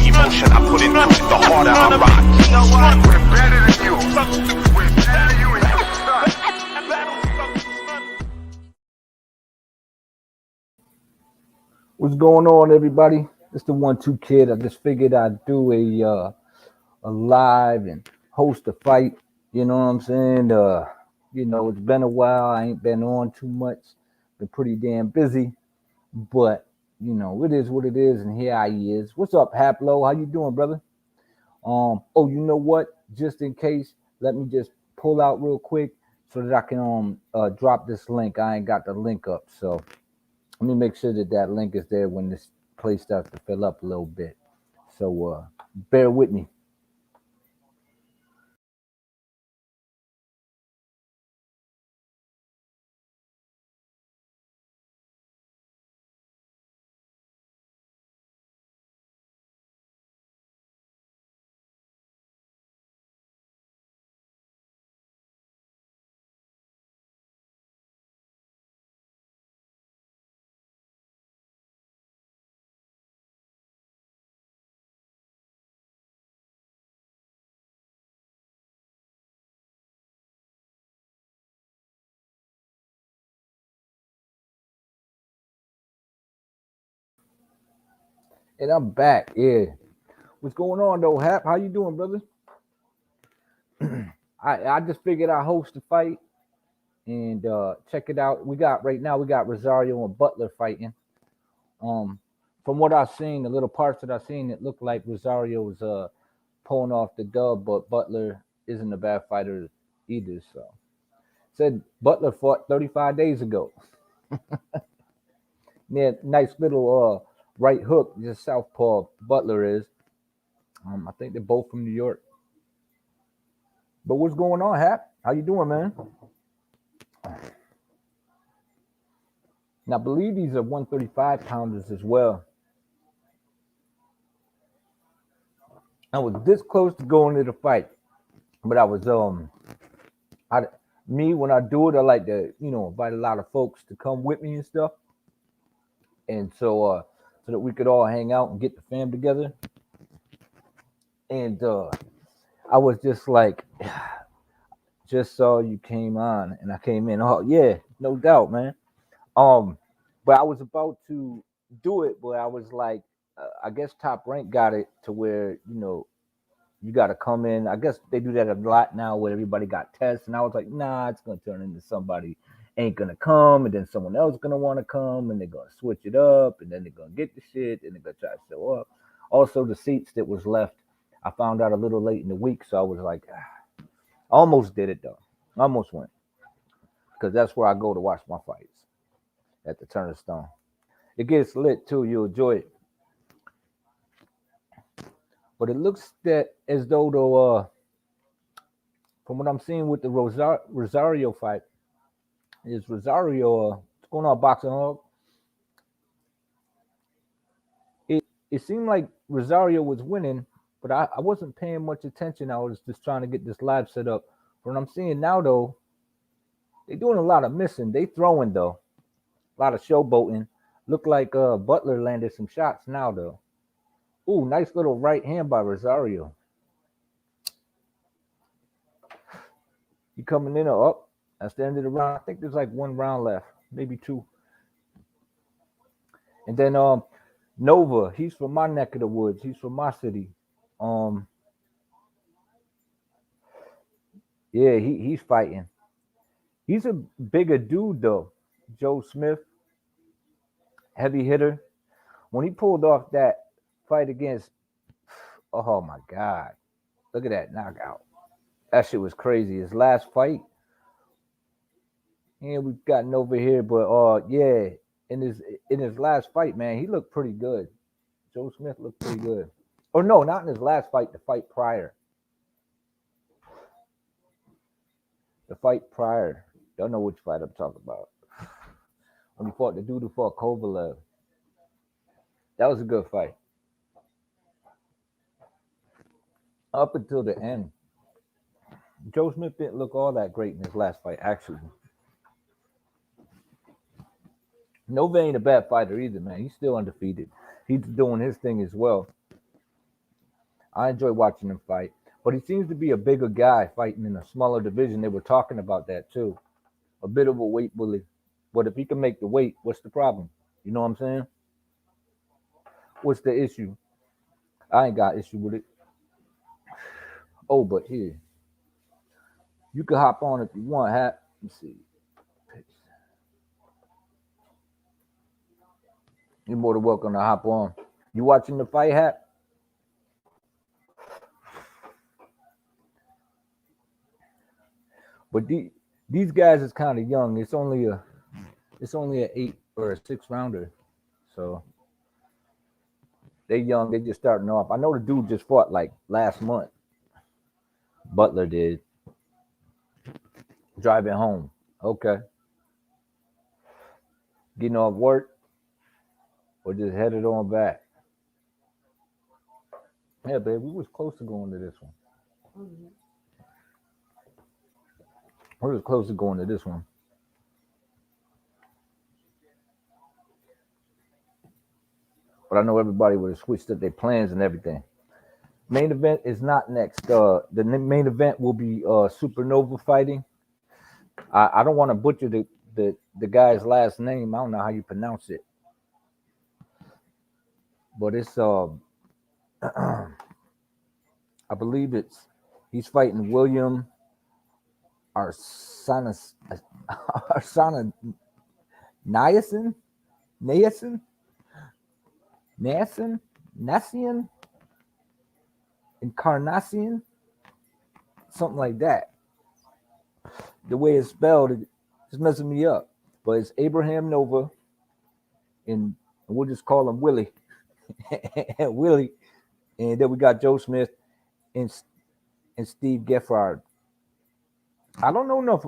Emotion I put into it, the harder I rock. We're better than you. We're better than you and your son. What's going on, everybody? It's the 1-2 kid. I just figured I'd do a live and host a fight. You know what I'm saying? It's been a while. I ain't been on too much. Been pretty damn busy, but it is what it is, and here I is. What's up, Haplo? How you doing, brother? Oh, you know what? Just in case, let me just pull out real quick so that I can drop this link. I ain't got the link up, so let me make sure that link is there when this place starts to fill up a little bit. So bear with me. And I'm back. Yeah. What's going on though, Hap? How you doing, brother? I just figured I'd host a fight and check it out. We got Rosario and Butler fighting. From what I've seen, the little parts that I've seen, it looked like Rosario was pulling off the dub, but Butler isn't a bad fighter either. So said Butler fought 35 days ago. Yeah, nice little right hook, just southpaw Butler is. I think they're both from New York. But what's going on, Hap? How you doing, man? Now, I believe these are 135 pounders as well. I was this close to going to the fight, but I was when I do it, I like to invite a lot of folks to come with me and stuff, and so that we could all hang out and get the fam together. And I was just like, just saw you came on, and I came in. Oh yeah, no doubt, man. But I was about to do it, but I was like, I guess Top Rank got it to where you got to come in. I guess they do that a lot now, where everybody got tests, and I was like, nah, it's gonna turn into somebody ain't gonna come, and then someone else gonna want to come, and they're gonna switch it up, and then they're gonna get the shit, and they're gonna try to show up. Also, the seats that was left, I found out a little late in the week, so I was like, I almost did it though. I almost went because that's where I go to watch my fights at the Turner Stone. It gets lit too. You'll enjoy it. But it looks that as though from what I'm seeing with the Rosario fight, is Rosario what's going on, Boxing Hog? It seemed like Rosario was winning, but I wasn't paying much attention. I was just trying to get this live set up. What I'm seeing now though, they're doing a lot of missing. They throwing though. A lot of showboating. Look like Butler landed some shots now though. Ooh, nice little right hand by Rosario. You coming in or up? That's the end of the round. I think there's like one round left, maybe two. And then Nova, he's from my neck of the woods. He's from my city. Yeah, he's fighting. He's a bigger dude though. Joe Smith, heavy hitter. When he pulled off that fight against, oh my God, look at that knockout. That shit was crazy. His last fight. Yeah, we've gotten over here, but yeah, in his last fight, man, he looked pretty good. Joe Smith looked pretty good. Or no, not in his last fight, the fight prior. The fight prior. Don't know which fight I'm talking about. When he fought the dude who fought Kovalev. That was a good fight. up until the end. Joe Smith didn't look all that great in his last fight, actually. Nova ain't a bad fighter either, man. He's still undefeated. He's doing his thing as well. I enjoy watching him fight, but he seems to be a bigger guy fighting in a smaller division. They were talking about that too. A bit of a weight bully. But if he can make the weight, what's the problem? You know what I'm saying? What's the issue? I ain't got issue with it. Oh, but here, you can hop on if you want. Let's see. You're more than welcome to hop on. You watching the fight, Hat? But these guys is kind of young. It's only a 8 or a 6 rounder, so they young. They just starting off. I know the dude just fought like last month. Butler did. Driving home. Okay. Getting off work or just headed on back. Yeah, babe, we was close to going to this one. We was close to going to this one. But I know everybody would have switched up their plans and everything. Main event is not next. The main event will be Supernova fighting. I don't want to butcher the guy's last name. I don't know how you pronounce it. But it's I believe he's fighting William Arsana Niasen Nassian Encarnacion, something like that. The way it's spelled, it's messing me up. But it's Abraham Nova, and we'll just call him Willie. Willie, and then we got Joe Smith and Steve Geffrard. I don't know enough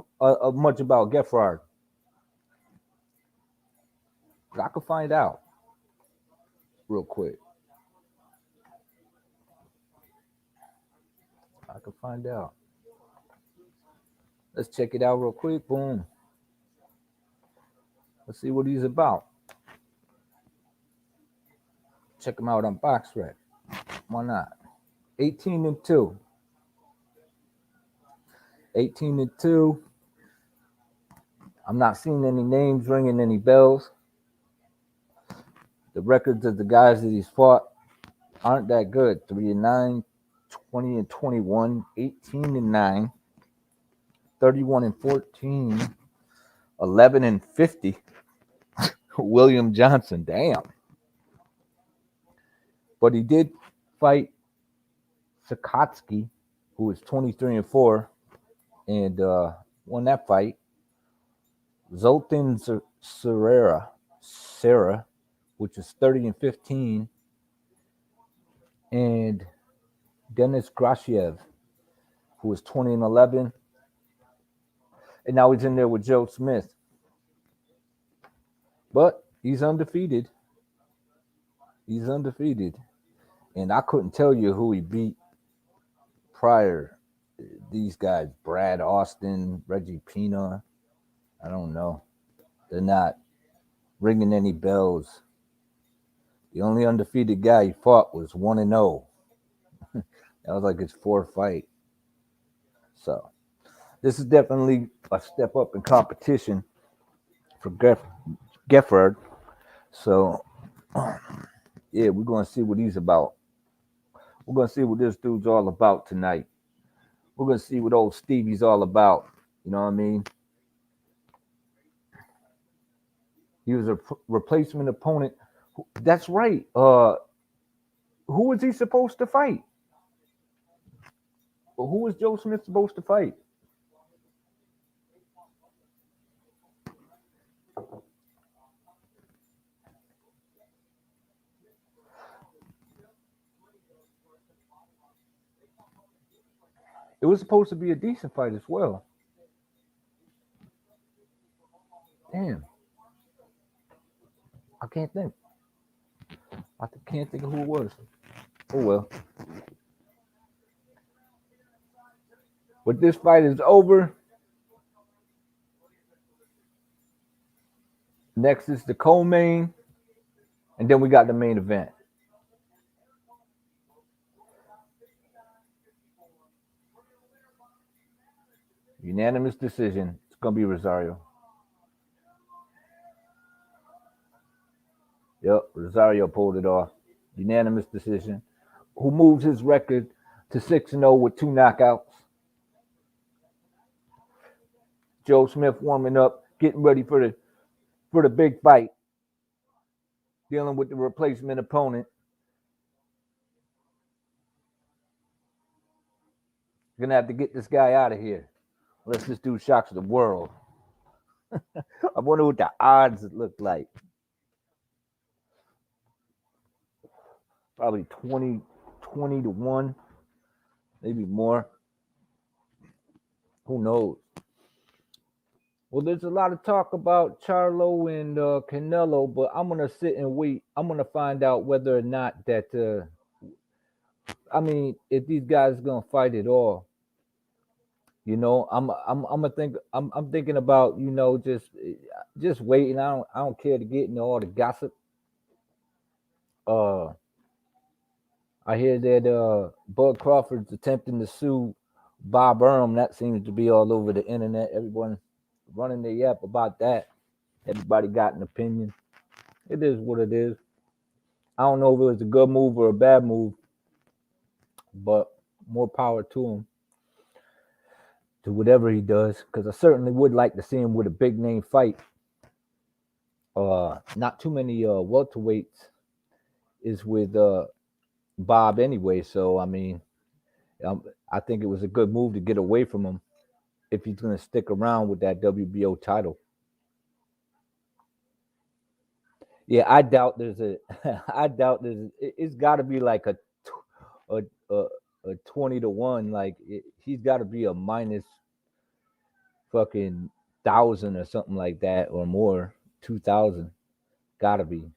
much about Geffrard. But I could find out real quick. I could find out. Let's check it out real quick. Boom. Let's see what he's about. Check him out on BoxRec. Why not? 18-2. 18-2. I'm not seeing any names ringing any bells. The records of the guys that he's fought aren't that good. 3-9, 20-21, 18-9, 31-14, 11-50. William Johnson, damn. But he did fight Sikotsky, who was 23-4, and won that fight. Zoltan Sarah, which is 30-15, and Denis Grashiev, who was 20-11, and now he's in there with Joe Smith. But he's undefeated. He's undefeated. And I couldn't tell you who he beat prior. These guys, Brad Austin, Reggie Pina, I don't know. They're not ringing any bells. The only undefeated guy he fought was 1-0. That was like his 4th fight. So this is definitely a step up in competition for Geffrard. So yeah, we're going to see what he's about. We're going to see what this dude's all about tonight. We're going to see what old Stevie's all about. You know what I mean? He was a replacement opponent. That's right. Who was he supposed to fight? Who was Joe Smith supposed to fight? It was supposed to be a decent fight as well. Damn. I can't think. I can't think of who it was. Oh well. But this fight is over. Next is the co-main, and then we got the main event. Unanimous decision. It's gonna be Rosario. Yep, Rosario pulled it off. Unanimous decision. Who moves his record to 6-0 with 2 knockouts. Joe Smith warming up, getting ready for the big fight, dealing with the replacement opponent. Gonna have to get this guy out of here. Unless this dude shocks the world. I wonder what the odds look like. Probably 20 to 1, maybe more. Who knows? Well, there's a lot of talk about Charlo and Canelo, but I'm gonna sit and wait. I'm gonna find out whether or not that. I mean, if these guys are gonna fight at all. You know, I'm thinking about just waiting. I don't care to get into all the gossip. Uh, I hear that Bud Crawford's attempting to sue Bob Earl. That seems to be all over the internet. Everyone running their yap about that. Everybody got an opinion. It is what it is. I don't know if it was a good move or a bad move, but more power to him, to whatever he does, because I certainly would like to see him with a big name fight. Not too many welterweights is with Bob anyway, so I mean, I think it was a good move to get away from him if he's going to stick around with that WBO title. Yeah, I doubt there's a. I doubt there's. It's got to be like a, a, a 20 to 1. Like he's got to be a minus fucking 1,000 or something like that or more. 2,000. Gotta be.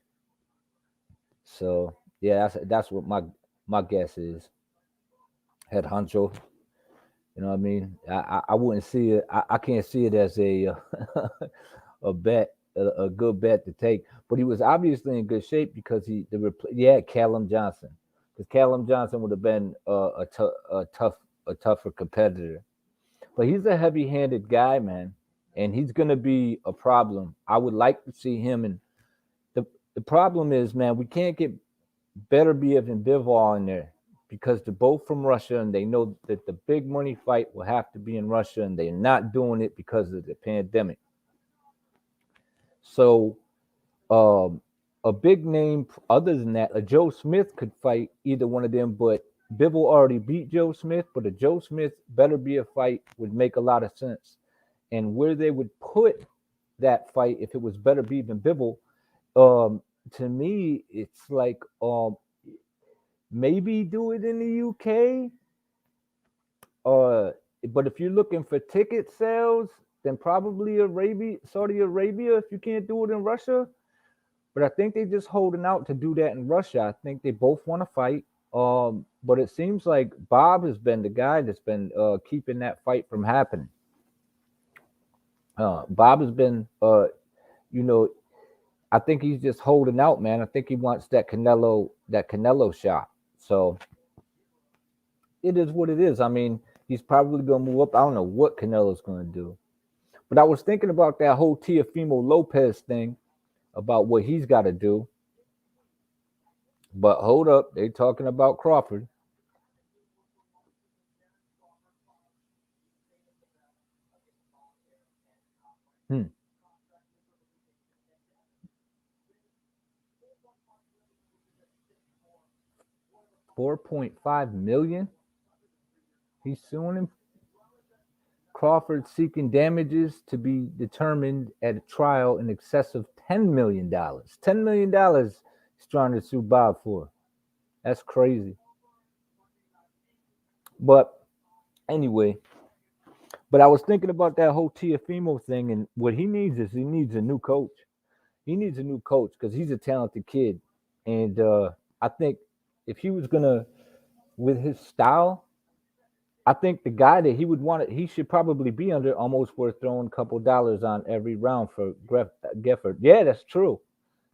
So yeah, that's what my guess is. Head honcho. You know what I mean? I wouldn't see it. I can't see it as a a bet, a good bet to take. But he was obviously in good shape because he had Callum Johnson. Because Callum Johnson would have been a tougher competitor. But he's a heavy-handed guy, man, and he's gonna be a problem. I would like to see him. And the problem is, man, we can't get Beterbiev and Bivol in there because they're both from Russia, and they know that the big money fight will have to be in Russia, and they're not doing it because of the pandemic. So, a big name other than that, a Joe Smith could fight either one of them, but Bivol already beat Joe Smith, but a Joe Smith Beterbiev fight would make a lot of sense. And where they would put that fight if it was Beterbiev and Bivol, to me, it's like maybe do it in the UK. But if you're looking for ticket sales, then probably Saudi Arabia, if you can't do it in Russia. But I think they're just holding out to do that in Russia. I think they both want to fight. But it seems like Bob has been the guy that's been keeping that fight from happening. Bob has been, you know, I think he's just holding out, man. I think he wants that Canelo shot. So it is what it is. I mean, he's probably gonna move up. I don't know what Canelo's gonna do. But I was thinking about that whole Teofimo Lopez thing, about what he's got to do. But hold up, they talking about Crawford. 4.5 million. He's suing him. Crawford seeking damages to be determined at a trial in excess of $10 million. $10 million he's trying to sue Bob for. That's crazy. But anyway, but I was thinking about that whole Teofimo thing, and what he needs is he needs a new coach. He needs a new coach because he's a talented kid, and I think if he was gonna, with his style, I think the guy that he would want it, he should probably be under almost worth throwing a couple dollars on every round for Geffrard. Yeah, that's true.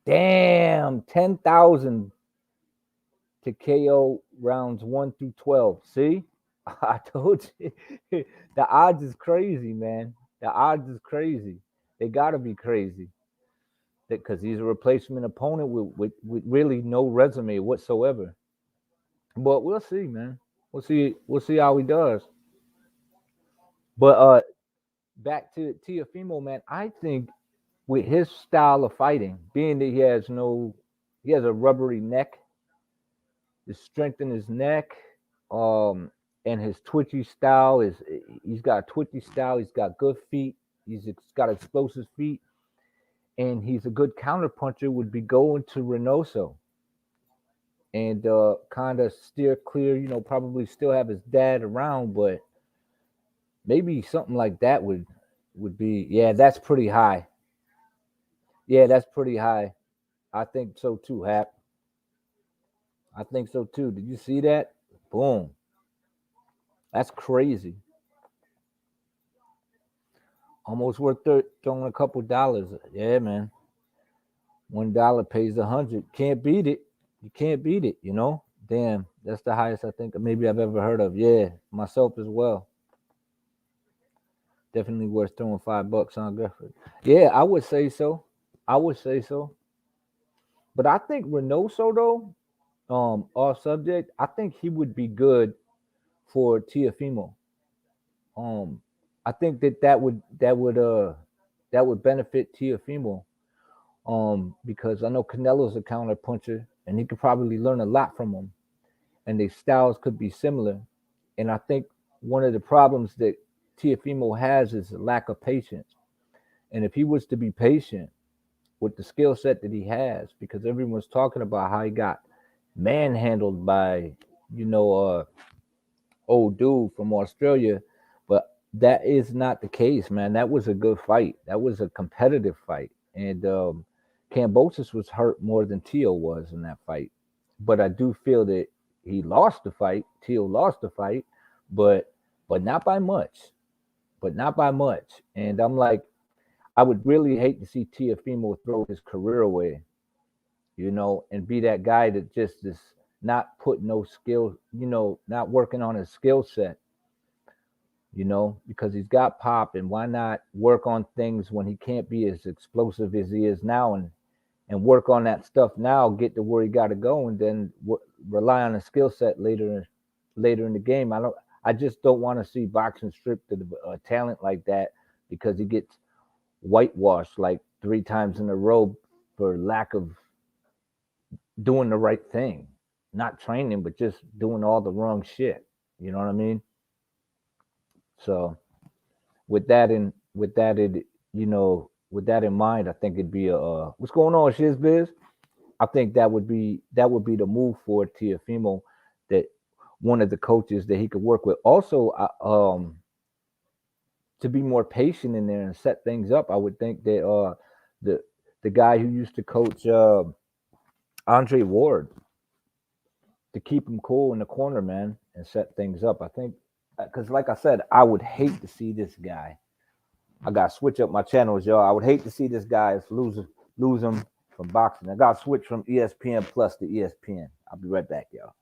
Damn, 10,000 to KO rounds 1 through 12. See, I told you, the odds is crazy, man. The odds is crazy. They gotta be crazy because he's a replacement opponent with really no resume whatsoever. But we'll see, man. We'll see. We'll see how he does. But back to Tiafimo, man. I think with his style of fighting, being that he has a rubbery neck, the strength in his neck, um, and his twitchy style is he's got a twitchy style. He's got good feet. Got explosive feet, and he's a good counter puncher. Would be going to Reynoso and kind of steer clear. Probably still have his dad around, but maybe something like that would be. Yeah, that's pretty high. Yeah, that's pretty high. I think so too, Hap. I think so too. Did you see that? Boom. That's crazy. Almost worth throwing a couple dollars. Yeah, man. $1 pays 100. Can't beat it. You can't beat it. Damn, that's the highest I think maybe I've ever heard of. Yeah, myself as well. Definitely worth throwing $5 on Geffrard. Yeah, I would say so. I would say so. But I think Reynoso though, off subject, I think he would be good for Tiafimo. Um, I think that would benefit Tiafimo. Because I know Canelo's a counter puncher, and he could probably learn a lot from him, and their styles could be similar. And I think one of the problems that Tiafimo has is a lack of patience. And if he was to be patient with the skill set that he has, because everyone's talking about how he got manhandled by, you know, uh, old dude from Australia, but that is not the case, man. That was a good fight. That was a competitive fight, and Cambosis was hurt more than Tio was in that fight. But I do feel that he lost the fight. Tio lost the fight, but not by much. But not by much. And I'm like, I would really hate to see Tiafimo throw his career away, and be that guy that just is not put no skill, not working on his skill set, because he's got pop, and why not work on things when he can't be as explosive as he is now, and work on that stuff now, get to where he got to go, and then rely on a skill set later in the game. I just don't want to see boxing stripped of a talent like that because he gets whitewashed like 3 times in a row for lack of doing the right thing, not training, but just doing all the wrong shit. You know what I mean? So with that in mind, I think it'd be a what's going on, Shizbiz? I think that would be the move for Tiafimo, that one of the coaches that he could work with. Also, to be more patient in there and set things up, I would think that the the guy who used to coach Andre Ward, to keep him cool in the corner, man, and set things up. I think because, like I said, I would hate to see this guy. I got to switch up my channels, y'all. I would hate to see this guy lose him from boxing. I got to switch from ESPN Plus to ESPN. I'll be right back, y'all.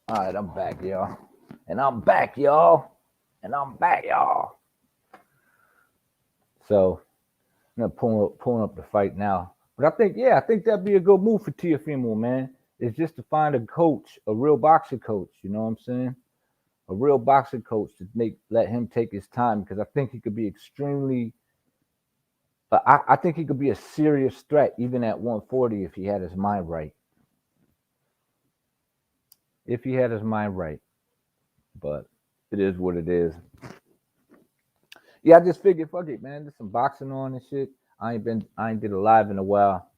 All right, I'm back, y'all. And I'm back, y'all. And I'm back, y'all. So I'm gonna pulling up the fight now. But I think that'd be a good move for Teofimo, man. Is just to find a coach, a real boxing coach. You know what I'm saying? A real boxing coach to let him take his time because I think he could be extremely. I think he could be a serious threat even at 140 if he had his mind right. If he had his mind right, but it is what it is. Yeah, I just figured, fuck it, man. There's some boxing on and shit. I ain't did a live in a while.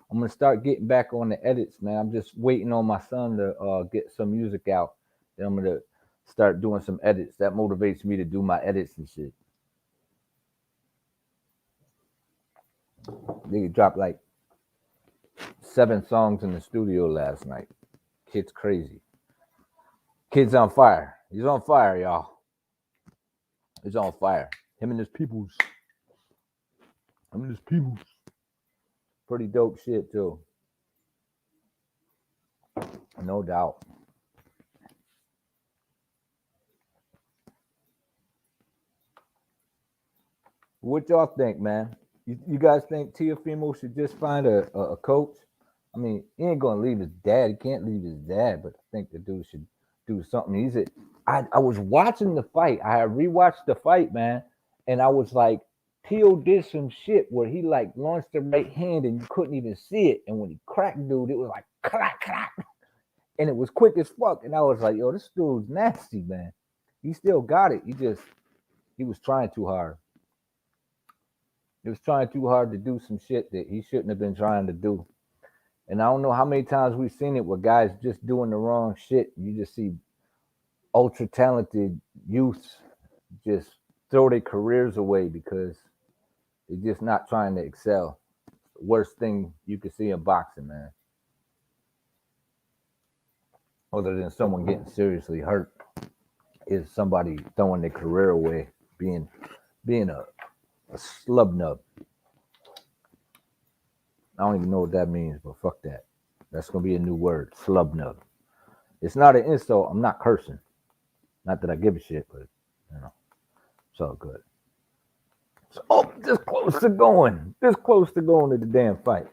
I'm gonna start getting back on the edits, man. I'm just waiting on my son to get some music out. Then I'm gonna start doing some edits. That motivates me to do my edits and shit. They dropped like 7 songs in the studio last night. Kid's crazy. Kid's on fire. He's on fire, y'all. He's on fire. Him and his peoples. Pretty dope shit too. No doubt. What y'all think, man? You guys think Teofimo should just find a coach? I mean, he ain't gonna leave his dad. He can't leave his dad, but I think the dude should do something. I was watching the fight. I had rewatched the fight, man, and I was like, Teo did some shit where he like launched the right hand and you couldn't even see it. And when he cracked dude, it was like crack, crack. And it was quick as fuck. And I was like, yo, this dude's nasty, man. He still got it. He was trying too hard. He was trying too hard to do some shit that he shouldn't have been trying to do. And I don't know how many times we've seen it where guys just doing the wrong shit. You just see ultra talented youths just throw their careers away because they're just not trying to excel. It's the worst thing you could see in boxing, man. Other than someone getting seriously hurt, is somebody throwing their career away, being a slub nub. I don't even know what that means, but fuck that. That's gonna be a new word, slub nub. It's not an insult. I'm not cursing. Not that I give a shit, but you know, it's all good. So, this close to going. This close to going to the damn fight.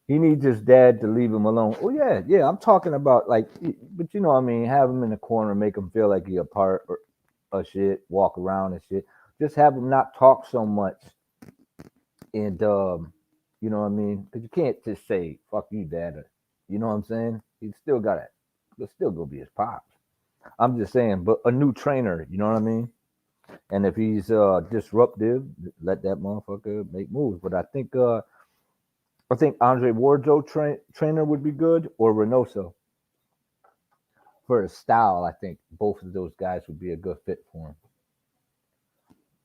He needs his dad to leave him alone. Oh yeah. I'm talking about like, but you know what I mean. Have him in the corner, make him feel like he a part of shit. Walk around and shit. Just have him not talk so much. And you know what I mean? Because you can't just say "fuck you, dad." You know what I'm saying? He's still got it. He'll still go be his pops. I'm just saying, but a new trainer. You know what I mean? And if he's disruptive, let that motherfucker make moves. But I think Andre Wardlow trainer would be good, or Reynoso. For his style, I think both of those guys would be a good fit for him.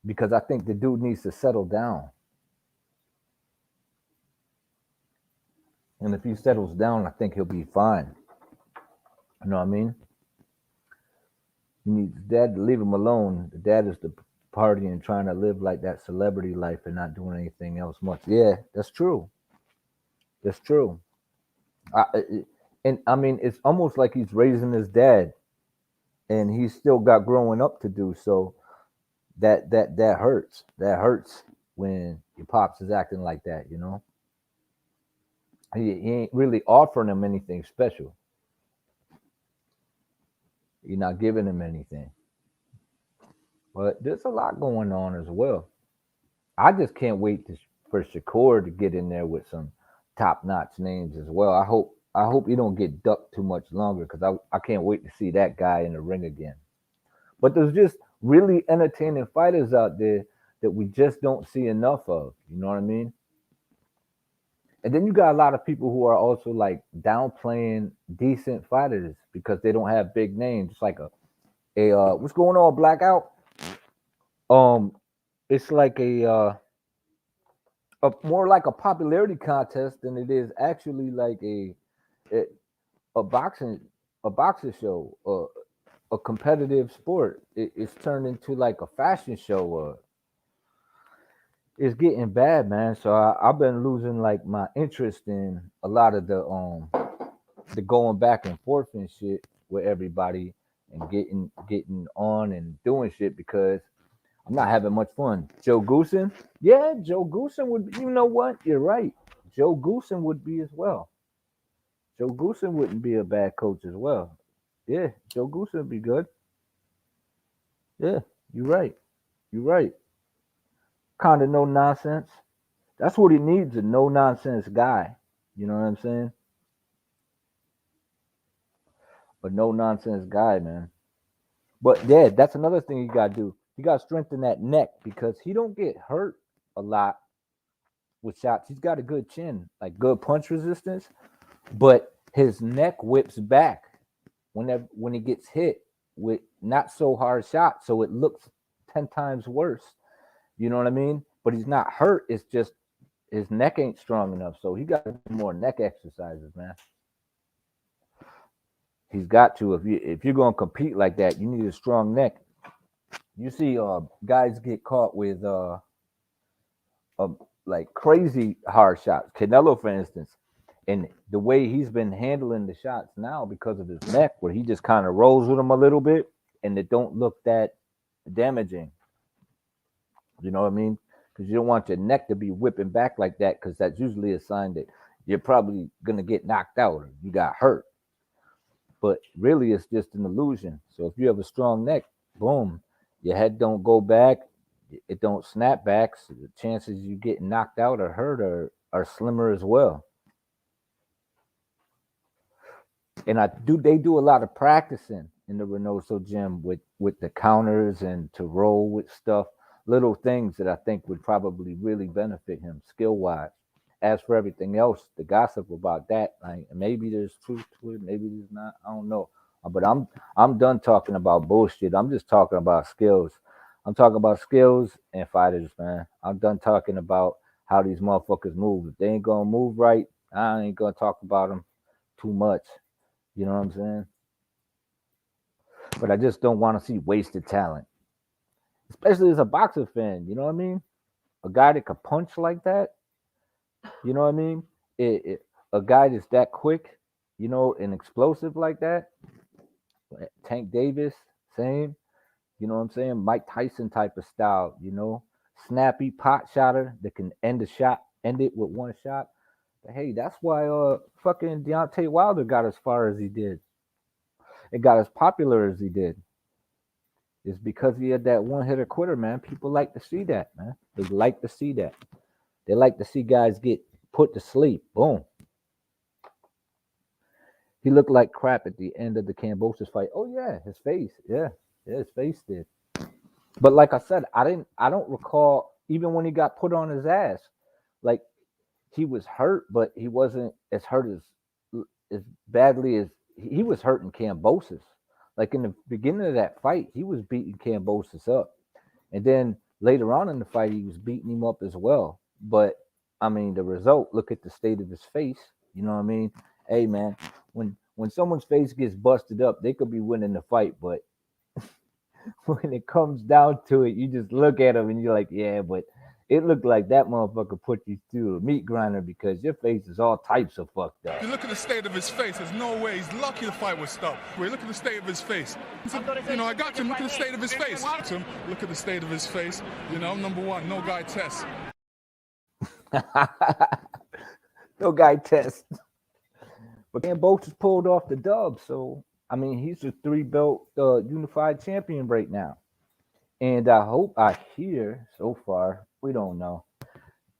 Because I think the dude needs to settle down. And if he settles down, I think he'll be fine. You know what I mean? He needs dad to leave him alone. The dad is the party and trying to live like that celebrity life and not doing anything else much. Yeah, that's true. That's true. And I mean, it's almost like he's raising his dad, and he's still got growing up to do. So that hurts. That hurts when your pops is acting like that. You know, he ain't really offering him anything special. You're not giving him anything. But there's a lot going on as well. I just can't wait for Shakur to get in there with some top notch names as well. I hope he don't get ducked too much longer because I can't wait to see that guy in the ring again. But there's just really entertaining fighters out there that we just don't see enough of. You know what I mean? And then you got a lot of people who are also like downplaying decent fighters because they don't have big names. It's like a what's going on, Blackout? Um, it's like a more like a popularity contest than it is actually like a, a boxing a boxing show, a competitive sport. It's turned into like a fashion show. It's getting bad, man. So I've been losing like my interest in a lot of the going back and forth and shit. with everybody and getting on and doing shit because I'm not having much fun. Joe Goosen, yeah, Joe Goosen would. You know what? You're right. Joe Goosen would be as well. Joe Goosen wouldn't be a bad coach as well. Yeah, Joe Goosen would be good. Yeah, you're right. You're right. Kind of no nonsense. That's what he needs, a no nonsense guy. You know what I'm saying? A no nonsense guy, man. But yeah, that's another thing you gotta do. You gotta strengthen that neck because he don't get hurt a lot with shots. He's got a good chin, like good punch resistance, but his neck whips back when he gets hit with not so hard shots, so it looks 10 times worse. You know what I mean? But he's not hurt. It's just his neck ain't strong enough. So he got to do more neck exercises, man. He's got to. If you're gonna compete like that, you need a strong neck. You see, guys get caught with uh, like crazy hard shots. Canelo, for instance, and the way he's been handling the shots now because of his neck, where he just kind of rolls with them a little bit, and it don't look that damaging. You know what I mean? Because you don't want your neck to be whipping back like that, because that's usually a sign that you're probably gonna get knocked out or you got hurt. But really, it's just an illusion. So if you have a strong neck, boom, your head don't go back, it don't snap back. So the chances you get knocked out or hurt are slimmer as well. And they do a lot of practicing in the Reynoso gym with the counters and to roll with stuff, little things that I think would probably really benefit him skill wise. As for everything else, the gossip about that, like maybe there's truth to it, maybe there's not. I don't know. But I'm done talking about bullshit. I'm just talking about skills. I'm talking about skills and fighters, man. I'm done talking about how these motherfuckers move. If they ain't gonna move right, I ain't gonna talk about them too much. You know what I'm saying? But I just don't want to see wasted talent, especially as a boxer fan. You know what I mean? A guy that could punch like that. You know what I mean? A guy that's that quick, and explosive like that. Tank Davis, same. You know what I'm saying? Mike Tyson type of style. Snappy pot shotter that can end it with one shot. But hey, that's why fucking Deontay Wilder got as far as he did. It got as popular as he did. It's because he had that one hitter quitter, man. People like to see that, man. They like to see that. They like to see guys get put to sleep. Boom. He looked like crap at the end of the Cambosis fight. Oh yeah, his face. Yeah, his face did. But like I said, I don't recall even when he got put on his ass. Like he was hurt, but he wasn't as hurt as badly as he was hurting Cambosis. Like in the beginning of that fight, he was beating Cambosis up. And then later on in the fight, he was beating him up as well. But I mean, the result, look at the state of his face. You know what I mean? Hey man, when someone's face gets busted up, they could be winning the fight, but when it comes down to it, you just look at him and you're like, yeah, but it looked like that motherfucker put you through a meat grinder because your face is all types of fucked up. You look at the state of his face, there's no way. He's lucky the fight was stopped. Look at the state of his face. I got him. Look at the state of his face. Look at the state of his face. Number one, no guy test. No guy test. But Cambosis pulled off the dub, so I mean he's a 3-belt unified champion right now. And I hear so far, we don't know.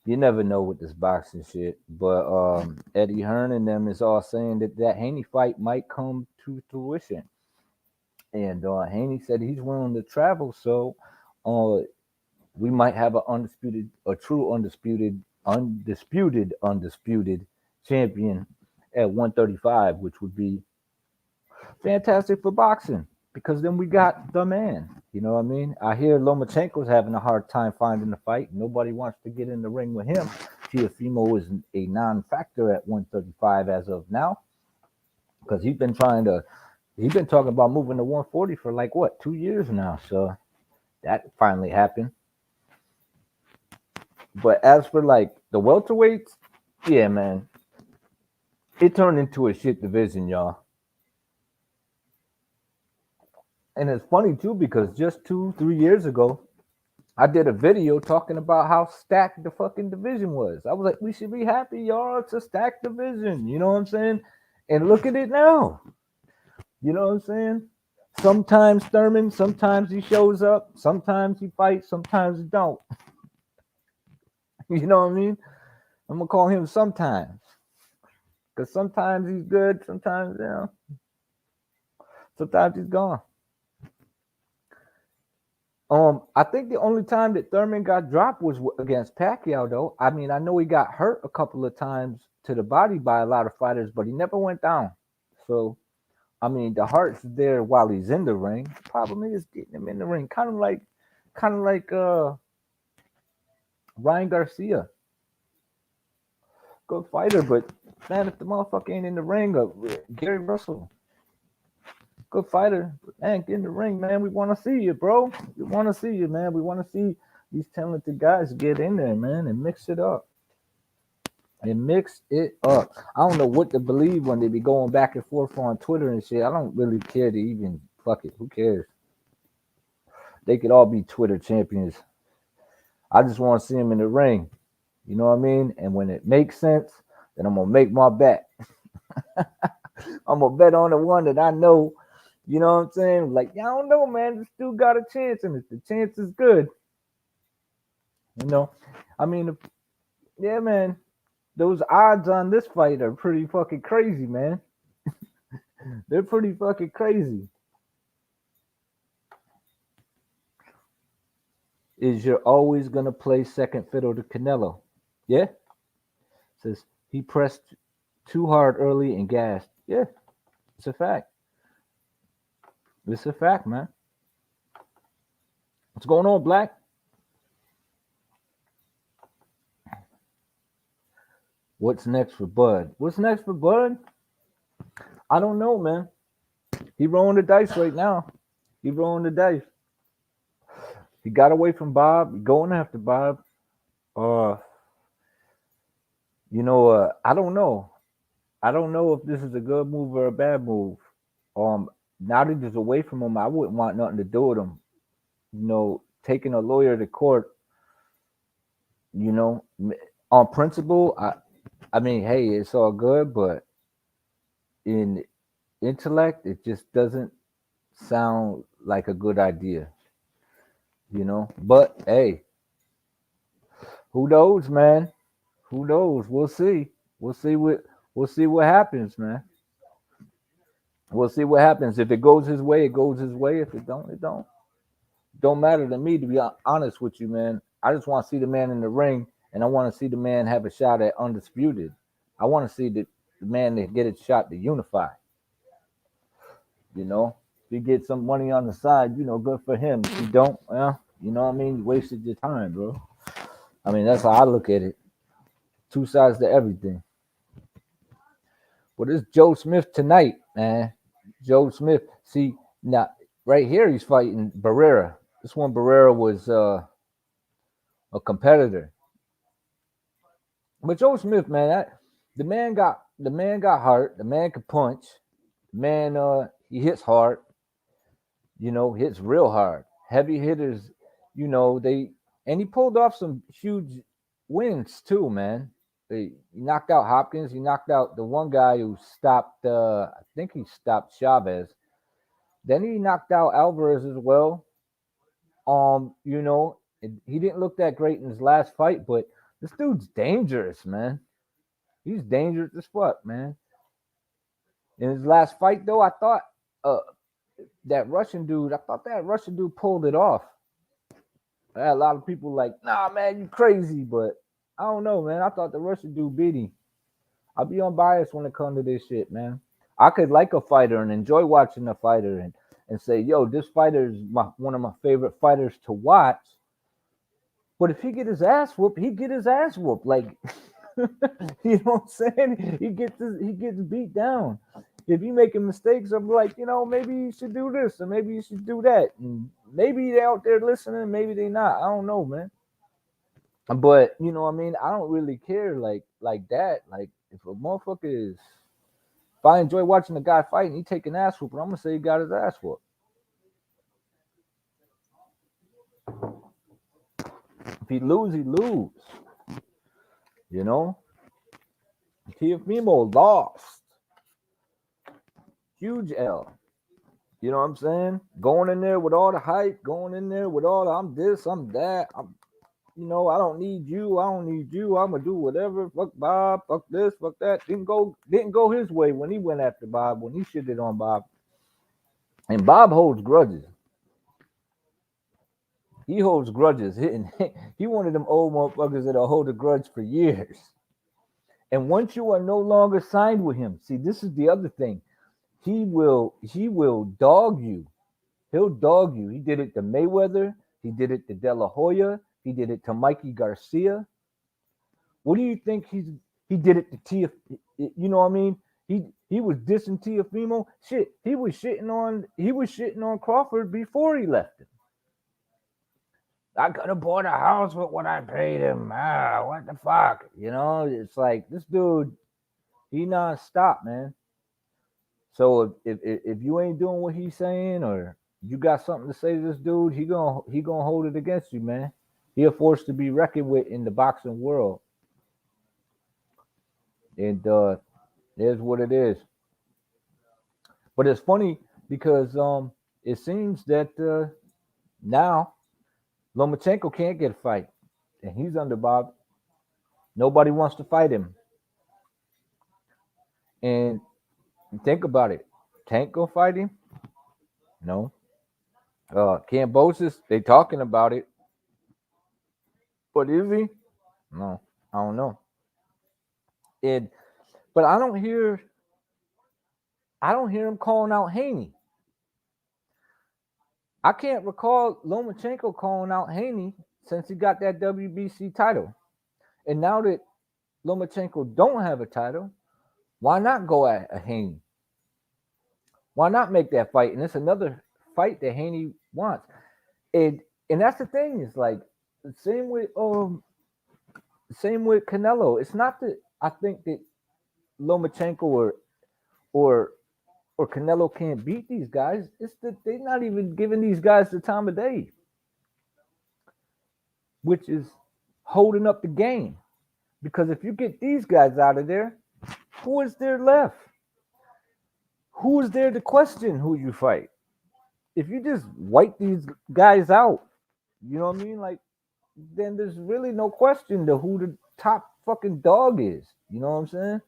You never know with this boxing shit. But Eddie Hearn and them is all saying that Haney fight might come to fruition. And Haney said he's willing to travel, so we might have a true undisputed champion at 135, which would be fantastic for boxing because then we got the man. You know what I mean? I hear Lomachenko's having a hard time finding a fight. Nobody wants to get in the ring with him. Teofimo is a non-factor at 135 as of now because he's been talking about moving to 140 for like 2 years now. So that finally happened. But as for like the welterweights, yeah, man, it turned into a shit division, y'all. And it's funny too because just 2, 3 years ago, I did a video talking about how stacked the fucking division was. I was like, we should be happy, y'all. It's a stacked division. You know what I'm saying? And look at it now. You know what I'm saying? Sometimes Thurman, sometimes he shows up, sometimes he fights, sometimes he don't. You know what I mean? I'm gonna call him sometimes. Because sometimes he's good, sometimes, sometimes he's gone. I think the only time that Thurman got dropped was against Pacquiao, though. I mean, I know he got hurt a couple of times to the body by a lot of fighters, but he never went down. So, I mean, the heart's there while he's in the ring. The problem is getting him in the ring, kind of like Ryan Garcia, good fighter, but man, if the motherfucker ain't in the ring, Gary Russell, good fighter, but man, get in the ring, man. We want to see you, bro. We want to see you, man. We want to see these talented guys get in there, man, and mix it up. And mix it up. I don't know what to believe when they be going back and forth on Twitter and shit. I don't really care to even fuck it. Who cares? They could all be Twitter champions. I just want to see them in the ring. You know what I mean? And when it makes sense, then I'm gonna make my bet. I'm gonna bet on the one that I know. You know what I'm saying? Like, I don't know, man. This dude got a chance, and if the chance is good, I mean, yeah, man. Those odds on this fight are pretty fucking crazy, man. They're pretty fucking crazy. Is you're always gonna play second fiddle to Canelo? Yeah. Says he pressed too hard early and gassed. Yeah, it's a fact. It's a fact, man. What's going on, Black? What's next for Bud? What's next for Bud? I don't know, man. He rolling the dice right now. He rolling the dice. He got away from Bob. He going after Bob. Uh, I don't know. I don't know if this is a good move or a bad move. Now that he's away from him, I wouldn't want nothing to do with him. Taking a lawyer to court. On principle, I mean, hey, it's all good, but in intellect, it just doesn't sound like a good idea. But hey, who knows, man? Who knows? We'll see. We'll see what happens, man. We'll see what happens. If it goes his way, it goes his way. If it don't, it don't. Don't matter to me, to be honest with you, man. I just want to see the man in the ring, and I want to see the man have a shot at undisputed. I want to see the man that get a shot to unify. If you get some money on the side, good for him. If you don't, well, you know what I mean? You wasted your time, bro. I mean, that's how I look at it. Two sides to everything. Well, this Joe Smith tonight, man. Joe Smith. See, now, right here, he's fighting Barrera. This one, Barrera was a competitor. But Joe Smith, man, the man got heart. The man could punch. The man, he hits hard. Hits real hard. Heavy hitters, and he pulled off some huge wins too, man. He knocked out Hopkins. He knocked out the one guy who stopped. I think he stopped Chavez. Then he knocked out Alvarez as well. He didn't look that great in his last fight, but this dude's dangerous, man. He's dangerous as fuck, man. In his last fight, though, I thought that Russian dude pulled it off. I had a lot of people like, nah, man, you crazy, but I don't know, man. I thought the Russian dude beat him. I'll be unbiased when it comes to this shit, man. I could like a fighter and enjoy watching a fighter and say, yo, this fighter is one of my favorite fighters to watch. But if he get his ass whooped, he get his ass whooped. Like, you know what I'm saying? He gets beat down. If you making mistakes, I'm like, maybe you should do this or maybe you should do that. And maybe they out there listening, maybe they not. I don't know, man. But you know what I mean? I don't really care like that. Like if a motherfucker if I enjoy watching the guy fight and he taking ass whooping, I'm gonna say he got his ass whooped. If he lose, he lose. You know, Teofimo lost. Huge L. You know what I'm saying? Going in there with all the hype, going in there with all the, I'm this, I'm that. I don't need you. I don't need you. I'm gonna do whatever. Fuck Bob. Fuck this. Fuck that. Didn't go his way when he went after Bob. When he shitted on Bob. And Bob holds grudges. He holds grudges. He one of them old motherfuckers that'll hold a grudge for years. And once you are no longer signed with him, see, this is the other thing. He will dog you. He'll dog you. He did it to Mayweather. He did it to De La Hoya. He did it to Mikey Garcia. What do you think he did it to Tia? You know what I mean? He was dissing Teofimo. Shit, he was shitting on Crawford before he left him. I could have bought a house with what I paid him. What the fuck? It's like this dude, he non-stop, man. So if you ain't doing what he's saying, or you got something to say to this dude, he gonna hold it against you, man. He a force to be reckoned with in the boxing world. And there's what it is. But it's funny because it seems that now Lomachenko can't get a fight, and he's under Bob. Nobody wants to fight him. And think about it. Tank go fight him? No. Cambosis, they talking about it. But is he? No, I don't know. But I don't hear him calling out Haney. I can't recall Lomachenko calling out Haney since he got that WBC title. And now that Lomachenko don't have a title, why not go at Haney? Why not make that fight? And it's another fight that Haney wants. And that's the thing, is like the same with Canelo. It's not that I think that Lomachenko or Canelo can't beat these guys. It's that they're not even giving these guys the time of day, which is holding up the game. Because if you get these guys out of there, who is there left? Who is there to question who you fight? If you just wipe these guys out, you know what I mean? Like, then there's really no question to who the top fucking dog is. You know what I'm saying?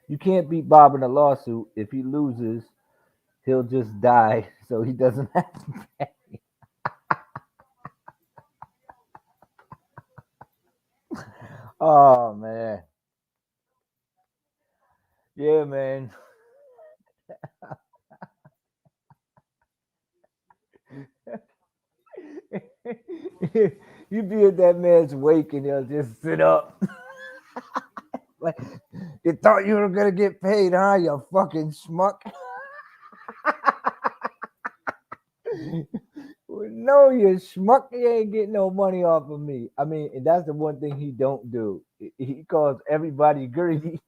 You can't beat Bob in a lawsuit. If he loses, he'll just die, so he doesn't have to pay. Oh, man. Yeah, man. You be at that man's wake and he'll just sit up. Like, you thought you were gonna get paid, huh? You fucking schmuck. No, you schmuck. You ain't getting no money off of me. I mean, and that's the one thing he don't do. He calls everybody greedy.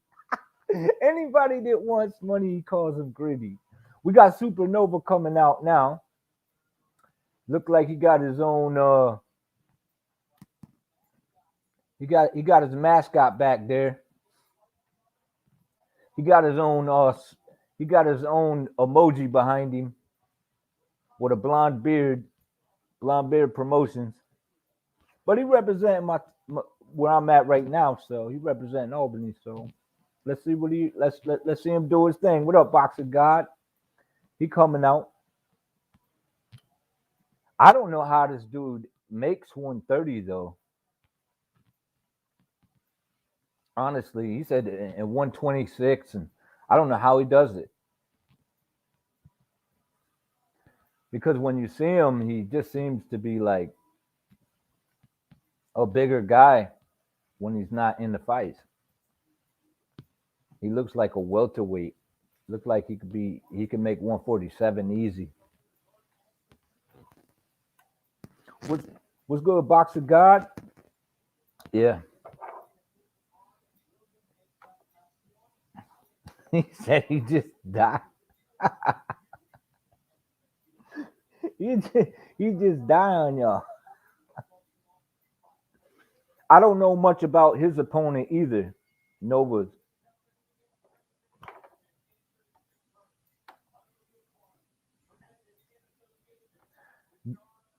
Anybody that wants money, he calls them greedy. We got Supernova coming out now. Look like he got his own. He got his mascot back there. He got his own. He got his own emoji behind him with a blonde beard. Blonde Beard Promotions, but he representing my where I'm at right now. So he representing Albany. So let's see what let's see him do his thing. What up, Boxer God? He coming out. I don't know how this dude makes 130 though. Honestly, he said in 126, and I don't know how he does it. Because when you see him, he just seems to be like a bigger guy when he's not in the fights. He looks like a welterweight. Looks like he can make 147 easy. What's good, Boxer God? Yeah. He said he just died. he just die on y'all. I don't know much about his opponent either. Nova's.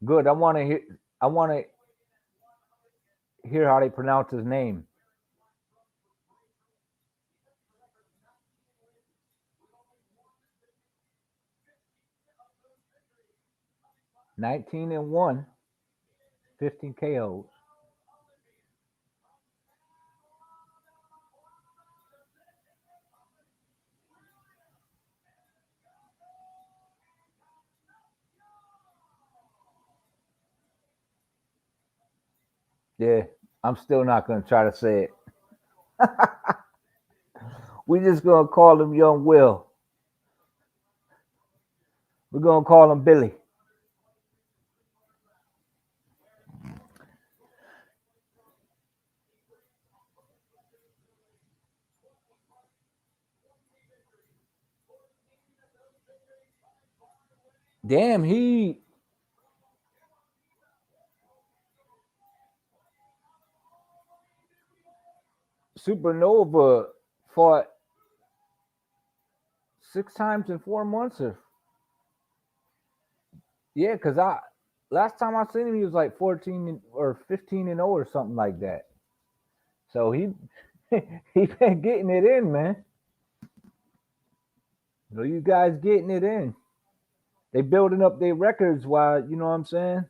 Good. I want to hear. I want to hear how they pronounce his name. 19-1, 15 KOs. Yeah, I'm still not gonna try to say it. We just gonna call him Young Will. We're gonna call him Billy. Damn, he Supernova fought 6 times in 4 months. Or yeah, because I last time I seen him, he was like 14 or 15-0 or something like that. So he he been getting it in, man. So you guys getting it in. They building up their records while you know what I'm saying.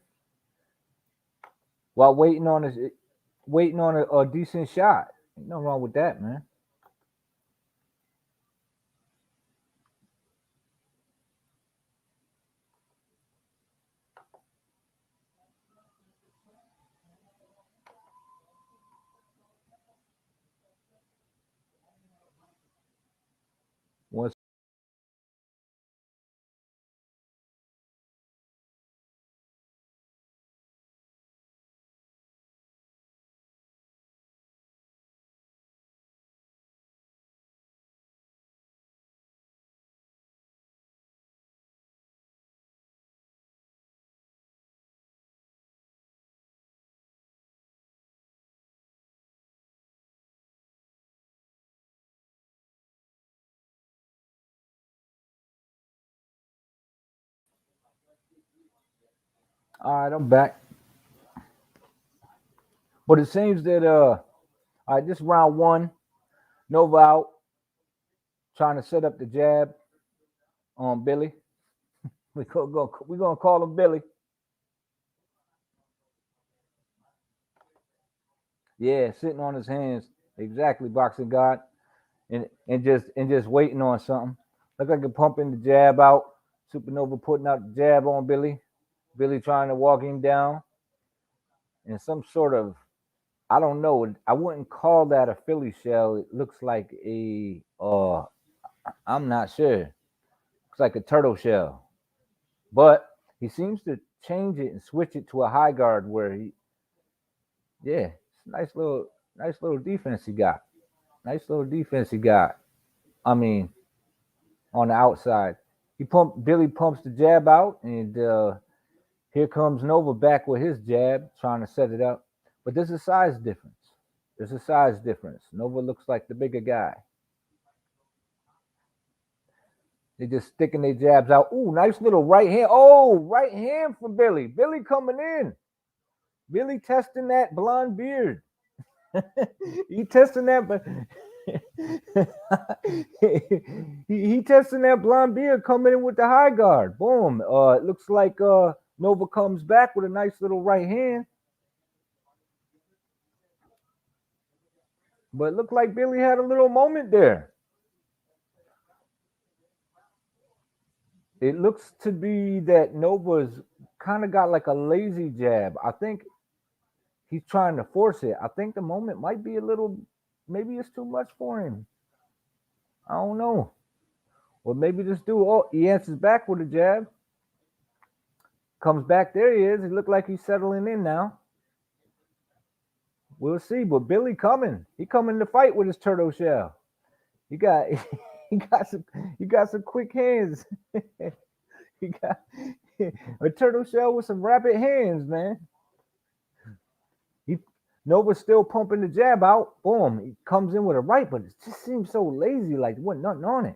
While waiting on a decent shot. Ain't nothing wrong with that, man. Once all right, I'm back. But it seems that all right, this round one, Nova out, trying to set up the jab on Billy. We're gonna call him Billy. Yeah, sitting on his hands. Exactly, boxing god. And just waiting on something. Look like a pumping the jab out. Supernova putting out the jab on Billy. Billy trying to walk him down. And some sort of I don't know. I wouldn't call that a Philly shell. It looks like a I'm not sure. Looks like a turtle shell. But he seems to change it and switch it to a high guard where yeah, it's a nice little defense he got. Nice little defense he got. I mean, on the outside. Billy pumps the jab out, and here comes Nova back with his jab, trying to set it up. But there's a size difference. There's a size difference. Nova looks like the bigger guy. They just sticking their jabs out. Ooh, nice little right hand. Oh, right hand for Billy. Billy coming in. Billy testing that blonde beard. he testing that, but he testing that blonde beard coming in with the high guard. Boom. It looks like Nova comes back with a nice little right hand. But it looked like Billy had a little moment there. It looks to be that Nova's kind of got like a lazy jab. I think he's trying to force it. I think the moment might be a little, maybe it's too much for him. I don't know. Or maybe this dude, oh, he answers back with a jab. Comes back, there he is. He looked like he's settling in now. We'll see. But Billy coming. He coming to fight with his turtle shell. He got some quick hands. he got A turtle shell with some rapid hands, man. Nova's still pumping the jab out. Boom. He comes in with a right, but it just seems so lazy, like there wasn't nothing on it.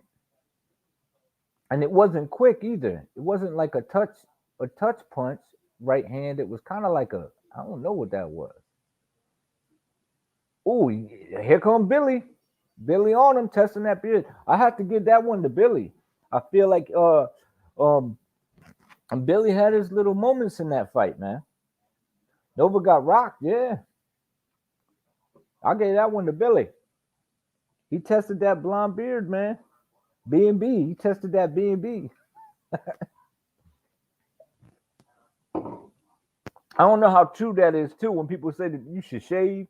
And it wasn't quick either. It wasn't like a touch punch right hand. It was kind of like I don't know what that was. Ooh, here come Billy. Billy on him, testing that beard. I have to give that one to Billy. I feel like Billy had his little moments in that fight, man. Nova got rocked, yeah. I gave that one to Billy. He tested that blonde beard, man. B&B. He tested that B&B. I don't know how true that is, too, when people say that you should shave.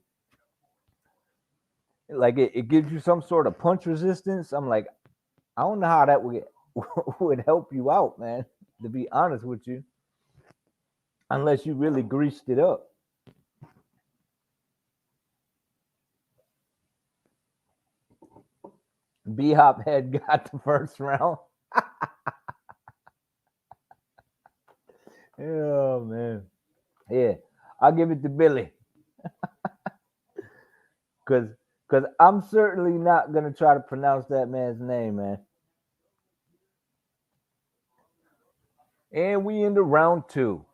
Like, it gives you some sort of punch resistance. I'm like, I don't know how that would help you out, man, to be honest with you. Unless you really greased it up. B-Hop had got the first round. Oh, man. Yeah, I'll give it to Billy. Because I'm certainly not going to try to pronounce that man's name, man. And we into round 2.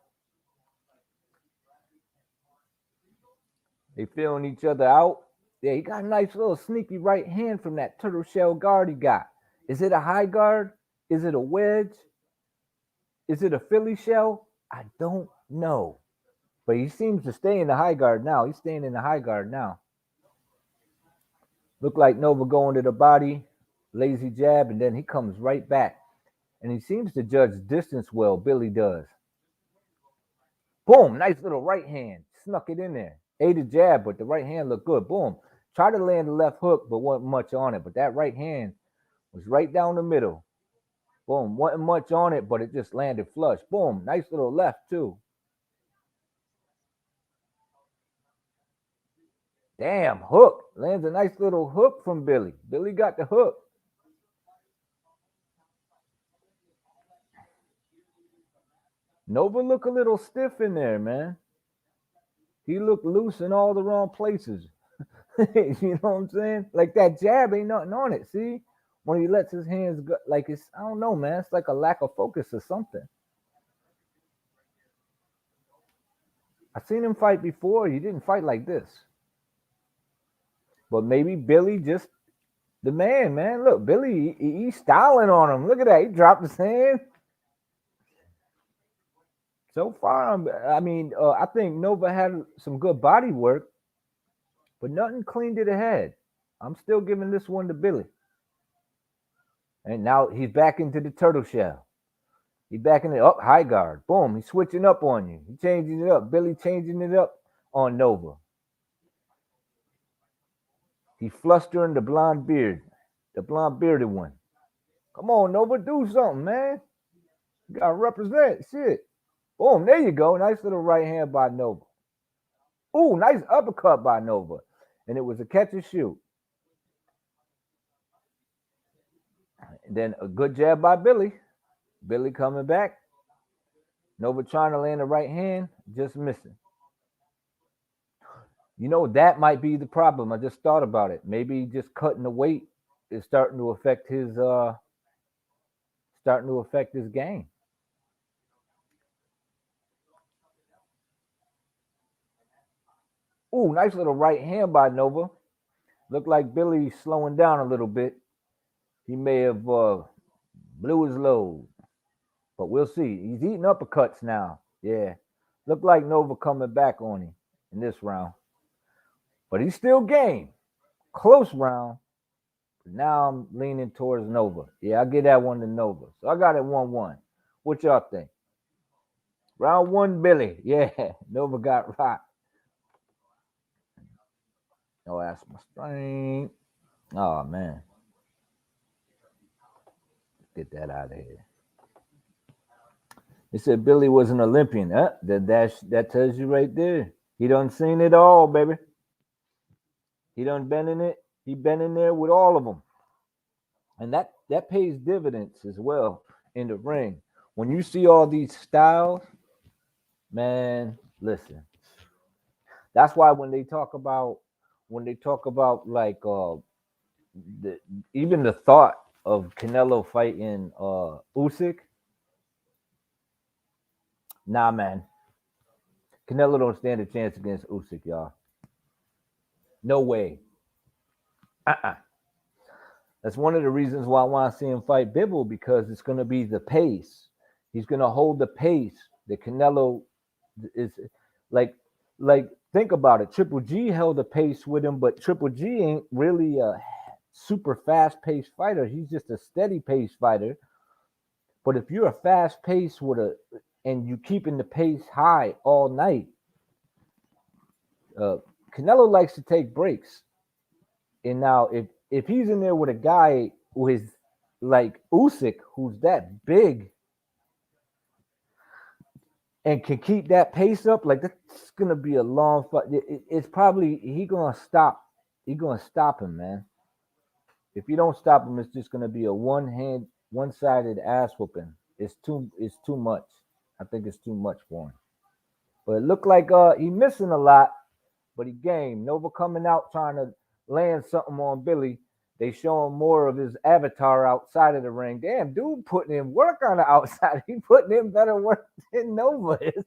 They feeling each other out. Yeah, he got a nice little sneaky right hand from that turtle shell guard he got. Is it a high guard? Is it a wedge? Is it a Philly shell? I don't know. But he seems to stay in the high guard now. He's staying in the high guard now. Look like Nova going to the body. Lazy jab, and then he comes right back. And he seems to judge distance well. Billy does. Boom. Nice little right hand. Snuck it in there. Ate a jab, but the right hand looked good. Boom. Tried to land the left hook, but wasn't much on it. But that right hand was right down the middle. Boom. Wasn't much on it, but it just landed flush. Boom. Nice little left, too. Damn, hook. Lands a nice little hook from Billy. Billy got the hook. Nova look a little stiff in there, man. He looked loose in all the wrong places. You know what I'm saying? Like that jab ain't nothing on it. See? When he lets his hands go, like it's, I don't know, man. It's like a lack of focus or something. I've seen him fight before. He didn't fight like this. But maybe Billy just the man, man. Look, Billy, he's styling on him. Look at that. He dropped his hand. So far, I think Nova had some good body work, but nothing clean to the head. I'm still giving this one to Billy. And now he's back into the turtle shell. He's back in it up high guard. Boom, he's switching up on you. He's changing it up. Billy changing it up on Nova. He's flustering the blonde beard, the blonde bearded one. Come on, Nova, do something, man. You gotta represent shit. Boom, there you go. Nice little right hand by Nova. Ooh, nice uppercut by Nova. And it was a catch and shoot. And then a good jab by Billy. Billy coming back. Nova trying to land the right hand, just missing. You know, that might be the problem. I just thought about it. Maybe just cutting the weight is starting to affect his game. Ooh, nice little right hand by Nova. Looked like Billy's slowing down a little bit. He may have blew his load. But we'll see. He's eating uppercuts now. Yeah. Looked like Nova coming back on him in this round. But he's still game. Close round. Now I'm leaning towards Nova. Yeah, I'll give that one to Nova. So I got it 1-1. What y'all think? Round 1, Billy. Yeah, Nova got rocked. Oh, that's my strength. Oh, man. Get that out of here. They said Billy was an Olympian. That tells you right there. He done seen it all, baby. He done been in it. He been in there with all of them. And that pays dividends as well in the ring. when you see all these styles, man, listen. That's why when they talk about like the even the thought of Canelo fighting Usyk, nah, man, Canelo don't stand a chance against Usyk, y'all. No way. Uh-uh. That's one of the reasons why I want to see him fight Bivol because it's going to be the pace. He's going to hold the pace that Canelo is like. Like think about it. Triple G held the pace with him, but Triple G ain't really a super fast paced fighter. He's just a steady pace fighter. But if you're a fast pace with a and you keeping the pace high all night, uh, Canelo likes to take breaks. And now if he's in there with a guy who is like Usyk, who's that big and can keep that pace up, like that's gonna be a long fight. It's probably he gonna stop. He gonna stop him, man. If you don't stop him, it's just gonna be a one-sided ass whooping. It's too much. I think it's too much for him. But it looked like he missing a lot, but he game. Nova coming out trying to land something on Billy. They showing more of his avatar outside of the ring. Damn, dude putting in work on the outside. He putting in better work than Nova is.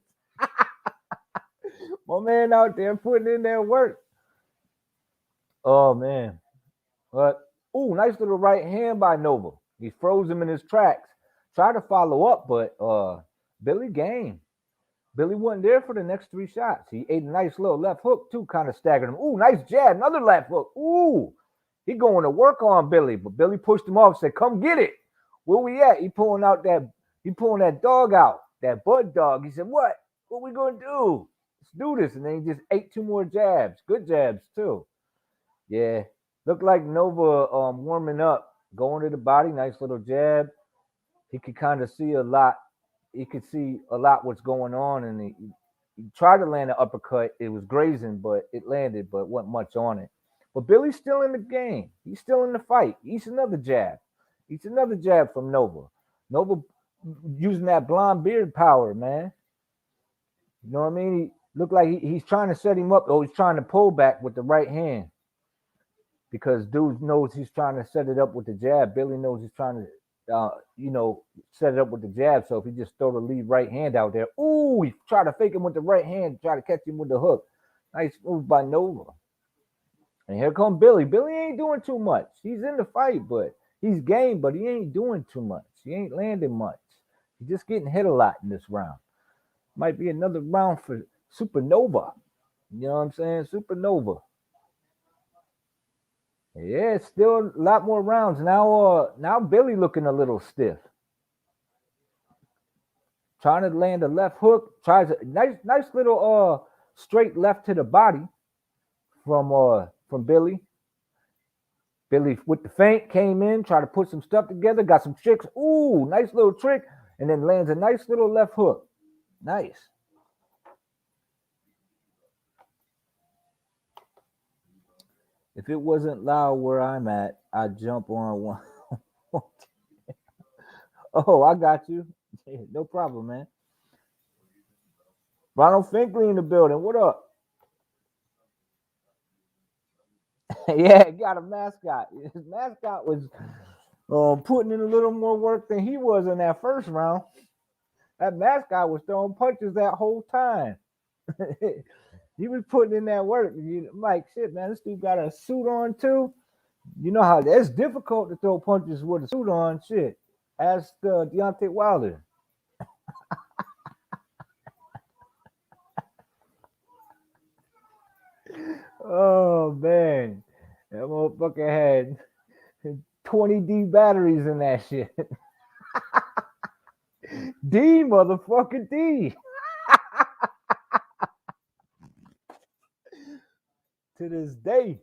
My man out there putting in their work. Oh man. But nice little right hand by Nova. He froze him in his tracks. Tried to follow up, but Billy game. Billy wasn't there for the next three shots. He ate a nice little left hook, too, kind of staggered him. Nice jab, another left hook. He going to work on Billy, but Billy pushed him off, said, come get it. Where we at? He pulling that dog out, that bud dog. He said, what? What we going to do? Let's do this. And then he just ate two more jabs. Good jabs, too. Yeah. Looked like Nova warming up, going to the body, nice little jab. He could kind of see a lot. He could see a lot what's going on, and he tried to land an uppercut. It was grazing, but it landed, but wasn't much on it. But Billy's still in the game. He's still in the fight. He's another jab. He's another jab from Nova. Nova using that blonde beard power, man. You know what I mean? He looked like he's trying to set him up, or he's trying to pull back with the right hand. Because dude knows he's trying to set it up with the jab. Billy knows he's trying to set it up with the jab. So if he just throw the lead right hand out there, he tried to fake him with the right hand, try to catch him with the hook. Nice move by Nova. And here come Billy. Billy ain't doing too much. He's in the fight, but he's game, but he ain't doing too much. He ain't landing much. He's just getting hit a lot in this round. Might be another round for Supernova. You know what I'm saying? Supernova. Yeah, it's still a lot more rounds. Now Billy looking a little stiff. Trying to land a left hook. Tries a nice little straight left to the body from Billy. Billy with the feint came in, tried to put some stuff together, got some tricks. Nice little trick, and then lands a nice little left hook. Nice. If it wasn't loud where I'm at, I'd jump on one. I got you. No problem, man. Ronald Finkley in the building. What up? Yeah, got a mascot. His mascot was putting in a little more work than he was in that first round. That mascot was throwing punches that whole time. He was putting in that work. I'm like, shit, man, this dude got a suit on too. You know how it's difficult to throw punches with a suit on. Shit. Ask Deontay Wilder. Oh, man. That motherfucker had 20 D batteries in that shit. D, motherfucker, D. To this day.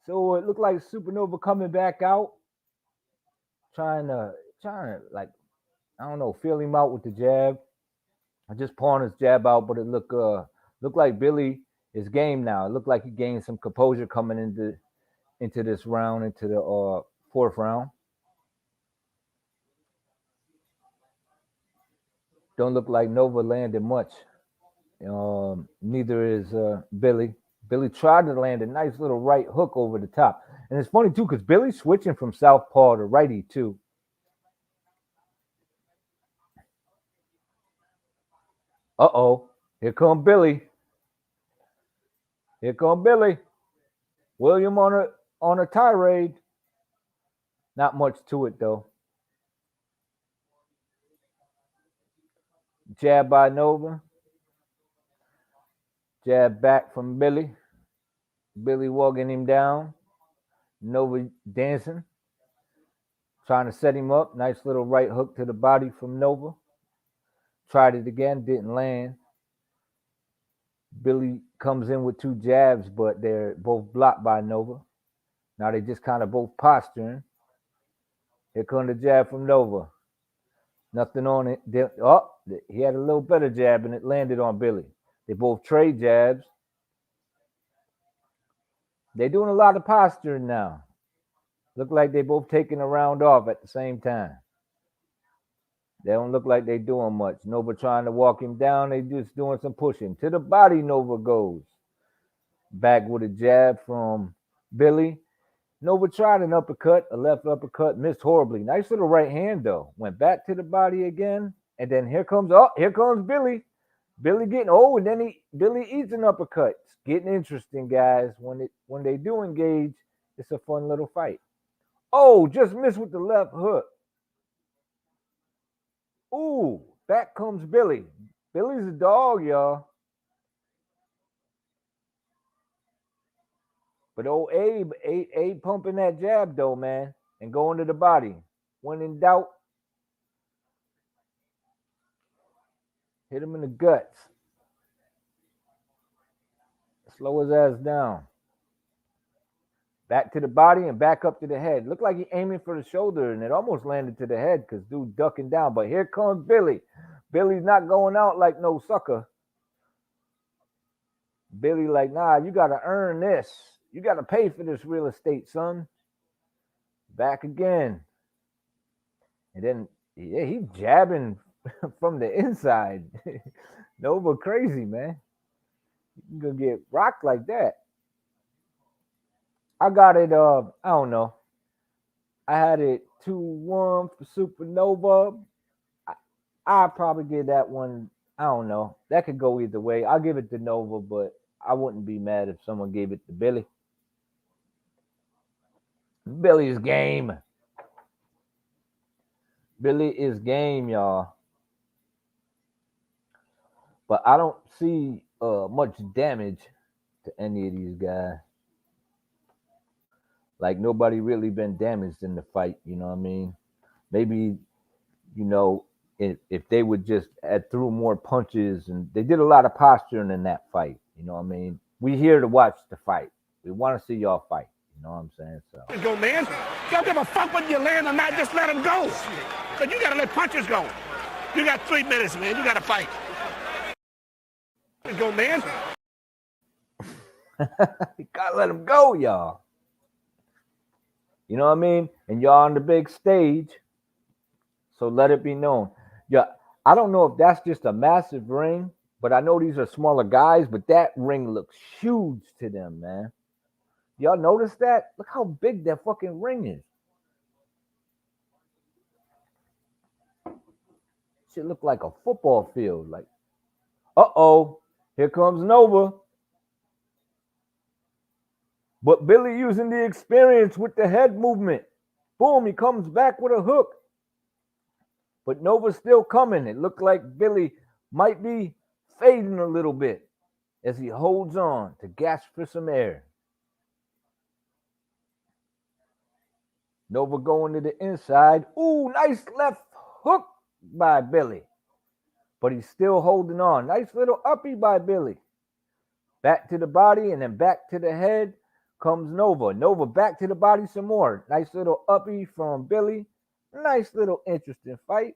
So it looked like Supernova coming back out, trying to like, I don't know, feel him out with the jab. I just pawned his jab out, but it looked like Billy is game now. It looked like he gained some composure coming into this round, into the fourth round. Don't look like Nova landed much. Neither is Billy. Billy tried to land a nice little right hook over the top. And it's funny, too, because Billy's switching from southpaw to righty, too. Uh-oh. Here come Billy. Here come Billy. William on a tirade. Not much to it, though. Jab by Nova. Jab back from Billy. Billy walking him down. Nova dancing. Trying to set him up. Nice little right hook to the body from Nova. Tried it again. Didn't land. Billy comes in with two jabs, but they're both blocked by Nova. Now they just kind of both posturing. Here comes the jab from Nova. Nothing on it. He had a little better jab, and it landed on Billy. They both trade jabs. They're doing a lot of posturing now. Look like they both taking a round off at the same time. They don't look like they doing much. Nova trying to walk him down. They just doing some pushing. To the body, Nova goes. Back with a jab from Billy. Nova tried an uppercut, a left uppercut, missed horribly. Nice little right hand, though. Went back to the body again. And then here comes Billy. Billy getting, and then Billy eats an uppercut. It's getting interesting, guys. When they do engage, it's a fun little fight. Oh, just missed with the left hook. Ooh, back comes Billy. Billy's a dog, y'all. But old Abe pumping that jab, though, man, and going to the body. When in doubt, hit him in the guts. Slow his ass down. Back to the body and back up to the head. Looked like he aiming for the shoulder, and it almost landed to the head because dude ducking down. But here comes Billy. Billy's not going out like no sucker. Billy like, nah, you got to earn this. You got to pay for this real estate, son. Back again. And then, he jabbing from the inside. Nova crazy, man. You going to get rocked like that. I got it, I don't know. I had it 2-1 for Supernova. I'll probably give that one, I don't know. That could go either way. I'll give it to Nova, but I wouldn't be mad if someone gave it to Billy. Billy's game. Billy is game, y'all. But I don't see much damage to any of these guys. Like, nobody really been damaged in the fight, you know what I mean? Maybe, if they would just add through more punches, and they did a lot of posturing in that fight, you know what I mean? We here to watch the fight. We want to see y'all fight, you know what I'm saying? So Go, man. Don't give a fuck whether you land or not. Just let him go. But you got to let punches go. You got 3 minutes, man. You got to fight. Go, man. You gotta let him go, y'all. You know what I mean? And y'all on the big stage, so let it be known. Yeah, I don't know if that's just a massive ring, but I know these are smaller guys, but that ring looks huge to them, man. Y'all notice that? Look how big that fucking ring is. Shit look like a football field. Like, here comes Nova. But Billy using the experience with the head movement. Boom, he comes back with a hook. But Nova's still coming. It looked like Billy might be fading a little bit as he holds on to gasp for some air. Nova going to the inside. Ooh, nice left hook by Billy. But he's still holding on. Nice little uppie by Billy. Back to the body and then back to the head comes Nova. Nova back to the body some more. Nice little uppie from Billy. Nice little interesting fight.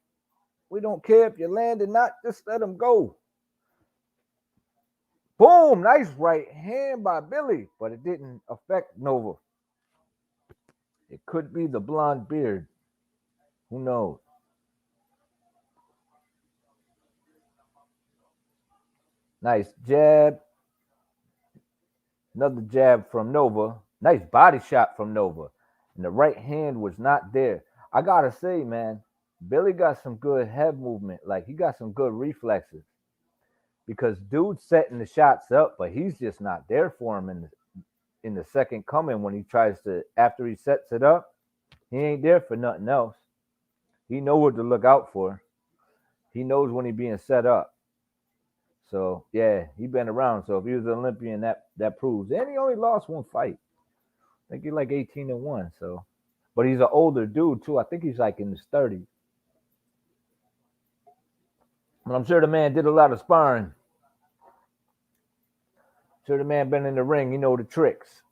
We don't care if you land or not. Just let him go. Boom. Nice right hand by Billy. But it didn't affect Nova. It could be the blonde beard. Who knows? Nice jab. Another jab from Nova. Nice body shot from Nova. And the right hand was not there. I gotta say, man, Billy got some good head movement. Like he got some good reflexes. Because dude's setting the shots up, but he's just not there for him in the second coming when he tries to after he sets it up. He ain't there for nothing else. He know what to look out for. He knows when he's being set up. So yeah, he been around. So if he was an Olympian, that proves. And he only lost one fight. I think he's like 18-1. So, but he's an older dude too. I think he's like in his 30s. But I'm sure the man did a lot of sparring. Sure the man been in the ring. He know the tricks.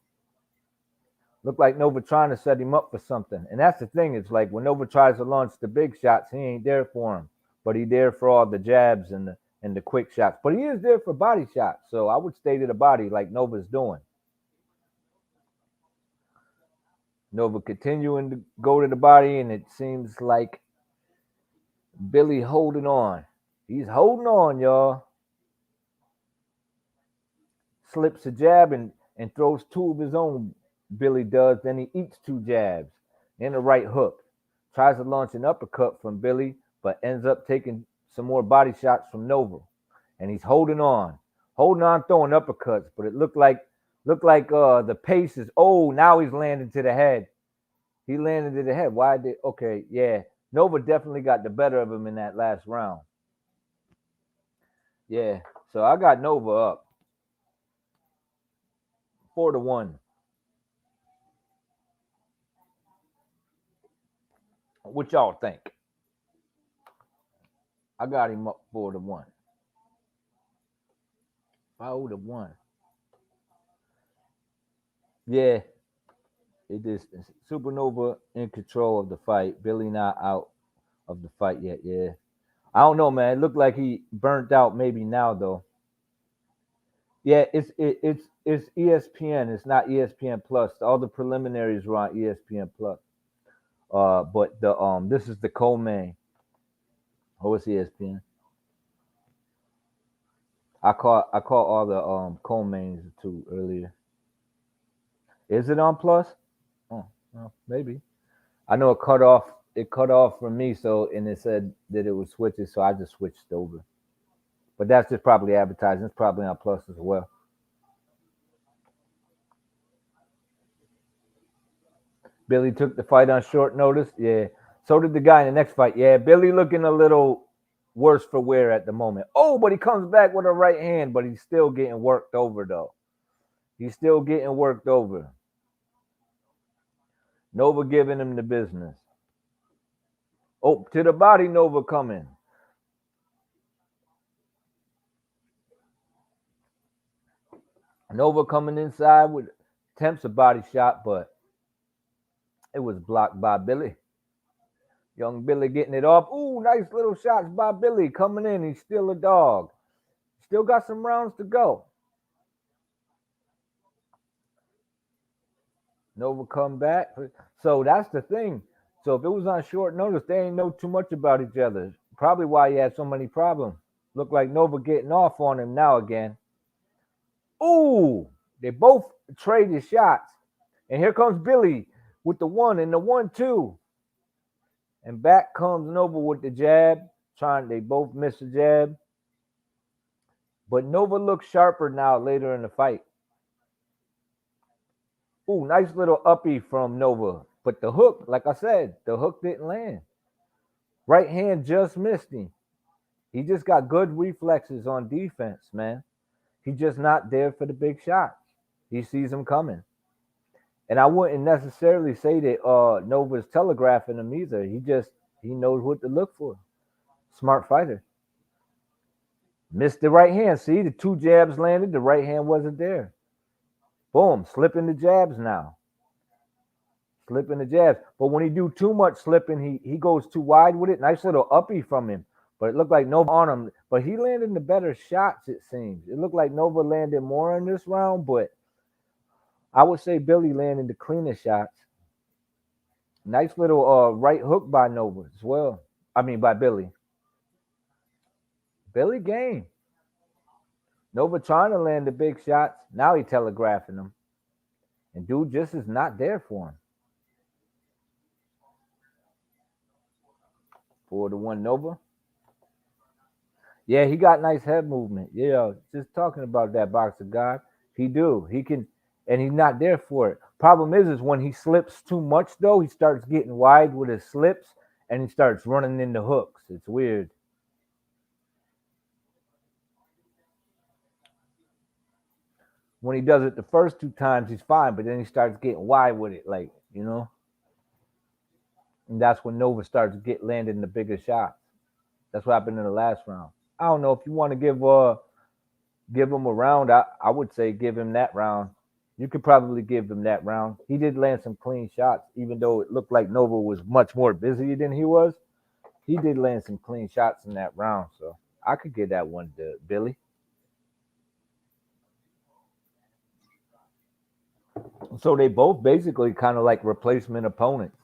Look like Nova trying to set him up for something. And that's the thing. It's like when Nova tries to launch the big shots, he ain't there for him. But he there for all the jabs and the quick shots. But he is there for body shots. So I would stay to the body like Nova's doing. Nova continuing to go to the body, and it seems like Billy holding on. He's holding on, y'all. Slips a jab and throws two of his own. Billy does. Then he eats two jabs and a right hook. Tries to launch an uppercut from Billy, but ends up taking some more body shots from Nova. And he's holding on, throwing uppercuts. But it looked like the pace is. Oh, now he's landing to the head. He landed to the head. Why did? Okay, yeah. Nova definitely got the better of him in that last round. Yeah. So I got Nova up 4-1. What y'all think? I got him up 4-1. 5-1. Yeah. It is Supernova in control of the fight. Billy not out of the fight yet. Yeah. I don't know, man. It looked like he burnt out maybe now though. Yeah, it's ESPN. It's not ESPN Plus. All the preliminaries were on ESPN Plus. But the this is the co-main. Oh, it's ESPN. I caught all the co-mains too earlier. Is it on Plus? Oh, well, maybe. I know it cut off. It cut off for me, so and it said that it was switching, so I just switched over. But that's just probably advertising. It's probably on Plus as well. Billy took the fight on short notice. Yeah. So did the guy in the next fight. Yeah, Billy looking a little worse for wear at the moment. Oh, but he comes back with a right hand, but he's still getting worked over though. He's still getting worked over. Nova giving him the business. Oh, to the body, Nova coming. Nova coming inside with attempts a body shot, but it was blocked by Billy. Young Billy getting it off. Ooh, nice little shots by Billy coming in. He's still a dog. Still got some rounds to go. Nova come back. So that's the thing. So if it was on short notice, they ain't know too much about each other. Probably why he had so many problems. Look like Nova getting off on him now again. Ooh, they both traded shots. And here comes Billy with the 1 and the 1-2. And back comes Nova with the jab. They both miss the jab. But Nova looks sharper now later in the fight. Ooh, nice little uppie from Nova. But the hook, like I said, the hook didn't land. Right hand just missed him. He just got good reflexes on defense, man. He's just not there for the big shots. He sees them coming. And I wouldn't necessarily say that Nova's telegraphing him either. He knows what to look for. Smart fighter. Missed the right hand. See, the 2 jabs landed. The right hand wasn't there. Boom, slipping the jabs now. Slipping the jabs. But when he do too much slipping, he goes too wide with it. Nice little uppie from him. But it looked like Nova on him. But he landed the better shots, it seems. It looked like Nova landed more in this round, but I would say Billy landed the cleaner shots. Nice little right hook by Nova as well. I mean, by Billy. Billy game. Nova trying to land the big shots. Now he telegraphing them. And dude just is not there for him. 4-1 Nova. Yeah, he got nice head movement. Yeah, just talking about that boxer guy. He do. He can, and he's not there for it. Problem is when he slips too much, though, he starts getting wide with his slips, and he starts running into hooks. It's weird. When he does it the first 2 times, he's fine, but then he starts getting wide with it, like, you know? And that's when Nova starts landing the bigger shots. That's what happened in the last round. I don't know if you want to give him a round. I would say give him that round. You could probably give him that round. He did land some clean shots, even though it looked like Nova was much more busy than he was. He did land some clean shots in that round, so I could give that one to Billy. So they both basically kind of like replacement opponents.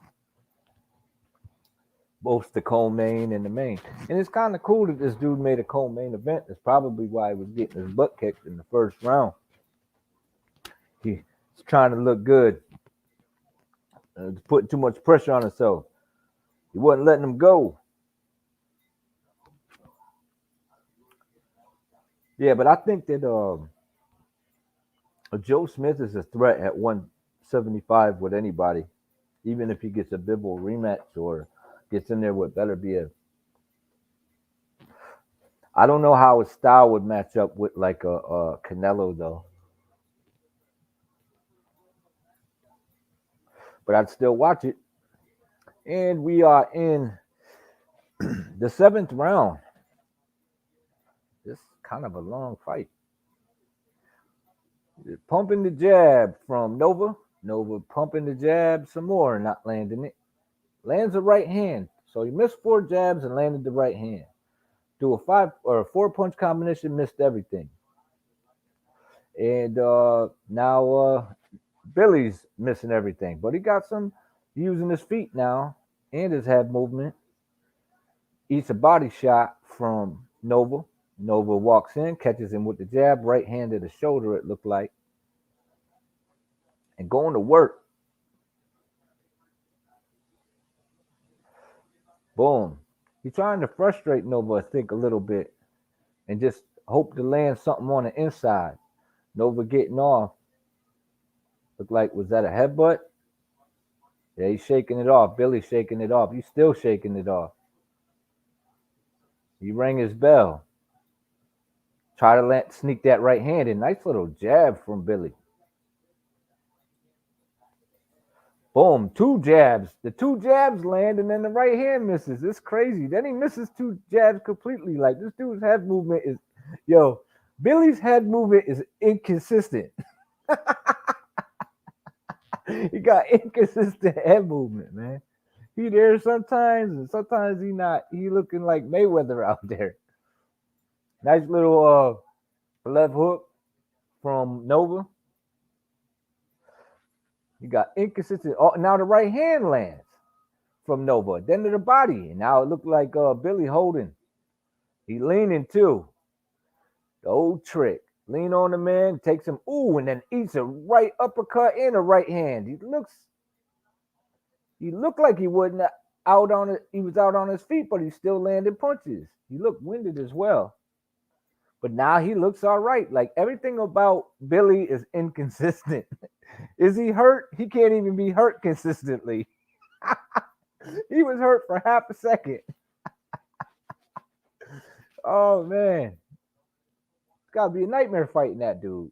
Both the co-main and the main. And it's kind of cool that this dude made a co-main event. That's probably why he was getting his butt kicked in the first round. He's trying to look good. Putting too much pressure on himself. He wasn't letting him go. Yeah, but I think that Joe Smith is a threat at 175 with anybody. Even if he gets a Bivol rematch or gets in there with Beterbiev. I don't know how his style would match up with like a Canelo though. But I'd still watch it. And we are in the 7th round. This is kind of a long fight. Pumping the jab from Nova. Nova pumping the jab some more, not landing it. Lands a right hand. So he missed 4 jabs and landed the right hand. Do a 5 or a 4 punch combination, missed everything. And now Billy's missing everything. But he got some using his feet now and his head movement. Eats a body shot from Nova. Nova walks in, catches him with the jab, right hand to the shoulder, it looked like. And going to work. Boom. He's trying to frustrate Nova, I think, a little bit. And just hope to land something on the inside. Nova getting off. Looked like, was that a headbutt? Yeah, he's shaking it off. Billy's shaking it off. He's still shaking it off. He rang his bell. Try to sneak that right hand in. Nice little jab from Billy. Boom, 2 jabs. The 2 jabs land and then the right hand misses. It's crazy. Then he misses 2 jabs completely. Like this dude's head movement is, Billy's head movement is inconsistent. He got inconsistent head movement, man. He there sometimes and sometimes he not. He looking like Mayweather out there. Nice little left hook from Nova. You got inconsistent. Oh, now the right hand lands from Nova. Then to the body. And now it looked like Billy holding. He leaning too. The old trick. Lean on the man, takes him, and then eats a right uppercut and a right hand. He looked like he wasn't out on it. He was out on his feet, but he still landed punches. He looked winded as well. But now he looks all right. Like everything about Billy is inconsistent. Is he hurt? He can't even be hurt consistently. He was hurt for half a second. Oh, man. It's got to be a nightmare fighting that dude.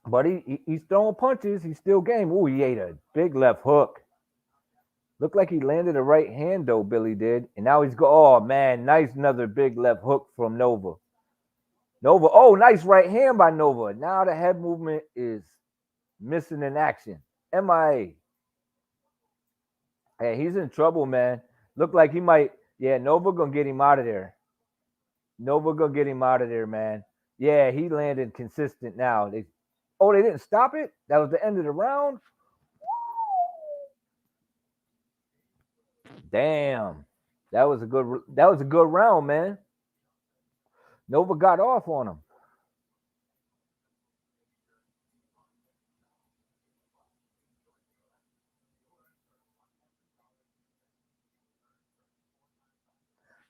But he's throwing punches. He's still game. Ooh, he ate a big left hook. Looked like he landed a right hand, though, Billy did. And now he's oh, man, nice another big left hook from Nova. Nice right hand by Nova. Now the head movement is missing in action. MIA. Hey, he's in trouble, man. Looked like he might. Yeah, Nova gonna get him out of there. Man. Yeah, he landed consistent now. They didn't stop it? That was the end of the round? Damn. That was a good round, man. Nova got off on him.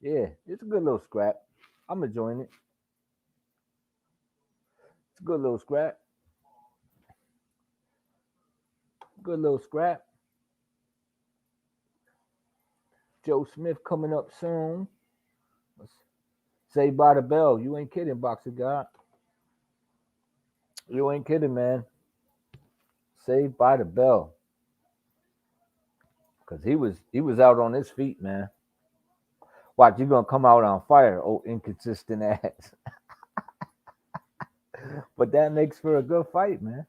Yeah, it's a good little scrap. I'm enjoying it. It's a good little scrap. Good little scrap. Joe Smith coming up soon. Saved by the bell. You ain't kidding, Boxer God. You ain't kidding, man. Saved by the bell. Cause he was out on his feet, man. Watch, you gonna come out on fire, oh inconsistent ass. But that makes for a good fight, man.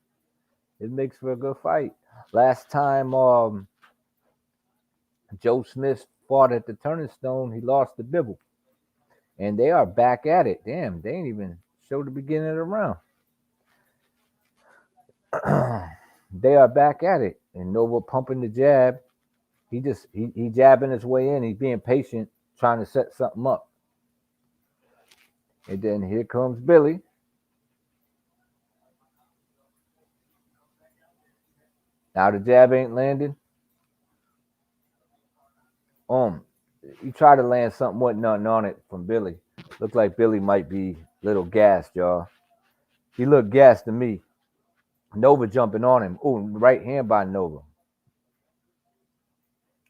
It makes for a good fight. Last time Joe Smith fought at the Turning Stone, he lost the Bibble. And they are back at it. Damn, they ain't even show the beginning of the round. They are back at it. And Nova pumping the jab. He jabbing his way in. He's being patient, trying to set something up. And then here comes Billy. Now the jab ain't landing. He tried to land something, wasn't nothing on it from Billy. Looked like Billy might be a little gassed, y'all. He looked gassed to me. Nova jumping on him. Oh, right hand by Nova.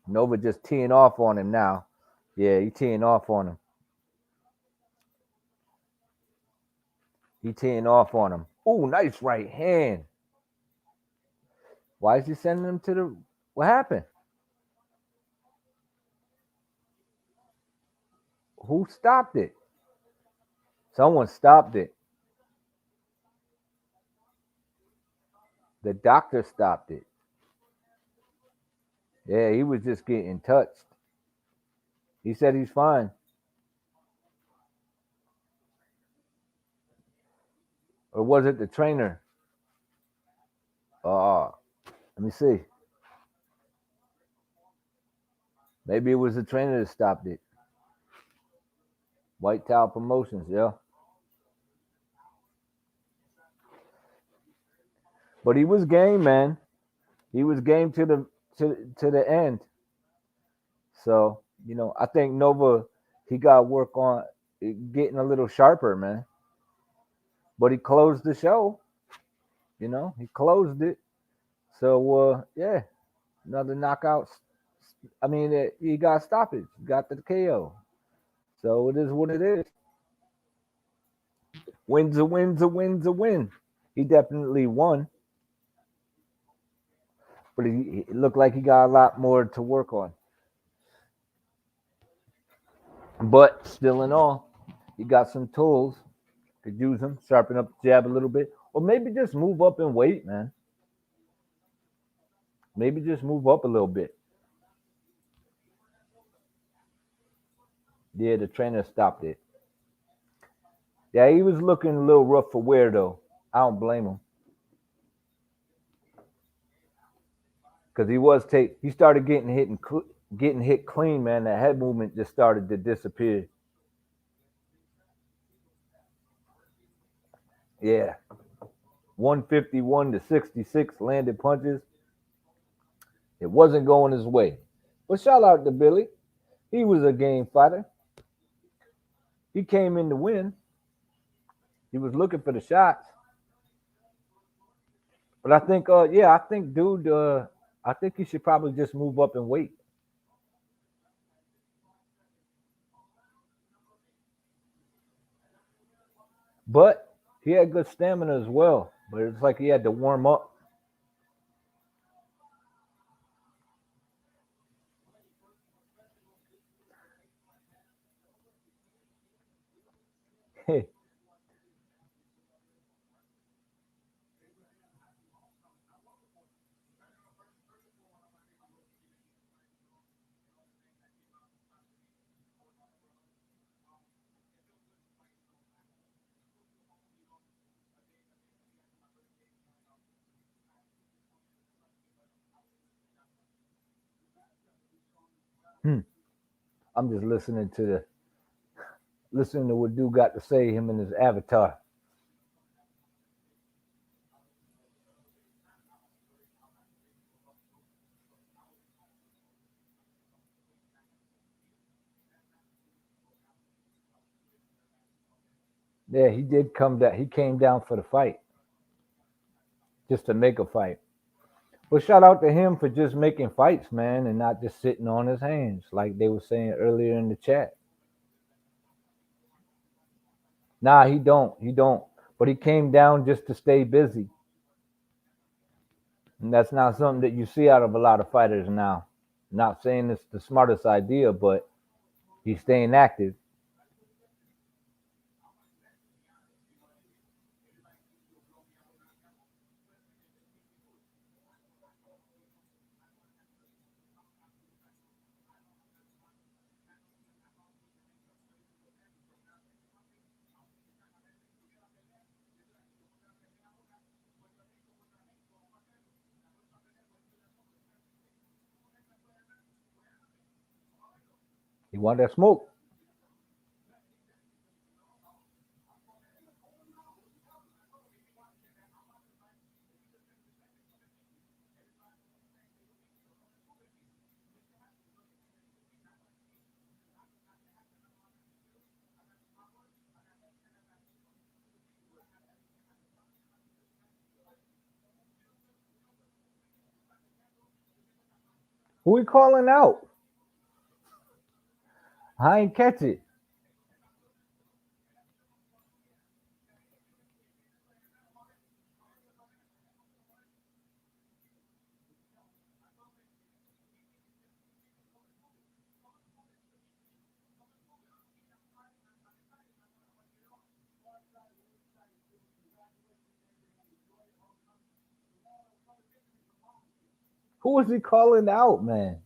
Nova just teeing off on him now. Yeah, he teeing off on him. He teeing off on him. Oh, nice right hand. Why is he sending him to the... What happened? Who stopped it? Someone stopped it. The doctor stopped it. Yeah, he was just getting touched. He said he's fine. Or was it the trainer? Let me see. Maybe it was the trainer that stopped it. White Towel Promotions, yeah. But he was game, man. He was game to the end. So, I think Nova, he got work on getting a little sharper, man. But he closed the show. He closed it. So, yeah, another knockout. I mean, he got stoppage. He got the KO. So it is what it is. Win's a win. He definitely won. But it looked like he got a lot more to work on. But still in all, he got some tools. Could use them, sharpen up the jab a little bit. Or maybe just move up in weight, man. Maybe just move up a little bit. Yeah, the trainer stopped it. Yeah, he was looking a little rough for wear, though. I don't blame him. Because he started getting hit clean, man. That head movement just started to disappear. Yeah. 151 to 66 landed punches. It wasn't going his way. But shout out to Billy. He was a game fighter. He came in to win. He was looking for the shots. But I think, I think he should probably just move up and wait. But he had good stamina as well. But it's like he had to warm up. I'm just listening to Listen to what dude got to say, him and his avatar. Yeah, he did come down. He came down for the fight, just to make a fight. Well, shout out to him for just making fights, man, and not just sitting on his hands, like they were saying earlier in the chat. Nah, he don't. He don't. But he came down just to stay busy. And that's not something that you see out of a lot of fighters now. Not saying it's the smartest idea, but he's staying active. He want that smoke. Who he calling out? I ain't catch it. Who is he calling out, man?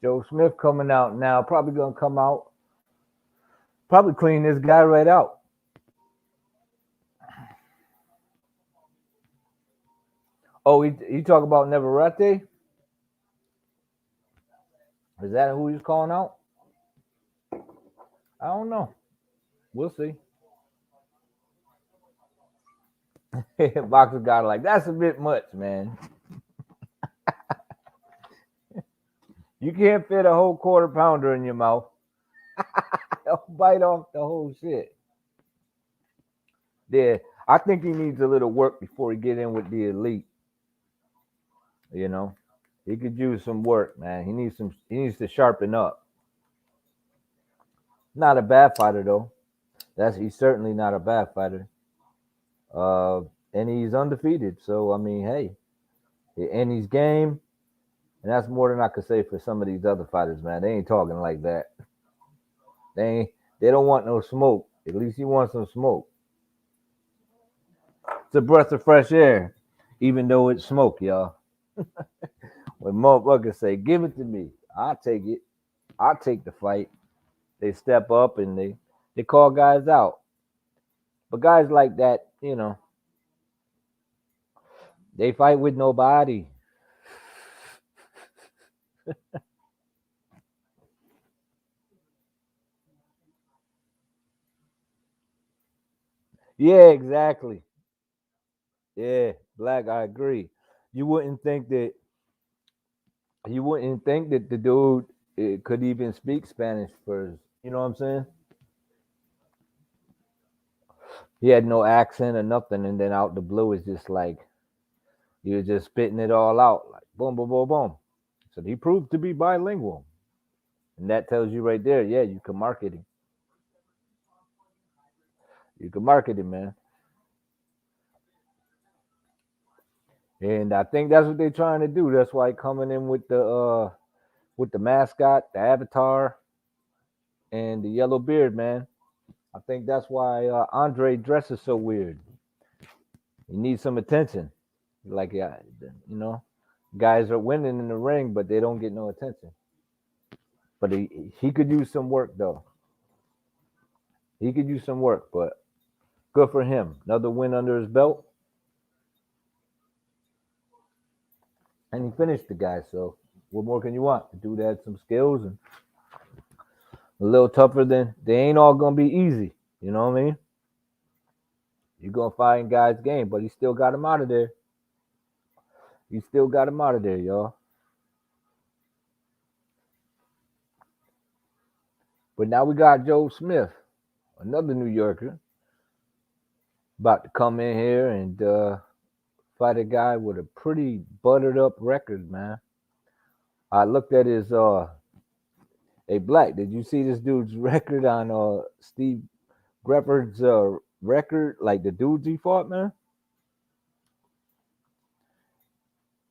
Joe Smith coming out now. Probably gonna come out. Probably clean this guy right out. Oh, he talk about Neverete? Is that who he's calling out? I don't know. We'll see. Boxer got like, that's a bit much, man. You can't fit a whole quarter pounder in your mouth. Bite off the whole shit. Yeah, I think he needs a little work before he get in with the elite. You know, he could use some work, man. He needs to sharpen up. Not a bad fighter though. He's certainly not a bad fighter. Uh, and he's undefeated. So I mean, hey, and he's game. And that's more than I could say for some of these other fighters, man. They ain't talking like that. They don't want no smoke. At least he wants some smoke. It's a breath of fresh air, even though it's smoke, y'all. When motherfuckers say, give it to me, I'll take it. I'll take the fight. They step up and they call guys out. But guys like that, you know, they fight with nobody. Yeah, exactly. Yeah, Black, I agree. You wouldn't think that the dude could even speak Spanish first. You know what I'm saying? He had no accent or nothing, and then out the blue it's just like he was just spitting it all out, like boom, boom, boom, boom. So he proved to be bilingual, and that tells you right there, yeah, you can market him. You can market him, man. And I think that's what they're trying to do. That's why coming in with the mascot, the avatar, and the yellow beard, man. I think that's why Andre dresses so weird. He needs some attention. Like, yeah, you know, guys are winning in the ring, but they don't get no attention. But he could use some work though. He could use some work, but good for him. Another win under his belt. And he finished the guy, so what more can you want? The dude had some skills and a little tougher than they ain't all gonna be easy. You know what I mean? You're gonna find guys game, but he still got him out of there. He still got him out of there, y'all. But now we got Joe Smith, another New Yorker, about to come in here and fight a guy with a pretty buttered up record, man. I looked at his hey Black, did you see this dude's record on Steve Geffrard's record? Like the dudes he fought, man?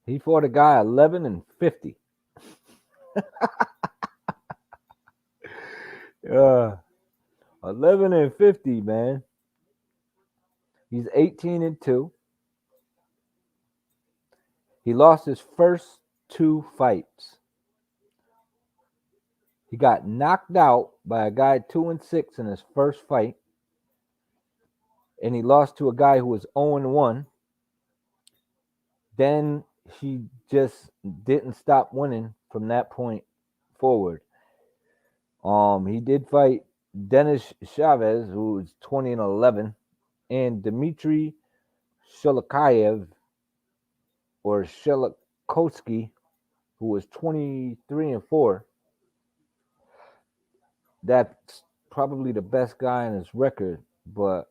He fought a guy 11-50. 11-50, man. He's 18-2. He lost his first 2 fights. He got knocked out by a guy 2-6 in his first fight. And he lost to a guy who was 0-1. Then he just didn't stop winning from that point forward. He did fight Denis Chavez, who was 20-11, and Dmitry Shelikayev or Shelikovsky, who was 23-4. That's probably the best guy in his record, but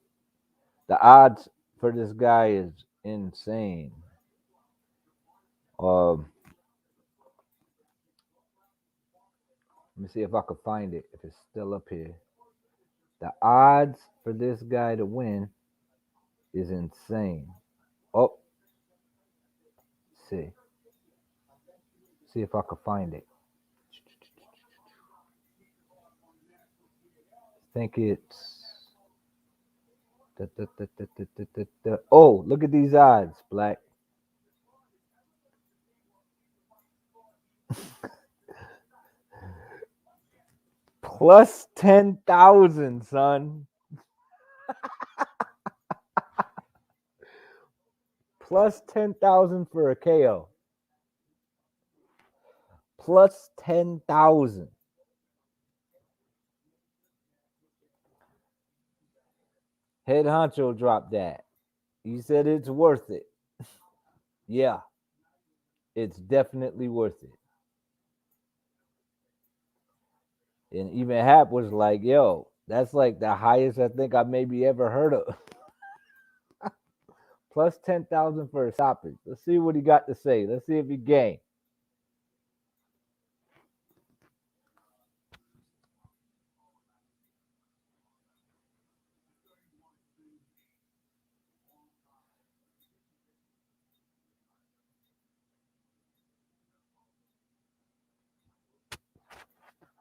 the odds for this guy is insane. Let me see if I can find it, if it's still up here. The odds for this guy to win is insane. Oh, let's see. See if I can find it. I think it's. Oh, look at these odds, Black. Plus 10,000, son. Plus 10,000 for a KO. Plus 10,000. Head honcho dropped that. He said it's worth it. Yeah, it's definitely worth it. And even Hap was like, yo, that's like the highest I think I maybe ever heard of. Plus 10,000 for a stoppage. Let's see what he got to say. Let's see if he game.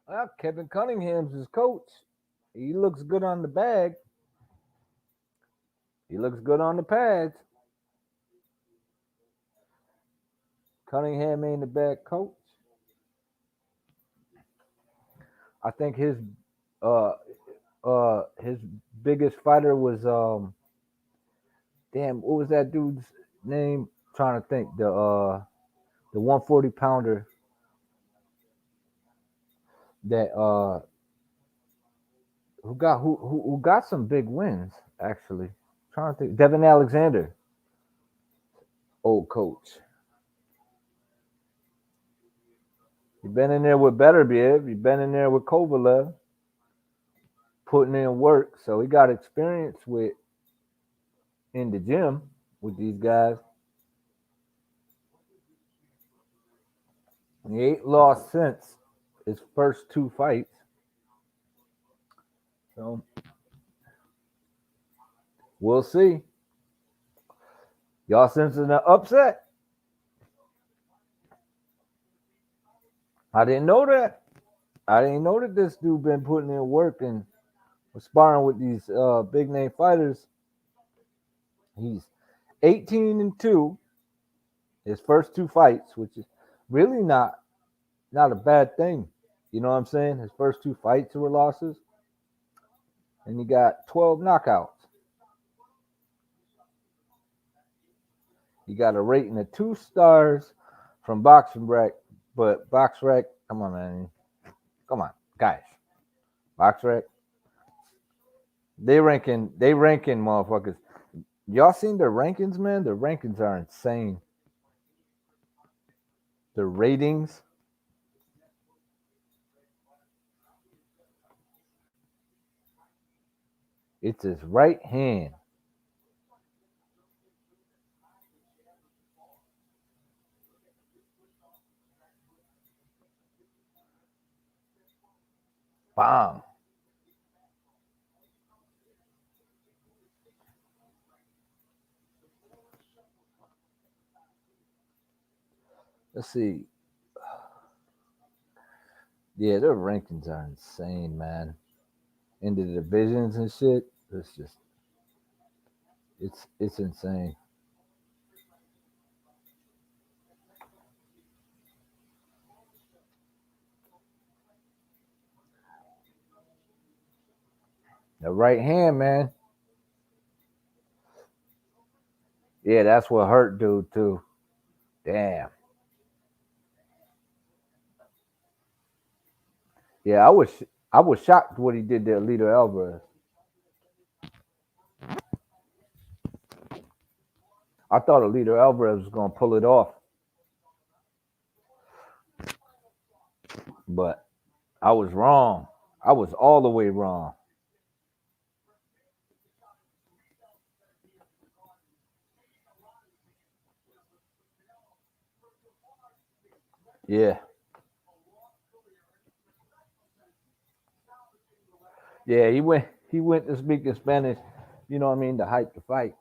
Well, Kevin Cunningham's his coach. He looks good on the bag. He looks good on the pads. Cunningham ain't a bad coach. I think his biggest fighter was damn, what was that dude's name? I'm trying to think. The 140 pounder that who got some big wins actually. I'm trying to think. Devin Alexander, old coach. You've been in there with Beterbiev. You've been in there with Kovalev, putting in work. So he got experience with in the gym with these guys. And he ain't lost since his first 2 fights. So we'll see. Y'all sensing an upset? I didn't know that. I didn't know that this dude been putting in work and was sparring with these big name fighters. He's 18-2. His first 2 fights, which is really not a bad thing. You know what I'm saying? His first 2 fights were losses. and he got 12 knockouts. He got a rating of 2 stars from Boxing Rec, but Box Rec, come on, man. Come on, guys. Box Rec. They ranking motherfuckers. Y'all seen their rankings, man? The rankings are insane. The ratings. It's his right hand. Bomb. Let's see. Yeah, their rankings are insane, man. Into the divisions and shit. It's just it's insane. The right hand, man. Yeah, that's what hurt dude too. Damn. Yeah, I was shocked what he did to Alito Alvarez. I thought Alito Alvarez was gonna pull it off, but I was wrong. I was all the way wrong. Yeah. Yeah, he went to speak in Spanish, you know what I mean, to hype the fight.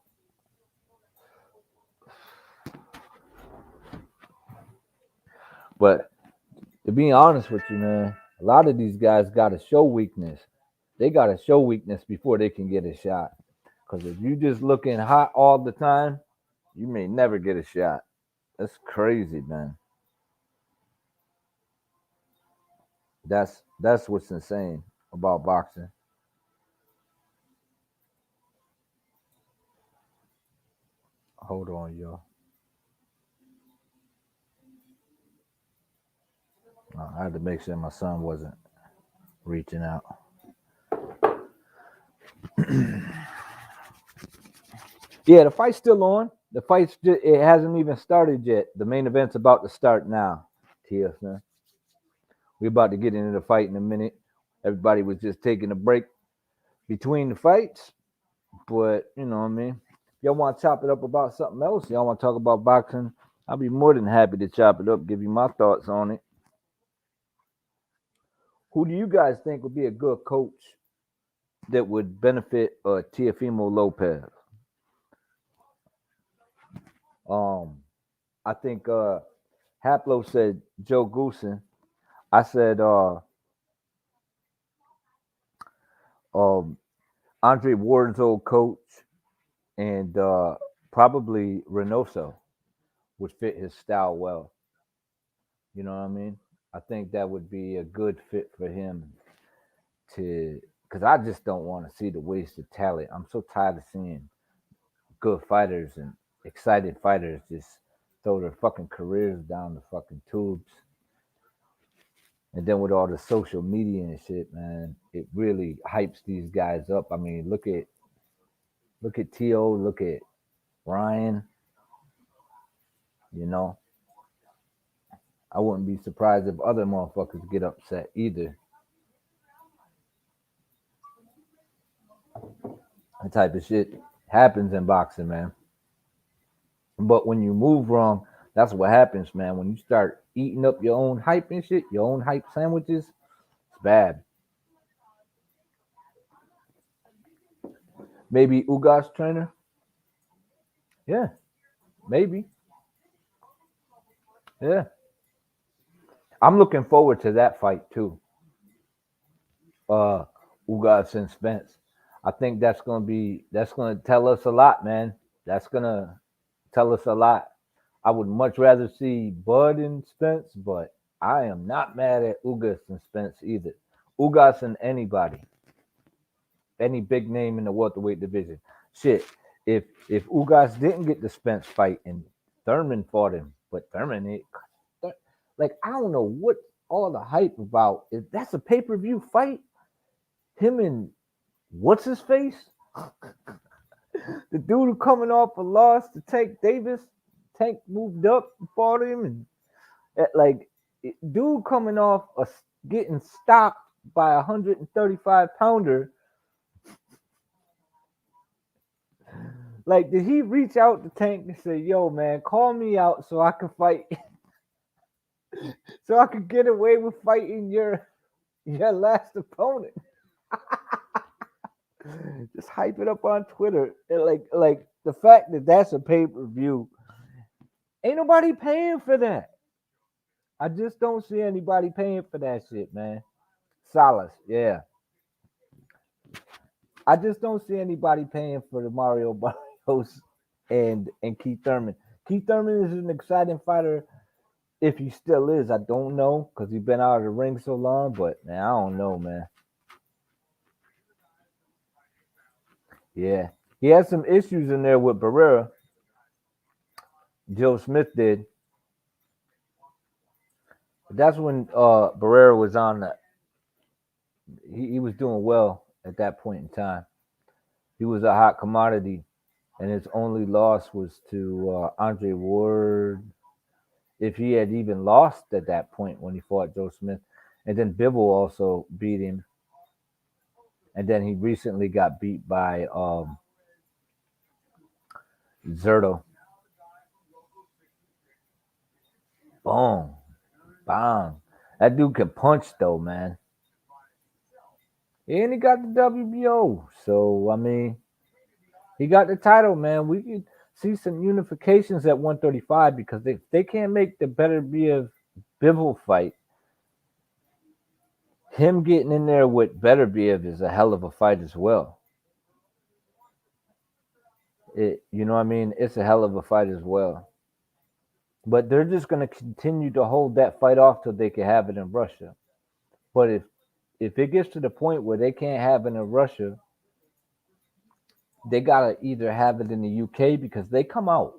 But to be honest with you, man, a lot of these guys gotta show weakness. They gotta show weakness before they can get a shot. Because if you just looking hot all the time, you may never get a shot. That's crazy, man. That's what's insane about boxing. Hold on, y'all. I had to make sure my son wasn't reaching out. Yeah, the fight's still on. The it hasn't even started yet. The main event's about to start now. TS, man. We're about to get into the fight in a minute. Everybody was just taking a break between the fights. But, you know what I mean? Y'all want to chop it up about something else? Y'all want to talk about boxing? I'll be more than happy to chop it up, give you my thoughts on it. Who do you guys think would be a good coach that would benefit Teofimo Lopez? I think Haplo said Joe Goosen. I said Andre Ward's old coach and probably Reynoso would fit his style well. You know what I mean? I think that would be a good fit for him to, because I just don't want to see the wasted talent. I'm so tired of seeing good fighters and excited fighters just throw their fucking careers down the fucking tubes. And then with all the social media and shit, man, it really hypes these guys up. I mean, look at T.O., look at Ryan. You know, I wouldn't be surprised if other motherfuckers get upset either. That type of shit happens in boxing, man. But when you move wrong, that's what happens, man. When you start eating up your own hype and shit, your own hype sandwiches, it's bad. Maybe Ugas trainer? Yeah, maybe. Yeah. I'm looking forward to that fight too. Ugas and Spence. I think that's gonna tell us a lot, man. That's gonna tell us a lot. I would much rather see Bud and Spence, but I am not mad at Ugas and Spence either. Ugas and anybody. any big name in the welterweight division. Shit, if Ugas didn't get the Spence fight and Thurman fought him, but Thurman, like I don't know what all the hype about. If that's a pay per view fight, him and what's his face, the dude who coming off a loss to Tank Davis. Tank moved up and fought him, and like dude coming off getting stopped by a 135 pounder. Like, did he reach out to Tank and say, "Yo, man, call me out so I can fight, so I could get away with fighting your last opponent"? Just hype it up on Twitter. And like the fact that that's a pay per view, ain't nobody paying for that. I just don't see anybody paying for that shit, man. Salas, yeah. I just don't see anybody paying for the Mario Barrios and Keith Thurman. Keith Thurman is an exciting fighter. If he still is, I don't know because he's been out of the ring so long. But man, I don't know, man. Yeah, he had some issues in there with Barrera. Joe Smith did. But that's when Barrera was on the. He was doing well at that point in time. He was a hot commodity, and his only loss was to Andre Ward. If he had even lost at that point when he fought Joe Smith, and then Bivol also beat him, and then he recently got beat by Zerto. Boom, bang. That dude can punch though, man. And he got the WBO. So I mean, he got the title, man. We could see some unifications at 135 because they can't make the better be of Bivol fight. Him getting in there with Beterbiev is a hell of a fight as well. You know what I mean? It's a hell of a fight as well. But they're just going to continue to hold that fight off till they can have it in Russia. But if it gets to the point where they can't have it in Russia, they got to either have it in the UK because they come out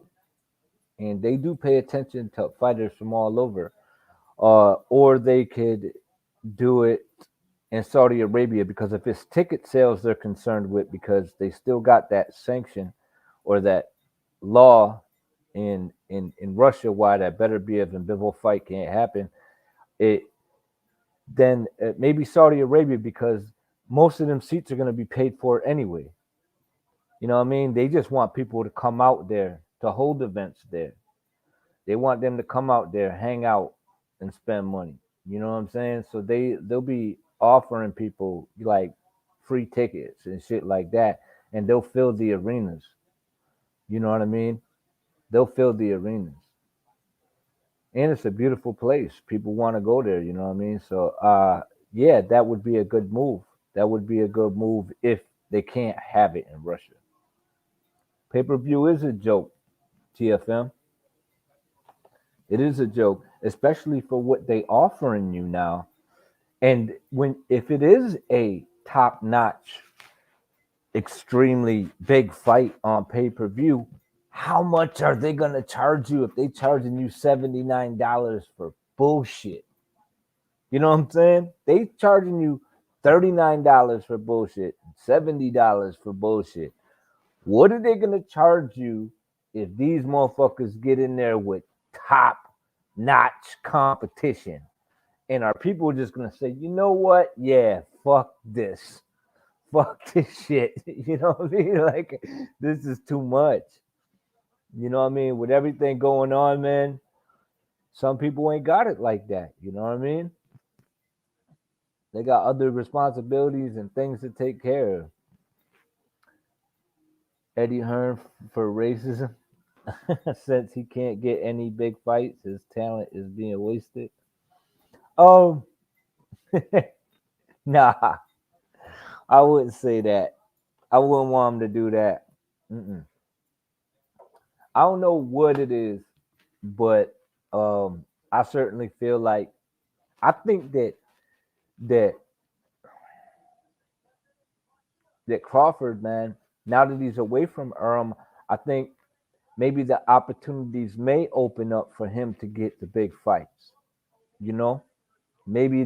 and they do pay attention to fighters from all over, or they could do it in Saudi Arabia because if it's ticket sales they're concerned with because they still got that sanction or that law in Russia why that Beterbiev and Bivol fight can't happen. Then maybe Saudi Arabia because most of them seats are going to be paid for anyway. You know what I mean? They just want people to come out there to hold events there. They want them to come out there, hang out, and spend money. You know what I'm saying? So they'll be offering people like free tickets and shit like that, and they'll fill the arenas. You know what I mean? They'll fill the arenas. And it's a beautiful place. People want to go there, you know what I mean? So yeah, that would be a good move. That would be a good move if they can't have it in Russia. Pay-per-view is a joke, TFM. It is a joke, especially for what they offering you now. And if it is a top-notch, extremely big fight on pay-per-view, how much are they gonna charge you if they charging you $79 for bullshit? You know what I'm saying? They charging you $39 for bullshit, $70 for bullshit. What are they gonna charge you if these motherfuckers get in there with top-notch competition? And are people just gonna say, you know what? Yeah, fuck this. Fuck this shit. You know what I mean? Like, this is too much. You know what I mean? With everything going on, man, some people ain't got it like that. You know what I mean? They got other responsibilities and things to take care of. Eddie Hearn for racism. Since he can't get any big fights, his talent is being wasted. Nah, I wouldn't say that. I wouldn't want him to do that. I don't know what it is, but I certainly feel like I think that that Crawford, man, now that he's away from I think maybe the opportunities may open up for him to get the big fights. You know, maybe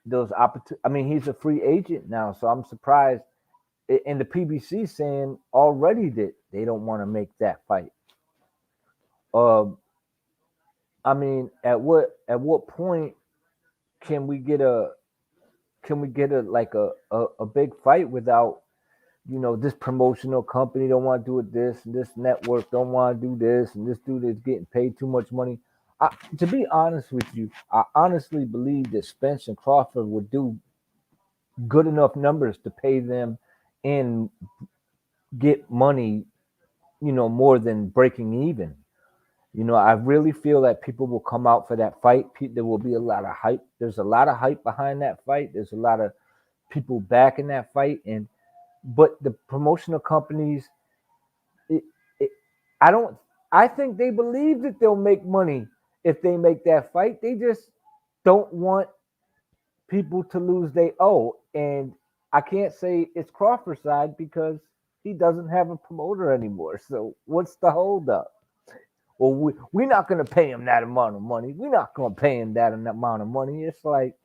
those opportunities. I mean, he's a free agent now, so I'm surprised. And the PBC saying already that they don't want to make that fight. Um, I mean, at what point can we get a like a big fight without, this promotional company don't want to do it this, and this network don't want to do this, and this dude is getting paid too much money. To be honest with you, I honestly believe that Spence and Crawford would do good enough numbers to pay them and get money, more than breaking even. I really feel that people will come out for that fight. There will be a lot of hype. There's a lot of hype behind that fight. There's a lot of people backing that fight, but the promotional companies, it, it, I don't. I think they believe that they'll make money if they make that fight. They just don't want people to lose they owe. And I can't say it's Crawford's side because he doesn't have a promoter anymore. So what's the holdup? Well, we're not going to pay him that amount of money. We're not going to pay him that amount of money. It's like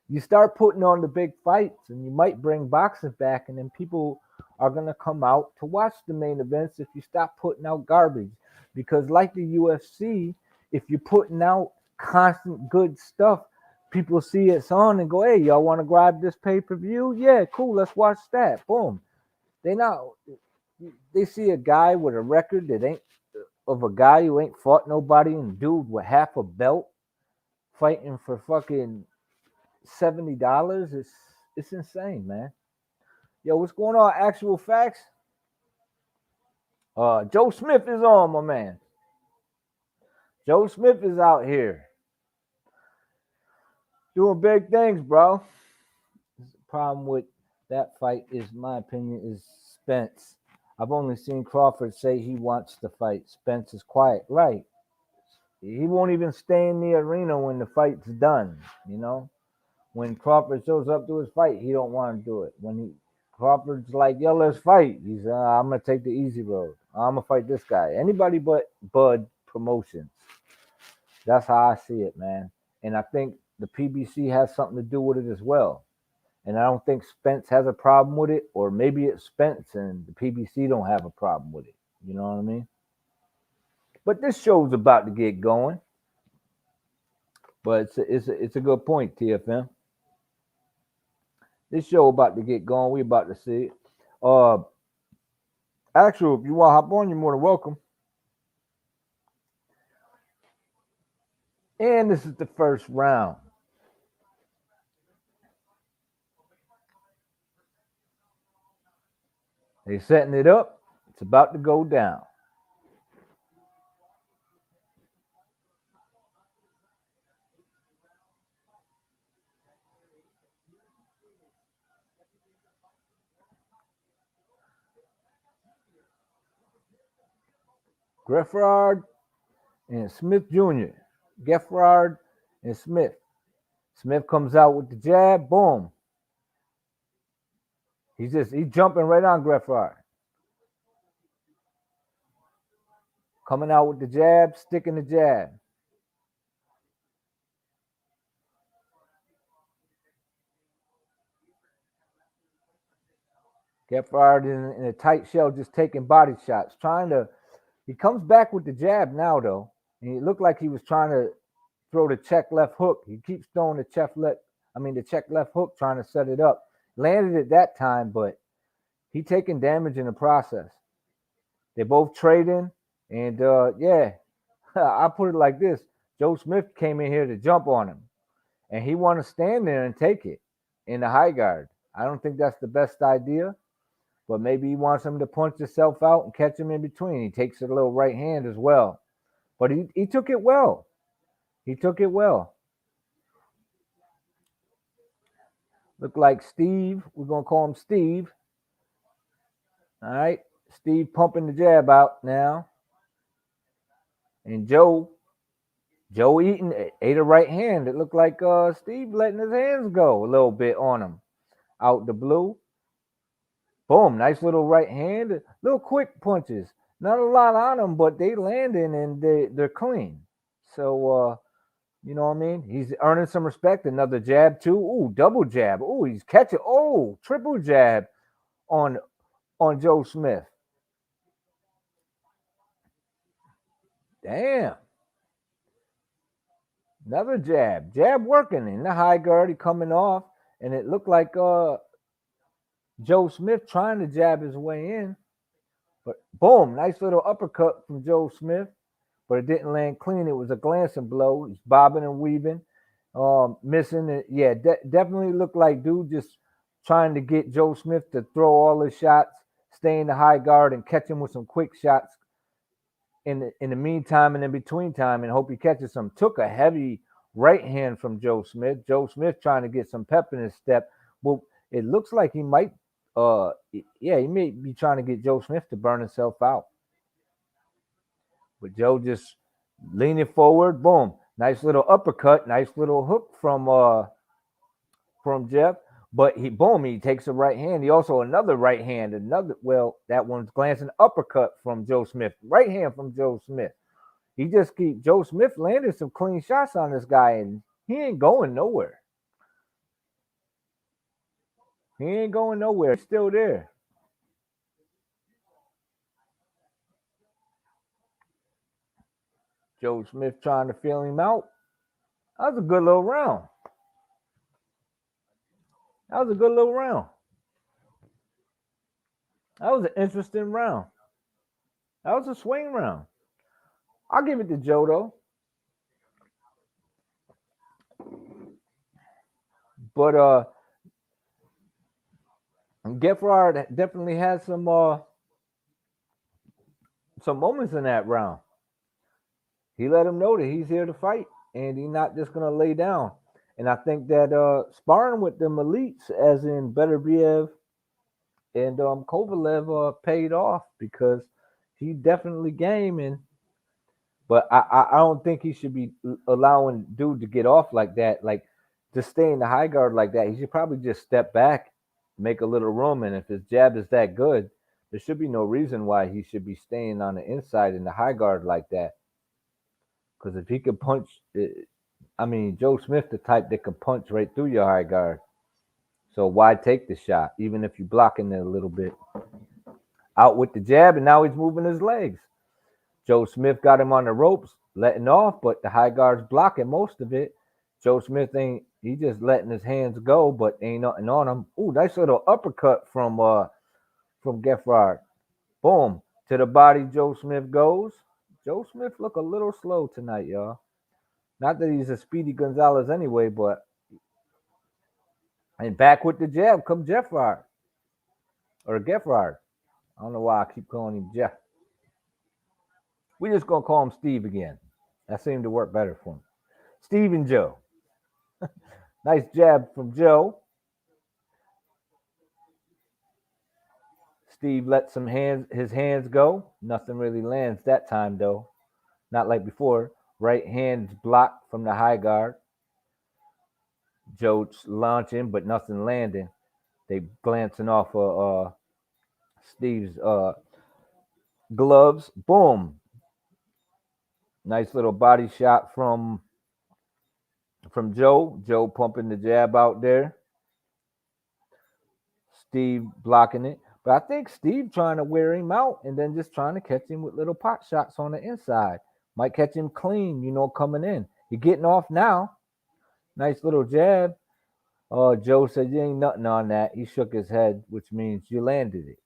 you start putting on the big fights and you might bring boxing back, and then people are going to come out to watch the main events if you stop putting out garbage. Because like the UFC, if you're putting out constant good stuff, people see it's on and go, hey, y'all want to grab this pay-per-view? Yeah, cool, let's watch that. Boom. They see a guy with a record that ain't of a guy who ain't fought nobody, and dude with half a belt fighting for fucking $70. It's insane, man. Yo, what's going on? Actual facts. Joe Smith is on, my man. Joe Smith is out here doing big things, bro. The problem with that fight is, my opinion, is Spence. I've only seen Crawford say he wants to fight. Spence is quiet. Right. He won't even stay in the arena when the fight's done, When Crawford shows up to his fight, he don't want to do it. Crawford's like, yo, let's fight. He's I'm going to take the easy road. I'm going to fight this guy. Anybody but Bud Promotions. That's how I see it, man. And I think the PBC has something to do with it as well. And I don't think Spence has a problem with it, or maybe it's Spence and the PBC don't have a problem with it. You know what I mean? But this show's about to get going. But it's a good point, TFM. This show about to get going. We about to see it. Actually, if you want to hop on, you're more than welcome. And this is the first round. They setting it up. It's about to go down. Geffrard and Smith Jr. Geffrard and Smith. Smith comes out with the jab. Boom. He's jumping right on Geffrard. Coming out with the jab, sticking the jab. Geffrard in a tight shell, just taking body shots. He comes back with the jab now, though. And it looked like he was trying to throw the check left hook. He keeps throwing the check left hook, trying to set it up. Landed it that time, but he taking damage in the process. They're both trading. And, I put it like this. Joe Smith came in here to jump on him. And he want to stand there and take it in the high guard. I don't think that's the best idea. But maybe he wants him to punch himself out and catch him in between. He takes it a little right hand as well. But he took it well. He took it well. Look like Steve. We're going to call him Steve. All right. Steve pumping the jab out now. And Joe ate a right hand. It looked like Steve letting his hands go a little bit on him. out the blue. Boom, nice little right hand, little quick punches. Not a lot on them, but they landing and they're clean. So you know what I mean? He's earning some respect. Another jab too. Ooh, double jab. Ooh, he's catching. Oh, triple jab on Joe Smith. Damn. Another jab. Jab working in the high guard. He coming off, and it looked like Joe Smith trying to jab his way in. But boom, nice little uppercut from Joe Smith, but it didn't land clean. It was a glancing blow. He's bobbing and weaving, missing it. Yeah, definitely looked like dude just trying to get Joe Smith to throw all his shots, stay in the high guard, and catch him with some quick shots in the meantime and in between time, and hope he catches some. Took a heavy right hand from Joe Smith. Joe Smith trying to get some pep in his step. Well, it looks like he might. He may be trying to get Joe Smith to burn himself out. But Joe just leaning forward, boom, nice little uppercut, nice little hook from Jeff. But he takes a right hand. He also another right hand, that one's glancing uppercut from Joe Smith. Right hand from Joe Smith. He just Joe Smith landed some clean shots on this guy, and he ain't going nowhere. He ain't going nowhere. He's still there. Joe Smith trying to feel him out. That was a good little round. That was an interesting round. That was a swing round. I'll give it to Joe, though. But Geffrard definitely had some moments in that round. He let him know that he's here to fight, and he's not just going to lay down. And I think that sparring with them elites, as in Beterbiev and Kovalev, paid off because he definitely game. But I don't think he should be allowing dude to get off like that, like to stay in the high guard like that. He should probably just step back, make a little room, and if his jab is that good, there should be no reason why he should be staying on the inside in the high guard like that. Because if he could punch, Joe Smith, the type that can punch right through your high guard. So why take the shot, even if you're blocking it a little bit? Out with the jab, and now he's moving his legs. Joe Smith got him on the ropes, letting off, but the high guard's blocking most of it. Joe Smith he just letting his hands go, but ain't nothing on him. Ooh, nice little uppercut from Geffrard. Boom. To the body Joe Smith goes. Joe Smith look a little slow tonight, y'all. Not that he's a Speedy Gonzalez anyway, but and back with the jab come Geffrard. Or Geffrard. I don't know why I keep calling him Jeff. We're just gonna call him Steve again. That seemed to work better for him. Steve and Joe. Nice jab from Joe. Steve lets his hands go. Nothing really lands that time though. Not like before. Right hand's blocked from the high guard. Joe's launching, but nothing landing. They glancing off of Steve's gloves. Boom. Nice little body shot from Joe. Joe pumping the jab out there. Steve blocking it. But I think Steve trying to wear him out and then just trying to catch him with little pot shots on the inside. Might catch him clean, coming in. You're getting off now. Nice little jab. Joe said, you ain't nothing on that. He shook his head, which means you landed it.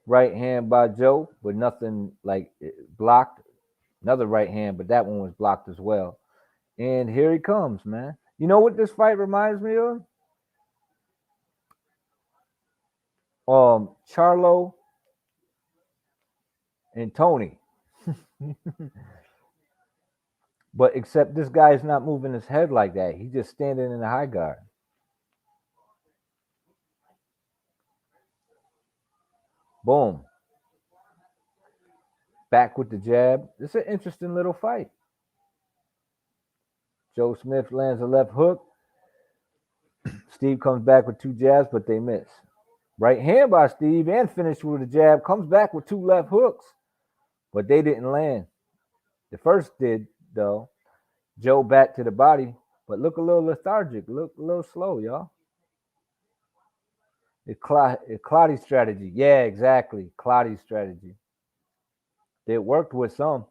Right hand by Joe, but nothing like blocked. Another right hand, but that one was blocked as well. And here he comes, man. You know what this fight reminds me of? Charlo and Tony. But except this guy's not moving his head like that. He's just standing in the high guard. Boom. Back with the jab. It's an interesting little fight. Joe Smith lands a left hook. Steve comes back with 2 jabs, but they miss. Right hand by Steve and finished with a jab. Comes back with 2 left hooks, but they didn't land. The first did, though. Joe back to the body, but look a little lethargic. Look a little slow, y'all. It's Cloudy's strategy. Yeah, exactly. Cloudy's strategy. It worked with some.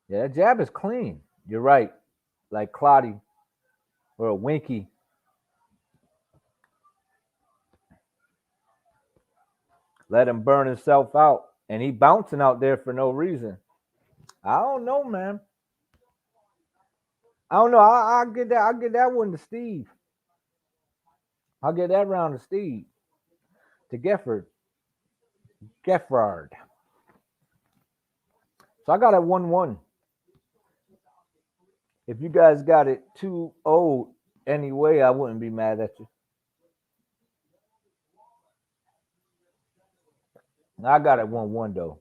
Yeah, that jab is clean. You're right. Like Cloudy or a Winky. Let him burn himself out. And he bouncing out there for no reason. I don't know, man. I don't know. I'll get that. I'll get that one to Steve. I'll get that round to Steve. To Geffrard. Geffrard. So I got it 1-1. If you guys got it 2-0 anyway, I wouldn't be mad at you. I got it 1-1 though.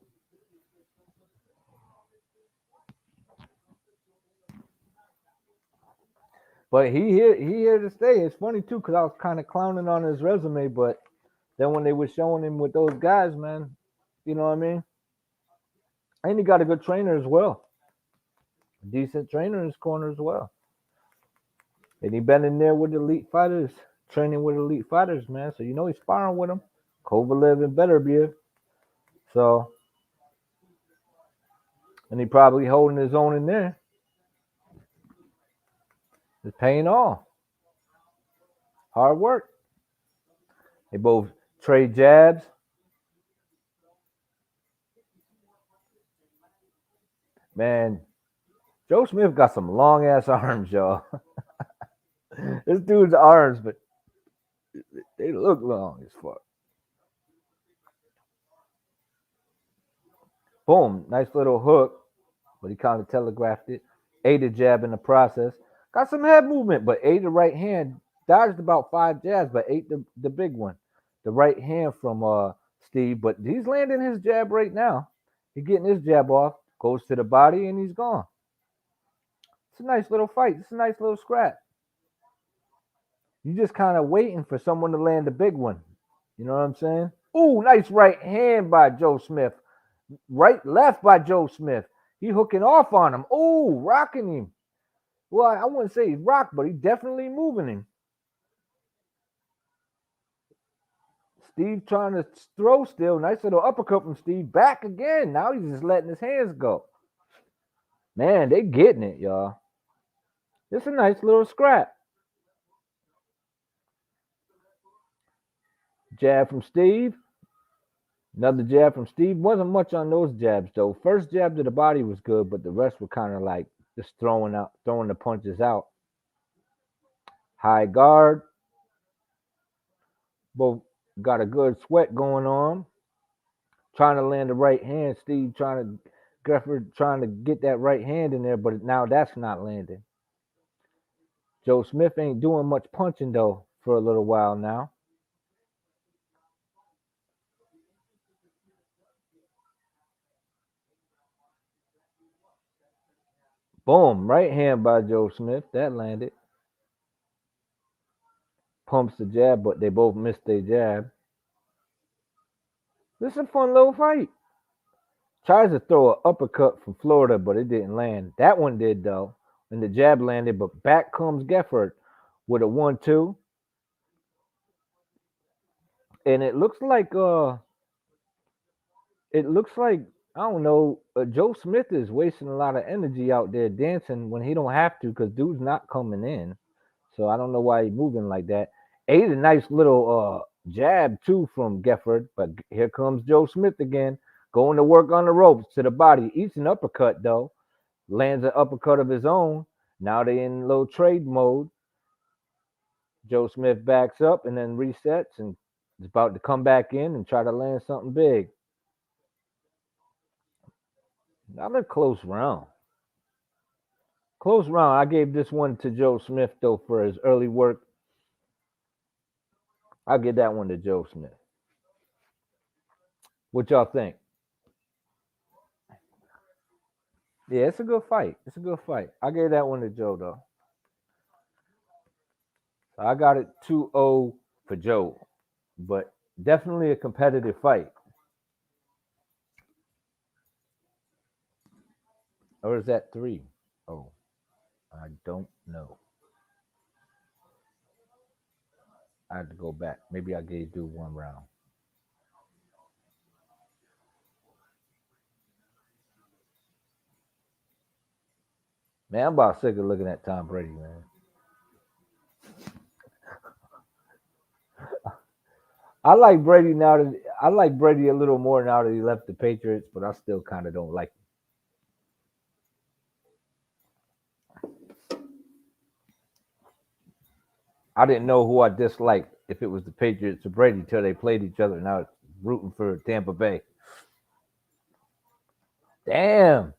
But he here to stay. It's funny too, because I was kind of clowning on his resume, but then when they were showing him with those guys, man, you know what I mean? And he got a good trainer as well. Decent trainer in his corner as well. And he been in there with elite fighters, training with elite fighters, man. So you know he's sparring with them. Kovalev and Beterbiev. So, and he probably holding his own in there. It's paying off. Hard work. They both trade jabs. Man, Joe Smith got some long ass arms, y'all. This dude's arms, but they look long as fuck. Boom, nice little hook, but he kind of telegraphed it. Ate a jab in the process. Got some head movement, but ate the right hand. Dodged about 5 jabs, but ate the big one. The right hand from Steve, but he's landing his jab right now. He's getting his jab off, goes to the body, and he's gone. It's a nice little fight. It's a nice little scrap. You just kind of waiting for someone to land the big one. You know what I'm saying? Ooh, nice right hand by Joe Smith. Right, left by Joe Smith. He hooking off on him. Ooh, rocking him. Well, I wouldn't say he's rocked, but he's definitely moving him. Steve trying to throw still. Nice little uppercut from Steve. Back again. Now he's just letting his hands go. Man, they getting it, y'all. It's a nice little scrap. Jab from Steve. Another jab from Steve. Wasn't much on those jabs, though. First jab to the body was good, but the rest were kind of like just throwing the punches out. High guard. Both got a good sweat going on. Trying to land the right hand. Steve Geffrard trying to get that right hand in there, but now that's not landing. Joe Smith ain't doing much punching, though, for a little while now. Boom, right hand by Joe Smith. That landed. Pumps the jab, but they both missed their jab. This is a fun little fight. Tries to throw an uppercut from Florida, but it didn't land. That one did, though. And the jab landed, but back comes Geffrard with a 1-2. And it looks like I don't know, Joe Smith is wasting a lot of energy out there dancing when he don't have to, because dude's not coming in. So I don't know why he's moving like that. Ate a nice little jab too from Geffrard, but here comes Joe Smith again, going to work on the ropes to the body. Eats an uppercut though, lands an uppercut of his own. Now they in low trade mode. Joe Smith backs up and then resets and is about to come back in and try to land something big. Another close round. Close round. I gave this one to Joe Smith, though, for his early work. I'll give that one to Joe Smith. What y'all think? Yeah, it's a good fight. It's a good fight. I gave that one to Joe though. So I got it 2-0 for Joe, but definitely a competitive fight. Or is that 3? Oh, I don't know. I had to go back. Maybe I gave dude one round. Man, I'm about sick of looking at Tom Brady, man. I like Brady a little more now that he left the Patriots, but I still kind of don't like him. I didn't know who I disliked if it was the Patriots or Brady till they played each other. Now it's rooting for Tampa Bay. Damn.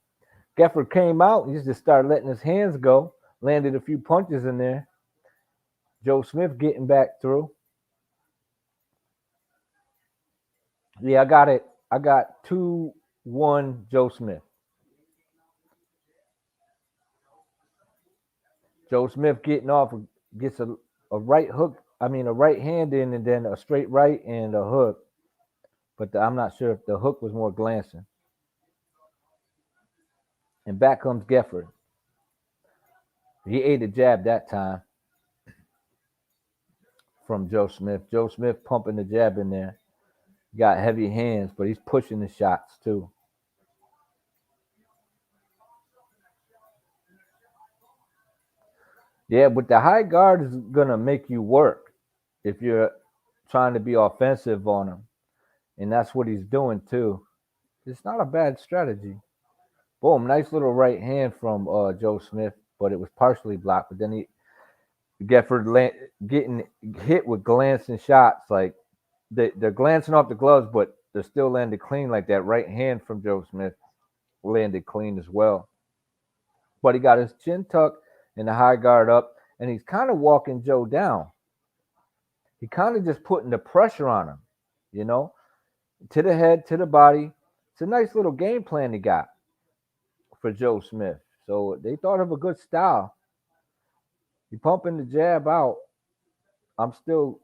Geffrard came out and he just started letting his hands go, landed a few punches in there. Joe Smith getting back through. Yeah, I got it. I got 2-1 Joe Smith. Joe Smith getting off gets a right hook. I mean, a right hand in and then a straight right and a hook. But I'm not sure if the hook was more glancing. And back comes Geffrard. He ate a jab that time from Joe Smith. Joe Smith pumping the jab in there. Got heavy hands, but he's pushing the shots too. Yeah, but the high guard is gonna make you work if you're trying to be offensive on him, and that's what he's doing too. It's not a bad strategy. Boom, nice little right hand from Joe Smith, but it was partially blocked. But then getting hit with glancing shots, like they're glancing off the gloves, but they're still landed clean. Like that right hand from Joe Smith landed clean as well. But he got his chin tucked and the high guard up, and he's kind of walking Joe down. He kind of just putting the pressure on him, you know, to the head, to the body. It's a nice little game plan he got for Joe Smith. So they thought of a good style. He pumping the jab out. I still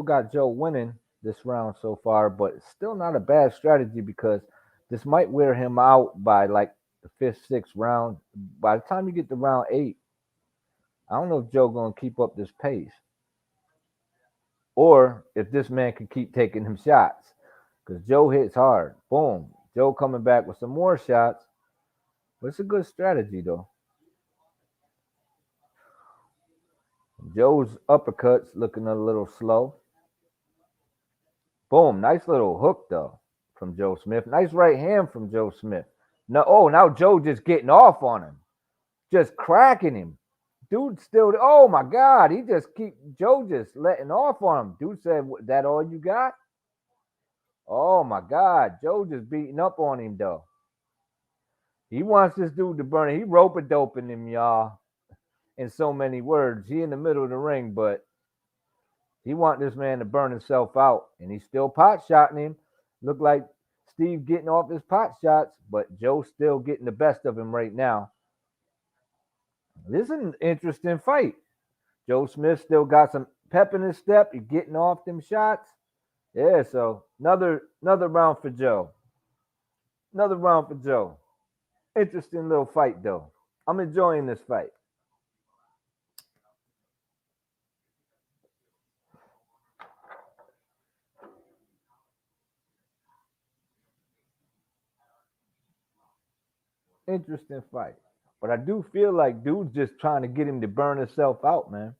got Joe winning this round so far, but it's still not a bad strategy because this might wear him out by like the fifth, sixth round. By the time you get to round 8, I don't know if Joe gonna keep up this pace, or if this man can keep taking him shots. Because Joe hits hard. Boom. Joe coming back with some more shots. But it's a good strategy though. Joe's uppercuts looking a little slow. Boom. Nice little hook though from Joe Smith. Nice right hand from Joe Smith. No, oh, now Joe just getting off on him. Just cracking him. Dude still, oh my God, Joe just letting off on him. Dude said, that all you got? Oh my God, Joe just beating up on him though. He wants this dude to burn it. He rope-a-doping him, y'all, in so many words. He in the middle of the ring, but he want this man to burn himself out. And he's still pot shotting him. Look like Steve getting off his pot shots, but Joe's still getting the best of him right now. This is an interesting fight. Joe Smith still got some pep in his step. He's getting off them shots. Yeah, so another round for Joe. Another round for Joe. Interesting little fight, though. I'm enjoying this fight. Interesting fight. But I do feel like dude's just trying to get him to burn himself out, man.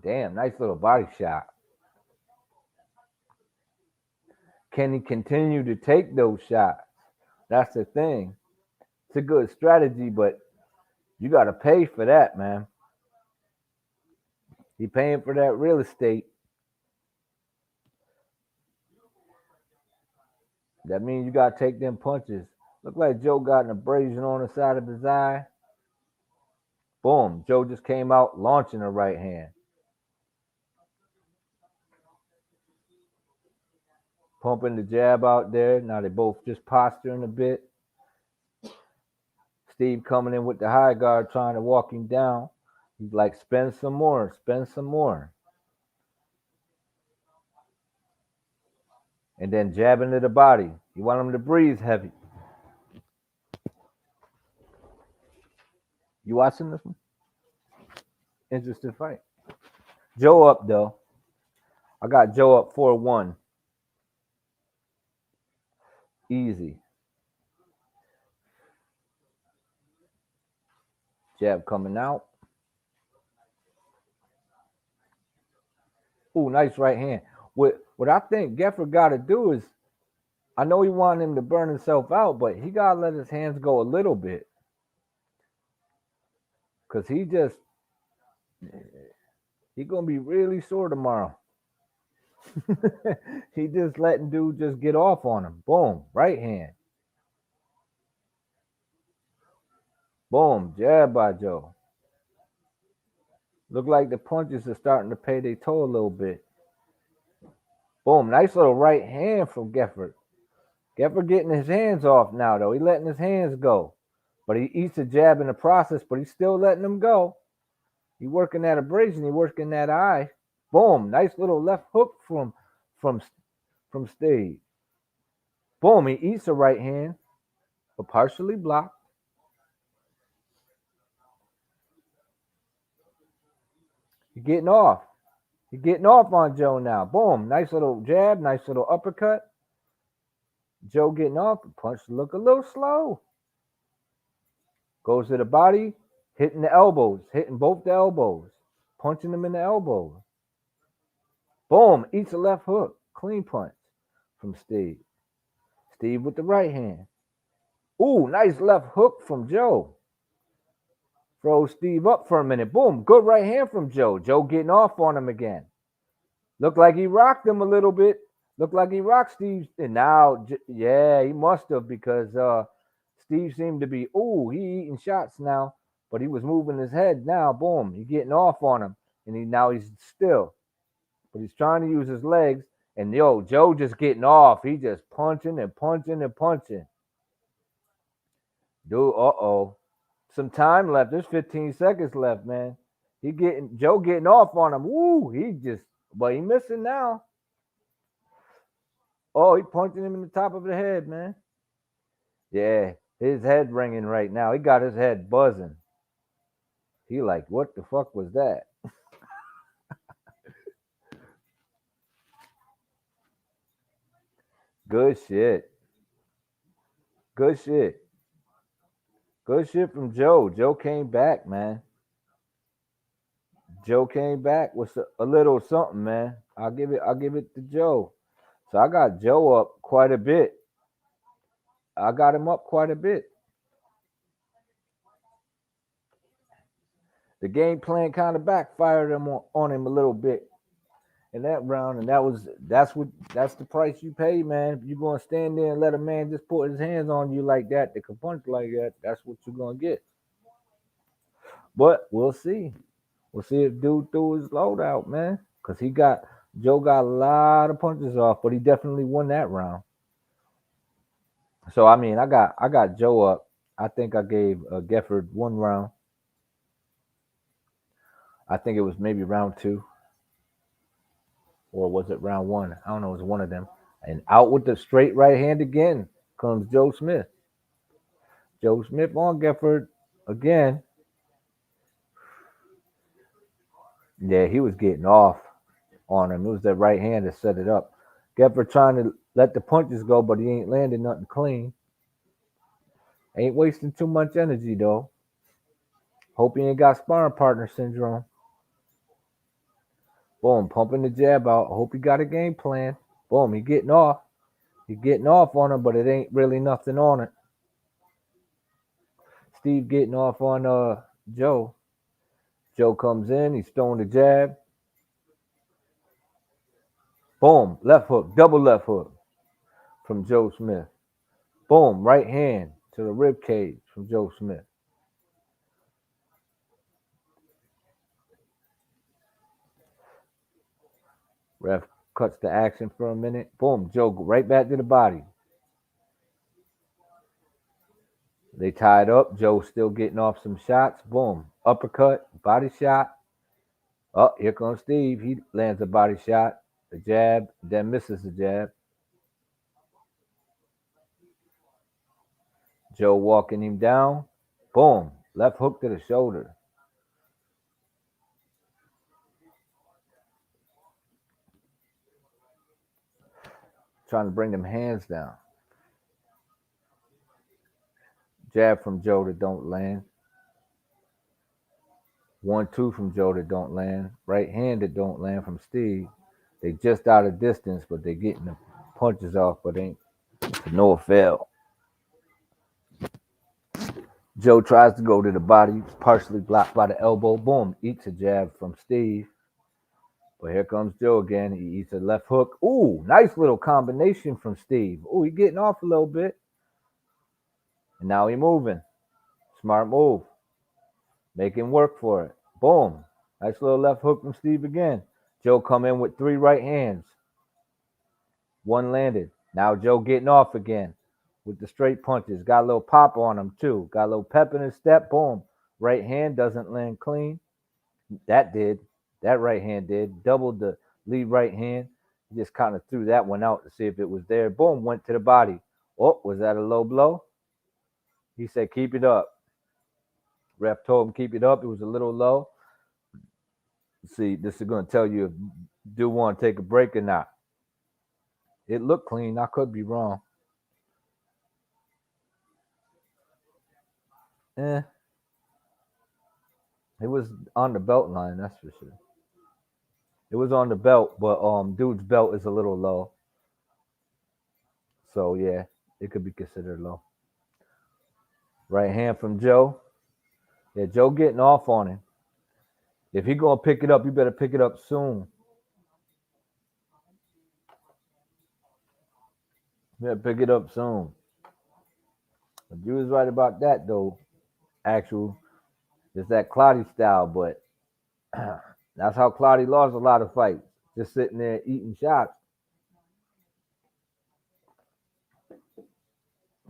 Damn, nice little body shot. Can he continue to take those shots? That's the thing. It's a good strategy, but you got to pay for that, man. He paying for that real estate. That means you gotta take them punches. Look like Joe got an abrasion on the side of his eye. Boom. Joe just came out launching a right hand. Pumping the jab out there. Now they both just posturing a bit. Steve coming in with the high guard trying to walk him down. He's like, spend some more, spend some more. And then jabbing to the body. You want him to breathe heavy. You watching this one? Interesting fight. Joe up, though. I got Joe up 4-1. Easy. Jab coming out. Ooh, nice right hand. What I think Geffrard got to do is, I know he wanted him to burn himself out, but he got to let his hands go a little bit. Because he going to be really sore tomorrow. He just letting dude just get off on him. Boom, right hand. Boom, jab by Joe. Look like the punches are starting to pay their toll a little bit. Boom, nice little right hand from Geffrard. Geffrard getting his hands off now, though. He letting his hands go. But he eats a jab in the process, but he's still letting them go. He working that abrasion. He working that eye. Boom, nice little left hook from Steve. Boom, he eats a right hand, but partially blocked. He's getting off. He's getting off on Joe now. Boom, nice little jab, nice little uppercut. Joe getting off. The punch look a little slow. Goes to the body, hitting the elbows, hitting both the elbows, punching them in the elbows. Boom, eats a left hook. Clean punch from Steve. Steve with the right hand. Ooh, nice left hook from Joe. Throws Steve up for a minute. Boom, good right hand from Joe. Joe getting off on him again. Looked like he rocked him a little bit. Looked like he rocked Steve. And now, yeah, he must have, because Steve seemed to be, he eating shots now. But he was moving his head now. Boom, he getting off on him. And now he's still. But he's trying to use his legs. And Joe just getting off. He just punching and punching and punching. Dude, some time left. There's 15 seconds left, man. Joe getting off on him. Woo, but he missing now. Oh, he punching him in the top of the head, man. Yeah, his head ringing right now. He got his head buzzing. He like, what the fuck was that? Good shit. Good shit. Good shit from Joe. Joe came back, man. Joe came back with a little something, man. I'll give it to Joe. So I got Joe up quite a bit. I got him up quite a bit. The game plan kind of backfired on him a little bit in that round, and that's the price you pay, man. If you're gonna stand there and let a man just put his hands on you like that, they can punch like that, that's what you're gonna get. But we'll see. We'll see if dude threw his load out, man. Because Joe got a lot of punches off, but he definitely won that round. So I mean, I got Joe up. I think I gave Geffrard one round. I think it was maybe round 2. Or was it round 1? I don't know. It was one of them. And out with the straight right hand again comes Joe Smith. Joe Smith on Geffrard again. Yeah, he was getting off on him. It was that right hand that set it up. Geffrard trying to let the punches go, but he ain't landing nothing clean. Ain't wasting too much energy, though. Hope he ain't got sparring partner syndrome. Boom, pumping the jab out. Hope he got a game plan. Boom, he getting off. He getting off on him, but it ain't really nothing on it. Steve getting off on Joe. Joe comes in. He's throwing the jab. Boom, left hook, double left hook from Joe Smith. Boom, right hand to the rib cage from Joe Smith. Ref cuts the action for a minute. Boom, Joe right back to the body. They tied up. Joe still getting off some shots. Boom, uppercut, body shot. Oh, here comes Steve. He lands a body shot, a jab, then misses the jab. Joe walking him down. Boom, left hook to the shoulder. Trying to bring them hands down. Jab from Joe that don't land. 1-2 from Joe that don't land. Right hand that don't land from Steve. They just out of distance, but they getting the punches off, but ain't to no avail. Joe tries to go to the body, partially blocked by the elbow. Boom, eats a jab from Steve. But here comes Joe again. He eats a left hook. Ooh, nice little combination from Steve. Ooh, he getting off a little bit. And now he moving. Smart move. Make him work for it. Boom. Nice little left hook from Steve again. Joe come in with 3 right hands. 1 landed. Now Joe getting off again with the straight punches. Got a little pop on him too. Got a little pep in his step. Boom. Right hand doesn't land clean. That did. That right hand did. Doubled the lead right hand. He just kind of threw that one out to see if it was there. Boom. Went to the body. Oh, was that a low blow? He said, keep it up. Ref told him, keep it up. It was a little low. See, this is going to tell you if you do want to take a break or not. It looked clean. I could be wrong. It was on the belt line, that's for sure. It was on the belt, but dude's belt is a little low. So yeah, it could be considered low. Right hand from Joe. Yeah, Joe getting off on him. If he gonna pick it up, you better pick it up soon. You better pick it up soon. But you was right about that though. Actual, it's that Clotty style, but that's how Clotty lost a lot of fights. Just sitting there eating shots.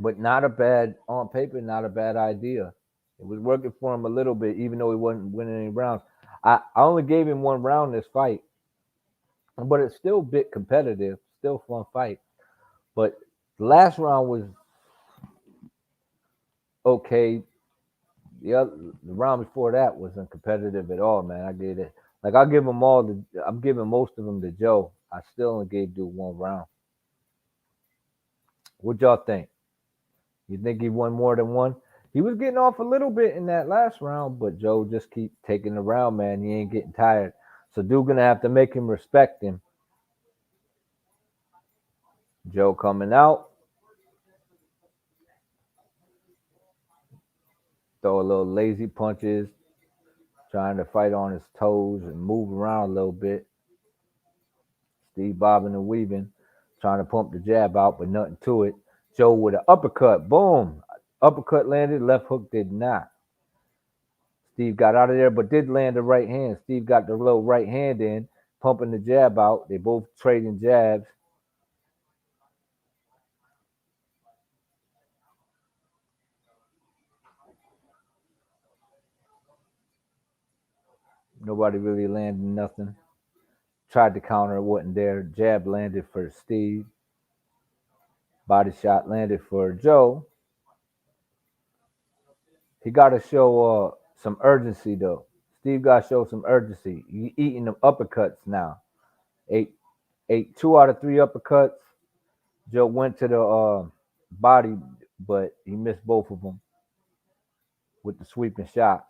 But not a bad, on paper, not a bad idea. It was working for him a little bit, even though he wasn't winning any rounds. I only gave him 1 round this fight, but it's still a bit competitive, still a fun fight. But the last round was okay. The round before that wasn't competitive at all, man. I gave it, like I give them all. I'm giving most of them to Joe. I still only gave dude 1 round. What y'all think? You think he won more than 1? He was getting off a little bit in that last round, but Joe just keep taking the round, man. He ain't getting tired. So dude gonna have to make him respect him. Joe coming out. Throw a little lazy punches. Trying to fight on his toes and move around a little bit. Steve bobbing and weaving. Trying to pump the jab out, but nothing to it. Joe with an uppercut. Boom. Uppercut landed. Left hook did not. Steve got out of there, but did land the right hand. Steve got the little right hand in, pumping the jab out. They both trading jabs. Nobody really landed nothing. Tried to counter, it wasn't there. Jab landed for Steve. Body shot landed for Joe. He got to show some urgency, though. Steve got to show some urgency. He eating them uppercuts now. Ate 2 out of 3 uppercuts. Joe went to the body, but he missed both of them with the sweeping shots.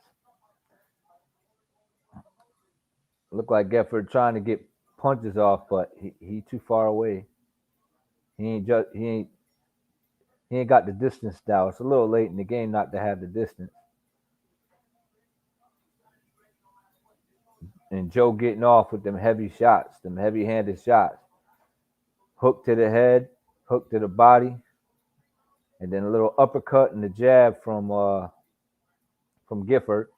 Looked like Geffrard trying to get punches off, but he too far away. He ain't got the distance style. It's a little late in the game not to have the distance. And Joe getting off with them heavy shots, them heavy-handed shots. Hook to the head, hook to the body, and then a little uppercut and the jab from Geffrard.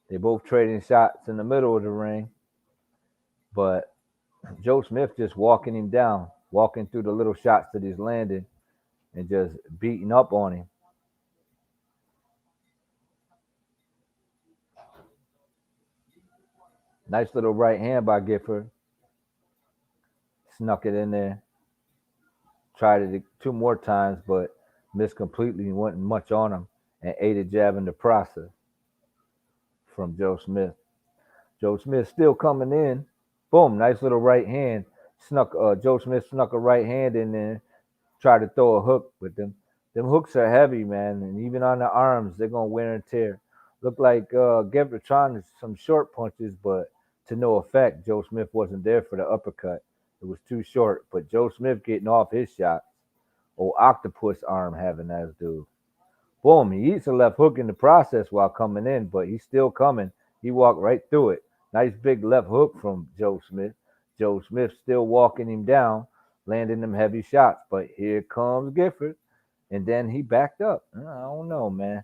They both trading shots in the middle of the ring, but Joe Smith just walking him down, walking through the little shots that he's landing and just beating up on him. Nice little right hand by Geffrard. Snuck it in there. Tried it 2 more times, but missed completely and wasn't much on him, and ate a jab in the process from Joe Smith. Joe Smith still coming in. Boom, nice little right hand. Joe Smith snuck a right hand in there. Tried to throw a hook with them. Them hooks are heavy, man, and even on the arms, they're gonna wear and tear. Looked like Geffrard trying some short punches, but to no effect. Joe Smith wasn't there for the uppercut. It was too short. But Joe Smith getting off his shots. Old octopus arm having that dude. Boom, he eats a left hook in the process while coming in, but he's still coming. He walked right through it. Nice big left hook from Joe Smith. Joe Smith still walking him down, landing them heavy shots. But here comes Geffrard, and then he backed up. I don't know, man.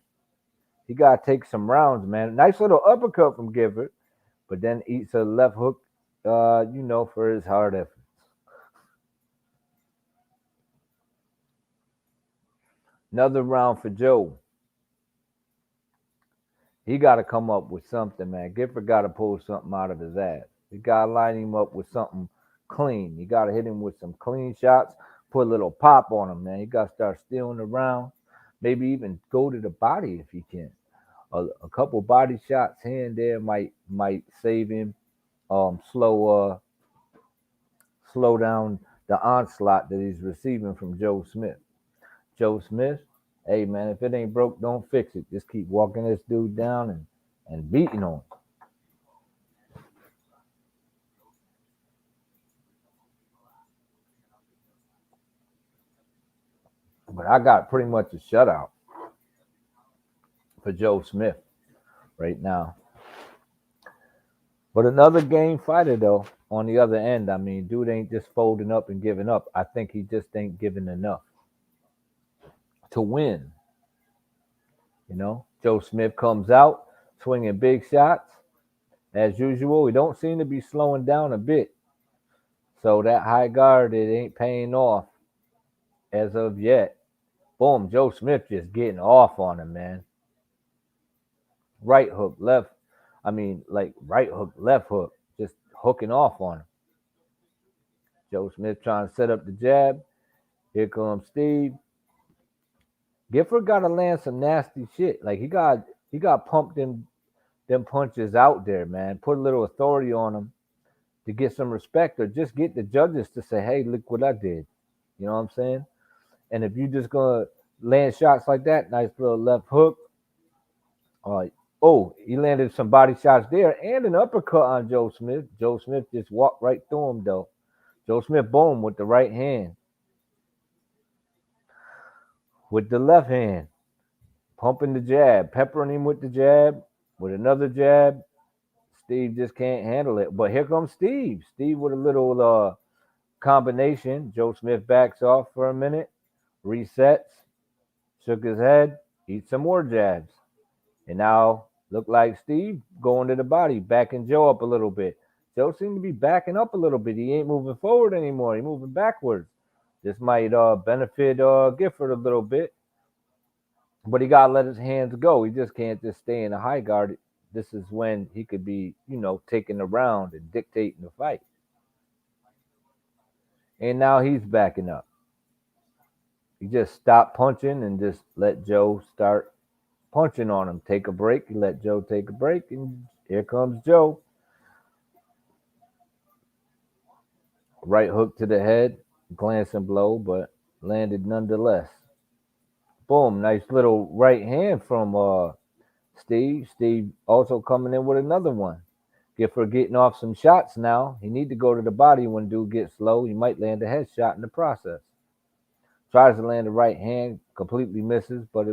He got to take some rounds, man. Nice little uppercut from Geffrard, but then eats a left hook, for his hard efforts. Another round for Joe. He got to come up with something, man. Geffrard got to pull something out of his ass. He got to line him up with something clean. You got to hit him with some clean shots, put a little pop on him, man. You got to start stealing the round. Maybe even go to the body if he can. A couple body shots here and there might save him. Slow down the onslaught that he's receiving from Joe Smith. Joe Smith, hey man, if it ain't broke, don't fix it. Just keep walking this dude down and beating on him. But I got pretty much a shutout for Joe Smith right now. But another game fighter, though, on the other end. I mean, dude ain't just folding up and giving up. I think he just ain't giving enough to win. Joe Smith comes out swinging big shots. As usual, he don't seem to be slowing down a bit. So that high guard, it ain't paying off as of yet. Boom, Joe Smith just getting off on him, man. Right hook, left hook, just hooking off on him. Joe Smith trying to set up the jab. Here comes Steve. Geffrard got to land some nasty shit. Like he got pumped them punches out there, man. Put a little authority on him to get some respect, or just get the judges to say, "Hey, look what I did." You know what I'm saying? And if you just gonna land shots like that, nice little left hook. He landed some body shots there and an uppercut on Joe Smith. Joe Smith just walked right through him, though. Joe Smith, boom, with the right hand. With the left hand. Pumping the jab. Peppering him with the jab. With another jab. Steve just can't handle it. But here comes Steve. Steve with a little combination. Joe Smith backs off for a minute. Resets. Shook his head. Eats some more jabs. And now look like Steve going to the body, backing Joe up a little bit. Joe seemed to be backing up a little bit. He ain't moving forward anymore. He's moving backwards. This might benefit Geffrard a little bit. But he got to let his hands go. He just can't just stay in a high guard. This is when he could be, taking the round and dictating the fight. And now he's backing up. He just stopped punching and just let Joe start punching on him. Take a break. He let Joe take a break, and here comes Joe. Right hook to the head, glancing blow, but landed nonetheless. Boom, nice little right hand from Steve. Steve also coming in with another one. Geffrard getting off some shots now. He need to go to the body when dude gets slow. He might land a headshot in the process. Tries to land the right hand, completely misses, but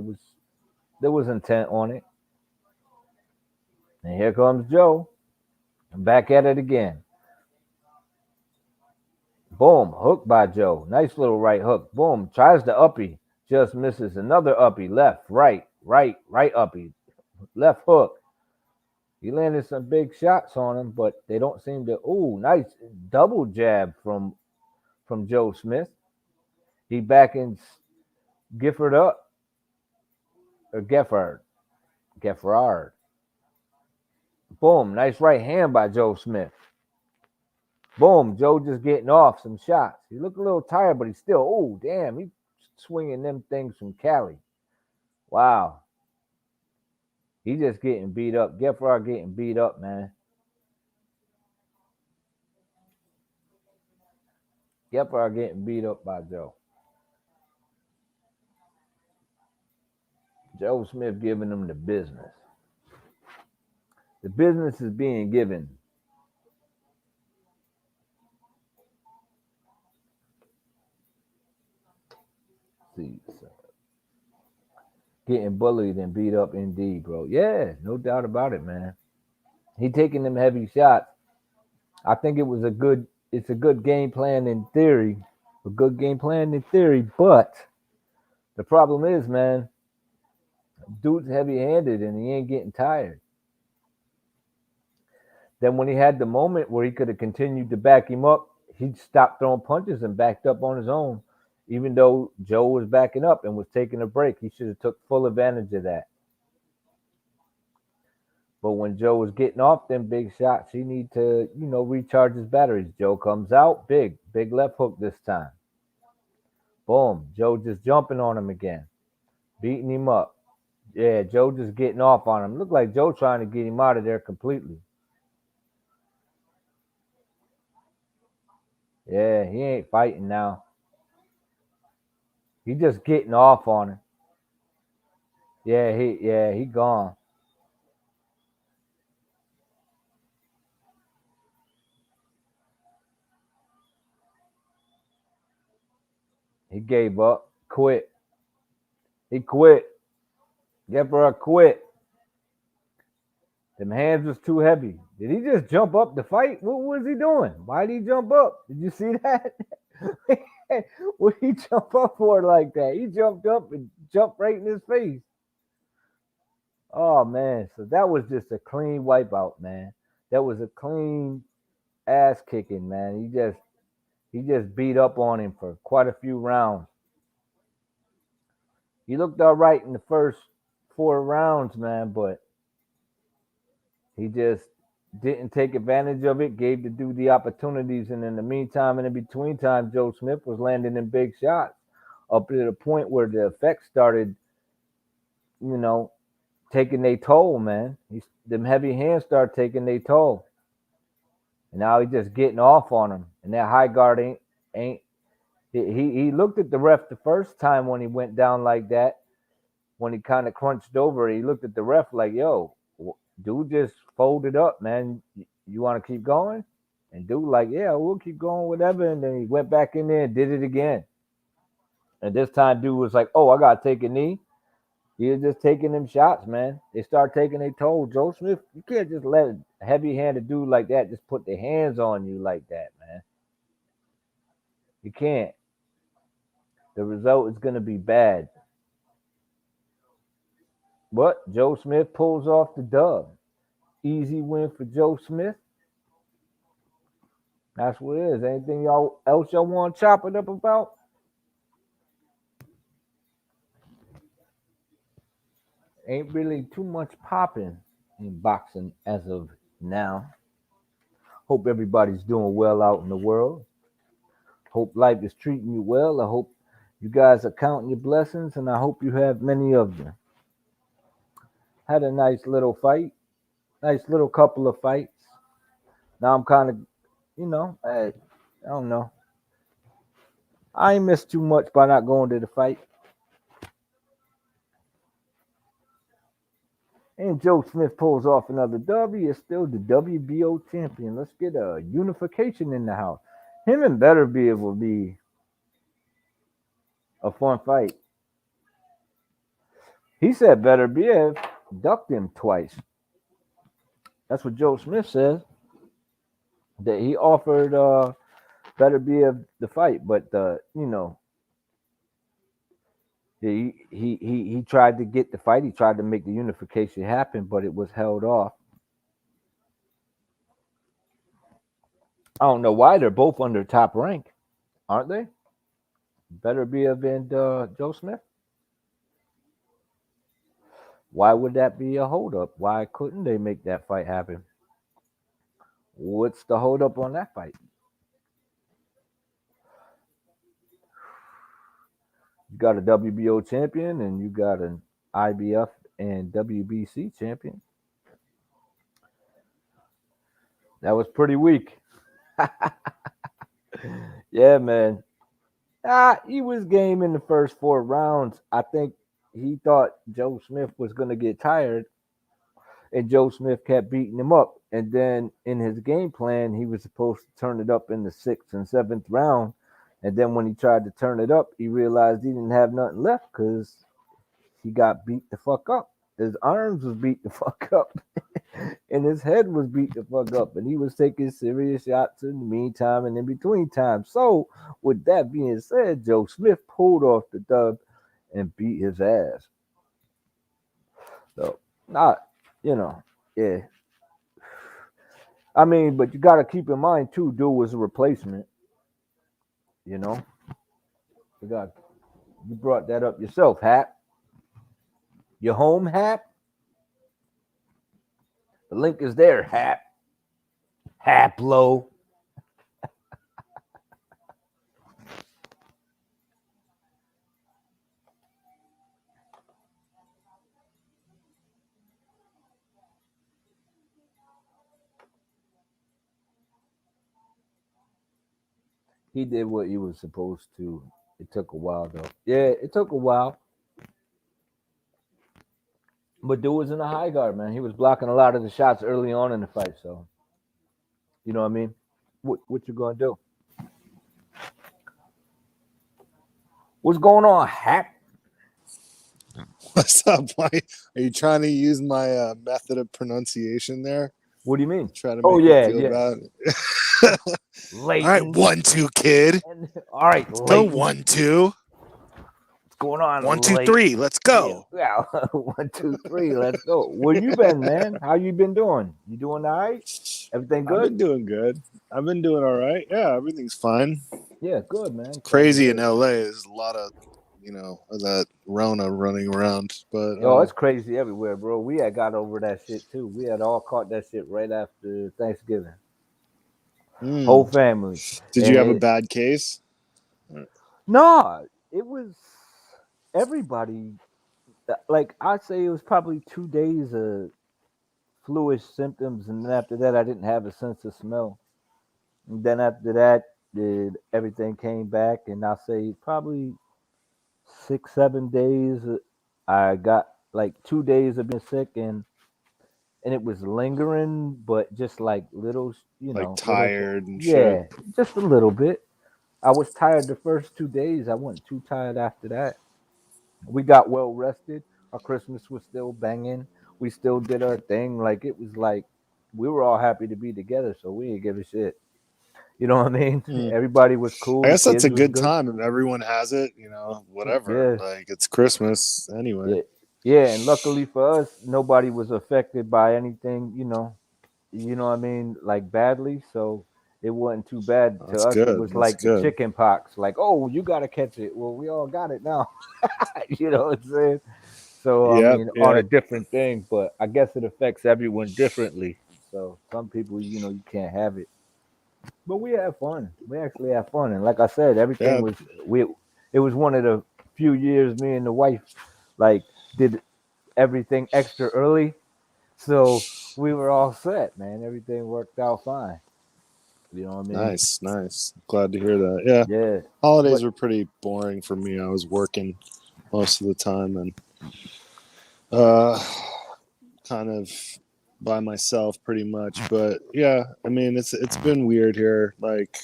there was intent on it. And here comes Joe. Back at it again. Boom, hook by Joe. Nice little right hook. Boom, tries the uppie. Just misses. Another uppie. Left, right, right uppie. Left hook. He landed some big shots on him, but they don't seem to. Ooh, nice double jab from Joe Smith. He backing Gifford up. Or Geffrard. Geffrard. Boom, nice right hand by Joe Smith. Boom, Joe just getting off some shots. He looked a little tired, but he's still, oh, damn, he's swinging them things from Cali. Wow. He just getting beat up. Geffrard getting beat up, man. Geffrard getting beat up by Joe. Joe Smith giving him the business. The business is being given. See, so getting bullied and beat up indeed, bro. Yeah, no doubt about it, man. He taking them heavy shots. I think it's a good game plan in theory. A good game plan in theory, but the problem is, man, dude's heavy-handed and he ain't getting tired. Then when he had the moment where he could have continued to back him up, he stopped throwing punches and backed up on his own. Even though Joe was backing up and was taking a break, he should have took full advantage of that. But when Joe was getting off them big shots, he need to, recharge his batteries. Joe comes out, big left hook this time. Boom, Joe just jumping on him again, beating him up. Yeah, Joe just getting off on him. Looked like Joe trying to get him out of there completely. Yeah, he ain't fighting now. He just getting off on him. Yeah, he gone. He gave up, quit. He quit. Geffrard quit. Them hands was too heavy. Did he just jump up to fight? What was he doing? Why did he jump up? Did you see that? What did he jump up for like that? He jumped up and jumped right in his face. Oh, man. So that was just a clean wipeout, man. That was a clean ass kicking, man. He just beat up on him for quite a few rounds. He looked all right in the first 4 rounds, man, but he just didn't take advantage of it, gave the dude the opportunities, and in the meantime, and in between time, Joe Smith was landing them big shots up to the point where the effects started, taking their toll, man. Them heavy hands started taking their toll. And now he's just getting off on him. And that high guard ain't he looked at the ref the first time when he went down like that, when he kind of crunched over, he looked at the ref like, yo, dude just folded up, man. You want to keep going? And dude like, yeah, we'll keep going, whatever. And then he went back in there and did it again. And this time dude was like, oh, I got to take a knee. He was just taking them shots, man. They start taking their toll. Joe Smith, you can't just let a heavy-handed dude like that just put their hands on you like that, man. You can't. The result is going to be bad. But Joe Smith pulls off the dub. Easy win for Joe Smith. That's what it is. Anything else y'all want to chop it up about? Ain't really too much popping in boxing as of now. Hope everybody's doing well out in the world. Hope life is treating you well. I hope you guys are counting your blessings, and I hope you have many of them. Had a nice little fight. Nice little couple of fights. Now I'm kind of, I don't know. I ain't missed too much by not going to the fight. And Joe Smith pulls off another dub. He is still the WBO champion. Let's get a unification in the house. Him and Beterbiev will be a fun fight. He said Beterbiev ducked him twice. That's what Joe Smith says. That he offered better be of the fight. But you know, he tried to get the fight. He tried to make the unification happen, but it was held off. I don't know why they're both under top rank, aren't they? Better be of and Joe Smith. Why would that be a holdup? Why couldn't they make that fight happen? What's the holdup on that fight? You got a WBO champion and you got an IBF and WBC champion. That was pretty weak. Yeah, man. He was game in the first 4 rounds. I think he thought Joe Smith was going to get tired, and Joe Smith kept beating him up. And then in his game plan, he was supposed to turn it up in the 6th and 7th round. And then when he tried to turn it up, he realized he didn't have nothing left because he got beat the fuck up. His arms was beat the fuck up, and his head was beat the fuck up, and he was taking serious shots in the meantime and in between time. So, with that being said, Joe Smith pulled off the dub and beat his ass. So, not, yeah. I mean, but you got to keep in mind too, dude was a replacement. You brought that up yourself, Hap. Your home, Hap? The link is there, Hap. Haplo. He did what he was supposed to. It took a while, though. Yeah, it took a while. But dude was in a high guard, man. He was blocking a lot of the shots early on in the fight, so you know what I mean? What you gonna do? What's going on, Hap? What's up? Why are you trying to use my method of pronunciation there? What do you mean? Try to make yeah. bad. All right, 1-2, kid. All right, go 1-2. Going on 1, 2, 3, let's go. Yeah. 1, 2, 3, let's go. Where you been, man? How you been doing? You doing all right? Everything good? I've been doing good. I've been doing all right. Yeah, everything's fine. Yeah, good, man. Crazy in LA. There's a lot of of that Rona running around. But it's crazy everywhere, bro. We had got over that shit too. We had all caught that shit right after Thanksgiving. Whole family. Did you have a bad case? No, it was everybody. Like I'd say it was probably 2 days of fluish symptoms, and then after that I didn't have a sense of smell. And then after that, everything came back, and I'll say probably 6-7 days. I got like 2 days of being sick, and it was lingering, but just like little, like tired and shit. Yeah, just a little bit. I was tired the first 2 days. I wasn't too tired after that. We got well rested. Our Christmas was still banging. We still did our thing. Like it was like we were all happy to be together, so we didn't give a shit. You know what I mean? Everybody was cool. I guess that's a good time if everyone has it, whatever. Yeah. Like it's Christmas anyway. Yeah, and luckily for us, nobody was affected by anything, you know what I mean, like badly. So it wasn't too bad to us. Good. It was like the chicken pox. Like, oh, you gotta catch it. Well, we all got it now. You know what I'm saying? So on a different thing, but I guess it affects everyone differently. So some people, you can't have it. But we had fun. We actually had fun, and like I said, everything was It was one of the few years me and the wife did everything extra early, so we were all set, man. Everything worked out fine. You know what I mean? Nice. Glad to hear that. Yeah. Holidays were pretty boring for me. I was working most of the time and kind of by myself pretty much. But yeah, I mean it's been weird here. Like,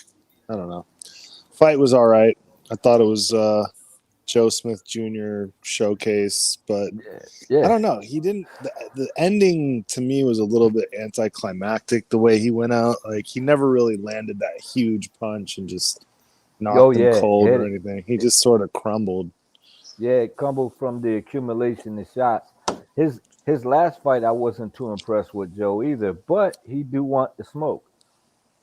I don't know. Fight was all right. I thought it was Joe Smith Jr. showcase, but yeah. I don't know. He didn't. The ending to me was a little bit anticlimactic. The way he went out, like he never really landed that huge punch and just knocked him cold or anything. He just sort of crumbled. Yeah, it crumbled from the accumulation of shots. His last fight, I wasn't too impressed with Joe either, but he do want the smoke,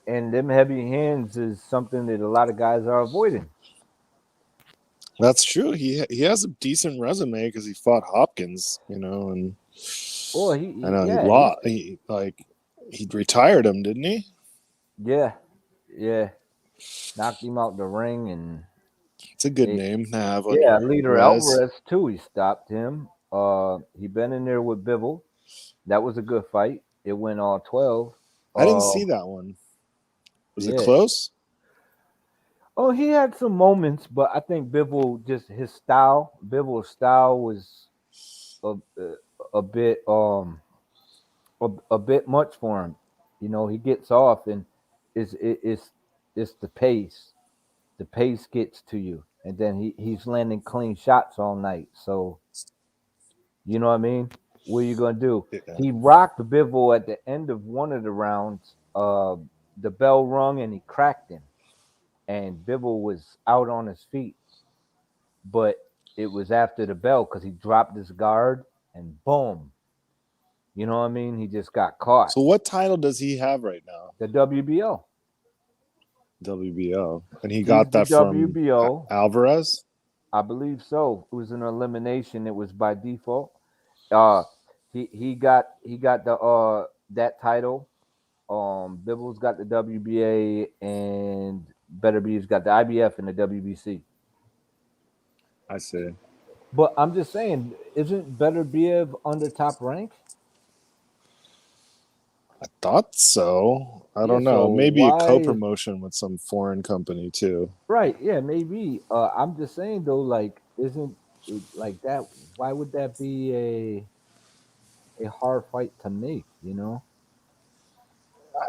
and them heavy hands is something that a lot of guys are avoiding. That's true. He has a decent resume because he fought Hopkins, and he lost. He retired him, didn't he? Yeah, knocked him out the ring, and it's a good name to have. Leader Alvarez too. He stopped him. He been in there with Bivol. That was a good fight. It went all 12. I didn't see that one. Was it close? Oh, he had some moments, but I think Bivol his style. Bivol's style was a bit a bit much for him. He gets off, and it's the pace. The pace gets to you, and then he's landing clean shots all night. So, you know what I mean? What are you gonna do? Yeah. He rocked Bivol at the end of one of the rounds. The bell rung, and he cracked him, and Bivol was out on his feet. But it was after the bell because he dropped his guard, and boom. You know what I mean? He just got caught. So what title does he have right now? The WBO. WBO. And he got that from WBO. Alvarez? I believe so. It was an elimination. It was by default. He got the that title. Bivol's got the WBA, and Beterbiev's got the IBF and the WBC. I see. But I'm just saying, isn't Beterbiev under Top Rank? I thought so. I don't know. So maybe a co-promotion with some foreign company too. Right. Yeah, maybe. I'm just saying though, like, isn't it like that? Why would that be a hard fight to make?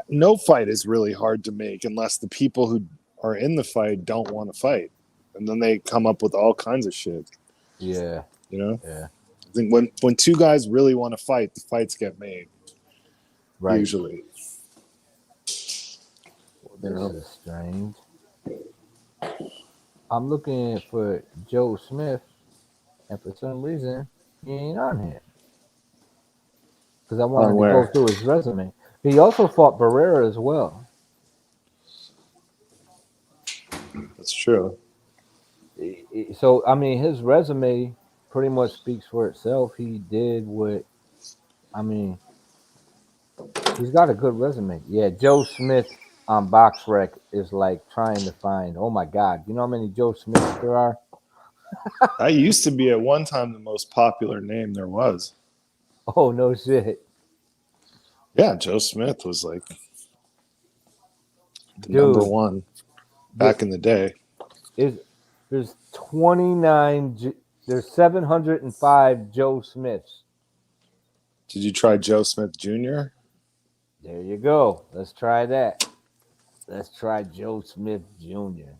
No fight is really hard to make unless the people who are in the fight don't want to fight, and then they come up with all kinds of shit. Yeah. Yeah. I think when two guys really want to fight, the fights get made. Right. Usually. This is strange. I'm looking for Joe Smith, and for some reason, he ain't on here. Because I wanted to go through his resume. He also fought Barrera as well. That's true. So, I mean, his resume pretty much speaks for itself. He did what, he's got a good resume. Yeah, Joe Smith on BoxRec is like trying to find, oh my God, you know how many Joe Smiths there are? I used to be at one time the most popular name there was. Oh, no shit. Yeah, Joe Smith was like the number one back in the day. There's 29, there's 705 Joe Smiths. Did you try Joe Smith Jr.? There you go. Let's try that. Let's try Joe Smith Jr.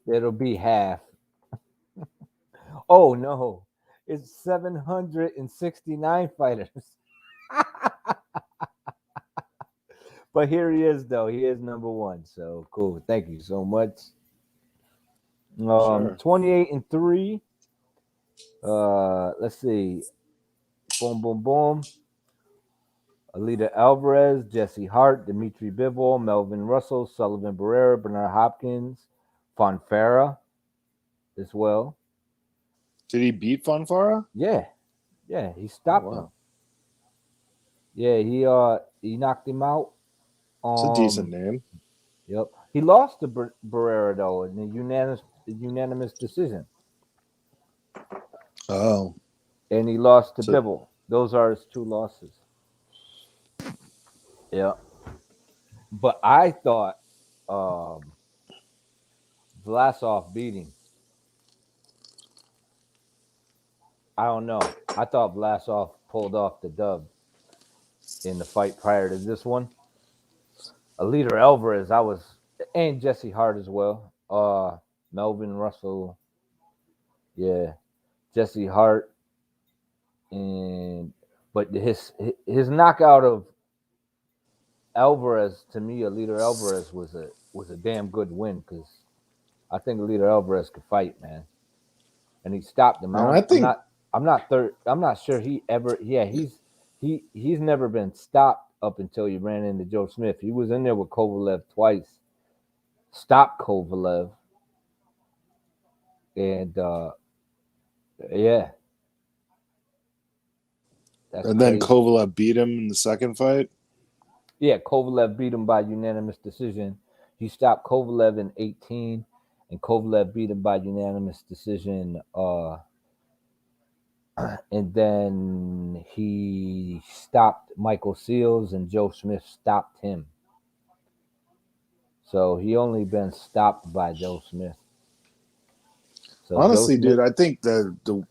It'll be half. Oh, no. It's 769 fighters. But here he is, though. He is number one. So cool. Thank you so much. Sure. 28-3. Let's see. Boom, boom, boom. Alida Alvarez, Jesse Hart, Dimitri Bivol, Melvin Russell, Sullivan Barrera, Bernard Hopkins, Fonfara as well. Did he beat Fonfara? Yeah. He stopped him. Yeah, he knocked him out. It's a decent name. Yep. He lost to Barrera though in a unanimous decision. Oh. And he lost to Bivol. Those are his two losses. Yeah. But I thought Vlasov beat him. I don't know. I thought Vlasov pulled off the dub in the fight prior to this one. Alida Alvarez, and Jesse Hart as well. Melvin Russell, yeah, Jesse Hart, and but his knockout of Alvarez, to me, Alito Alvarez was a damn good win because I think Alito Alvarez could fight, man, and he stopped him. And I think I'm not sure he ever. Yeah, he's never been stopped up until he ran into Joe Smith. He was in there with Kovalev twice, stopped Kovalev, and yeah, that's and then crazy. Kovalev beat him in the second fight. Yeah, Kovalev beat him by unanimous decision. He stopped Kovalev in 18, and Kovalev beat him by unanimous decision. And then he stopped Michael Seals, and Joe Smith stopped him. So he only been stopped by Joe Smith. So Honestly, Joe Smith, dude, I think the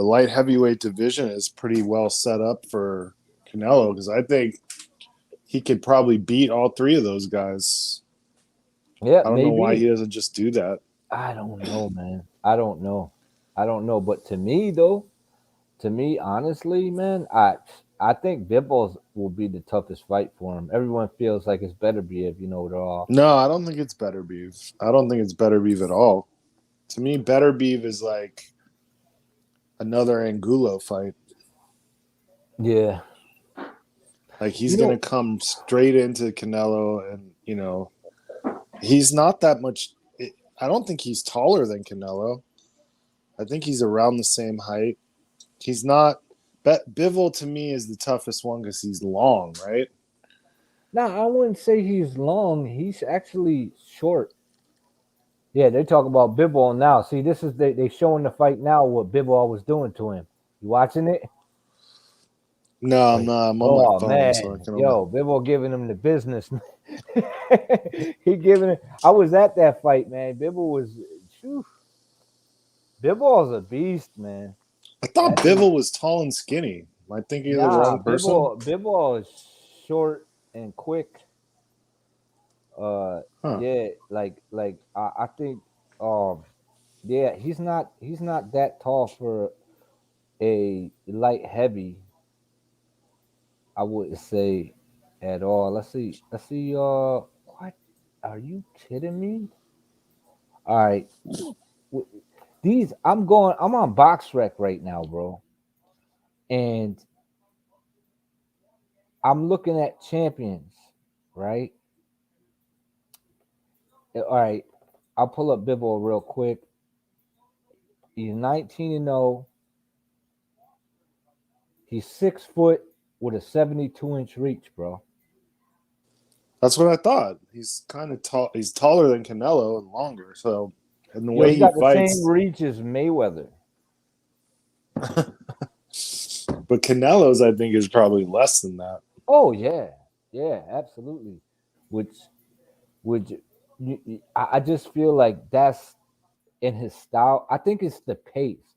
light heavyweight division is pretty well set up for Canelo because I think he could probably beat all three of those guys. yeah, I don't know why maybe. he doesn't just do that. I don't know, man. I don't know. But to me, honestly, man, I think Bivol will be the toughest fight for him. Everyone feels like it's better be if you know it all. No, I don't think it's Better Beef. I don't think it's Better Beef at all. To me, Better Beef is like another Angulo fight. Yeah. Like he's gonna come straight into Canelo, and he's not that much. I don't think he's taller than Canelo. I think he's around the same height. He's not. Bivol to me is the toughest one because he's long, right? No, I wouldn't say he's long. He's actually short. Yeah, they talk about Bivol now. See, this is they showing the fight now. What Bivol was doing to him. You watching it? No, I'm not. I'm on my phone, man, so I can. Bivol giving him the business. He giving it. I was at that fight, man. Bivol Bivol's a beast, man. I thought Bivol was tall and skinny. Am I thinking of the wrong person? Bivol is short and quick. Yeah, I think, yeah, he's not that tall for a light heavy. I wouldn't say at all. Let's see. What? Are you kidding me? All right. I'm on BoxRec right now, bro. And I'm looking at champions, right? All right. I'll pull up Bivol real quick. He's 19-0. He's 6 foot with a 72-inch reach, bro. That's what I thought. He's kind of tall. He's taller than Canelo and longer. So, and the way He he got the fights, same reach as Mayweather. but Canelo's I think is probably less than that. Oh yeah, absolutely. Which I just feel like that's in his style. I think it's the pace.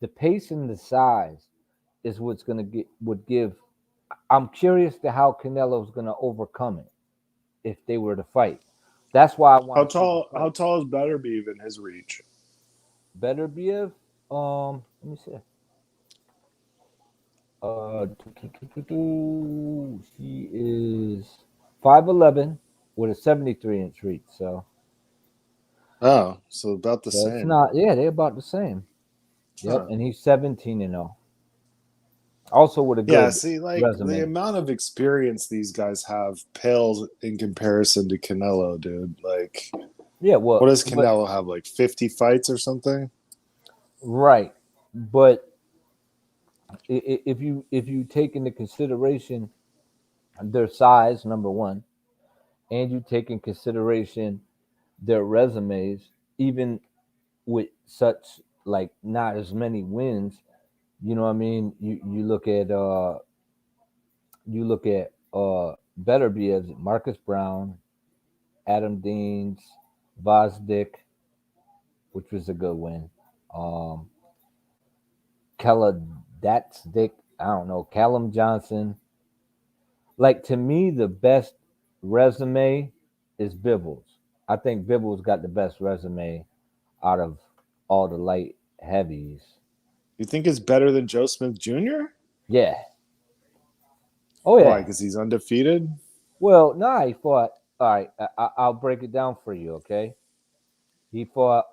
The pace and the size is what's gonna give. I'm curious to how Canelo's gonna overcome it if they were to fight. That's why I want to. How tall is Better Beef in his reach? Better Biev. Let me see. He is 5'11" with a 73-inch reach. So about the same. It's not. Yeah, they're about the same. Yep, and he's 17-0. Also with a good resume. The amount of experience these guys have pales in comparison to Canelo, dude. Like, what does Canelo have? Like 50 fights or something? Right, but if you take into consideration their size, number one, and you take in consideration their resumes, even with such like not as many wins, you know what I mean? You look at Better Bievs, Marcus Brown, Adam Deans, Vosdick, which was a good win. Callum Johnson. Like, to me, the best resume is Bivol's. I think Bivol's got the best resume out of all the light heavies. You think it's better than Joe Smith Jr.? Yeah. Oh yeah. Why? Because he's undefeated? Well, no, he fought. All right, I'll break it down for you. Okay. He fought.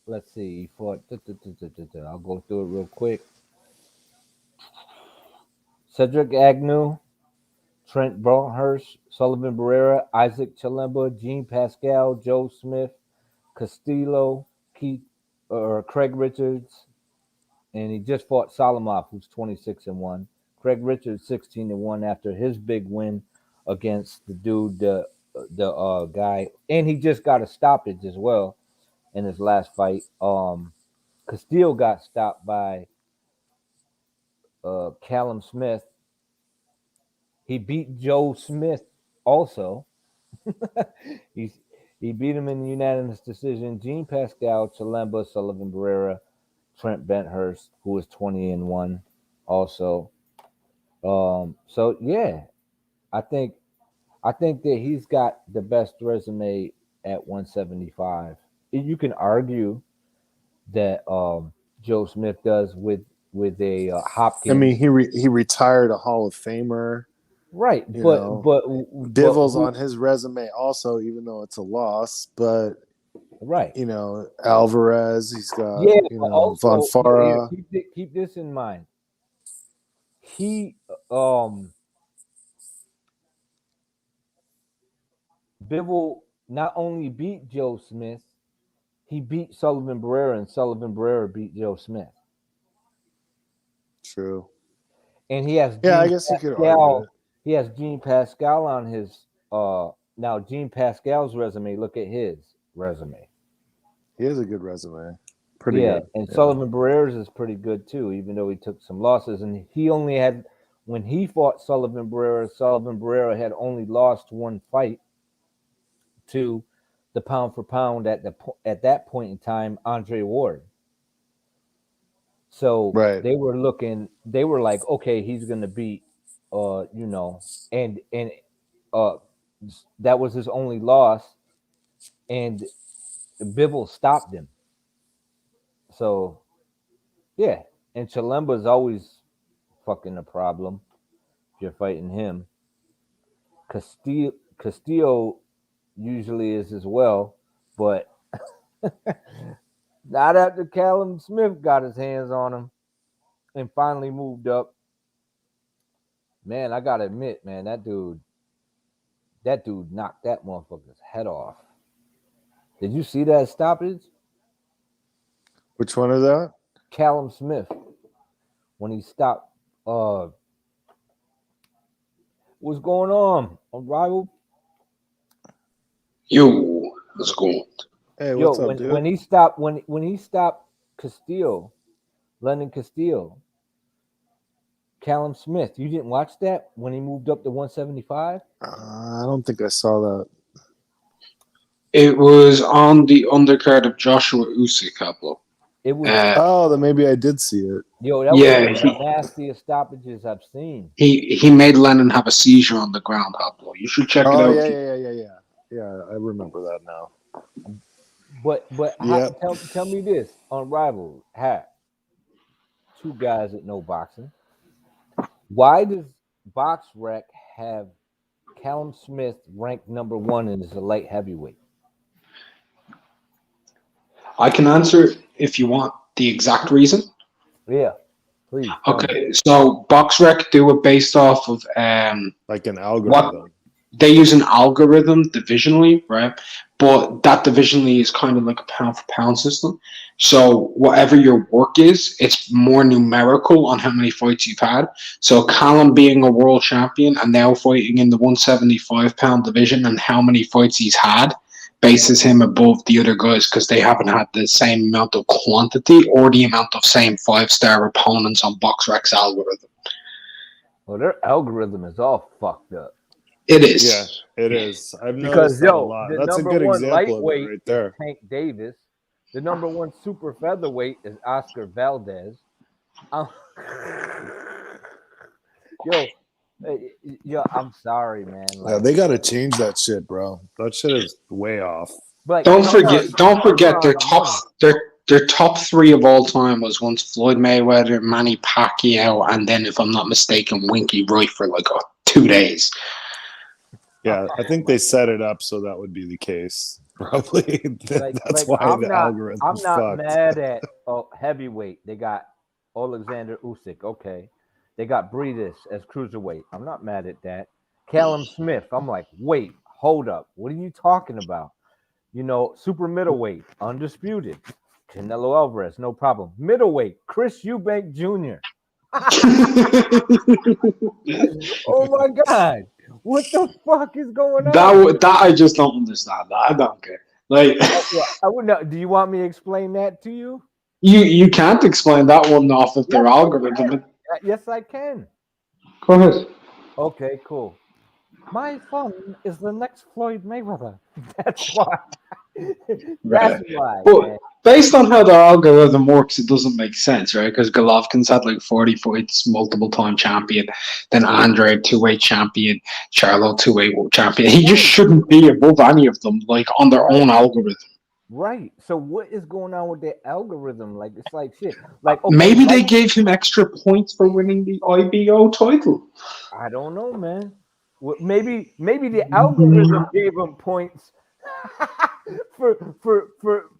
Let's see. He fought. I'll go through it real quick. Cedric Agnew, Trent Bronkhurst, Sullivan Barrera, Isaac Chilemba, Gene Pascal, Joe Smith, Castillo, Craig Richards, and he just fought Salamov, who's 26-1. Craig Richards 16-1 after his big win against the dude, the guy, and he just got a stoppage as well in his last fight. Castillo got stopped by Callum Smith. He beat Joe Smith also. he beat him in the unanimous decision. Gene Pascal, Chilemba, Sullivan Barrera, Trent Benthurst, who was 20-1 also. So yeah, I think that he's got the best resume at 175. You can argue that Joe Smith does with a Hopkins. I mean, he retired a Hall of Famer. Right, but Bivens on his resume also, even though it's a loss, but right, Alvarez, he's got also, Von Farah. Keep this in mind. Bivol not only beat Joe Smith, he beat Sullivan Barrera, and Sullivan Barrera beat Joe Smith. True. And he has I guess you could argue it. He has Gene Pascal on his now Gene Pascal's resume. Look at his resume. He has a good resume. Pretty good. And Sullivan Barrera's is pretty good too, even though he took some losses. And he only had, when he fought Sullivan Barrera had only lost one fight to the pound for pound at that point in time, Andre Ward. So they were like, okay, he's gonna beat and that was his only loss, and Bivol stopped him. So yeah, and Chilemba is always fucking a problem if you're fighting him. Castillo usually is as well, but not after Callum Smith got his hands on him and finally moved up. Man, I gotta admit, man, that dude knocked that motherfucker's head off. Did you see that stoppage? Which one is that? Callum Smith, when he stopped. What's going on, Rival? Yo, what's going on? Hey, what's up, dude? When he stopped Castillo, London Castillo, Callum Smith, you didn't watch that when he moved up to 175? I don't think I saw that. It was on the undercard of Joshua Usyk, Pablo. It was. Then maybe I did see it. Yo, that was one of the nastiest stoppages I've seen. He made Lennon have a seizure on the ground, Pablo. You should check it out. Yeah, I remember that now. But tell me this on Rival Hat. Two guys that know boxing. Why does BoxRec have Callum Smith ranked number 1 and is a light heavyweight? I can answer if you want the exact reason. Yeah, please. Okay, so BoxRec do it based off of like an algorithm. They use an algorithm divisionally, right? But that divisionally is kind of like a pound for pound system. So whatever your work is, it's more numerical on how many fights you've had. So Callum being a world champion and now fighting in the 175 pound division and how many fights he's had bases him above the other guys because they haven't had the same amount of quantity or the amount of same 5-star opponents on BoxRec's algorithm. Well, their algorithm is all fucked up. It is. Yeah, it is. I've noticed that a lot. That's a good example of it right there. Tank Davis. The number 1 super featherweight is Oscar Valdez. Yo, I'm sorry, man. They got to change that shit, bro. That shit is way off. But don't forget their top three of all time was once Floyd Mayweather, Manny Pacquiao, and then if I'm not mistaken, Winky Wright for like 2 days. Yeah, I think they set it up so that would be the case. Probably that's why I'm the not, algorithm. I'm not mad at heavyweight. They got Alexander Usyk. Okay, they got Breedis as cruiserweight. I'm not mad at that. Callum Smith. I'm like, wait, hold up. What are you talking about? You know, super middleweight, undisputed. Canelo Alvarez, no problem. Middleweight, Chris Eubank Jr. Oh my God. What the fuck is going on? That I just don't understand. I don't care. Like I would not. Do you want me to explain that to you? you can't explain that one off of their algorithm. Yes, I can. Go ahead. Okay, cool. My son is the next Floyd Mayweather. That's why. That's why. But Man. based on how the algorithm works, it doesn't make sense, right? Because Golovkin's had like 40 fights, multiple time champion. Then Andre, 2-weight champion. Charlo, 2-weight champion. He just shouldn't be above any of them, like on their own algorithm. Right. So what is going on with the algorithm? Like it's like shit. Like okay, maybe they gave him extra points for winning the IBO title. I don't know, man. Maybe the algorithm gave him points for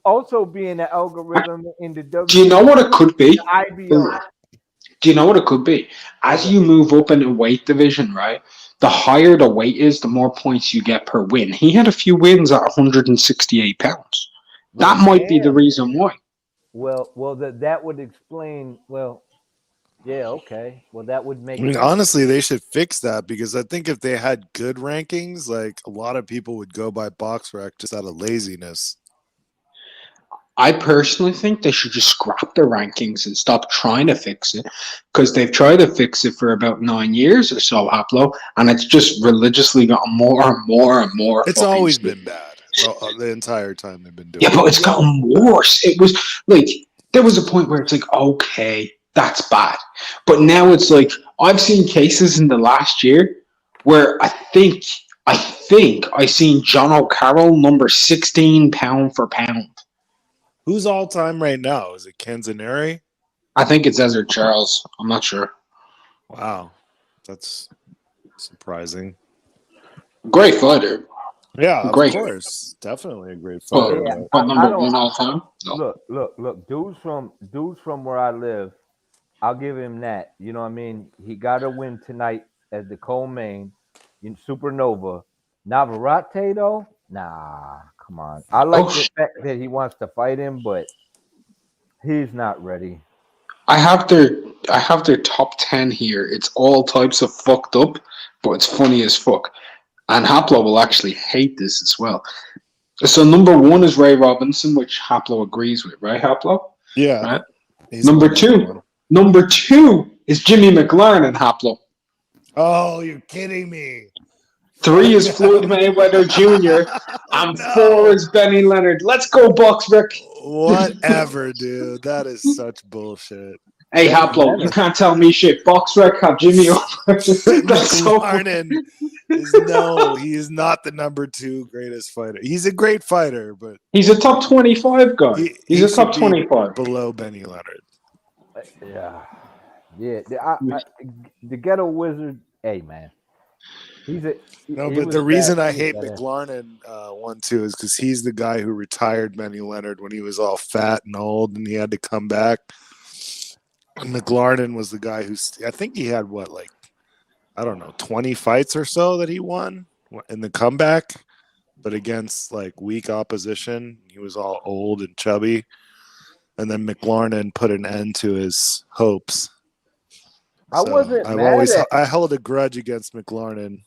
also being an algorithm in the WWE. Do you know what it could be? IBO. Do you know what it could be? As you move up in the weight division, right? The higher the weight is, the more points you get per win. He had a few wins at 168 pounds. That might be the reason why. Well, that would explain. Well, yeah, okay. Well, that would make. I mean, honestly, they should fix that because I think if they had good rankings, like a lot of people would go by BoxRec just out of laziness. I personally think they should just scrap the rankings and stop trying to fix it because they've tried to fix it for about 9 years or so, Aplo, and it's just religiously gotten more and more and more. It's always been bad the entire time they've been doing it. Yeah, but it's gotten worse. It was like there was a point where it's like, okay, that's bad. But now it's like I've seen cases in the last year where I think I seen John O'Carroll number 16 pound for pound. Who's all time right now? Is it Canzoneri? I think it's Ezra Charles. I'm not sure. Wow. That's surprising. Great fighter. Yeah, of course. Definitely a great fighter. But number one all time? No. Look. Dudes from where I live, I'll give him that. You know what I mean? He got a win tonight at the co-main in Supernova. Navarrete, though? Nah, come on. I like the fact that he wants to fight him, but he's not ready. I have their top 10 here. It's all types of fucked up, but it's funny as fuck. And Haplo will actually hate this as well. So number 1 is Ray Robinson, which Haplo agrees with, right, Haplo? Yeah. Right? Number two is Jimmy McLaren and Haplo. Oh, you're kidding me. 3 is Floyd Mayweather Jr. And 4 is Benny Leonard. Let's go, BoxRec. Whatever, dude. That is such bullshit. Hey, Haplo, you can't tell me shit. BoxRec have Jimmy over. That's so Arnon he is not the number 2 greatest fighter. He's a great fighter, but he's a top 25 guy. He's a top 25 below Benny Leonard. Yeah. The Ghetto Wizard. Hey, man. But the reason I hate McLaren one too is because he's the guy who retired Benny Leonard when he was all fat and old and he had to come back. And McLaren was the guy I think he had 20 fights or so that he won in the comeback, but against like weak opposition. He was all old and chubby. And then McLaren put an end to his hopes. I held a grudge against McLaren.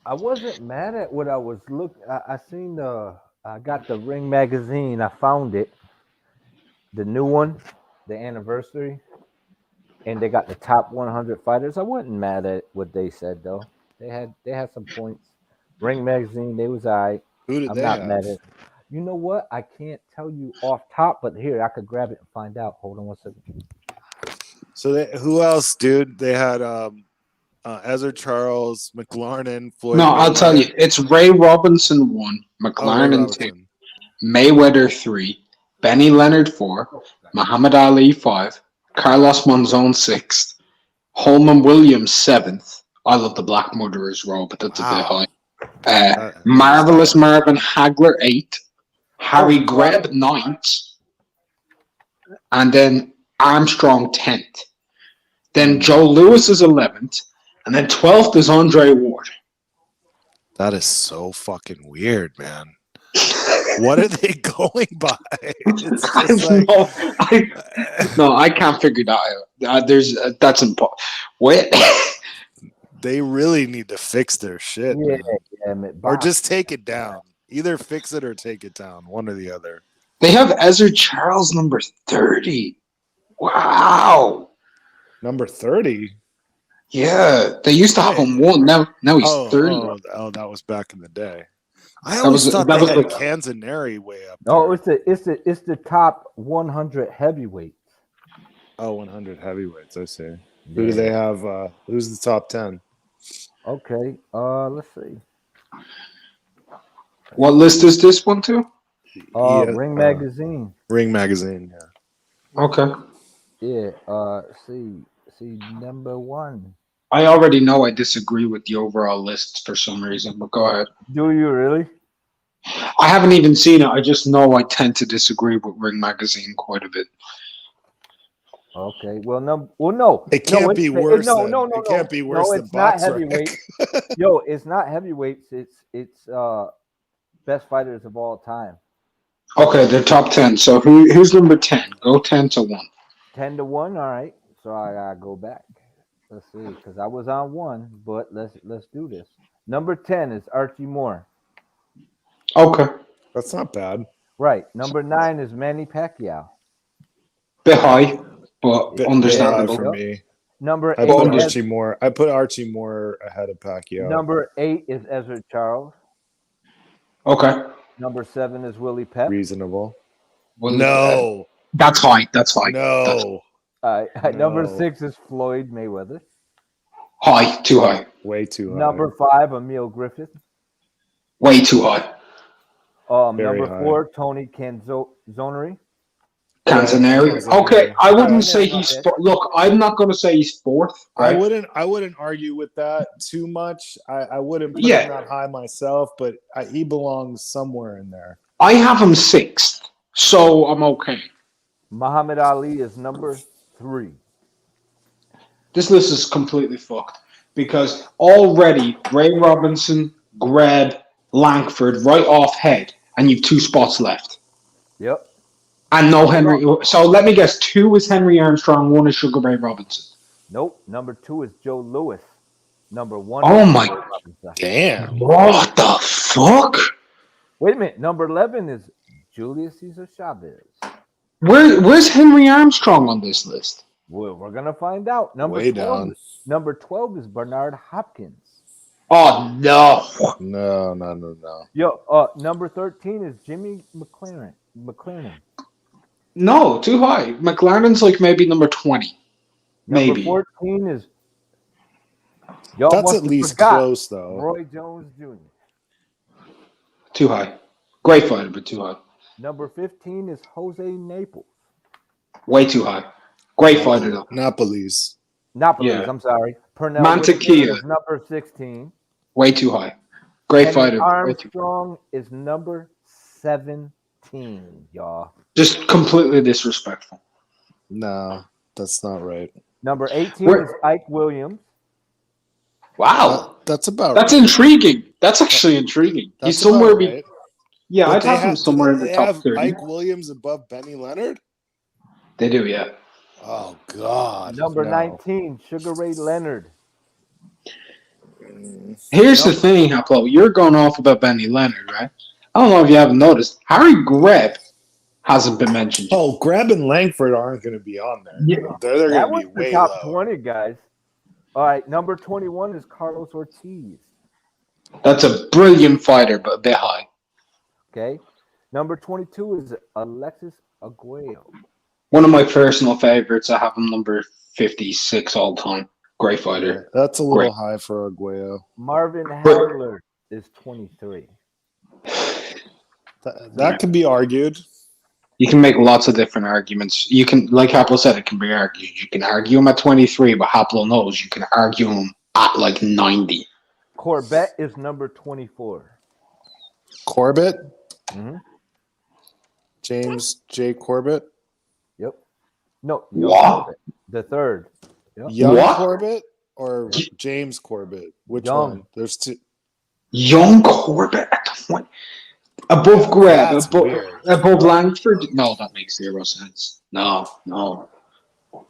I wasn't mad at what I was looking. I seen I got the Ring magazine. I found it, the new one, the anniversary, and they got the top 100 fighters. I wasn't mad at what they said though. They had some points. Ring magazine, they was alright. Who did they have? Mad at. You know what? I can't tell you off top, but here I could grab it and find out. Hold on one second. So who else, dude? They had Ezra Charles, McLaren, Floyd. No, I'll tell you. It's Ray Robinson 1, McLaren 2, Mayweather 3, Benny Leonard 4, Muhammad Ali 5, Carlos Monzon 6th, Holman Williams 7th. I love the Black Murderer as well, but that's a bit high. Marvelous Marvin Hagler 8th, Harry Greb 9th, and then Armstrong 10th. Then Joe Lewis is 11th, and then 12th is Andre Ward. That is so fucking weird, man. What are they going by? I can't figure that out. That's impossible. What? They really need to fix their shit, man. Or just take it down. Either fix it or take it down. One or the other. They have Ezra Charles number 30. Wow. Number 30? Yeah, they used to have him 1. Now he's 30. Oh, that was back in the day. I always thought they had Canzaneri way up there. No, it's the top 100 heavyweights. Oh, 100 heavyweights. I see. Who do they have? Who's the top 10? Okay. Let's see. What list is this one to? Ring Magazine. Ring Magazine. Yeah. Okay. Yeah. See number 1. I already know I disagree with the overall list for some reason, but go ahead. Do you really? I haven't even seen it. I just know I tend to disagree with Ring Magazine quite a bit. Okay. Well, no. It can't be worse. No. It can't be worse than it's not box heavyweight. Yo, it's not heavyweights. It's best fighters of all time. Okay, they're top 10. So who's number 10? Go 10 to 1. 10 to 1. All right. So I gotta go back. Let's see, because I was on 1, but let's do this. Number 10 is Archie Moore. Okay. That's not bad. Right. Number 9 is Manny Pacquiao. Bit high, but understandable for me. Number 8. I put Archie Moore ahead of Pacquiao. Number 8 is Ezra Charles. Okay. Number 7 is Willie Pep. Reasonable. No. That's high. No. Number 6 is Floyd Mayweather. High. Too high. Way too high. Number 5, Emil Griffith. Way too high. Number 4, Tony Canzoneri. Canzoneri. Okay, I wouldn't say he's. Look, I'm not going to say he's 4th. Right? I wouldn't argue with that too much. I wouldn't put him that high myself, but he belongs somewhere in there. I have him 6th, so I'm okay. Muhammad Ali is number 3. This list is completely fucked because already Ray Robinson, Greb, Langford right off head, and you've 2 spots left. Yep. And no Henry. So let me guess, 2 is Henry Armstrong, 1 is Sugar Ray Robinson. Nope. Number 2 is Joe Lewis. Number 1. Oh my damn! What the fuck? Wait a minute. Number 11 is Julius Cesar Chavez. Where's Henry Armstrong on this list? Well, we're gonna find out. Way down. Number 12 is Bernard Hopkins. Oh no! No. Yo, number 13 is Jimmy McLaren. No, too high. McLaren's like maybe number 20. Maybe. Number 14 is. That's at least close, though. Roy Jones Jr. Too high. Great fighter, but too high. Number 15 is Jose Naples. Way too high. Great fighter, though. Napoli's. Yeah. I'm sorry. Pernell Mantequilla is number 16. Way too high. Great fighter. Armstrong is number 17, y'all. Just completely disrespectful. No, that's not right. Number 18 is Ike Williams. Wow. That's about That's right. intriguing. That's actually intriguing. That's He's somewhere right. Yeah, But I'd have him somewhere in the top 30. Ike Williams above Benny Leonard? They do, yeah. Oh, God. Number no. 19, Sugar Ray Leonard. Here's the thing, Haplo. You're going off about Benny Leonard, right? I don't know if you haven't noticed. Harry Greb hasn't been mentioned. Oh, Greb and Langford aren't going to be on there. Yeah. They're That going to was be way the top low. 20, guys. All right, number 21 is Carlos Ortiz. That's a brilliant fighter, but a bit high. Okay. Number 22 is Alexis Arguello. One of my personal favorites. I have him number 56 all time. Great fighter. That's a little Great. high for Arguello. Marvin Hagler is 23. That could be argued. You can make lots of different arguments. You can, like Haplo said, it can be argued. You can argue him at 23, but Haplo knows you can argue him at like 90. Corbett is number 24. Corbett? Mm-hmm. James J. Corbett? Yep. No, What? Corbett, the third. Yep. Young What? Corbett or James Corbett? Which Young. one? There's two. Young Corbett at 20. Above Greg, That's weird. above Langford? No, that makes zero sense. No.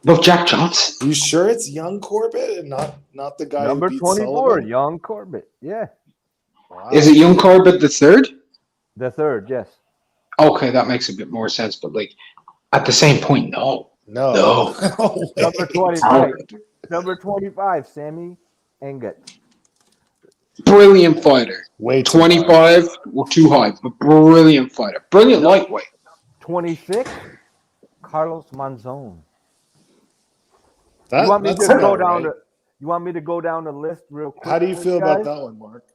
Above Jack Johnson? You sure it's young Corbett and not the guy Number who beat 24, Sullivan? Young Corbett. Yeah. Wow. Is it Young Corbett the third? The third, yes. Okay, that makes a bit more sense, but like at the same point, no. No. Number 25. Number 25, Sammy Enget. Brilliant fighter. Way too 25 or too high, but brilliant fighter. Brilliant lightweight. 26, Carlos Monzon. That, You want me to that's go about down right. You want me to go down the list real quick? How do you feel about guys? that one, Mark?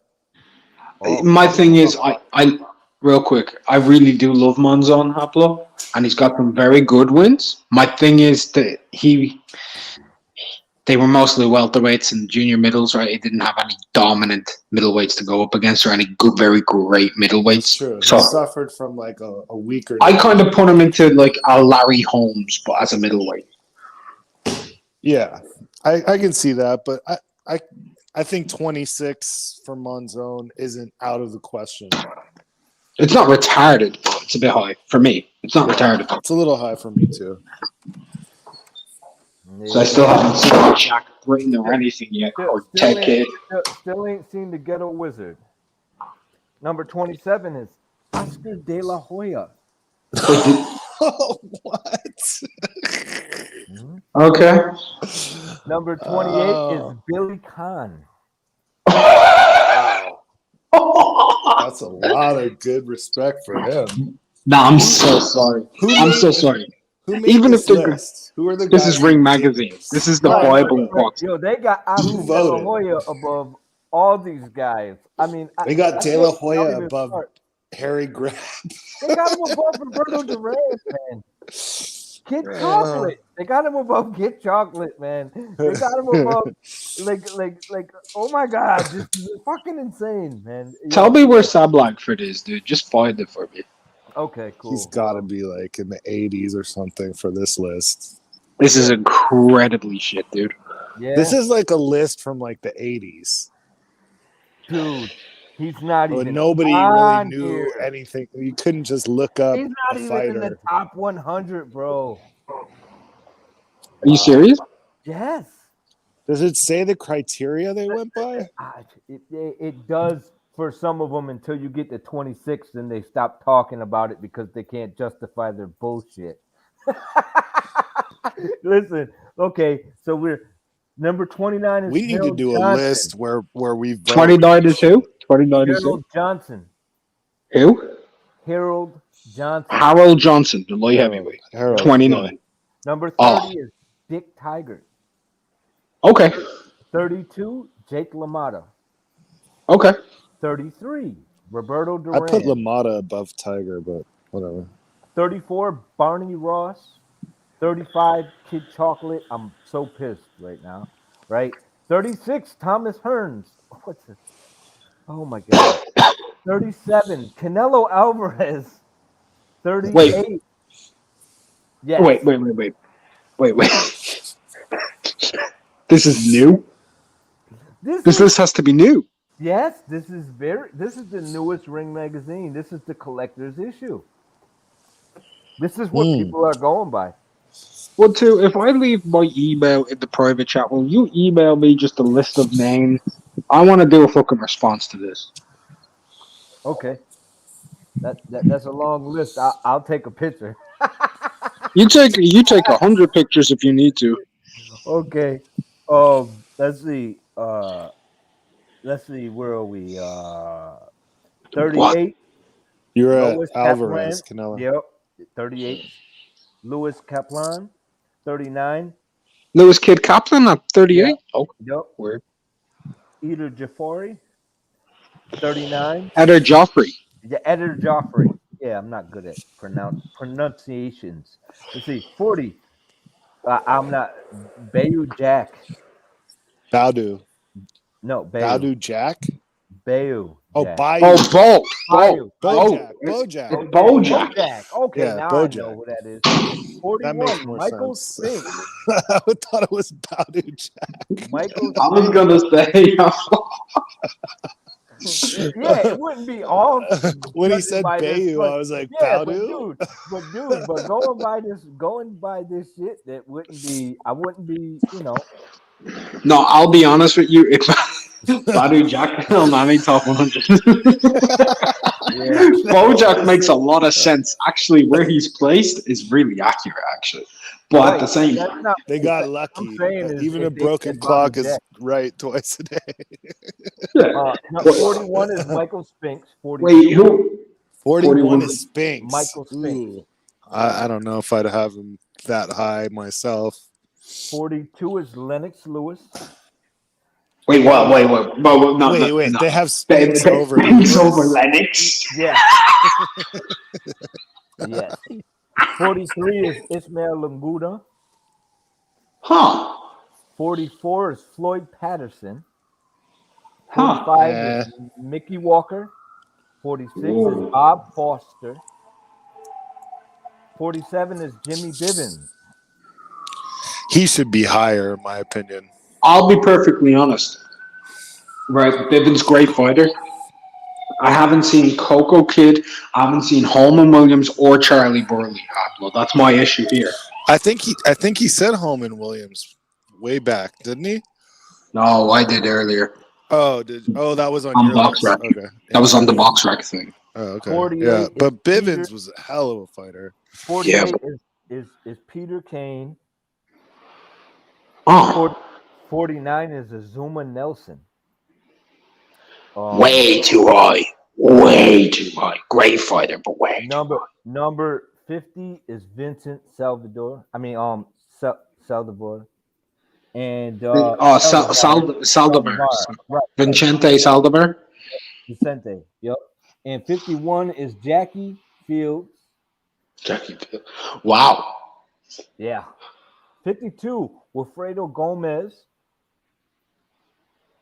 My thing is, I real quick, I really do love Monzon Haplo, and he's got some very good wins. My thing is that they were mostly welterweights and junior middles, right? He didn't have any dominant middleweights to go up against or any good, very great middleweights. True. So He suffered from like a weaker. I kind of put him into like a Larry Holmes, but as a middleweight. Yeah, I can see that, but I think 26 for Monzon isn't out of the question. It's not retarded, but it's a bit high for me. It's not retarded. It's a little high for me too. So I still haven't seen Jack Britton or anything yet, or Ted Kidd. Still ain't seen the Ghetto Wizard. Number 27 is Oscar De La Hoya. What? Okay. Number 28 is Billy Khan. That's a lot of good respect for him. No, I'm so sorry. I'm so sorry. Who made Even this if they're list? Who are the This guys is Ring who made Magazine. This is the Right, Bible right. box. Yo, they got Oscar Who De La voted? Hoya above all these guys. I mean, They got De La Hoya even above start. Harry Graham. They got him above Roberto Duran, man. Kid Chocolate. They got him above Kid Chocolate, man. They got him above, like. Oh my God, this is fucking insane, man. Tell me where Sam Langford is, dude. Just find it for me. Okay, cool. He's got to be like in the 80s or something for this list. This is incredibly shit, dude. Yeah, This is like a list from like the 80s. dude. He's not But even. nobody really on knew here. anything. You couldn't just look up He's not a even in the fighter. top 100, bro. Are you serious? Yes. Does it say the criteria they went by? It does for some of them until you get to 26, and they stop talking about it because they can't justify their bullshit. Listen, okay, so we're number 29 is We need to Harold do a Johnson. list where we vote. 29 is who? 29 is who? Harold Johnson. Who? Harold Johnson. Harold Johnson, the light heavyweight. Harold, 29. Number 30 Oh. is Dick Tiger. Okay. 32, Jake LaMotta. Okay. 33, Roberto I Duran. put LaMotta above Tiger, but whatever. 34, Barney Ross. 35, Kid Chocolate. I'm so pissed right now. Right? 36, Thomas Hearns. What's this? Oh my God. 37, Canelo Alvarez. 38. Wait. Yes. Wait. This is new? This list has to be new. Yes, this is the newest Ring magazine. This is the collector's issue. This is what people are going by. Well, too, if I leave my email in the private chat, will you email me just a list of names? I want to do a fucking response to this. Okay. That's a long list. I'll take a picture. You take 100 pictures if you need to. Okay. Let's see. Where are we? 38. You're Louis at Alvarez, Kaplan. Canelo. Yep. 38. Louis Kaplan. 39. Lewis Kid Kaplan at 38. Yeah. Oh, Yep. weird. Eder Jafari, 39. Eder Joffrey. Yeah, Eder Joffrey. Yeah, I'm not good at pronunciations. Let's see, 40. I'm not. Bayu Jack. Bowdu. No, Bayu. Bowdu Jack. Bayu. Oh, Jack. Bayou. Oh, Bo. Bayu. Bojack. It's Bojack. Bojack. Bojack. Okay, Yeah, now Bojack. I know who that is. That makes 41. more Michael sense. Spinks. I thought it was Bowdu Jack. Michael I was gonna say. Yeah, it wouldn't be off. When he judging said by this, Bayou, but- I was like, yeah, Bowdu? but going by this shit, that wouldn't be. I wouldn't be. No, I'll be honest with you. If Badu Jack on any top 100, Bojack makes a lot of sense. Actually, where he's placed is really accurate. Actually, but at the same time, They got lucky. saying is Even if a they broken said clock Bobby is Jack. right twice a day. yeah. 41 is Michael Spinks. 42. Wait, who? 41 is Spinks. Michael Spinks. Ooh. I don't know if I'd have him that high myself. 42 is Lennox Lewis. Wait, what? Wait. No, Wait. no. They have Spinks over Spinks Lewis. over Lennox. Yeah. Yes. 43 is Ismail Lunguda. Huh? 44 is Floyd Patterson. Huh? 45 is Mickey Walker. 46 is Bob Foster. 47 is Jimmy Bivens. He should be higher, in my opinion. I'll be perfectly honest. Right, Bivens, great fighter. I haven't seen Coco Kid. I haven't seen Holman Williams or Charlie Burley. Well, that's my issue here. I think he said Holman Williams way back, didn't he? No, I did earlier. Oh, that was on your Box list. Rec. Okay. That was on the box rack thing. Oh, okay. 48 Yeah, is but Bivens Peter. was a hell of a fighter. 48 is Peter Kane. Oh, 49 is Azuma Nelson. way too high. Way too high. Great fighter, but way too high. Number 50 is Vincent Salvador. Salvador. And Saldivar. Right. Vincente Saldivar. Vicente. Yep. And 51 is Jackie Fields. Jackie Field. Wow. Yeah. 52, Wilfredo Gomez.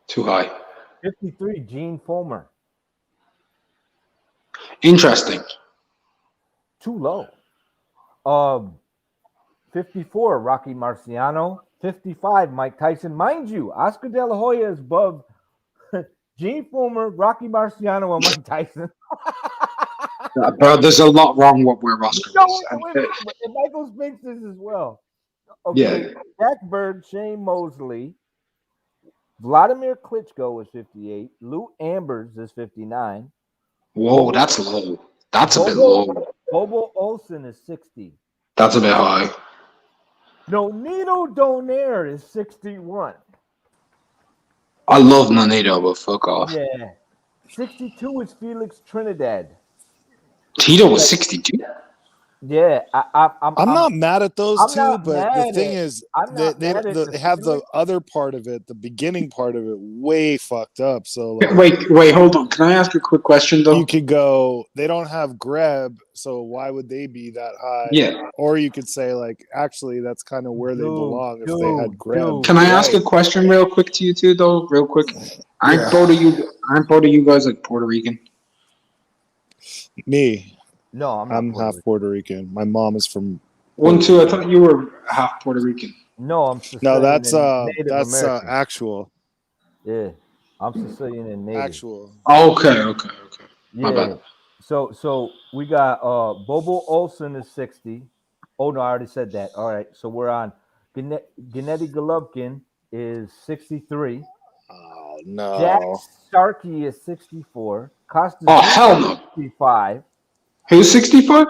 Too high. 53, Gene Fulmer. Interesting. Too low. 54, Rocky Marciano. 55, Mike Tyson. Mind you, Oscar De La Hoya is above Gene Fulmer, Rocky Marciano, and Mike Tyson. Bro, there's a lot wrong with where Oscar is. And Michael Spinks is as well. Okay, Jack Bird, Shane Mosley. Vladimir Klitschko is 58. Lou Ambers is 59. Whoa, that's low. That's a bit low. Bobo Olsen is 60. That's a bit high. Nonito Donaire is 61. I love Nonito, but fuck off. Yeah. 62 is Felix Trinidad. Tito was 62. Yeah, I'm not mad at those I'm two, not but mad the thing at- is, I'm not they mad at the have the feeling. other part of it, the beginning part of it, way fucked up. So like, Wait, hold on. Can I ask you a quick question, though? you could go, they don't have Greb, so why would they be that high? Yeah. Or you could say, like, actually, that's kind of where they belong if they had Greb. Can I ask a question real quick to you two, though? Real quick. Aren't both of you guys like Puerto Rican? Me, No, I'm half Puerto Rican. My mom is from. 1, 2. I thought you were half Puerto Rican. No, I'm Sicilian. No, that's and Native that's American. actual. Yeah, I'm Sicilian and Native. Actual. Okay. My Yeah. bad. So we got Bobo Olsen is 60. Oh no, I already said that. All right, so we're on. Gennady Golovkin is 63. Oh no. Jack Starkey is 64. Costa Oh, hell no. 65. Who's 65?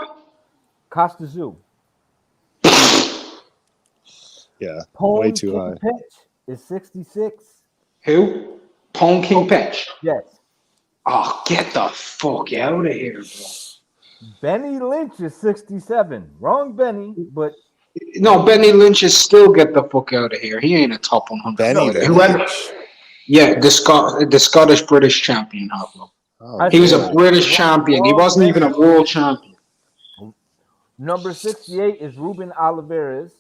Costa Zoo. Yeah. Pone Way too King high. Pitch is 66. Who? Pong King Patch. Yes. Oh, get the fuck out of here, bro. Benny Lynch is 67. Wrong Benny, but No, Benny Lynch is still get the fuck out of here. He ain't a top 100 Benny fighter. Lynch. Yeah, the Scottish British champion. Oh, He was a said Lord. British champion. He wrong wasn't even a Benny. world champion. Number 68 is Ruben Olivares.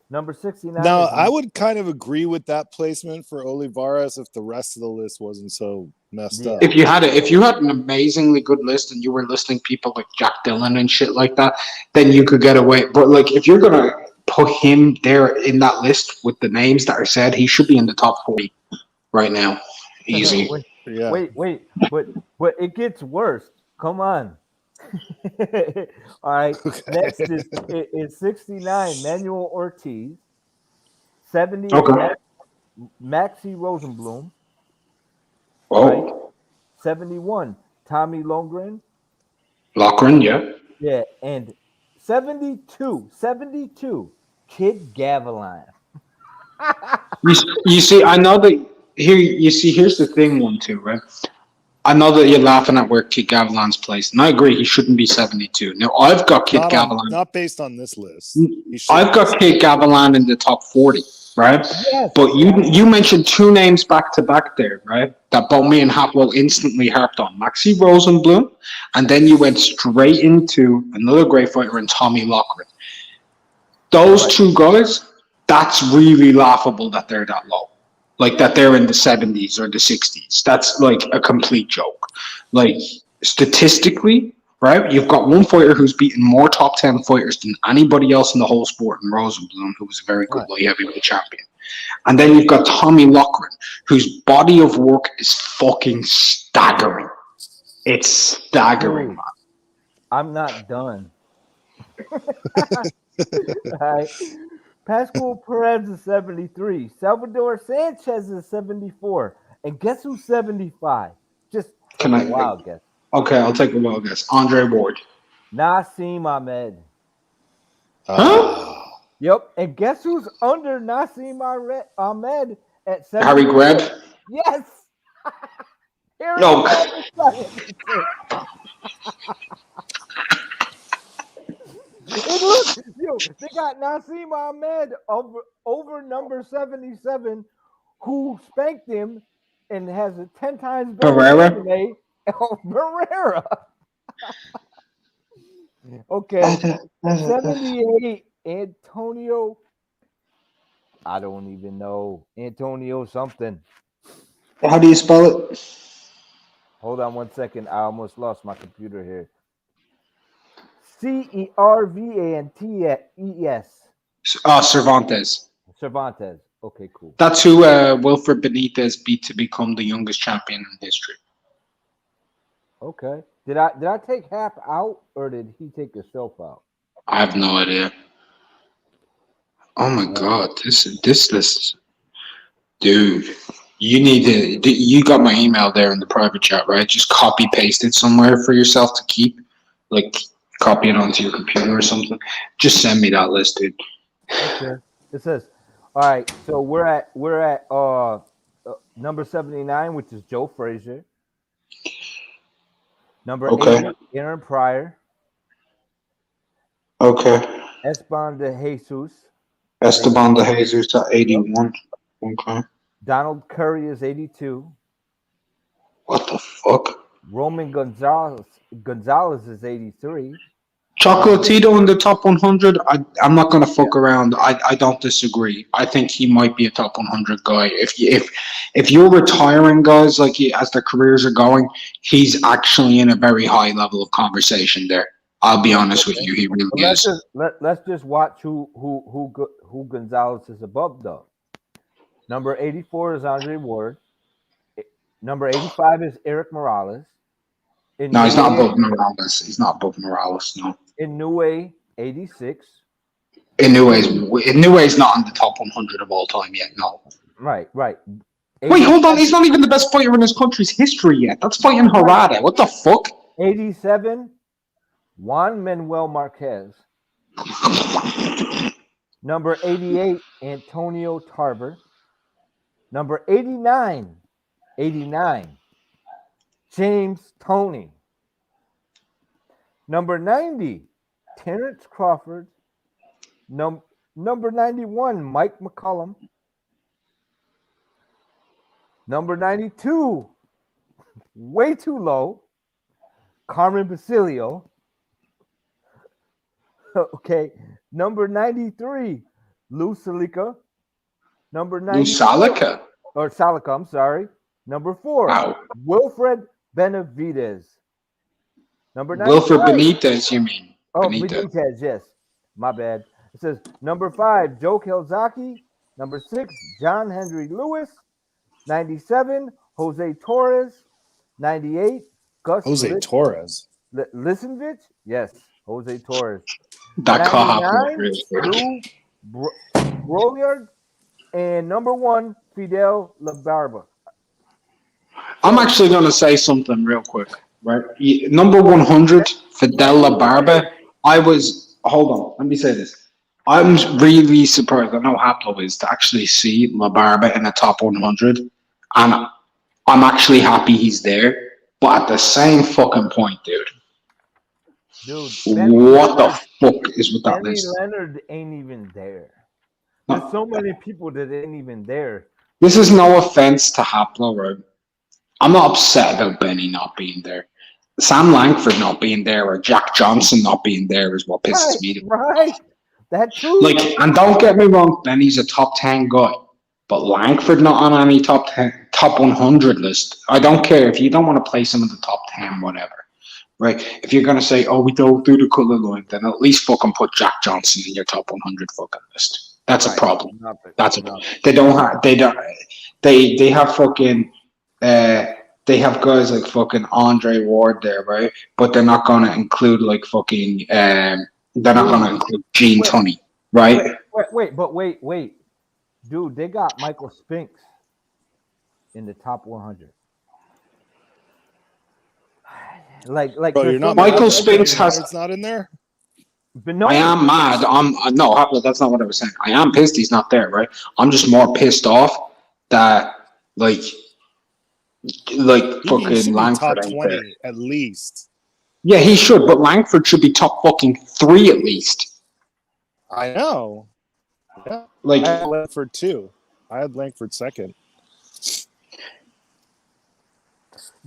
Number 69 Now, is I would kind of agree with that placement for Olivares if the rest of the list wasn't so messed up. If you had an amazingly good list and you were listing people like Jack Dillon and shit like that, then you could get away. But like if you're gonna put him there in that list with the names that are said, he should be in the top 40 right now. Easy. Yeah. Wait, but it gets worse. Come on. All right. Okay. Next is 69 Manuel Ortiz. 70 Okay. Maxi Rosenblum. Oh, Right? 71 Tommy Lundgren. Loughran, yeah. Yeah, and 72 Kid Gavilan. You see, I know that here. You see, here's the thing, one too, right? I know that you're laughing at where Kid Gavilan's placed, and I agree he shouldn't be 72. Now I've got Kid Gavilan. Not based on this list. I've got Kid Gavilan in the top 40, right? Yes. But you mentioned two names back to back there, right? That both me and Hapwell instantly harped on. Maxi Rosenblum, and then you went straight into another great fighter in Tommy Loughran. Those two guys, that's really laughable that they're that low. Like that they're in the 70s or the 60s. That's like a complete joke. Like statistically, right? You've got one fighter who's beaten more top 10 fighters than anybody else in the whole sport, in Rosenblum, who was a very good light heavyweight champion. And then you've got Tommy Loughran, whose body of work is fucking staggering. It's staggering, man. I'm not done. Right. Pascal Perez is 73. Salvador Sanchez is 74. And guess who's 75? Just Can I- a wild guess. Okay, I'll take a wild guess. Andre Ward. Naseem Ahmed. Huh? Yep. And guess who's under Naseem Ahmed at 74? Harry Greb? Yes. Harry No. Greb is 76. And look, they got Naseem Ahmed over number 77, who spanked him and has a 10 times better resume. Barrera. Okay. 78 Antonio. I don't even know. Antonio something. How do you spell it? Hold on 1 second. I almost lost my computer here. Cervantes. Cervantes. Cervantes. Okay, cool. That's who Wilfred Benitez beat to become the youngest champion in history. Okay. Did I take Hap out or did he take himself out? I have no idea. Oh my god, this list, dude. You need to. You got my email there in the private chat, right? Just copy paste it somewhere for yourself to keep, like copy it onto your computer or something. Just send me that list, dude. Okay. It says, all right. So we're at number 79, which is Joe Frazier. Number 80, Aaron Pryor. Okay. Esteban de Jesus at 81. Okay. Donald Curry is 82. What the fuck? Roman Gonzalez is 83. Chocolatito in the top 100. I'm not gonna fuck around. I don't disagree. I think he might be a top 100 guy. If you're retiring guys like as their careers are going, he's actually in a very high level of conversation there. I'll be honest with you, he really is. Let's just watch who Gonzalez is above though. Number 84 is Andre Ward. Number 85 is Eric Morales. No, he's not above Morales. He's not above Morales, no. Inoue, 86. Inoue's not in the top 100 of all time yet, no. Right. Wait, hold on. He's not even the best fighter in his country's history yet. That's fighting Harada. What the fuck? 87, Juan Manuel Marquez. Number 88, Antonio Tarver. Number 89, James Toney. Number 90, Terrence Crawford. Number 91, Mike McCollum. Number 92, way too low, Carmen Basilio. Okay. Number 93, Lou Salica. Number Lou 94, Salica. or Salica, I'm sorry. Number 4, Wow. Wilfred Benavidez. Number 95. Wilfred Benitez, you mean? Oh, Benitez. Benitez, yes. My bad. It says number 5, Joe Kelzaki. Number 6, John Henry Lewis. 97, Jose Torres. 98, Gus Torres. Lisenvich. Yes, Jose Torres. That could happen 99, really quick. Lou Brolyard. And number 1, Fidel LaBarba. I'm actually going to say something real quick, right? Number 100, Fidel LaBarba. Hold on, let me say this. I'm really surprised, I know Haplo is, to actually see LaBarba in the top 100. And I'm actually happy he's there. But at the same fucking point, dude, what the fuck is with that Benny list? Leonard ain't even there. There's so many people that ain't even there. This is no offense to Haplo, right? I'm not upset about Benny not being there. Sam Langford not being there or Jack Johnson not being there is what pisses me off. Right. That too. Like, and don't get me wrong, Benny's a top 10 guy. But Langford not on any top 100 list. I don't care if you don't want to play some of the top 10, whatever. Right? If you're going to say, oh, we don't do the color line, then at least fucking put Jack Johnson in your top 100 fucking list. That's a problem. That's a problem. They have fucking, they have guys like fucking Andre Ward there, right? But they're not going to include like fucking, they're not going to include Gene Tunney, right? Wait. Dude, they got Michael Spinks in the top 100. Bro, you're not Michael Spinks has. It's not in there. But no, I am mad. No, that's not what I was saying. I am pissed he's not there, right? I'm just more pissed off that like fucking Langford top ain't 20 there. at least. Yeah, he should, but Langford should be top fucking 3 at least. I know. Yeah. Like, I had Langford too. I had Langford second.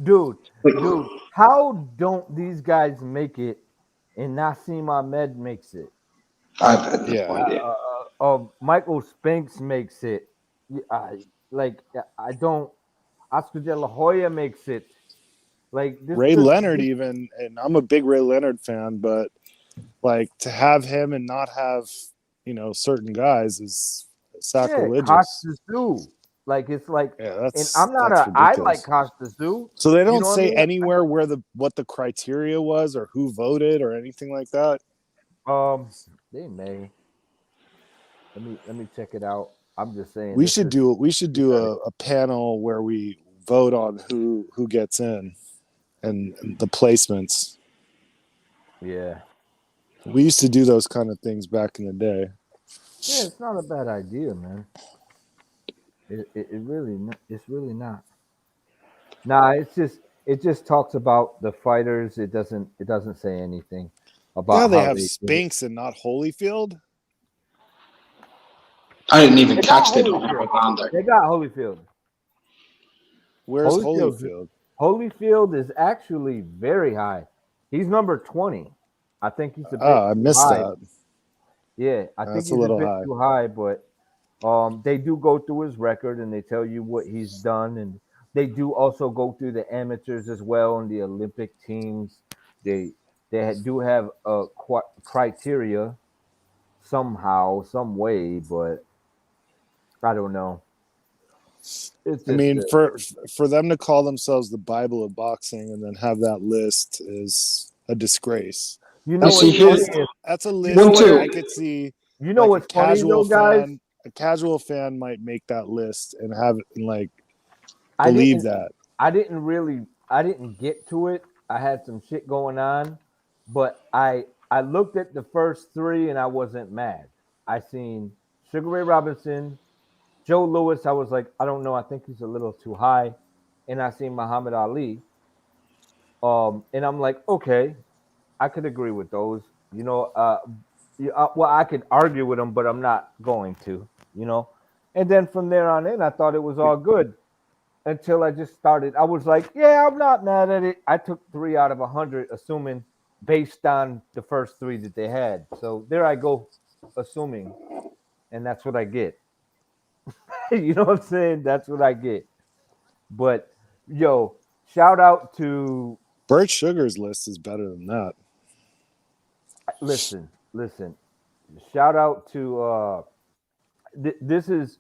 Dude, how don't these guys make it and Nassim Ahmed makes it? Michael Spinks makes it. I don't. Oscar De La Hoya makes it. Like Ray Leonard even, and I'm a big Ray Leonard fan, but like to have him and not have certain guys is sacrilegious. Costas too. Like it's like, and I'm not I like Costas too. So they don't say anywhere where what the criteria was or who voted or anything like that. They may. Let me check it out. I'm just saying we should do a panel where we vote on who gets in and the placements. Yeah. We used to do those kind of things back in the day. Yeah, it's not a bad idea, man. It's really not. Nah, it just talks about the fighters. It doesn't say anything about how they have Spinks and not Holyfield. I didn't even catch that on there. They got Holyfield. Where's Holyfield? Holyfield is actually very high. He's number 20. I think he's a bit I missed high. that. Yeah, I think he's a bit too high, but they do go through his record and they tell you what he's done, and they do also go through the amateurs as well and the Olympic teams. They do have a criteria somehow, some way, but I don't know. I mean, for them to call themselves the Bible of boxing and then have that list is a disgrace. You know, that's a list where I could see. You know what's funny though, guys? A casual fan might make that list and have it and like believe that. I didn't get to it. I had some shit going on, but I looked at the first 3 and I wasn't mad. I seen Sugar Ray Robinson, Joe Louis. I was like, I don't know. I think he's a little too high. And I seen Muhammad Ali. And I'm like, okay, I could agree with those. Well, I could argue with him, but I'm not going to, you know. And then from there on in, I thought it was all good until I just started. I was like, yeah, I'm not mad at it. I took 3 out of 100, assuming based on the first 3 that they had. So there I go, assuming, and that's what I get. You know what I'm saying? That's what I get. But yo, shout out to Bert Sugar's list is better than that. listen. Shout out to this is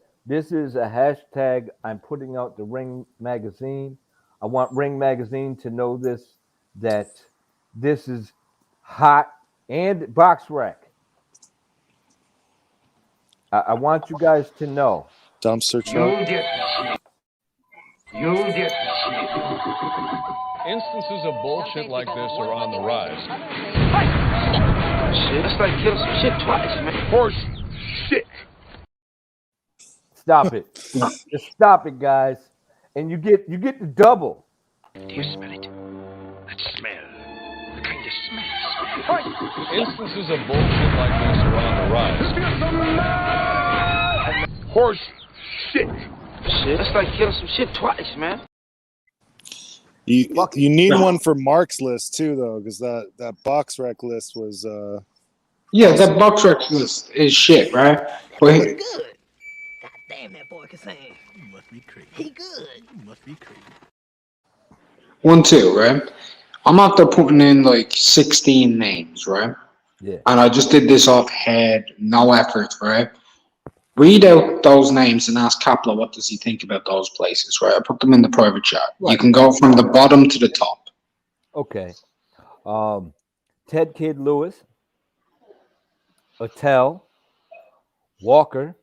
a hashtag I'm putting out the Ring Magazine. I want Ring Magazine to know that this is hot and Box Rack. I want you guys to know. Dumpster truck. You'll get Instances of bullshit like this are on the rise. shit. That's like kill some shit twice, man. Horse shit. Stop it. Just stop it, guys. And you get the double. Do you smell it? That smell. The kind of smell. Instances of bullshit like this are on the rise. Horse shit. Shit. That's like killing some shit twice, man. You need one for Mark's list too, though, because that box rec list was. Yeah, that box rec list is shit, right? But Pretty good. God damn, that boy can sing. You must be crazy. He good. You must be crazy. 1, 2, right? I'm out there putting in like 16 names, right? Yeah. And I just did this off head, no effort, right? Read out those names and ask Kapla what does he think about those places, right? I put them in the private chat. Right. You can go from the bottom to the top. Okay. Ted Kid Lewis, Attell, Walker,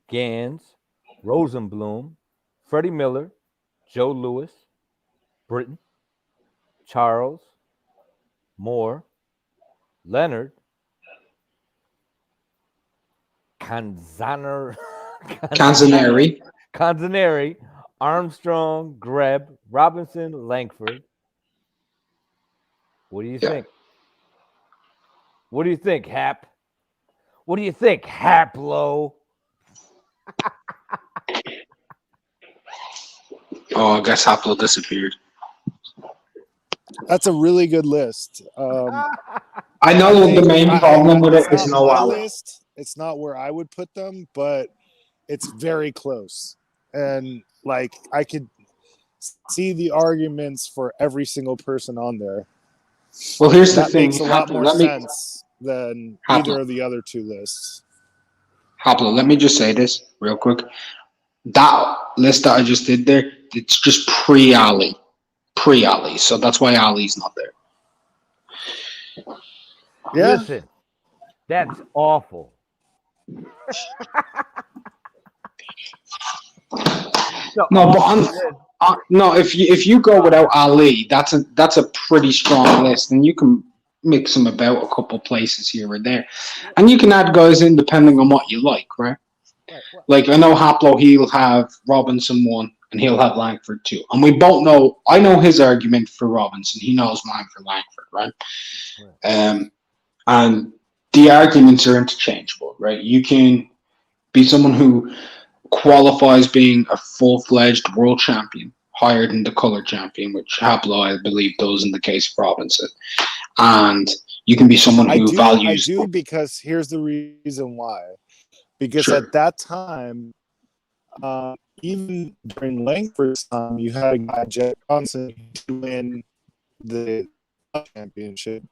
Gans, Rosenblum, Freddie Miller, Joe Louis, Britton, Charles, Moore, Leonard, Canzaneri, Armstrong, Greb, Robinson, Langford. What do you think? What do you think, Hap? What do you think, Haplo? Oh, I guess Haplo disappeared. That's a really good list. I know the main problem with it is no alley. list. It's not where I would put them, but it's very close. And like I could see the arguments for every single person on there. Well, here's the That thing. makes a lot more sense than either of the other 2 lists. Haplo, let me just say this real quick. That list that I just did there, it's just pre-Ali. Pre-Ali. So that's why Ali's not there. Yeah. Listen, that's awful. No, but no. If you go without Ali, that's a pretty strong list, and you can mix them about a couple places here or there, and you can add guys in depending on what you like, right? Like I know Haplo, he'll have Robinson 1, and he'll have Langford 2, and we both know. I know his argument for Robinson. He knows mine for Langford, right? And the arguments are interchangeable, right? You can be someone who qualifies being a full-fledged world champion, higher than the color champion, which Haplo, I believe, does in the case of Robinson. And you can be someone who values. I do, because here's the reason why. Because at that time, even during Langford's time, you had a guy, Jack Johnson, to win the championship.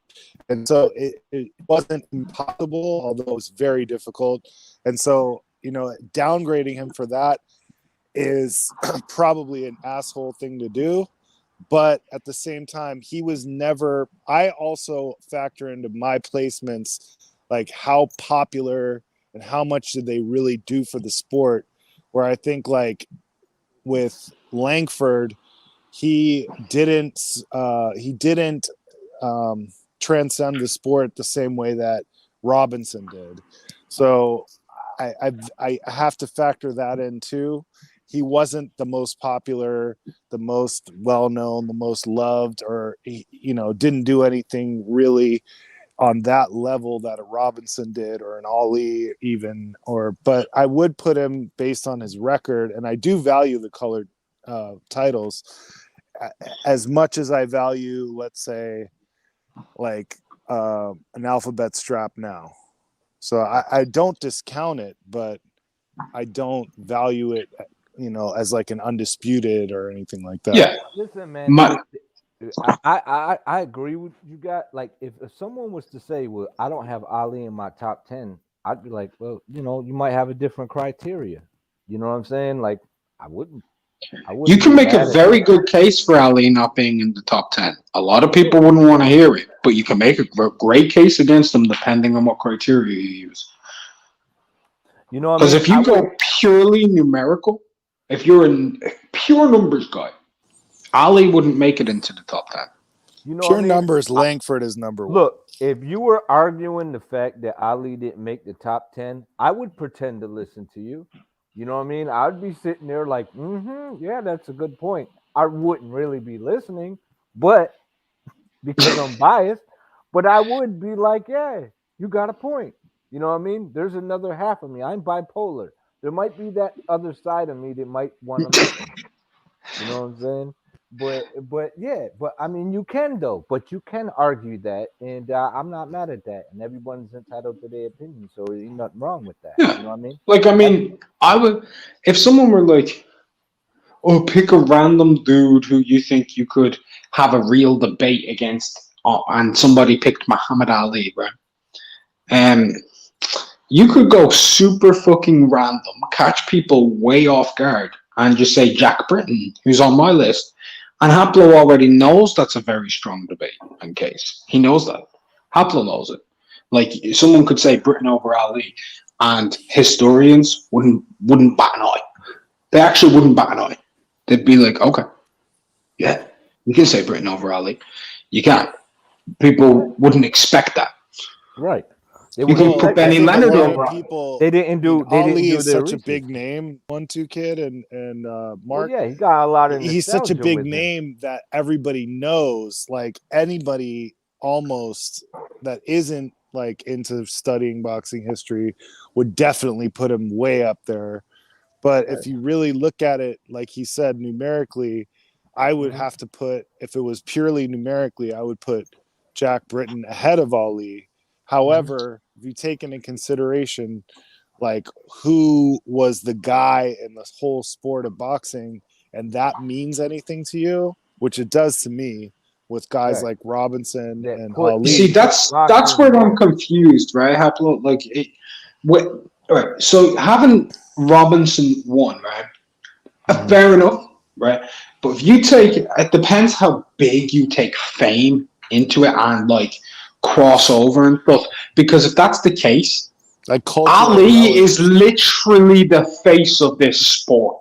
And so it wasn't impossible, although it was very difficult. And so, downgrading him for that is probably an asshole thing to do. But at the same time, he was never. I also factor into my placements, like how popular and how much did they really do for the sport, where I think like with Langford, he didn't transcend the sport the same way that Robinson did. So I have to factor that in too. He wasn't the most popular, the most well-known, the most loved, or didn't do anything really on that level that a Robinson did, or an Ali even, but I would put him based on his record, and I do value the colored titles as much as I value, let's say, like an alphabet strap now. So I don't discount it, but I don't value it, as like an undisputed or anything like that. Yeah. Listen, man. I agree with you guys. Like, if someone was to say, well, I don't have Ali in my top 10, I'd be like, well, you might have a different criteria. You know what I'm saying? Like, I wouldn't. You can make a very good case for Ali not being in the top 10. A lot of people wouldn't want to hear it, but you can make a great case against him depending on what criteria you use. You know what Because if you go purely numerical, if you're a pure numbers guy, Ali wouldn't make it into the top 10. Pure numbers, Langford is number 1. Look, if you were arguing the fact that Ali didn't make the top 10, I would pretend to listen to you. You know what I mean? I'd be sitting there like, yeah, that's a good point. I wouldn't really be listening, but because I'm biased, but I would be like, yeah, you got a point. You know what I mean? There's another half of me. I'm bipolar. There might be that other side of me that might want to listen. You know what I'm saying? But yeah, I mean, you can though, but you can argue that, and I'm not mad at that, and everyone's entitled to their opinion, so there's nothing wrong with that. Yeah. You know what I mean? Like, I mean, I would, if someone were like, oh, pick a random dude who you think you could have a real debate against, and somebody picked Muhammad Ali, right? You could go super fucking random, catch people way off guard, and just say Jack Britton, who's on my list. And Haplo already knows that's a very strong debate and case. He knows that. Haplo knows it. Like, someone could say Britton over Ali, and historians wouldn't bat an eye. They actually wouldn't bat an eye. They'd be like, okay, yeah, you can say Britton over Ali. You can. People wouldn't expect that. Right. You can put Benny Leonard over. They didn't do. Ali is such research. A big name. 1-2 Kid and Mark. Well, yeah, he got a lot of. He's such a big name that everybody knows. Like, anybody almost that isn't like into studying boxing history would definitely put him way up there. But if you really look at it, like he said, numerically, I would have to put, if it was purely numerically, I would put Jack Britton ahead of Ali. However, if you take into consideration, like, who was the guy in this whole sport of boxing, and that means anything to you, which it does to me, with guys like Robinson and Ali. See, that's where I'm confused, right? Like, all right. So having Robinson won, right? Fair enough, right? But if you take, it depends how big you take fame into it and like crossover and stuff. Because if that's the case, like Ali is literally the face of this sport.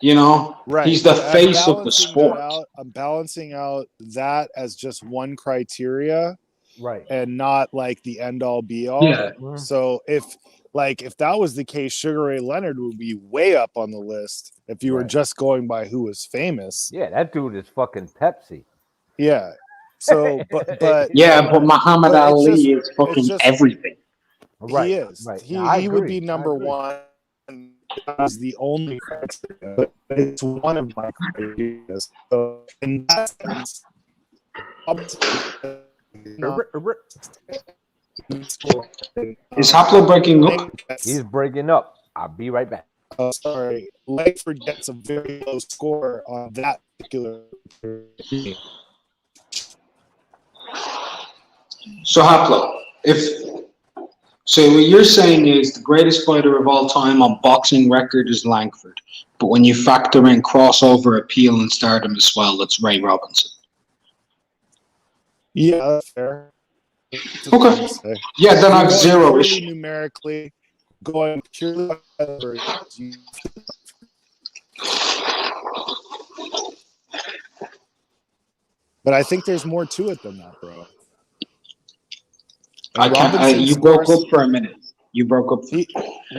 You know, right? He's the face of the sport. I'm balancing out that as just one criteria, right, and not like the end all be all. Yeah. So if that was the case, Sugar Ray Leonard would be way up on the list if you were just going by who was famous. Yeah, that dude is fucking Pepsi. Yeah. So, but yeah, but Muhammad Ali is fucking everything. Right. He is. Right. He would be number one. Is the only criteria, but it's one of my criteria. So in that sense, is Haplo breaking up? He's breaking up. I'll be right back. Sorry, Langford gets a very low score on that particular. So Haplo, So what you're saying is the greatest fighter of all time on boxing record is Langford. But when you factor in crossover appeal and stardom as well, it's Ray Robinson. Yeah, that's fair. Okay. Yeah, then I have zero issue. Numerically, going purely but I think there's more to it than that, bro. You broke up for a minute. You broke up.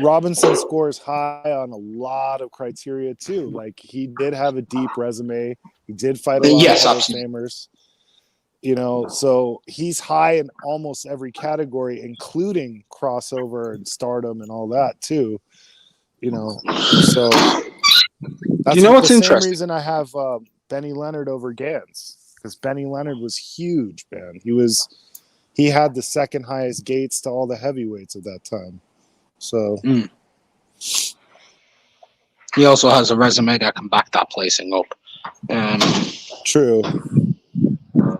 Robinson scores high on a lot of criteria too. Like, he did have a deep resume. He did fight a lot of Hall of Famers. You know, so he's high in almost every category, including crossover and stardom and all that too. You know, so that's You know what's the same interesting? reason I have Benny Leonard over Gans, because Benny Leonard was huge, man. He had the second highest gates to all the heavyweights at that time. So he also has a resume that can back that placing up. True.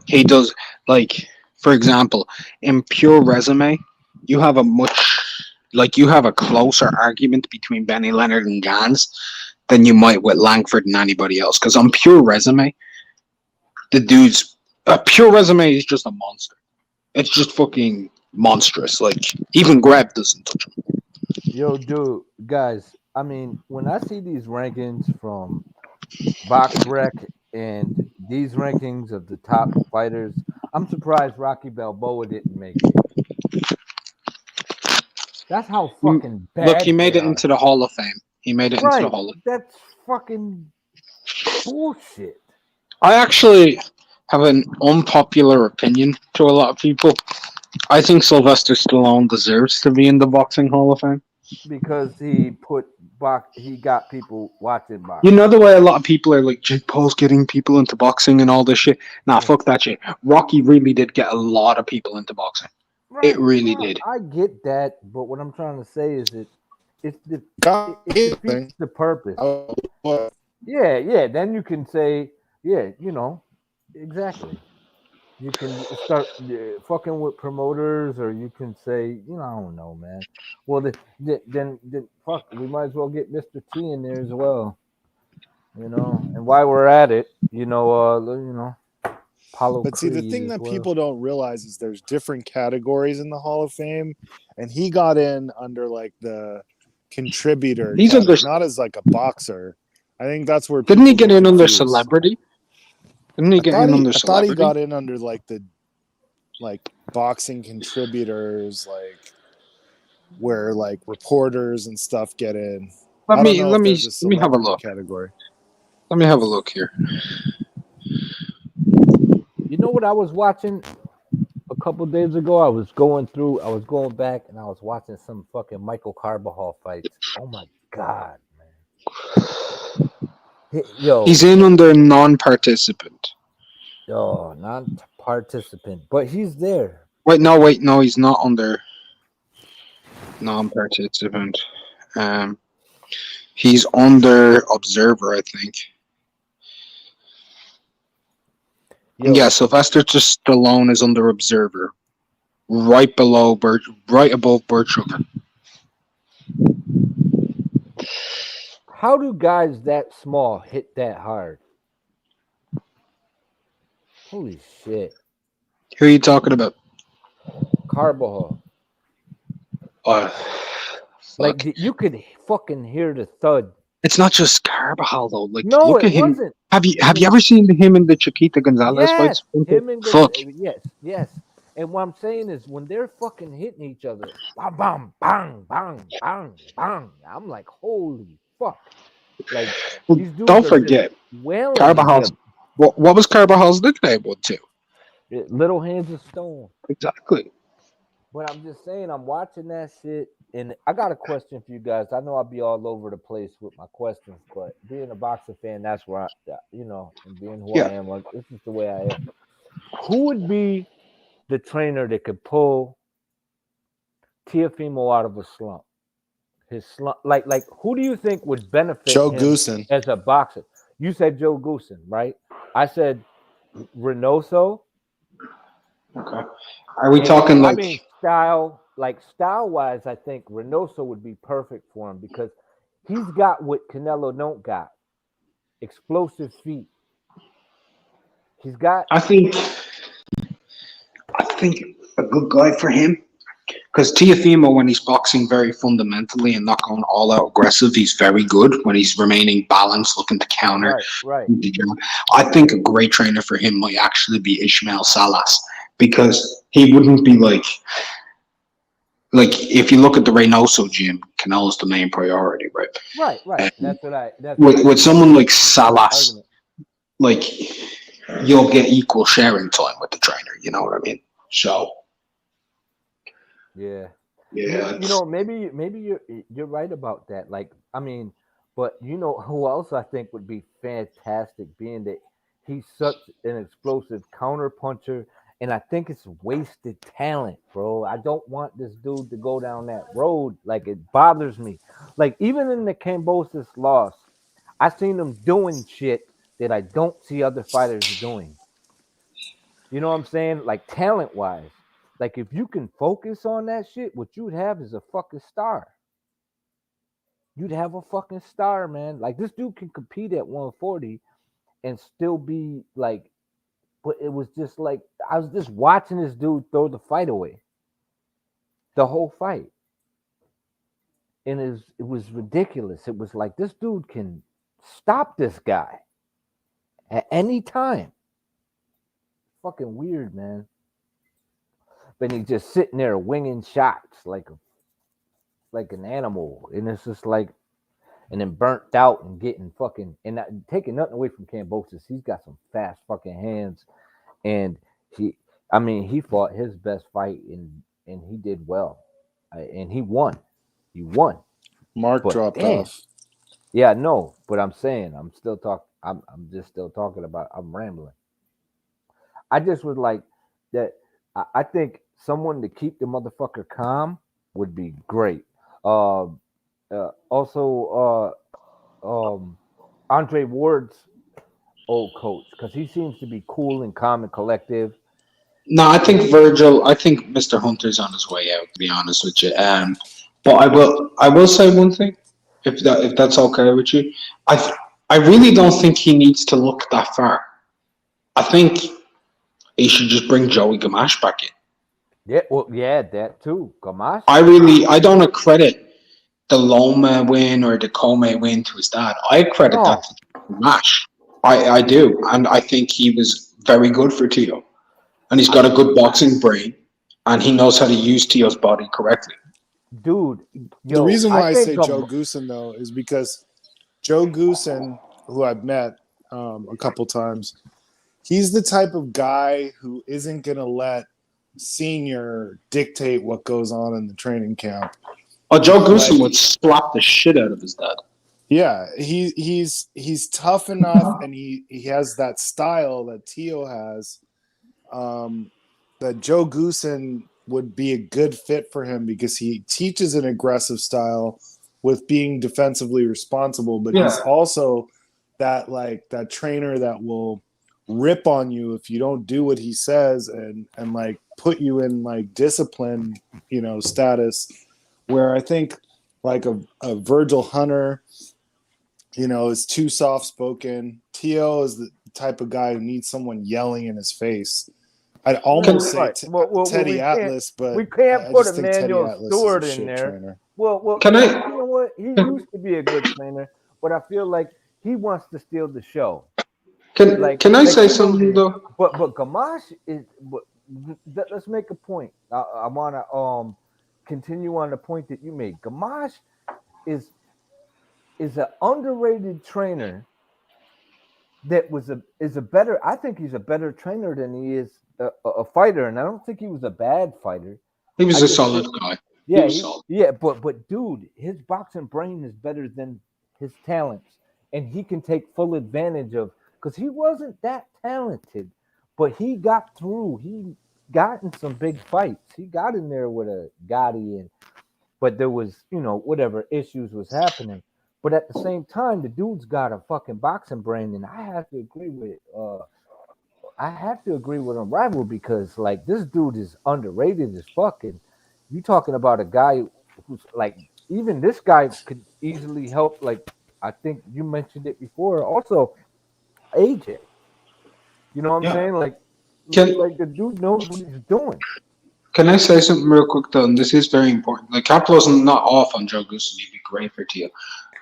He does, like, for example, in pure resume, you have a closer argument between Benny Leonard and Gans than you might with Langford and anybody else. Because on pure resume, the dude's pure resume is just a monster. It's just fucking monstrous. Like, even Greb doesn't touch him. Yo, dude, guys, I mean, when I see these rankings from BoxRec and these rankings of the top fighters, I'm surprised Rocky Balboa didn't make it. That's how fucking bad. Look, he made they it are. into the Hall of Fame. He made it into the Hall of Fame. That's fucking bullshit. I actually have an unpopular opinion to a lot of people. I think Sylvester Stallone deserves to be in the Boxing Hall of Fame. Because he got people watching boxing. You know the way a lot of people are like, Jake Paul's getting people into boxing and all this shit? Nah, fuck that shit. Rocky really did get a lot of people into boxing. Right, it really did. I get that, but what I'm trying to say is it defeats the purpose. Yeah, then you can say, yeah, you know, exactly. You can start fucking with promoters, or you can say, you know, I don't know, man. Well, then fuck, we might as well get Mr. T in there as well, you know. And while we're at it, you know, Apollo. But see, the thing that people don't realize is there's different categories in the Hall of Fame, and he got in under like the contributor, not as like a boxer. I think that's where didn't he get in under celebrity? Didn't he get in under celebrity? I thought he got in under like the boxing contributors, like where like reporters and stuff get in. Let me have a look. Category. Let me have a look here. You know what I was watching a couple days ago? I was going back and I was watching some fucking Michael Carbajal fights. Oh my god, man. Yo, he's in under non-participant. Oh, non-participant, but he's there. Wait, no, he's not under non-participant. He's under observer, I think. Yo. Yeah, Sylvester Stallone is under observer, right above Burt Sugar. How do guys that small hit that hard? Holy shit! Who are you talking about? Carbajal. Like you could fucking hear the thud. It's not just Carbajal though. Like, no, look at him. Wasn't. Have you ever seen him and the Chiquita Gonzalez fights? Him and fuck. Yes. And what I'm saying is, when they're fucking hitting each other, bang, bang, bang, bang, bang, bang. I'm like, holy fuck! Like, these dudes don't forget, Carbajal's. What was Carbajal's nickname? One too. Little Hands of Stone. Exactly. But I'm just saying, I'm watching that shit, and I got a question for you guys. I know I'll be all over the place with my questions, but being a boxing fan, that's where and being who I am, like, this is the way I am. Who would be the trainer that could pull Teofimo out of a slump? His slump, like who do you think would benefit Joe him Goosen as a boxer? You said Joe Goosen, right? I said Reynoso. Okay. Are we talking style-wise? I think Reynoso would be perfect for him because he's got what Canelo don't got: explosive feet. He's got. I think a good guy for him, because Teofimo, when he's boxing very fundamentally and not going all out aggressive, he's very good. When he's remaining balanced, looking to counter. Right. I think a great trainer for him might actually be Ismael Salas, because he wouldn't be like if you look at the Reynoso gym, Canelo's the main priority, right? Right. That's with someone like Salas, like you'll get equal sharing time with the trainer. You know what I mean? So Yeah. yeah, You know, maybe you're right about that. Like, I mean, but you know who else I think would be fantastic, being that he's such an explosive counter puncher, and I think it's wasted talent, bro. I don't want this dude to go down that road. Like, it bothers me. Like, even in the Kambosos loss, I seen him doing shit that I don't see other fighters doing. You know what I'm saying? Like, talent wise. Like, if you can focus on that shit, what you'd have is a fucking star. You'd have a fucking star, man. Like, this dude can compete at 140 and still be like, but it was just like, I was just watching this dude throw the fight away. The whole fight. And it was ridiculous. It was like, this dude can stop this guy at any time. Fucking weird, man. But he's just sitting there winging shots like an animal, and it's just like, and then burnt out and getting fucking, and not, taking nothing away from Kambosos. He's got some fast fucking hands, and he fought his best fight, and he did well, and he won. He won. Mark dropped off. Yeah, no, but I'm saying I'm still talking. I'm just still talking about. I'm rambling. I just would like that. I think someone to keep the motherfucker calm would be great. Also, Andre Ward's old coach, because he seems to be cool and calm and collective. No, I think Mr. Hunter's on his way out, to be honest with you. But I will say one thing, if that's okay with you. I really don't think he needs to look that far. I think he should just bring Joey Gamache back in. Yeah, well, yeah, that too. Gamache. I don't accredit the Loma win or the Kome win to his dad. I credit that to Gamache. I do, and I think he was very good for Tio, and he's got a good boxing brain, and he knows how to use Tio's body correctly. Dude, the reason why I say Joe Goosen though is because Joe Goosen, who I've met a couple times, he's the type of guy who isn't gonna let senior dictate what goes on in the training camp. Oh, Joe Goosen would slap the shit out of his dad. Yeah, he's tough enough, and he has that style that Tio has. That Joe Goosen would be a good fit for him because he teaches an aggressive style with being defensively responsible, but he's also that trainer that will rip on you if you don't do what he says and like put you in like discipline, status, where I think like a Virgil Hunter, is too soft spoken. Tio is the type of guy who needs someone yelling in his face. I'd almost say Teddy Atlas, but we can't put Emmanuel Stewart in there. Trainer. Well, you know what? He used to be a good trainer, but I feel like he wants to steal the show. Can I say something though? But Gamache is. But let's make a point. I want to continue on the point that you made. Gamache is an underrated trainer. That is a better. I think he's a better trainer than he is a fighter, and I don't think he was a bad fighter. He was a solid guy. Yeah, but dude, his boxing brain is better than his talents, and he can take full advantage of, because he wasn't that talented, but he got through. He got in some big fights. He got in there with a Gotti, but there was whatever issues was happening. But at the same time, the dude's got a fucking boxing brain, and I have to agree with Unrivaled, because like this dude is underrated as fuck. And you talking about a guy who's like, even this guy could easily help. Like, I think you mentioned it before. Also, AJ. You know what I'm saying? Like the dude knows what he's doing. Can I say something real quick though? And this is very important. Like, Caplo's not off on Joe Goosen. He'd be great for Tio.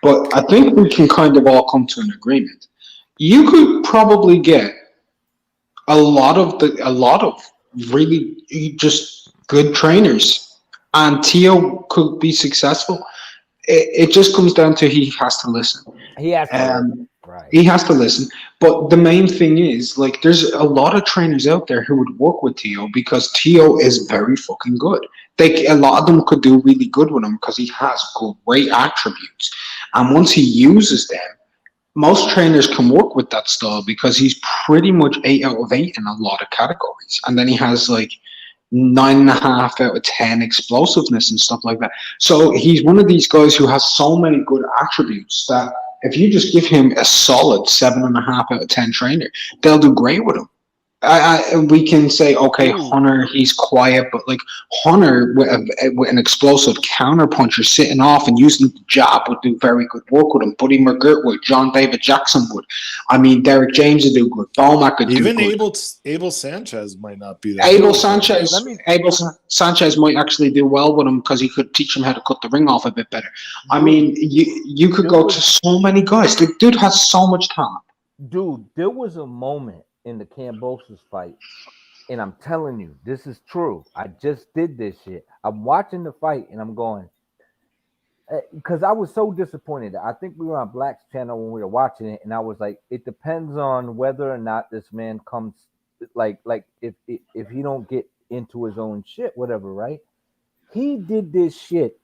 But I think we can kind of all come to an agreement. You could probably get a lot of really just good trainers, and Tio could be successful. It just comes down to he has to listen. He has to. Right. He has to listen. But the main thing is, like, there's a lot of trainers out there who would work with Tio because Tio is very fucking good. A lot of them could do really good with him because he has great attributes. And once he uses them, most trainers can work with that style because he's pretty much 8 out of 8 in a lot of categories. And then he has like 9.5 out of 10 explosiveness and stuff like that. So he's one of these guys who has so many good attributes that if you just give him a solid 7.5 out of 10 trainer, they'll do great with him. We can say, okay, Hunter, he's quiet, but like Hunter with an explosive counter puncher sitting off and using the jab would do very good work with him. Buddy McGirt would, John David Jackson would. I mean, Derek James would do good. Bomac could do good. Even Abel Sanchez might not be that. Abel Sanchez might actually do well with him because he could teach him how to cut the ring off a bit better. I mean, you could go to so many guys. The dude has so much talent. Dude, there was a moment in the Kambosos fight, and I'm telling you, this is true. I just did this shit. I'm watching the fight, and I'm going, because I was so disappointed. I think we were on Black's channel when we were watching it, and I was like, it depends on whether or not this man comes, like if he don't get into his own shit, whatever, right? He did this shit.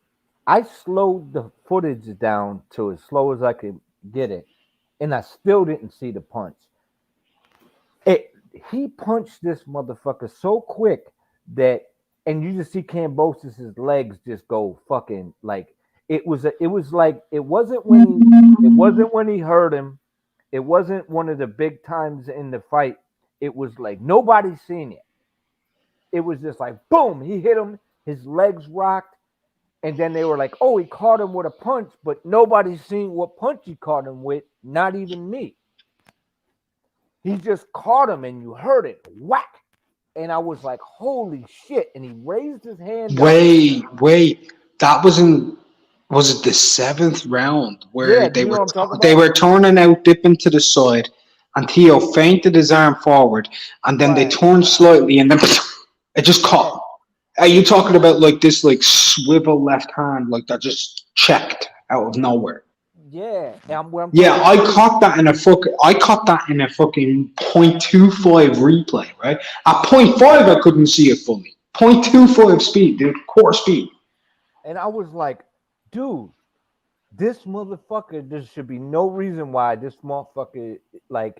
I slowed the footage down to as slow as I could get it, and I still didn't see the punch. He punched this motherfucker so quick that, and you just see Kambosos' legs just go fucking like it wasn't when he hurt him. It wasn't one of the big times in the fight. It was like nobody's seen it. It was just like boom, he hit him, his legs rocked, and then they were like, oh, he caught him with a punch, but nobody's seen what punch he caught him with, not even me. He just caught him and you heard it. Whack. And I was like, holy shit. And he raised his hand. Wait. That was it the 7th round where they were turning out, dipping to the side, and Theo feinted his arm forward, and then they turned slightly, and then it just caught him. Are you talking about like this like swivel left hand like that just checked out of nowhere? Yeah, I caught that in a fucking 0.25 replay, right? At 0.5 I couldn't see it fully. 0.25 speed, dude, quarter speed. And I was like, dude, this motherfucker, there should be no reason why this motherfucker, like,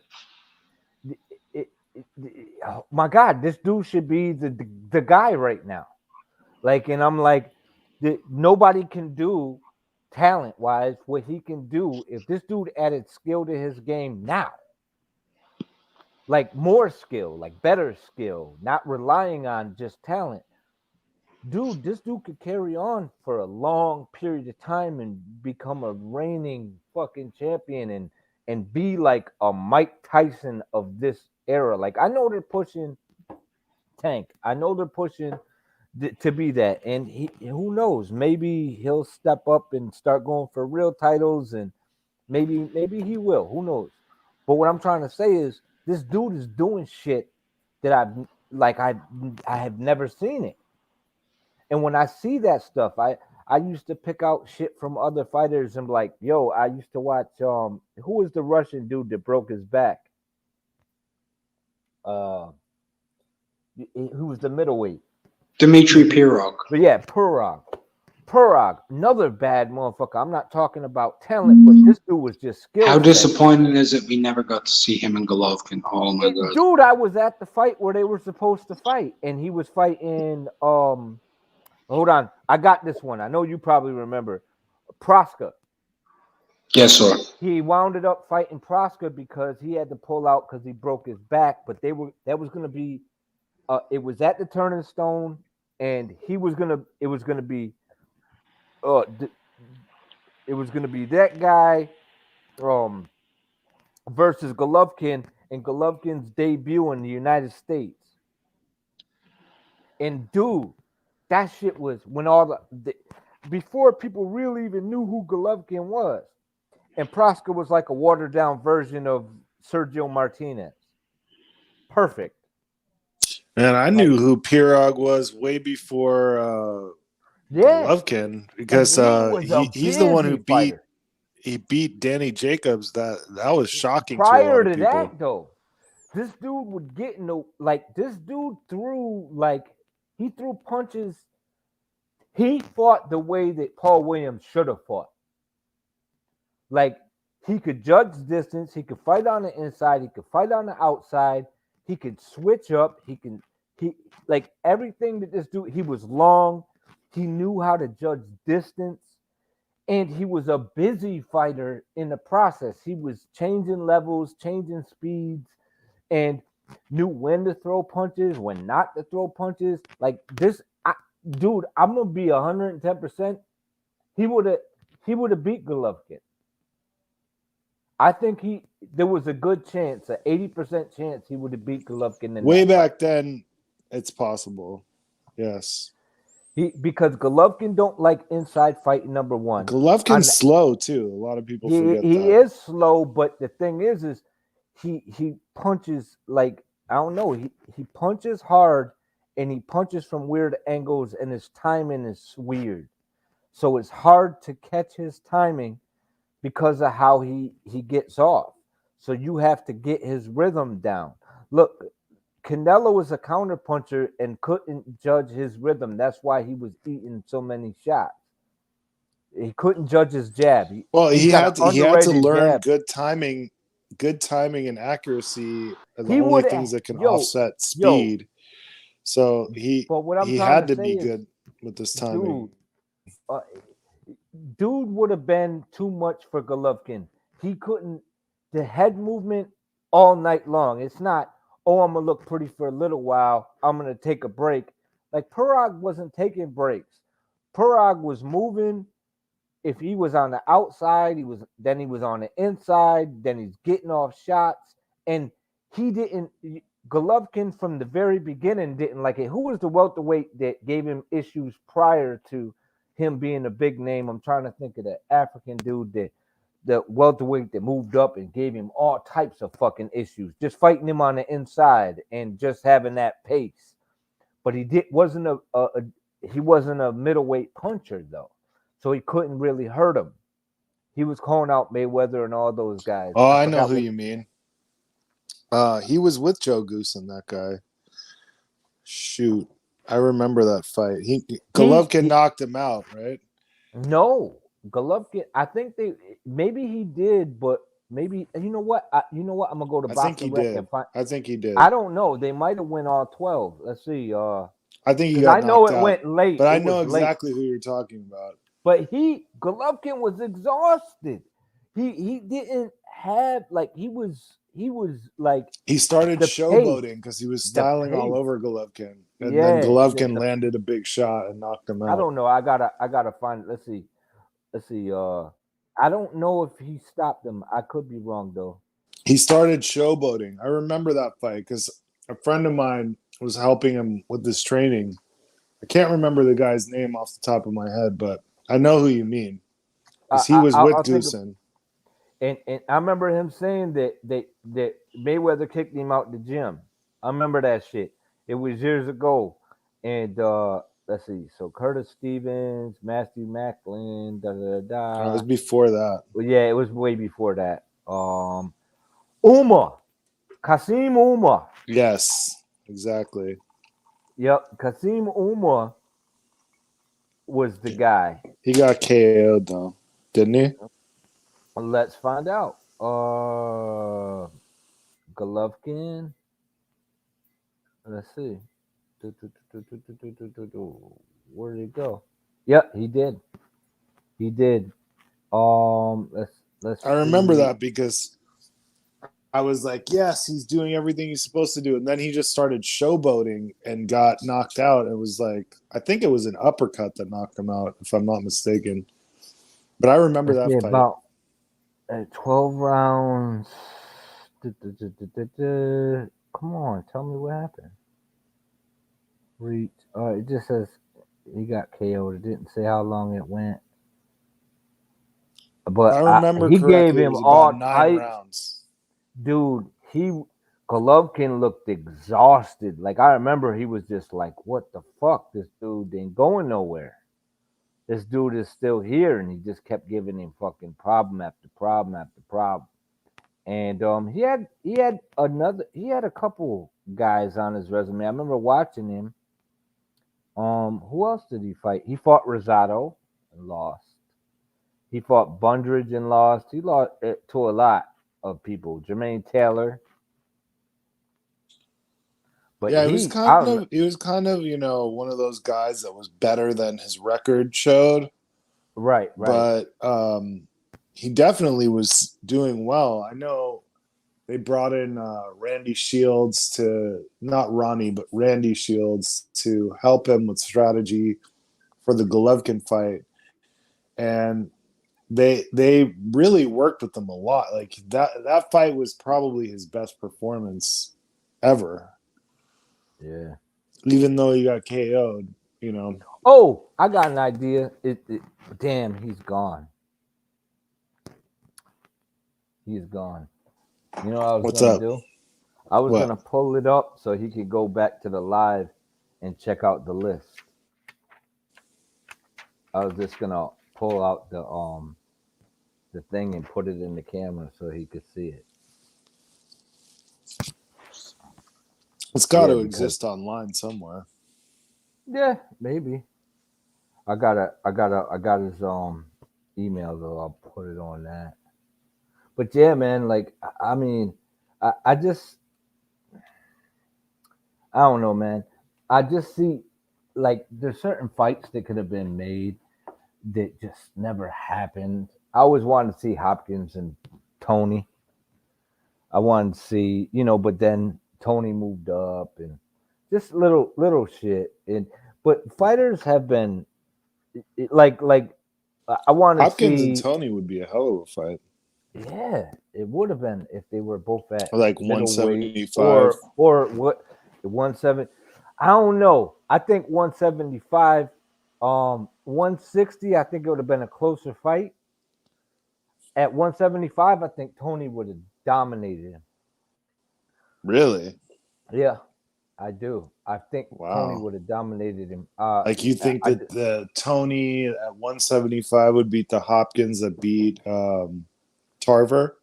oh my God, this dude should be the guy right now. Like, and I'm like, nobody can do talent-wise what he can do if this dude added skill to his game now. Like more skill, like better skill, not relying on just talent. Dude, this dude could carry on for a long period of time and become a reigning fucking champion and be like a Mike Tyson of this era. Like, I know they're pushing Tank. I know they're pushing to be that, and who knows, maybe he'll step up and start going for real titles, and maybe he will, who knows. But what I'm trying to say is this dude is doing shit that I have never seen it. And when I see that stuff, I used to pick out shit from other fighters and be like, yo, I used to watch who was the Russian dude that broke his back, who was the middleweight? Dmitry Pirog. But yeah, Pirog, another bad motherfucker. I'm not talking about talent, but this dude was just skilled. How disappointing is it we never got to see him and Golovkin? Oh my God. Dude, I was at the fight where they were supposed to fight, and he was fighting hold on. I got this one. I know you probably remember. Proska. Yes, sir. He wound up fighting Proska because he had to pull out because he broke his back, but it was gonna be at the Turning Stone, and it was gonna be that guy versus Golovkin, and Golovkin's debut in the United States. And dude, that shit was when before people really even knew who Golovkin was, and Proska was like a watered down version of Sergio Martinez. Perfect. Man, I knew who Pirog was way before Golovkin, because he's the one who beat he beat Danny Jacobs. That was shocking to a Prior lot of to people. that, though, this dude would get in the this dude threw he threw punches. He fought the way that Paul Williams should have fought. Like, he could judge distance. He could fight on the inside. He could fight on the outside. He could switch up. He everything that this dude. He was long. He knew how to judge distance, and he was a busy fighter in the process. He was changing levels, changing speeds, and knew when to throw punches, when not to throw punches. Like this, dude, I'm gonna be 110%. He would have beat Golovkin. I think there was a good chance, an 80% chance he would have beat Golovkin. Way back then, it's possible. Yes. Because Golovkin don't like inside fighting, number one. Golovkin's slow too. A lot of people forget that. He is slow, but the thing is he punches I don't know. He punches hard and he punches from weird angles, and his timing is weird. So it's hard to catch his timing because of how he gets off. So you have to get his rhythm down. Look, Canelo was a counter puncher and couldn't judge his rhythm. That's why he was eating so many shots. He couldn't judge his jab. He had to learn jab. good timing and accuracy are the only things that can offset speed. So he had to be good with this timing. Dude would have been too much for Golovkin. He couldn't. The head movement all night long. It's not, oh, I'm going to look pretty for a little while. I'm going to take a break. Like, Parag wasn't taking breaks. Parag was moving. If he was on the outside, he was on the inside. Then he's getting off shots. And Golovkin from the very beginning didn't like it. Who was the welterweight that gave him issues prior to him being a big name? I'm trying to think of the African dude the welterweight that moved up and gave him all types of fucking issues, just fighting him on the inside and just having that pace. But he wasn't a middleweight puncher though, so he couldn't really hurt him. He was calling out Mayweather and all those guys. Oh, I know who you mean. He was with Joe Goosen, that guy. Shoot, I remember that fight. Golovkin knocked him out, right? No. Golovkin, I think maybe he did, but maybe you know what? I'm gonna go to Boxing Rec and find. I think he did. I don't know. They might have went all 12. Let's see. I think he got knocked out. I know it went late, but I know exactly who you're talking about. But Golovkin was exhausted. He didn't have he was like he started showboating because he was styling all over Golovkin, and then Golovkin landed a big shot and knocked him out. I don't know. I gotta find. Let's see. I don't know if he stopped him. I could be wrong though. He started showboating. I remember that fight because a friend of mine was helping him with this training. I can't remember the guy's name off the top of my head, but I know who you mean. Because he was with Goosen. And I remember him saying that Mayweather kicked him out the gym. I remember that shit. It was years ago. And let's see. So Curtis Stevens, Matthew Macklin, It was before that. Well, yeah, it was way before that. Kasim Umar. Yes, exactly. Yep, Kasim Umar was the guy. He got KO'd though, didn't he? Let's find out. Golovkin. Let's see. Where did he go? Yep, he did. He did. Let's. I remember that because I was like, yes, he's doing everything he's supposed to do, and then he just started showboating and got knocked out. It was like, I think it was an uppercut that knocked him out, if I'm not mistaken. But I remember that fight. About 12 rounds. Come on, tell me what happened. It just says he got KO'd. It didn't say how long it went. But I remember he gave him all 9 rounds. Dude, Golovkin looked exhausted. Like, I remember he was just like, what the fuck? This dude ain't going nowhere. this dude is still here, and he just kept giving him fucking problem after problem after problem. And he had a couple guys on his resume. I remember watching him. Who else did he fight? He fought Rosado and lost. He fought Bundridge and lost. He lost to a lot of people. Jermaine Taylor. But yeah, he was kind of, you know, one of those guys that was better than his record showed. Right. But he definitely was doing well. I know they brought in Randy Shields not Ronnie, but Randy Shields to help him with strategy for the Golovkin fight. And they really worked with him a lot. Like that fight was probably his best performance ever. Yeah. Even though he got KO'd, you know. Oh, I got an idea. Damn, he's gone. He's gone. You know what I was going to do? I was going to pull it up so he could go back to the live and check out the list. I was just going to pull out the thing and put it in the camera so he could see it. It's got to exist online somewhere. Yeah, maybe. I got his email though. I'll put it on that. But yeah, man, like I mean, I don't know, man. I just see like there's certain fights that could have been made that just never happened. I always wanted to see Hopkins and Tony. I wanted to see, you know, but then Tony moved up and just little shit. But fighters have been like I want to see Hopkins and Tony would be a hell of a fight. Yeah, it would have been if they were both at like 175 or what 170. I don't know. I think 175, 160. I think it would have been a closer fight. At 175, I think Tony would have dominated him. Really? Yeah, I do. I think Tony would have dominated him. Like you think that the Tony at 175 would beat the Hopkins that beat Tarver?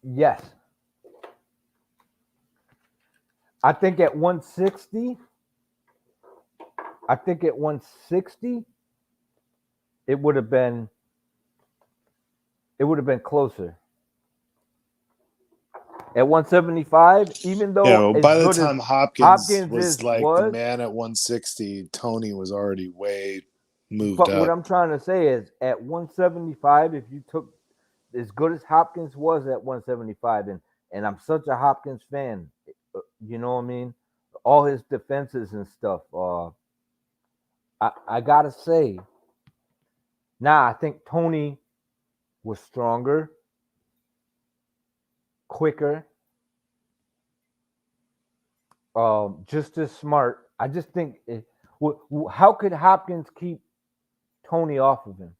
Yes. I think at 160, it would have been closer. At 175, even though by the time Hopkins was the man at 160, Tony was already way moved up. But what I'm trying to say is at 175, if you took as good as Hopkins was at 175, and I'm such a Hopkins fan, you know what I mean? All his defenses and stuff. I gotta say, I think Tony was stronger, quicker, just as smart. I just think, how could Hopkins keep Tony off of him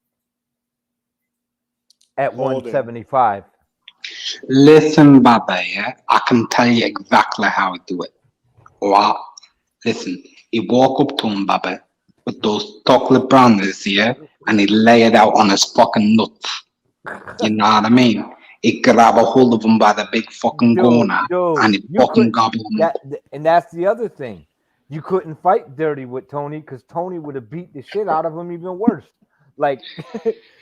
at 175? Listen, Baba, yeah, I can tell you exactly how to do it. Wow. Listen, he walk up to him, Baba, with those chocolate brownies, yeah, and he lay it out on his fucking nuts. You know what I mean? He grab a hold of him by the big fucking corner and he fucking gobble him. And that's the other thing. You couldn't fight dirty with Tony because Tony would have beat the shit out of him even worse. Like,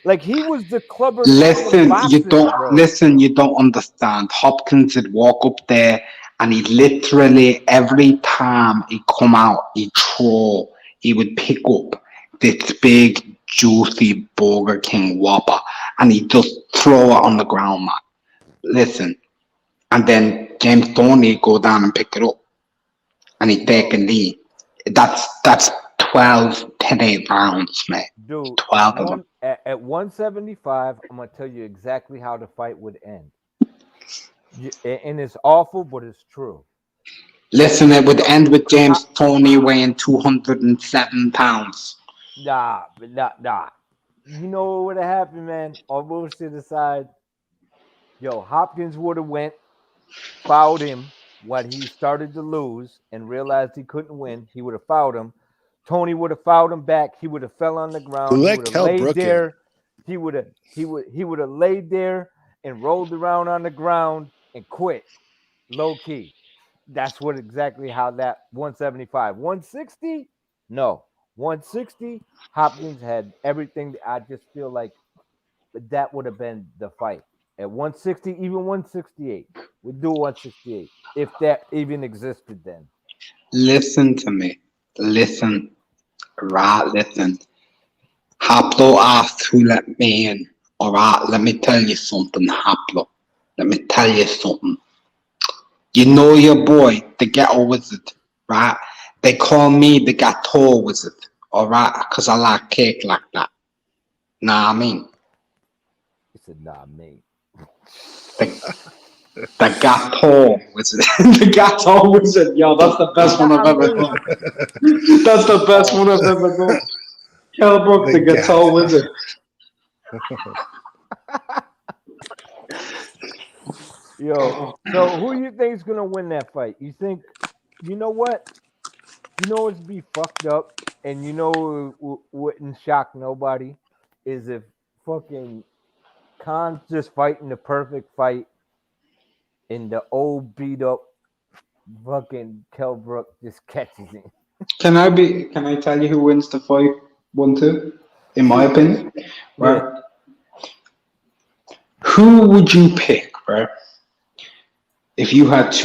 like he was the clubber. Listen, you don't understand. Hopkins would walk up there and he literally every time he come out, he would pick up this big juicy Burger King Whopper and he just throw it on the ground, man. Listen, and then James Thornley go down and pick it up and he take a lead. That's 12 10-8 rounds, man. Dude, 12 of them. At 175, I'm gonna tell you exactly how the fight would end. And it's awful, but it's true. Listen, it would end with James Thornley weighing 207 pounds. Nah. You know what would have happened, man? All bullshit aside, Hopkins would have went, fouled him when he started to lose and realized he couldn't win. He would have fouled him. Tony would have fouled him back. He would have fell on the ground. He would have laid there. He would have laid there and rolled around on the ground and quit. Low key. That's what exactly how that 175. 160? No. 160, Hopkins had everything. I just feel like that would have been the fight. At 160, even 168. We'd do 168. If that even existed then. Listen to me. Listen. Right, listen. Haplo asked who let me in. Alright, let me tell you something, Haplo. Let me tell you something. You know your boy, the Ghetto Wizard, right? They call me the Gato Wizard, alright? Because I like cake like that. Nah, I mean. He said, nah, me. The Gato Wizard. The Gato Wizard. Yo, that's the best one I've ever done. That's the best one I've ever done. Kell Brook, the Gato Wizard. Yo, so who you think is gonna win that fight? You think? You know what? You know what's be fucked up, and you know wouldn't shock nobody is if fucking Khan's just fighting the perfect fight, and the old beat up fucking Kell Brook just catches him. Can I tell you who wins the fight 1-2? In my opinion, right? Yeah. Who would you pick, right? If you had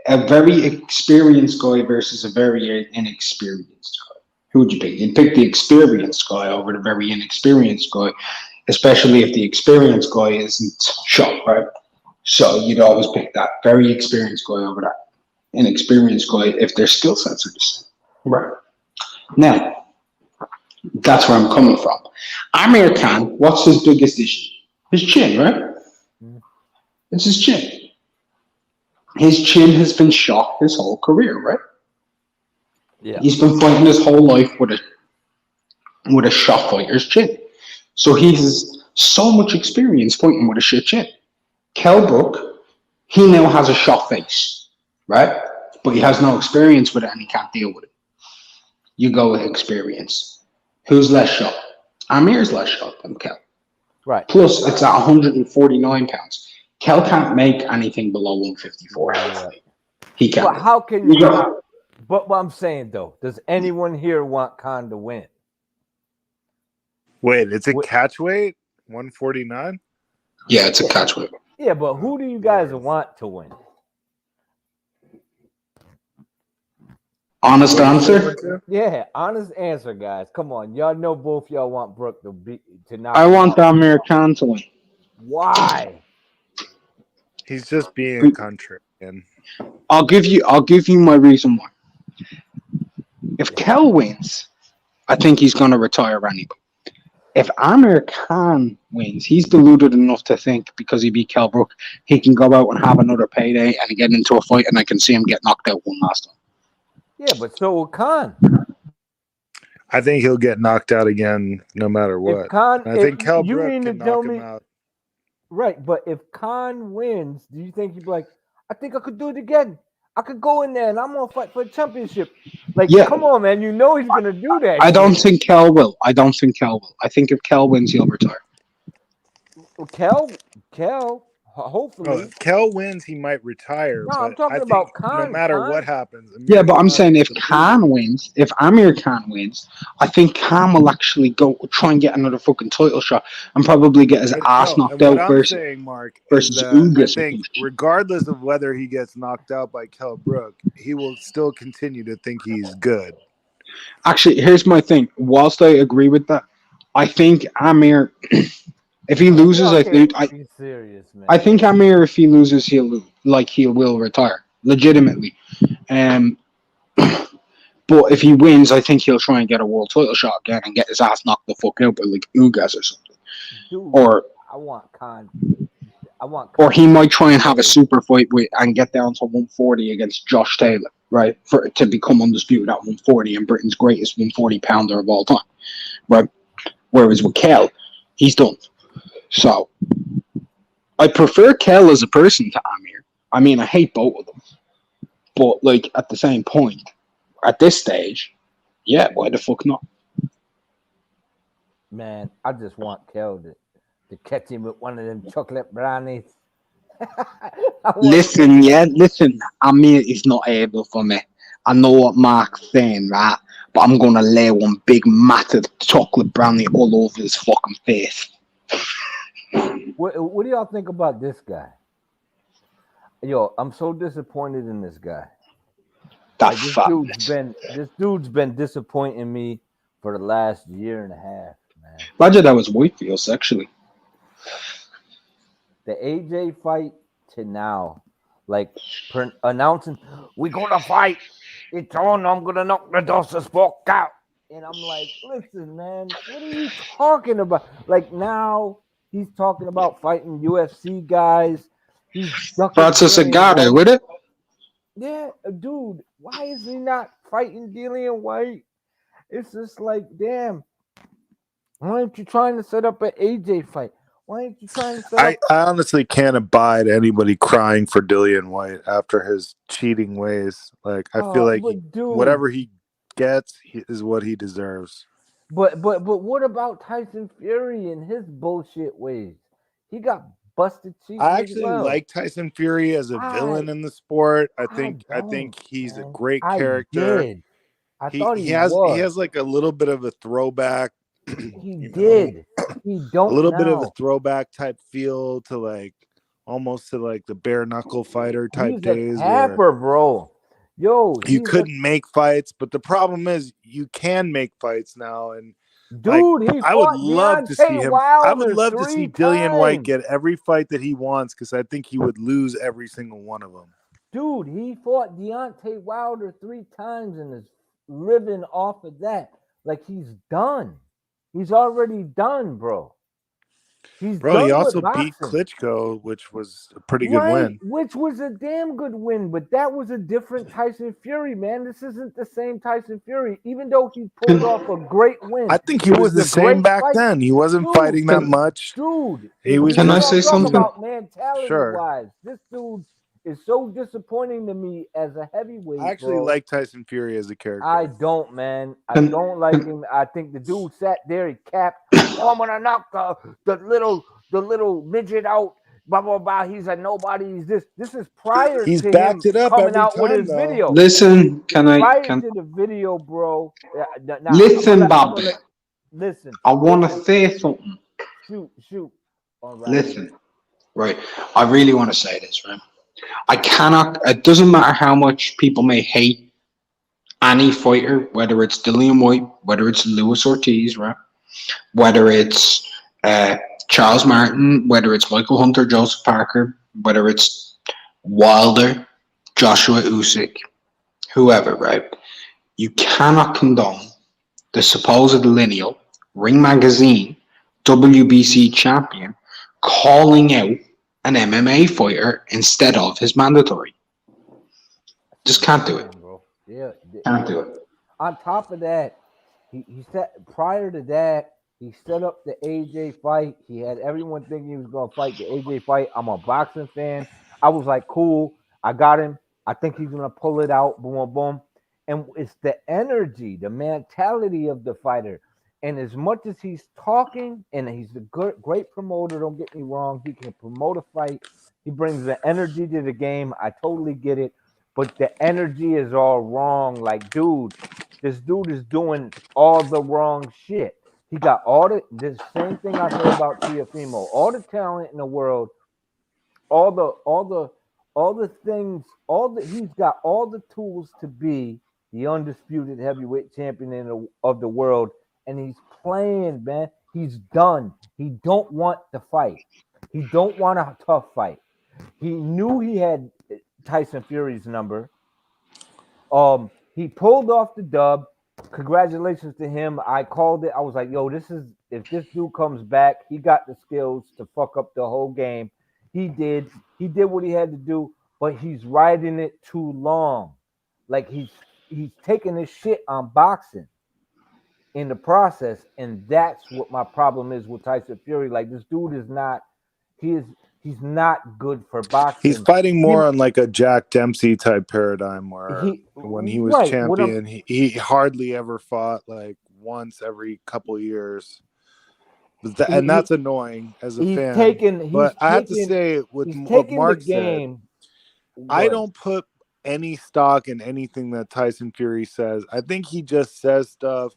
a very experienced guy versus a very inexperienced guy, who would you pick? You'd pick the experienced guy over the very inexperienced guy, especially if the experienced guy isn't shot, right? So you'd always pick that very experienced guy over that inexperienced guy if their skill sets are the same, right? Now, that's where I'm coming from. Amir Khan, what's his biggest issue? His chin, right? It's his chin. His chin has been shot his whole career, right? Yeah. He's been fighting his whole life with a shot fighter's chin. So he has so much experience fighting with a shit chin. Kell Brook, he now has a shot face, right? But he has no experience with it and he can't deal with it. You go with experience. Who's less shot? Amir's less shot than Kell. Right. Plus, it's at 149 pounds. Kell can't make anything below 154. Right. He can't. But how can you not? But what I'm saying though, does anyone here want Khan to win? Wait, it's a catch weight? 149? Yeah, it's a catch weight. Yeah, but who do you guys want to win? Honest answer? Yeah, honest answer, guys. Come on, y'all know both y'all want Brook to knock. I want Amir Khan to win. Why? He's just being country. And I'll give you my reason why. If Kell wins, I think he's going to retire anyway. If Amir Khan wins, he's deluded enough to think because he beat Kell Brook, he can go out and have another payday and get into a fight, and I can see him get knocked out one last time. Yeah, but so will Khan. I think he'll get knocked out again no matter what. I think Kell Brook can knock him out. Right, but if Khan wins, do you think he'd be like, I think I could do it again. I could go in there and I'm gonna fight for a championship. Like, come on, man. You know he's gonna do that. I don't think Kell will. I think if Kell wins, he'll retire. Kel, hopefully. If Kell wins, he might retire. No, but I'm talking I think about Khan. no matter what happens. Yeah, but I'm saying if Khan wins, if Amir Khan wins, I think Khan will actually go try and get another fucking title shot and probably get his ass knocked out versus Ugas. I think regardless of whether he gets knocked out by Kell Brook, he will still continue to think he's good. Actually, here's my thing. Whilst I agree with that, I think Amir, if he loses, I think Amir, if he loses, he will retire legitimately. But if he wins, I think he'll try and get a world title shot again and get his ass knocked the fuck out by like Ugas or something. Dude, I want Khan. Or he might try and have a super fight and get down to 140 against Josh Taylor, right? To become undisputed at 140 and Britain's greatest 140 pounder of all time, right? Whereas with Kell, he's done. So I prefer Kell as a person to Amir. I mean, I hate both of them, but like at the same point, at this stage, Yeah, why the fuck not? Man, I just want Kel to catch him with one of them chocolate brownies. Listen, Amir is not able for me. I know what Mark's saying, right? But I'm gonna lay one big matted chocolate brownie all over his fucking face. What do y'all think about this guy? Yo, I'm so disappointed in this guy. That Like, this dude's been disappointing me for the last year and a half, man. Imagine that was white for us, actually. The AJ fight to now, like announcing, we're gonna fight. It's on. I'm gonna knock the dust fuck out. And I'm like, listen, man, what are you talking about? Like, now he's talking about fighting UFC guys. He's Francis Dillian Agata White. with it. Yeah, dude, why is he not fighting Dillian White? It's just like, damn. Why aren't you trying to set up an AJ fight? Why aren't you trying to set up? I honestly can't abide anybody crying for Dillian White after his cheating ways. Like, I feel like whatever he gets is what he deserves. But what about Tyson Fury and his bullshit ways? He got busted cheating. I actually like Tyson Fury as a villain in the sport. I think he's a great character. I thought he has like a little bit of a throwback. He did. He don't a little now. bit of a throwback type feel to like almost to like the bare knuckle fighter type days. He's a tapper, bro. Yo, you couldn't make fights, but the problem is you can make fights now, and dude, like, I would love to see him. I would love to see Dillian White get every fight that he wants because I think he would lose every single one of them. Dude, he fought Deontay Wilder 3 times and is living off of that. Like, he's done. He's already done, bro. He also beat Klitschko, which was a pretty good win. Which was a damn good win, but that was a different Tyson Fury, man. This isn't the same Tyson Fury, even though he pulled off a great win. I think he was the same back then. He wasn't fighting that much. Dude, he was. Can I say something? About mentality-wise, this dude is so disappointing to me as a heavyweight. I actually like Tyson Fury as a character. I don't, man. I don't like him. I think the dude sat there, he capped. Oh, I'm gonna knock the little midget out. Blah blah blah. He's a nobody. This is prior He's to backed him it up coming out time, with his though. video. Listen, prior to the video, bro. Listen, Bob. Listen. I want to say something. Shoot. All right. Listen, right. I really want to say this, right? I cannot. It doesn't matter how much people may hate any fighter, whether it's Dillian White, whether it's Luis Ortiz, right? Whether it's Charles Martin, whether it's Michael Hunter, Joseph Parker, whether it's Wilder, Joshua Usyk, whoever, right? You cannot condone the supposed lineal Ring Magazine WBC champion calling out an MMA fighter instead of his mandatory. Just can't do it. Bro. Yeah, can't do it. On top of that, he said prior to that, he set up the AJ fight. He had everyone thinking he was going to fight the AJ fight. I'm a boxing fan. I was like, cool. I got him. I think he's going to pull it out. Boom, boom. And it's the energy, the mentality of the fighter. And as much as he's talking, and he's a great promoter, don't get me wrong, he can promote a fight. He brings the energy to the game. I totally get it. But the energy is all wrong. Like, dude, this dude is doing all the wrong shit. He got the same thing I said about Teofimo. All the talent in the world, all the things, he's got all the tools to be the undisputed heavyweight champion of the world, and he's playing, man. He's done. He don't want the fight. He don't want a tough fight. He knew he had Tyson Fury's number. He pulled off the dub. Congratulations to him. I called it. I was like, yo, if this dude comes back, he got the skills to fuck up the whole game. He did what he had to do, but he's riding it too long. Like, he's taking his shit on boxing in the process, and that's what my problem is with Tyson Fury. Like, this dude is not, he He's not good for boxing. He's fighting more on like a Jack Dempsey type paradigm where when he was champion, he hardly ever fought, like once every couple years. And that's annoying as a fan. But I have to say, with what Mark said, I don't put any stock in anything that Tyson Fury says. I think he just says stuff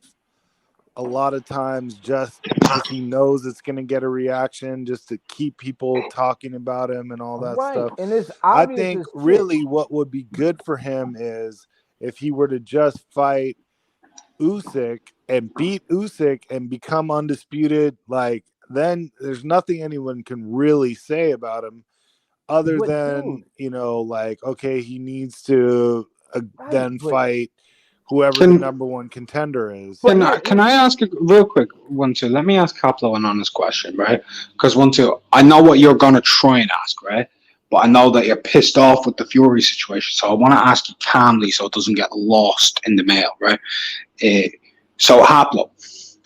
a lot of times just because he knows it's going to get a reaction, just to keep people talking about him and all that stuff. And it's I think really what would be good for him is if he were to just fight Usyk and beat Usyk and become undisputed, like then there's nothing anyone can really say about him other than, you know, like, okay, he needs to then fight whoever the number one contender is. Can I ask a real quick one, too? Let me ask Kaplo an honest question, right? Because one, two, I know what you're going to try and ask, right? But I know that you're pissed off with the Fury situation. So I want to ask you calmly so it doesn't get lost in the mail, right? So, Haplo,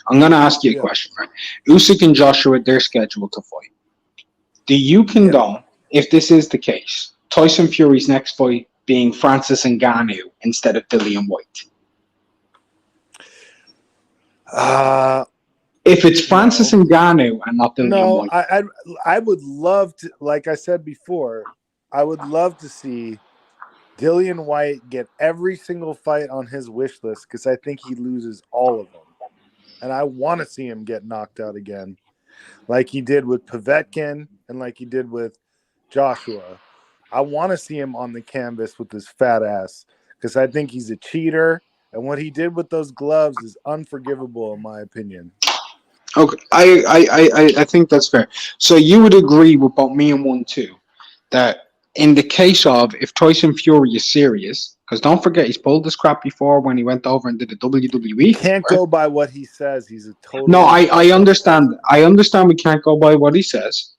I'm going to ask you a question, right? Usyk and Joshua, they're scheduled to fight. Do you condone, if this is the case, Tyson Fury's next fight being Francis Ngannou instead of Dillian White? If it's Francis Ngannou and not Dillian White. I would love to, like I said before, I would love to see Dillian White get every single fight on his wish list because I think he loses all of them. And I want to see him get knocked out again, like he did with Povetkin and like he did with Joshua. I want to see him on the canvas with his fat ass because I think he's a cheater. And what he did with those gloves is unforgivable, in my opinion. Okay, I think that's fair. So you would agree with both me and 1-2 that in the case of if Tyson Fury is serious, because don't forget he's pulled this crap before when he went over and did the WWE. You can't go by what he says. He's a total. No, I understand. I understand we can't go by what he says.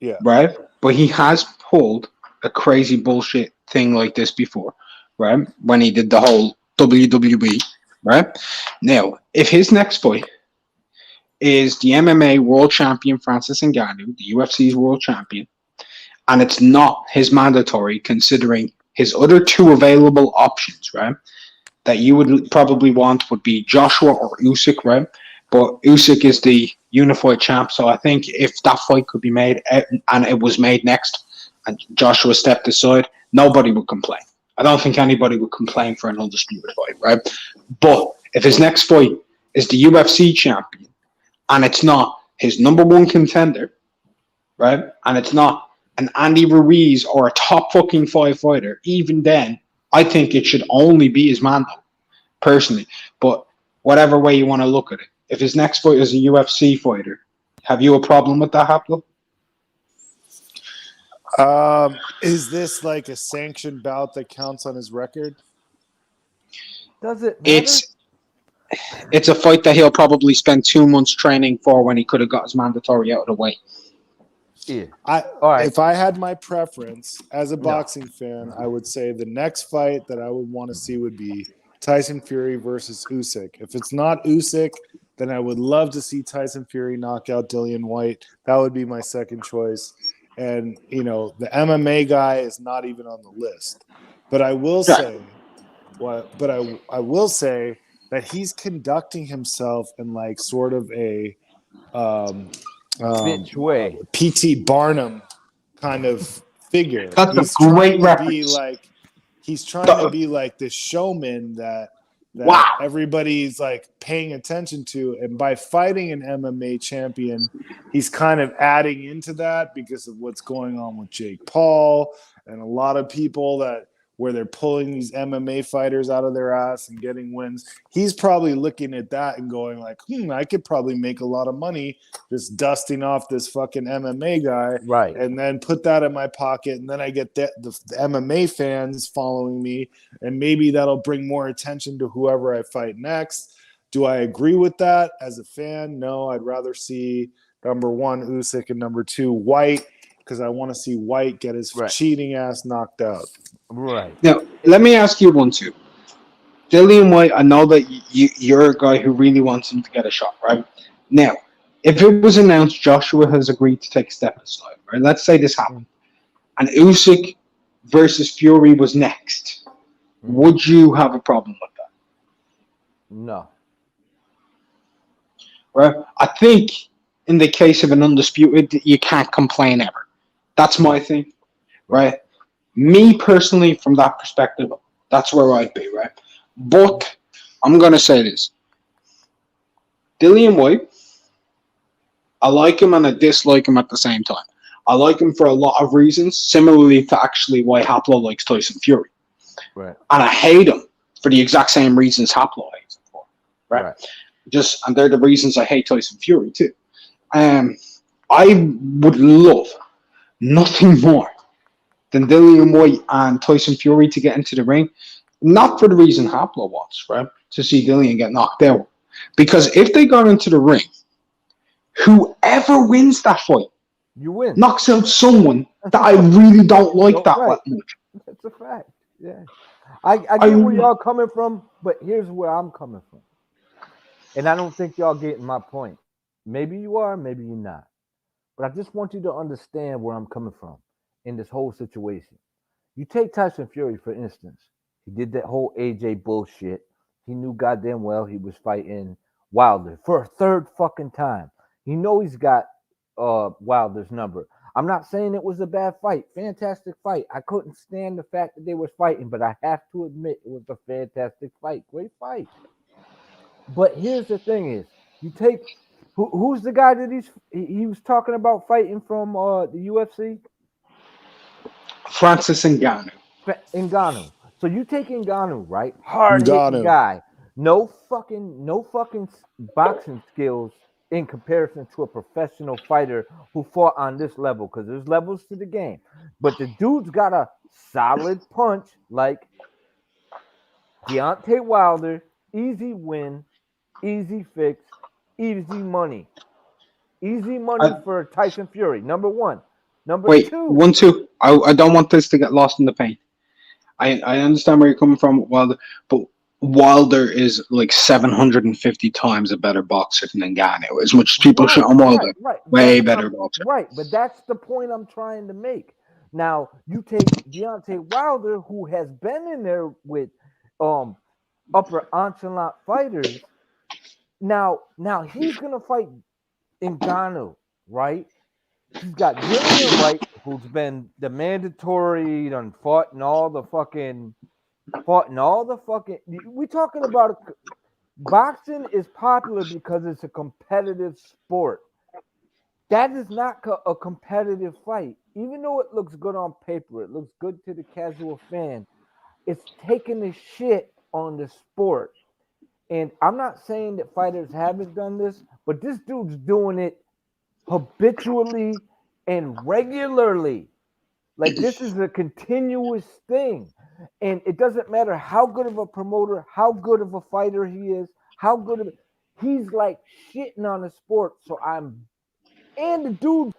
Yeah. Right? But he has pulled a crazy bullshit thing like this before, right? When he did the whole WWE, right? Now, if his next fight is the MMA world champion Francis Ngannou, the UFC's world champion, and it's not his mandatory considering his other two available options, right? That you would probably want would be Joshua or Usyk, right? But Usyk is the unified champ, so I think if that fight could be made and it was made next and Joshua stepped aside, nobody would complain. I don't think anybody would complain for an undisputed fight, right? But if his next fight is the UFC champion and it's not his number one contender, right? And it's not an Andy Ruiz or a top fucking 5 fighter, even then, I think it should only be his man, though, personally. But whatever way you want to look at it, if his next fight is a UFC fighter, have you a problem with that, Haplo? Is this like a sanctioned bout that counts on his record? Does it matter? It's a fight that he'll probably spend 2 months training for when he could have got his mandatory out of the way. Yeah. If I had my preference as a boxing fan, I would say the next fight that I would want to see would be Tyson Fury versus Usyk. If it's not Usyk, then I would love to see Tyson Fury knock out Dillian White. That would be my second choice. And, you know, the MMA guy is not even on the list. But I will say, I will say that he's conducting himself in like sort of a bitch way. P.T. Barnum kind of figure. That's a great reference. He's trying to be like this showman that everybody's like paying attention to, and by fighting an MMA champion, he's kind of adding into that because of what's going on with Jake Paul and a lot of people where they're pulling these MMA fighters out of their ass and getting wins. He's probably looking at that and going like, I could probably make a lot of money just dusting off this fucking MMA guy. Right. And then put that in my pocket. And then I get the MMA fans following me. And maybe that'll bring more attention to whoever I fight next. Do I agree with that as a fan? No, I'd rather see number 1, Usyk, and number 2, White, because I want to see White get his cheating ass knocked out. Right. Now, let me ask you one too. Dillian White, I know that you're a guy who really wants him to get a shot, right? Now, if it was announced Joshua has agreed to take a step aside, right? Let's say this happened, and Usyk versus Fury was next. Would you have a problem with that? No. Right? I think in the case of an undisputed, you can't complain ever. That's my thing, right? Me personally, from that perspective, that's where I'd be, right? But I'm gonna say this: Dillian White, I like him and I dislike him at the same time. I like him for a lot of reasons, similarly to actually why Haplo likes Tyson Fury. Right. And I hate him for the exact same reasons Haplo hates him for. Right? And they're the reasons I hate Tyson Fury too. I would love nothing more than Dillian White and Tyson Fury to get into the ring. Not for the reason Haplo wants, right? To see Dillian get knocked out. Because if they got into the ring, whoever wins that fight you win. Knocks out someone that I really don't like that much. That's a fact. Yeah. I get where y'all coming from, but here's where I'm coming from. And I don't think y'all getting my point. Maybe you are, maybe you're not. But I just want you to understand where I'm coming from in this whole situation. You take Tyson Fury, for instance. He did that whole AJ bullshit. He knew goddamn well he was fighting Wilder for a third fucking time. He know he's got Wilder's number. I'm not saying it was a bad fight. Fantastic fight. I couldn't stand the fact that they were fighting, but I have to admit it was a fantastic fight. Great fight. But here's the thing is, you take who's the guy that he was talking about fighting from the UFC? Francis Ngannou. Ngannou. So you take Ngannou, right? Hard-hitting guy. No fucking boxing skills in comparison to a professional fighter who fought on this level, because there's levels to the game. But the dude's got a solid punch like Deontay Wilder, easy win, easy fix, easy money. Easy money for Tyson Fury, number one. Number two. 1-2. I don't want this to get lost in the paint. I understand where you're coming from, Wilder, but Wilder is like 750 times a better boxer than Ngannou. As much as people shit on Wilder, way better boxer. Right, but that's the point I'm trying to make. Now, you take Deontay Wilder, who has been in there with upper echelon fighters. Now he's gonna fight Ngannou, right? He's got Dillian White, who's been the mandatory, done fought in all the fucking. We talking about boxing is popular because it's a competitive sport. That is not a competitive fight. Even though it looks good on paper, it looks good to the casual fan. It's taking the shit on the sport. And I'm not saying that fighters haven't done this, but this dude's doing it habitually and regularly. Like, this is a continuous thing. And it doesn't matter how good of a promoter, how good of a fighter he is, he's like shitting on the sport. And the dude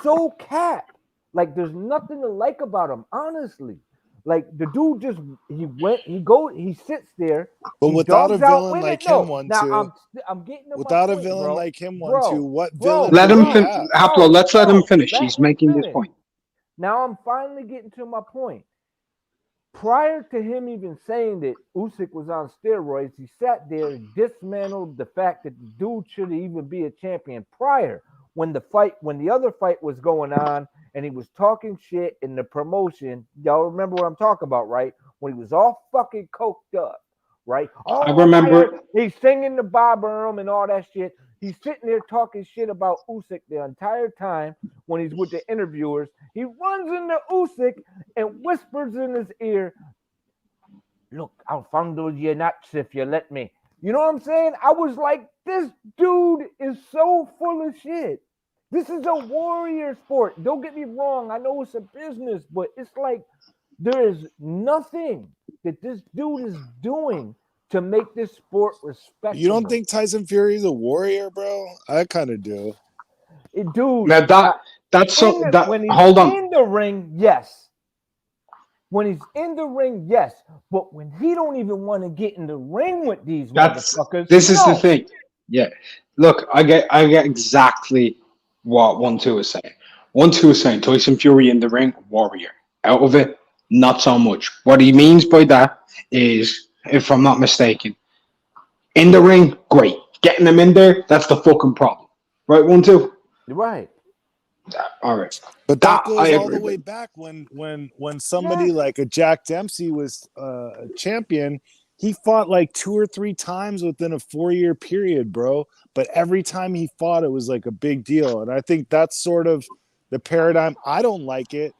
so capped. Like, there's nothing to like about him, honestly. Like, the dude just, he sits there. But without a villain like him, I'm getting to without my a point, villain bro. like him, What villain? Let him finish. Haplo, let's let him finish. He's making this point. Now I'm finally getting to my point. Prior to him even saying that Usyk was on steroids, he sat there and dismantled the fact that the dude shouldn't even be a champion. Prior, when the other fight was going on and he was talking shit in the promotion, y'all remember what I'm talking about, right? When he was all fucking coked up, right? Oh, I remember. He's singing the Bob Burnham and all that shit. He's sitting there talking shit about Usyk the entire time when he's with the interviewers. He runs into Usyk and whispers in his ear, "Look, I'll fondle your nuts if you let me." You know what I'm saying? I was like, this dude is so full of shit. This is a warrior sport. Don't get me wrong. I know it's a business, but it's like there is nothing that this dude is doing to make this sport respectable. You don't think Tyson Fury is a warrior, bro? I kind of do. Dude, now that's so. When he's hold on. in the ring, yes. When he's in the ring, yes. But when he don't even want to get in the ring with these motherfuckers, this is the thing. Yeah, Look, I get exactly what 1-2 is saying. 1-2 is saying Tyson Fury in the ring, warrior. Out of it, not so much. What he means by that is, if I'm not mistaken, in the ring, great. Getting him in there, that's the fucking problem. Right, 1-2? Right. All right. But that goes I all the agree way with. back when somebody like a Jack Dempsey was a champion. He fought like 2 or 3 times within a 4-year period, bro. But every time he fought, it was like a big deal. And I think that's sort of the paradigm. I don't like it.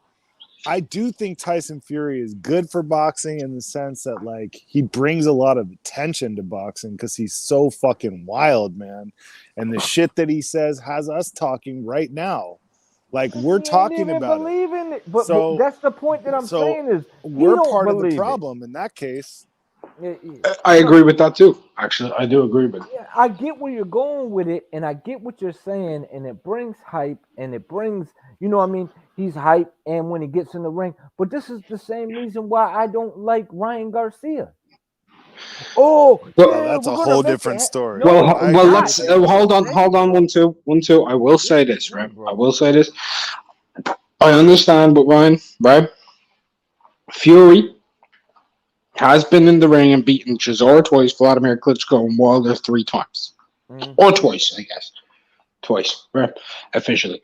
I do think Tyson Fury is good for boxing in the sense that like he brings a lot of attention to boxing because he's so fucking wild, man. And the shit that he says has us talking right now. Like we're He ain't talking even about it. believing it. But So that's the point that I'm saying is he we're don't part of the believe problem in that case. I agree with that too. Actually, I do agree with it. Yeah, I get where you're going with it, and I get what you're saying, and it brings hype, and it brings, you know what I mean? He's hype, and when he gets in the ring. But this is the same reason why I don't like Ryan Garcia. Oh, Well, yeah, that's we're a gonna whole make different it. story. No, it's Well, not. let's It's hold the on, same. 1-2, 1-2. I will say this, Yeah, right? I bro. will say this. I understand, but Ryan, right? Fury has been in the ring and beaten Chisora twice, Vladimir Klitschko and Wilder 3 times, or twice, I guess, twice, right? Officially,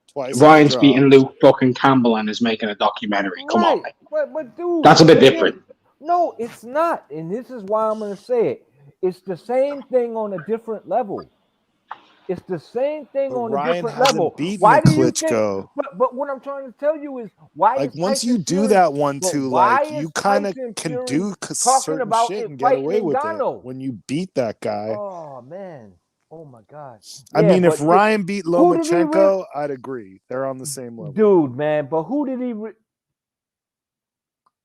Twice in a Ryan's draw. beating Luke fucking Campbell and is making a documentary. Come on, Right, mate. but dude, That's a bit but then different. no, it's not, and this is why I'm gonna say it. It's the same thing on a different level. It's the same thing But on a Ryan different hasn't level. beaten a Why do you think? Klitschko. But what I'm trying to tell you is why Like is once you Tyson do Fury? that one But too, why like is you kind of Tyson can Fury do talking certain about shit it and get fighting away with it Ngannou? when you beat that guy. Oh man, oh my God. I Yeah, mean, if but Ryan beat who did he really? Lomachenko, I'd agree. They're on the same level. Dude, man, but who did he?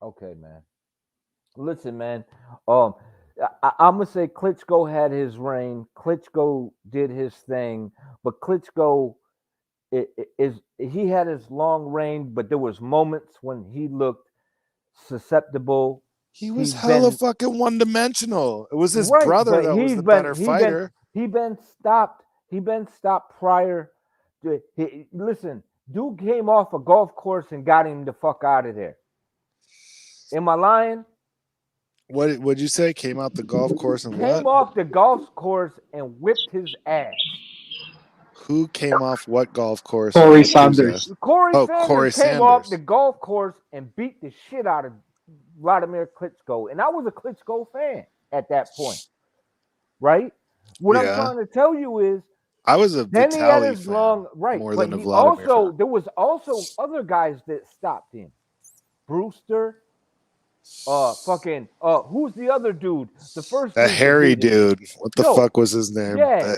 Okay, man. Listen, man. Um, I'm gonna say Klitschko had his reign. Klitschko did his thing, but Klitschko is he had his long reign, but there was moments when he looked susceptible. He was He's hella been fucking one-dimensional. It was his right, brother but that was the better fighter. he been stopped. He been stopped prior. Listen, dude came off a golf course and got him the fuck out of there. Am I lying? What'd you say? Came out the golf course and Came what? off the golf course and whipped his ass. Who came off what golf course and Corey whipped whose ass? Sanders. Corey Oh, Sanders Corey came off the Sanders. golf course and beat the shit out of Vladimir Klitschko. And I was a Klitschko fan at that point, right? What I'm Yeah. trying to tell you is I was a then he had Vitaly his fan long right, more but than a he Vladimir also fan. there was also other guys that stopped him. Brewster, who's the other dude? The first That dude that hairy beat him. dude. What the No, fuck was his name? yeah,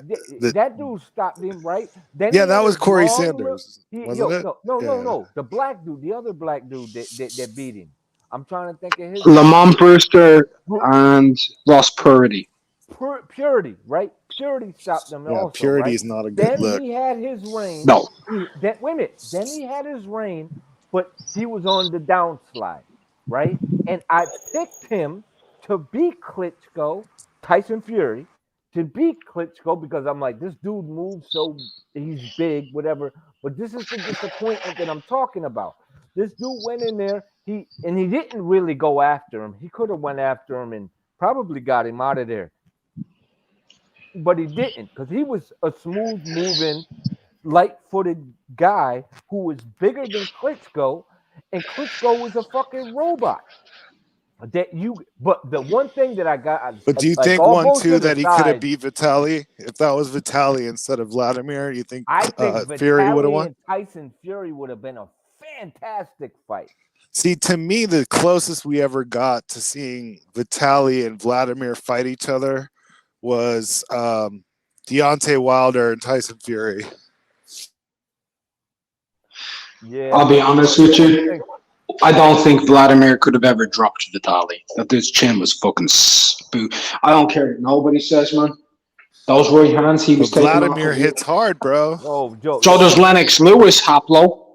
that dude stopped him, right? Then Yeah, he that had was his Corey long Sanders, wasn't it? Yeah. no, the black dude, the other black dude that beat him. I'm trying to think of his name. Lamont Brewster and Ross Purdy. Purity, right? Purity stopped him Yeah, also, right? purity's not a good Then look. he had his reign. No. Wait a minute. Then he had his reign, but he was on the downslide, right? And I picked him to beat Klitschko, Tyson Fury, to beat Klitschko because I'm like, this dude moves so he's big, whatever. But this is the disappointment that I'm talking about. This dude went in there, he didn't really go after him. He could have went after him and probably got him out of there. But he didn't because he was a smooth moving, light footed guy who was bigger than Klitschko, and Klitschko was a fucking robot. But the one thing that I got, But do you like think all 1-2 bullshit that he could have aside, beat Vitaly? If that was Vitaly instead of Vladimir, you think I think Fury would have Vitaly won? and Tyson Fury would have been a fantastic fight. See, to me, the closest we ever got to seeing Vitaly and Vladimir fight each other was Deontay Wilder and Tyson Fury. Yeah, I'll be honest with you. I don't think Vladimir could have ever dropped Vitaly. That dude's chin was fucking I don't care what nobody says, man. Those right hands he was But taking Vladimir off. hits hard, bro. Oh, Joe. So does Lennox Lewis, Haplo.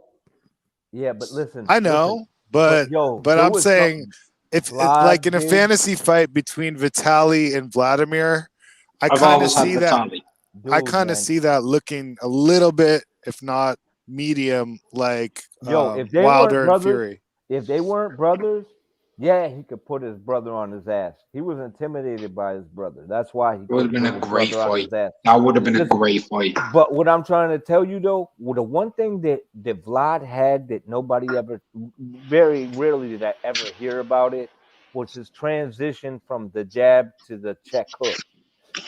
Yeah, but listen. I know, but I'm saying if like in a fantasy fight between Vitaly and Vladimir, I I've kind of always had see the that. tally. I kind of see that looking a little bit, if not medium, like Yo, if they weren't Wilder and brothers, Fury. if they weren't brothers, yeah, he could put his brother on his ass. He was intimidated by his brother. That's why he It would have couldn't been put a his great brother on fight. his ass. That would have been a Listen, great fight. but what I'm trying to tell you though, well, the one thing that Vlad had that nobody ever, very rarely did I ever hear about it, was his transition from the jab to the check hook.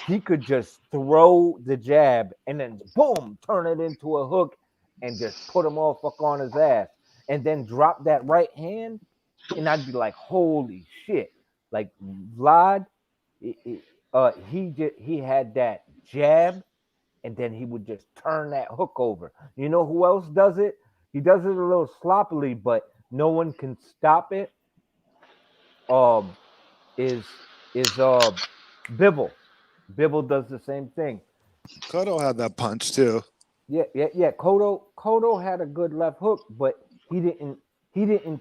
He could just throw the jab and then boom, turn it into a hook and just put him all fuck on his ass, and then drop that right hand, and I'd be like, holy shit! Like Vlad, he had that jab, and then he would just turn that hook over. You know who else does it? He does it a little sloppily, but no one can stop it. Is Bibble. Bibble does the same thing. Cotto had that punch too. Yeah. Cotto had a good left hook, but he didn't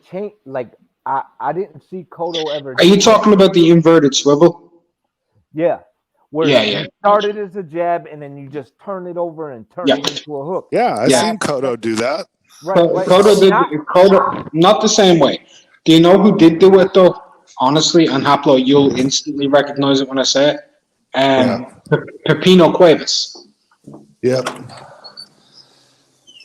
change. Like I didn't see Cotto ever. Are you talking about the inverted swivel? Yeah, where Yeah, you started as a jab and then you just turn it over and turn it into a hook. Yeah, I've seen Cotto do that. Right. Cotto did Cotto not the same way. Do you know who did do it though? Honestly, and Haplo, you'll instantly recognize it when I say it. Pepino Cuevas. Yep.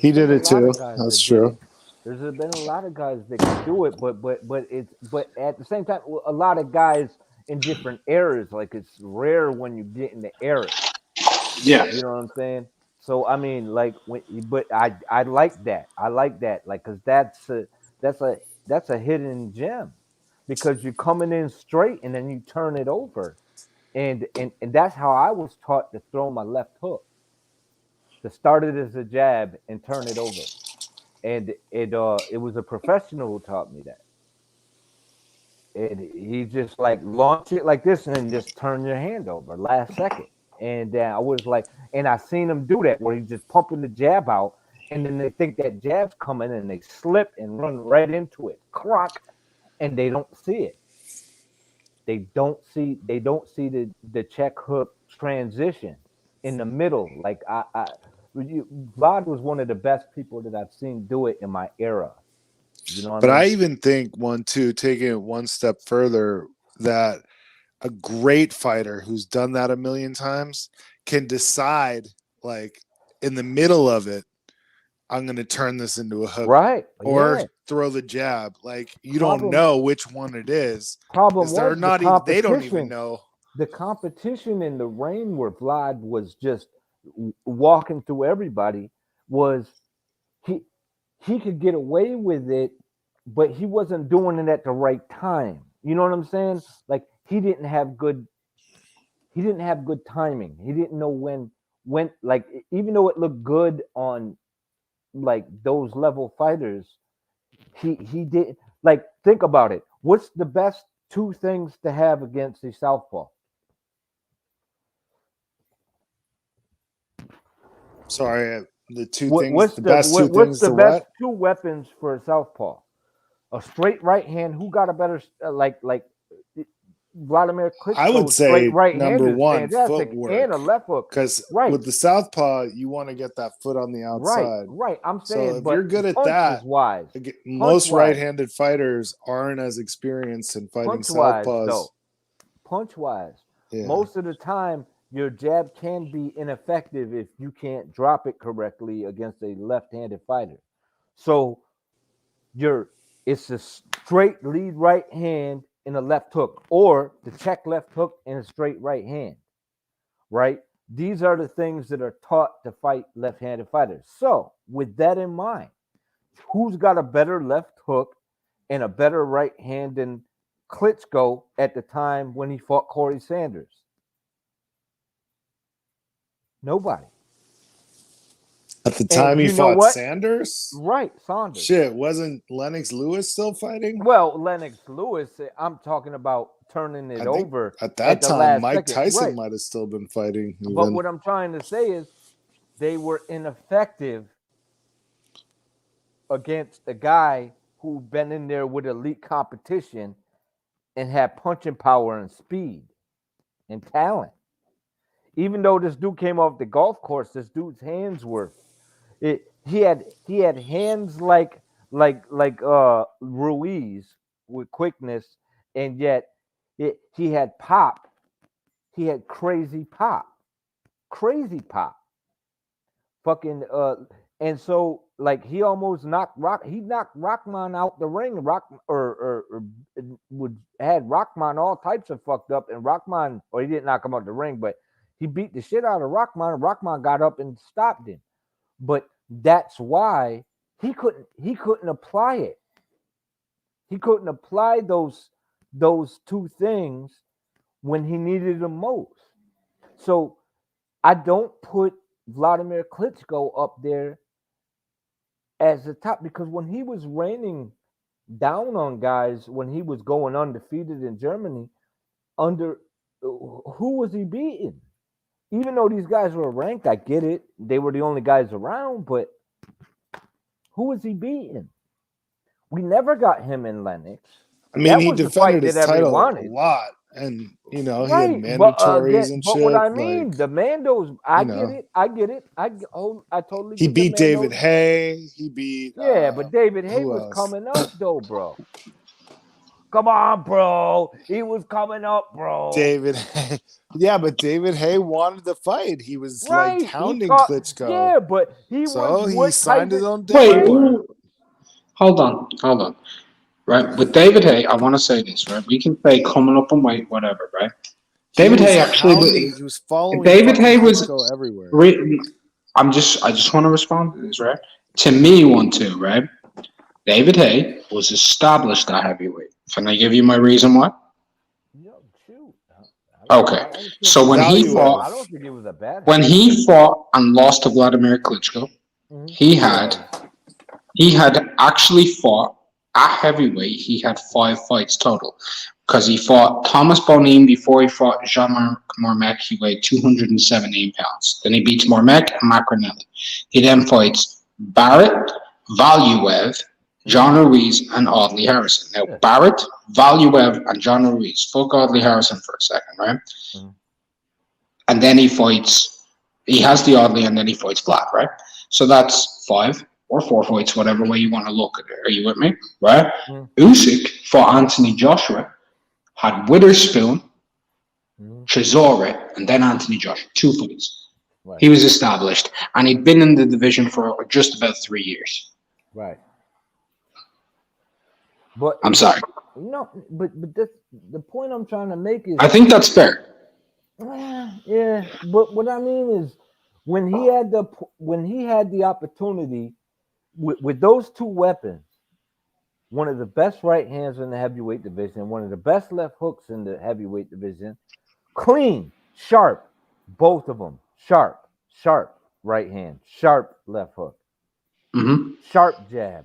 He did it too. That's true. There's been a lot of guys that can do it, but at the same time, a lot of guys in different eras. Like it's rare when you get in the era. Yeah. You know what I'm saying? So I mean, like, but I like that. I like that, like, because that's a hidden gem, because you're coming in straight and then you turn it over, and that's how I was taught to throw my left hook. To start it as a jab and turn it over, and it was a professional who taught me that. And he just like launch it like this and then just turn your hand over last second. And I was like, and I seen him do that where he's just pumping the jab out, and then they think that jab's coming and they slip and run right into it, crock, and they don't see it. They don't see the check hook transition in the middle. Like Vlad was one of the best people that I've seen do it in my era. You know what But I mean? I even think taking it one step further, that a great fighter who's done that a million times can decide, like, in the middle of it, I'm going to turn this into a hook, right? Or throw the jab. Like, you don't know which one it is. Problem was they're not even, they don't even know. The competition in the rain where Vlad was just walking through everybody was he could get away with it, but he wasn't doing it at the right time. You know what I'm saying? Like he didn't have good timing. He didn't know when like, even though it looked good on like those level fighters, he did, like, think about it. What's the best two things to have against a southpaw? Sorry, the two What's things. The best two things. The best two weapons for a southpaw? A straight right hand. Who got a better like Vladimir Klitschko? I would say straight right number hand one, fantastic, footwork, and a left hook. Because with the southpaw, you want to get that foot on the outside. Right. I'm saying, so if you're good at that, most right-handed fighters aren't as experienced in fighting southpaws. Punch wise, most of the time your jab can be ineffective if you can't drop it correctly against a left-handed fighter. So it's a straight lead right hand in a left hook, or the check left hook in a straight right hand, right? These are the things that are taught to fight left-handed fighters. So with that in mind, who's got a better left hook and a better right hand than Klitschko at the time when he fought Corey Sanders? Nobody. At the time he fought Sanders? Right, Sanders. Shit, wasn't Lennox Lewis still fighting? Well, Lennox Lewis, I'm talking about turning it over. At that time, Mike Tyson might have still been fighting. Even. But what I'm trying to say is they were ineffective against a guy who'd been in there with elite competition and had punching power and speed and talent. even though this dude came off the golf course, this dude's hands were he had hands like Ruiz with quickness, and yet he had pop. He had crazy pop. Crazy pop. Fucking and so like he almost knocked Rockman out the ring. Would had Rockman all types of fucked up, and Rockman, or he didn't knock him out the ring, but he beat the shit out of Rockman. Rockman got up and stopped him. But that's why he couldn't apply it. He couldn't apply those two things when he needed them most. So I don't put Vladimir Klitschko up there as the top, because when he was raining down on guys, when he was going undefeated in Germany, under who was he beating? Even though these guys were ranked, I get it. They were the only guys around, but who was he beating? We never got him in Lennox. I mean, he defended his title a lot, and he had mandatories and shit. But what I mean, the Mandos, I get it. I totally. He beat David Hay. He beat. But David Hay was coming up though, bro. Come on, bro. He was coming up, bro. David Hay. Yeah, but David Hay wanted to fight. He was like hounding Klitschko. Yeah, but he signed his own deal. Wait, hold on. Right, with David Hay, I want to say this, right? We can say coming up on weight, whatever, right? David Hay actually he was following. David Hay was everywhere. I just want to respond to this, right? To me, right? David Hay was established at heavyweight. Can I give you my reason why? Okay, so when he fought, I don't think it was a bad. When he fought and lost to Vladimir Klitschko, he had actually fought at heavyweight. He had 5 fights total, because he fought Thomas Bonine before he fought Jean-Marc Mormec. He weighed 217 pounds. Then he beats Mormec and Macronelli. He then fights Barrett, Valuev, John Ruiz, and Audley Harrison. Now, Barrett, Valuev, and John Ruiz. Fuck Audley Harrison for a second, right? And then he has the Audley, and then he fights Vlad, right? So that's 5 or 4 fights, whatever way you want to look at it. Are you with me? Right? Usyk fought Anthony Joshua, had Witherspoon, Chisora, and then Anthony Joshua. 2 fights. Right. He was established, and he'd been in the division for just about 3 years. Right. But I'm sorry. No, but this, the point I'm trying to make is, I think that's fair. Yeah, but what I mean is, when he had the opportunity with those 2 weapons, one of the best right hands in the heavyweight division, one of the best left hooks in the heavyweight division, clean, sharp, both of them, sharp right hand, sharp left hook, sharp jab.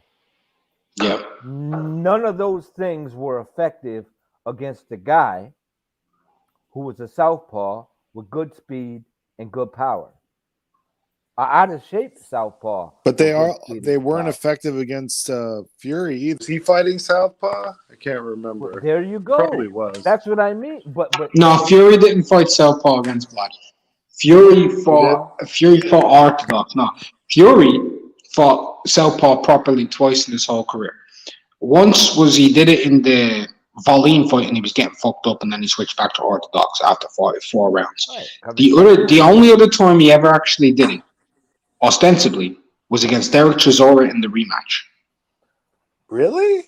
Yep. None of those things were effective against the guy who was a southpaw with good speed and good power. Out of shape southpaw. But they weren't effective against Fury. Is he fighting southpaw? I can't remember. Well, there you go. Probably was. That's what I mean. But no, Fury didn't fight southpaw against Vlad. Fury fought orthodox. No, Fury fought southpaw properly twice in his whole career. Once he did it in the Wallin fight, and he was getting fucked up, and then he switched back to orthodox after 4 rounds. Right. The only other time he ever actually did it, ostensibly, was against Derek Chisora in the rematch. Really?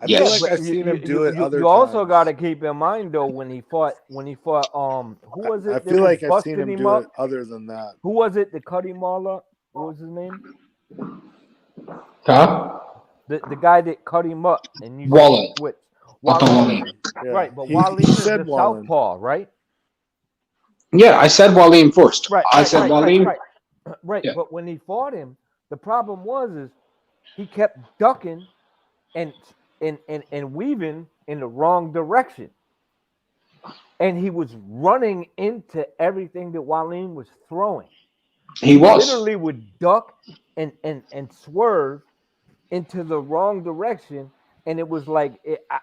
I yes. feel like I've seen him do it other times. You also got to keep in mind though, when he fought who was it? I feel like I've seen him do it other than that. Who was it that cut him all up? What was his name? Huh? The guy that cut him up and you switched. Wallin. Yeah. Right, but Wallin is the southpaw, right? Yeah, I said Wallin first. Right, I said Wallin. Right, yeah. But when he fought him, the problem was he kept ducking and weaving in the wrong direction. And he was running into everything that Wallin was throwing. He literally would duck and swerve into the wrong direction, and it was like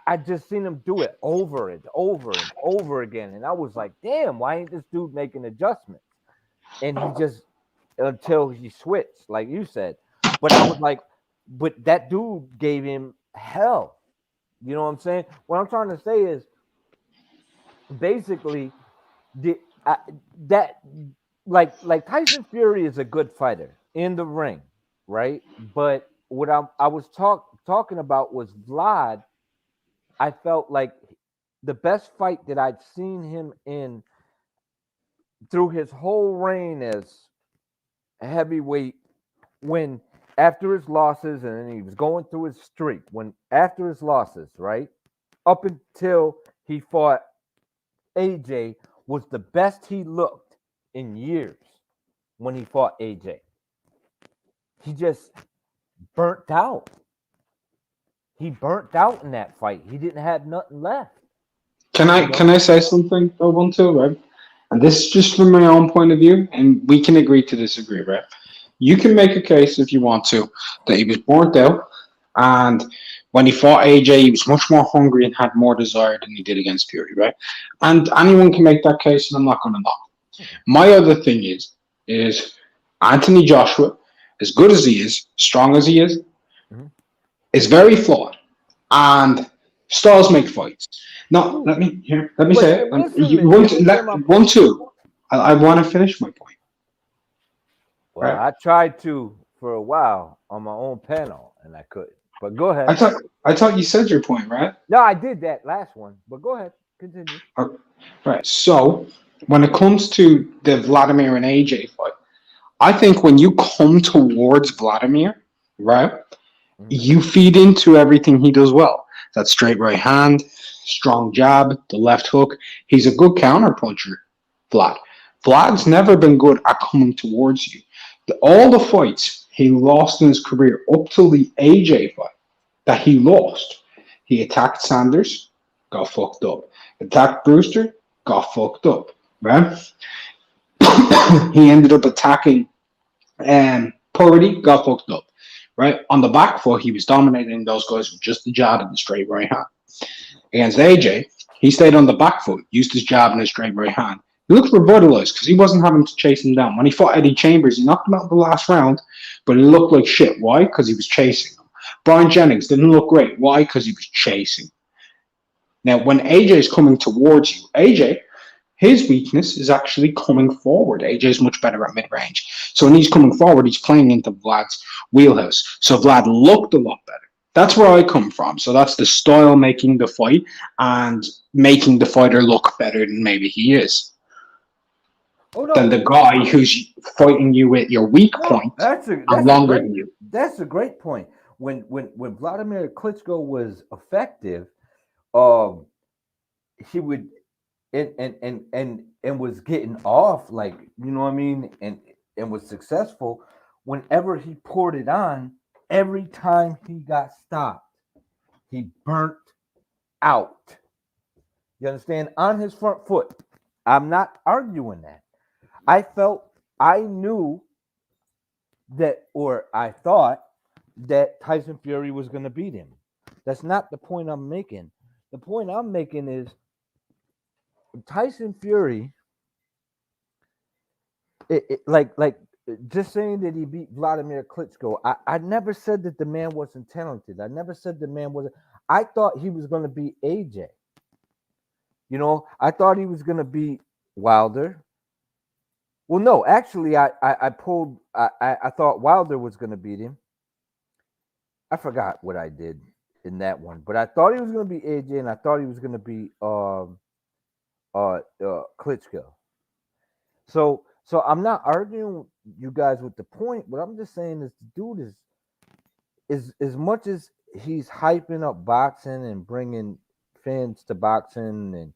I just seen him do it over and over and over again, and I was like, damn, why ain't this dude making adjustments? And he just until he switched, like you said. But I was like, but that dude gave him hell. You know what I'm saying? What I'm trying to say is basically the that like Tyson Fury is a good fighter in the ring, right? But what I was talking about was Vlad. I felt like the best fight that I'd seen him in through his whole reign as a heavyweight, when after his losses and then he was going through his streak, when after his losses, right? Up until he fought AJ, was the best he looked in years when he fought AJ. He just burnt out. He burnt out in that fight. He didn't have nothing left. Can I say something, Ubuntu, right? And this is just from my own point of view, and we can agree to disagree, right? You can make a case if you want to that he was burnt out, and when he fought AJ, he was much more hungry and had more desire than he did against Fury, right? And anyone can make that case, and I'm not going to knock. My other thing is Anthony Joshua, as good as he is, strong as he is very flawed, and styles make fights. No, let me say it. One, two. I want to finish my point. Well, right? I tried to for a while on my own panel, and I couldn't. But go ahead. I thought you said your point, right? No, I did that last one. But go ahead, continue. Right. So when it comes to the Vladimir and AJ fight, I think when you come towards Vladimir, right, you feed into everything he does well. That straight right hand, strong jab, the left hook. He's a good counter puncher, Vlad. Vlad's never been good at coming towards you. All the fights he lost in his career up till the AJ fight that he lost, he attacked Sanders, got fucked up. Attacked Brewster, got fucked up. Right? He ended up attacking Purdy, got fucked up. Right? On the back foot, he was dominating those guys with just the jab and the straight right hand. Against AJ, he stayed on the back foot, used his jab and his straight right hand. He looked revitalized because he wasn't having to chase him down. When he fought Eddie Chambers, he knocked him out in the last round, but he looked like shit. Why? Because he was chasing him. Brian Jennings didn't look great. Why? Because he was chasing. Now, when AJ is coming towards you, AJ, his weakness is actually coming forward. AJ is much better at mid-range. So when he's coming forward, he's playing into Vlad's wheelhouse. So Vlad looked a lot better. That's where I come from. So that's the style making the fight and making the fighter look better than maybe he is. Than the guy who's fighting you with your weak point longer than you. That's a great point. When Vladimir Klitschko was effective, he would and was getting off, like, you know what I mean, and was successful. Whenever he poured it on, every time he got stopped, he burnt out. You understand? On his front foot. I'm not arguing that. I knew that, or I thought that Tyson Fury was going to beat him. That's not the point I'm making. The point I'm making is Tyson Fury, like just saying that he beat Vladimir Klitschko. I never said that the man wasn't talented. I never said the man wasn't. I thought he was going to beat AJ. You know, I thought he was going to beat Wilder. Well, no, actually, I thought Wilder was going to beat him. I forgot what I did in that one, but I thought he was going to beat AJ, and I thought he was going to beat Klitschko. So I'm not arguing you guys with the point. What I'm just saying is the dude is as much as he's hyping up boxing and bringing fans to boxing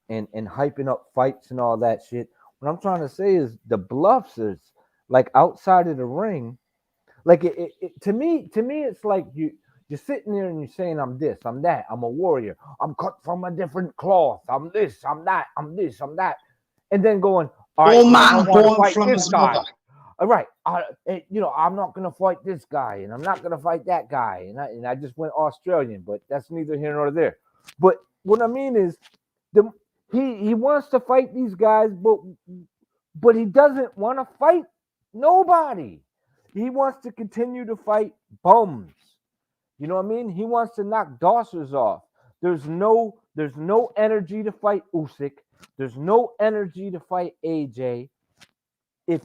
and hyping up fights and all that shit. What I'm trying to say is the bluffs is like outside of the ring. Like to me, it's like you're sitting there and you're saying, I'm this, I'm that, I'm a warrior, I'm cut from a different cloth, I'm this, I'm that, I'm this, I'm that, and then going, all right, I want to fight this guy. all right, I'm not gonna fight this guy, and I'm not gonna fight that guy, and I just went Australian, but that's neither here nor there. But what I mean is, he wants to fight these guys, but he doesn't want to fight nobody. He wants to continue to fight bums. You know what I mean? He wants to knock dossers off. There's no energy to fight Usyk. There's no energy to fight AJ. If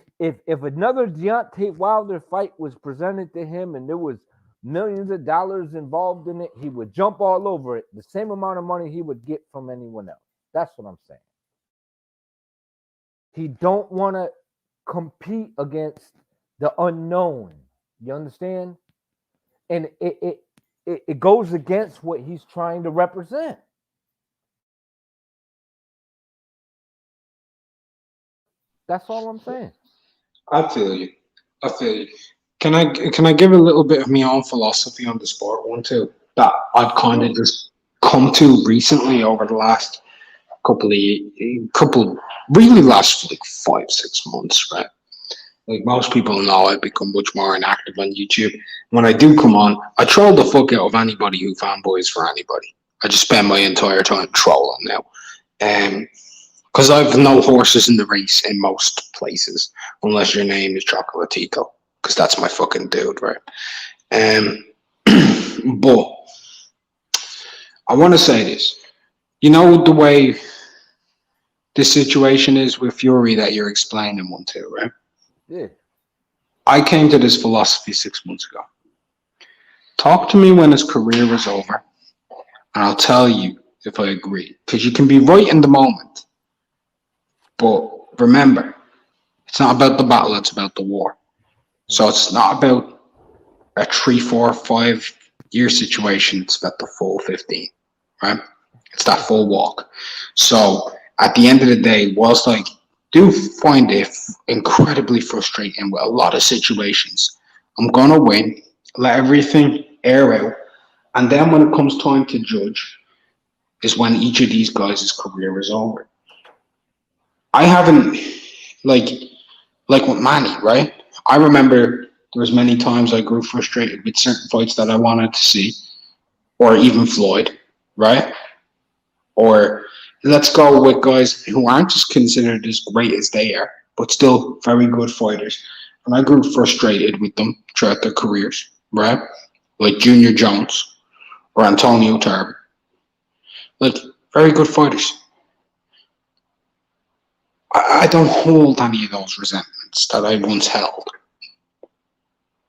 another Deontay Wilder fight was presented to him and there was millions of dollars involved in it, he would jump all over it. The same amount of money he would get from anyone else. That's what I'm saying. He don't want to compete against the unknown. You understand? And it goes against what he's trying to represent. That's all I'm saying. I feel you. Can I give a little bit of my own philosophy on the sport one too? That I've kind of just come to recently over the last really last like 5-6 months, right? Like most people know, I've become much more inactive on YouTube. When I do come on, I troll the fuck out of anybody who fanboys for anybody. I just spend my entire time trolling now. Because I've no horses in the race in most places, unless your name is Chocolatico, because that's my fucking dude, right? But I want to say this. You know the way this situation is with Fury that you're explaining one too, right? Yeah. I came to this philosophy 6 months ago. Talk to me when his career is over, and I'll tell you if I agree. Because you can be right in the moment. But remember, it's not about the battle, it's about the war. So it's not about a 3, 4, 5 year situation, it's about the full 15, right? It's that full walk. So at the end of the day, whilst I do find it incredibly frustrating with a lot of situations, I'm going to win, let everything air out, and then when it comes time to judge is when each of these guys' career is over. I haven't, like with Manny, right? I remember there was many times I grew frustrated with certain fights that I wanted to see, or even Floyd, right? Or let's go with guys who aren't just considered as great as they are, but still very good fighters. And I grew frustrated with them throughout their careers, right? Like Junior Jones or Antonio Tarver. Like, very good fighters. I don't hold any of those resentments that I once held.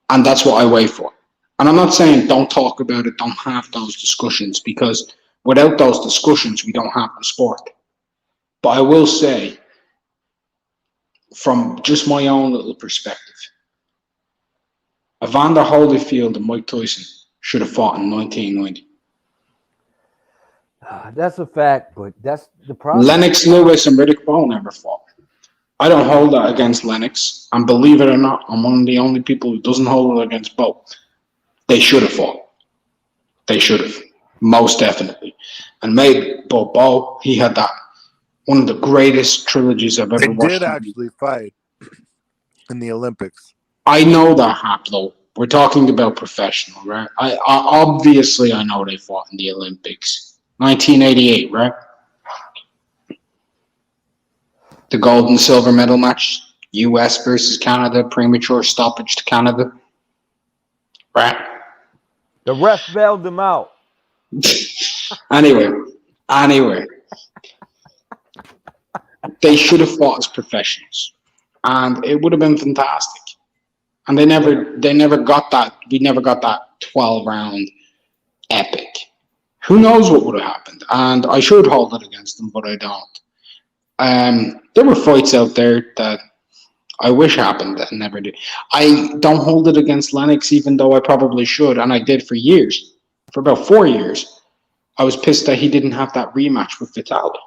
And that's what I wait for. And I'm not saying don't talk about it, don't have those discussions, because without those discussions, we don't have the sport. But I will say, from just my own little perspective, Evander Holyfield and Mike Tyson should have fought in 1990. That's a fact, but that's the problem. Lennox Lewis and Riddick Bowe never fought. I don't hold that against Lennox, and believe it or not, I'm one of the only people who doesn't hold it against Bowe. They should have fought. They should have, most definitely. And maybe Bowe, he had that one of the greatest trilogies I've ever watched. They did actually fight in the Olympics. I know that, Haplo. We're talking about professional, right? I obviously I know they fought in the Olympics. 1988, right? The gold and silver medal match, US versus Canada, premature stoppage to Canada, right? The ref bailed them out. Anyway, they should have fought as professionals, and it would have been fantastic. And they never got that. We never got that 12-round epic. Who knows what would have happened? And I should hold it against them, but I don't. There were fights out there that I wish happened that never did. I don't hold it against Lennox, even though I probably should, and I did for years. For about 4 years, I was pissed that he didn't have that rematch with Vitaldo.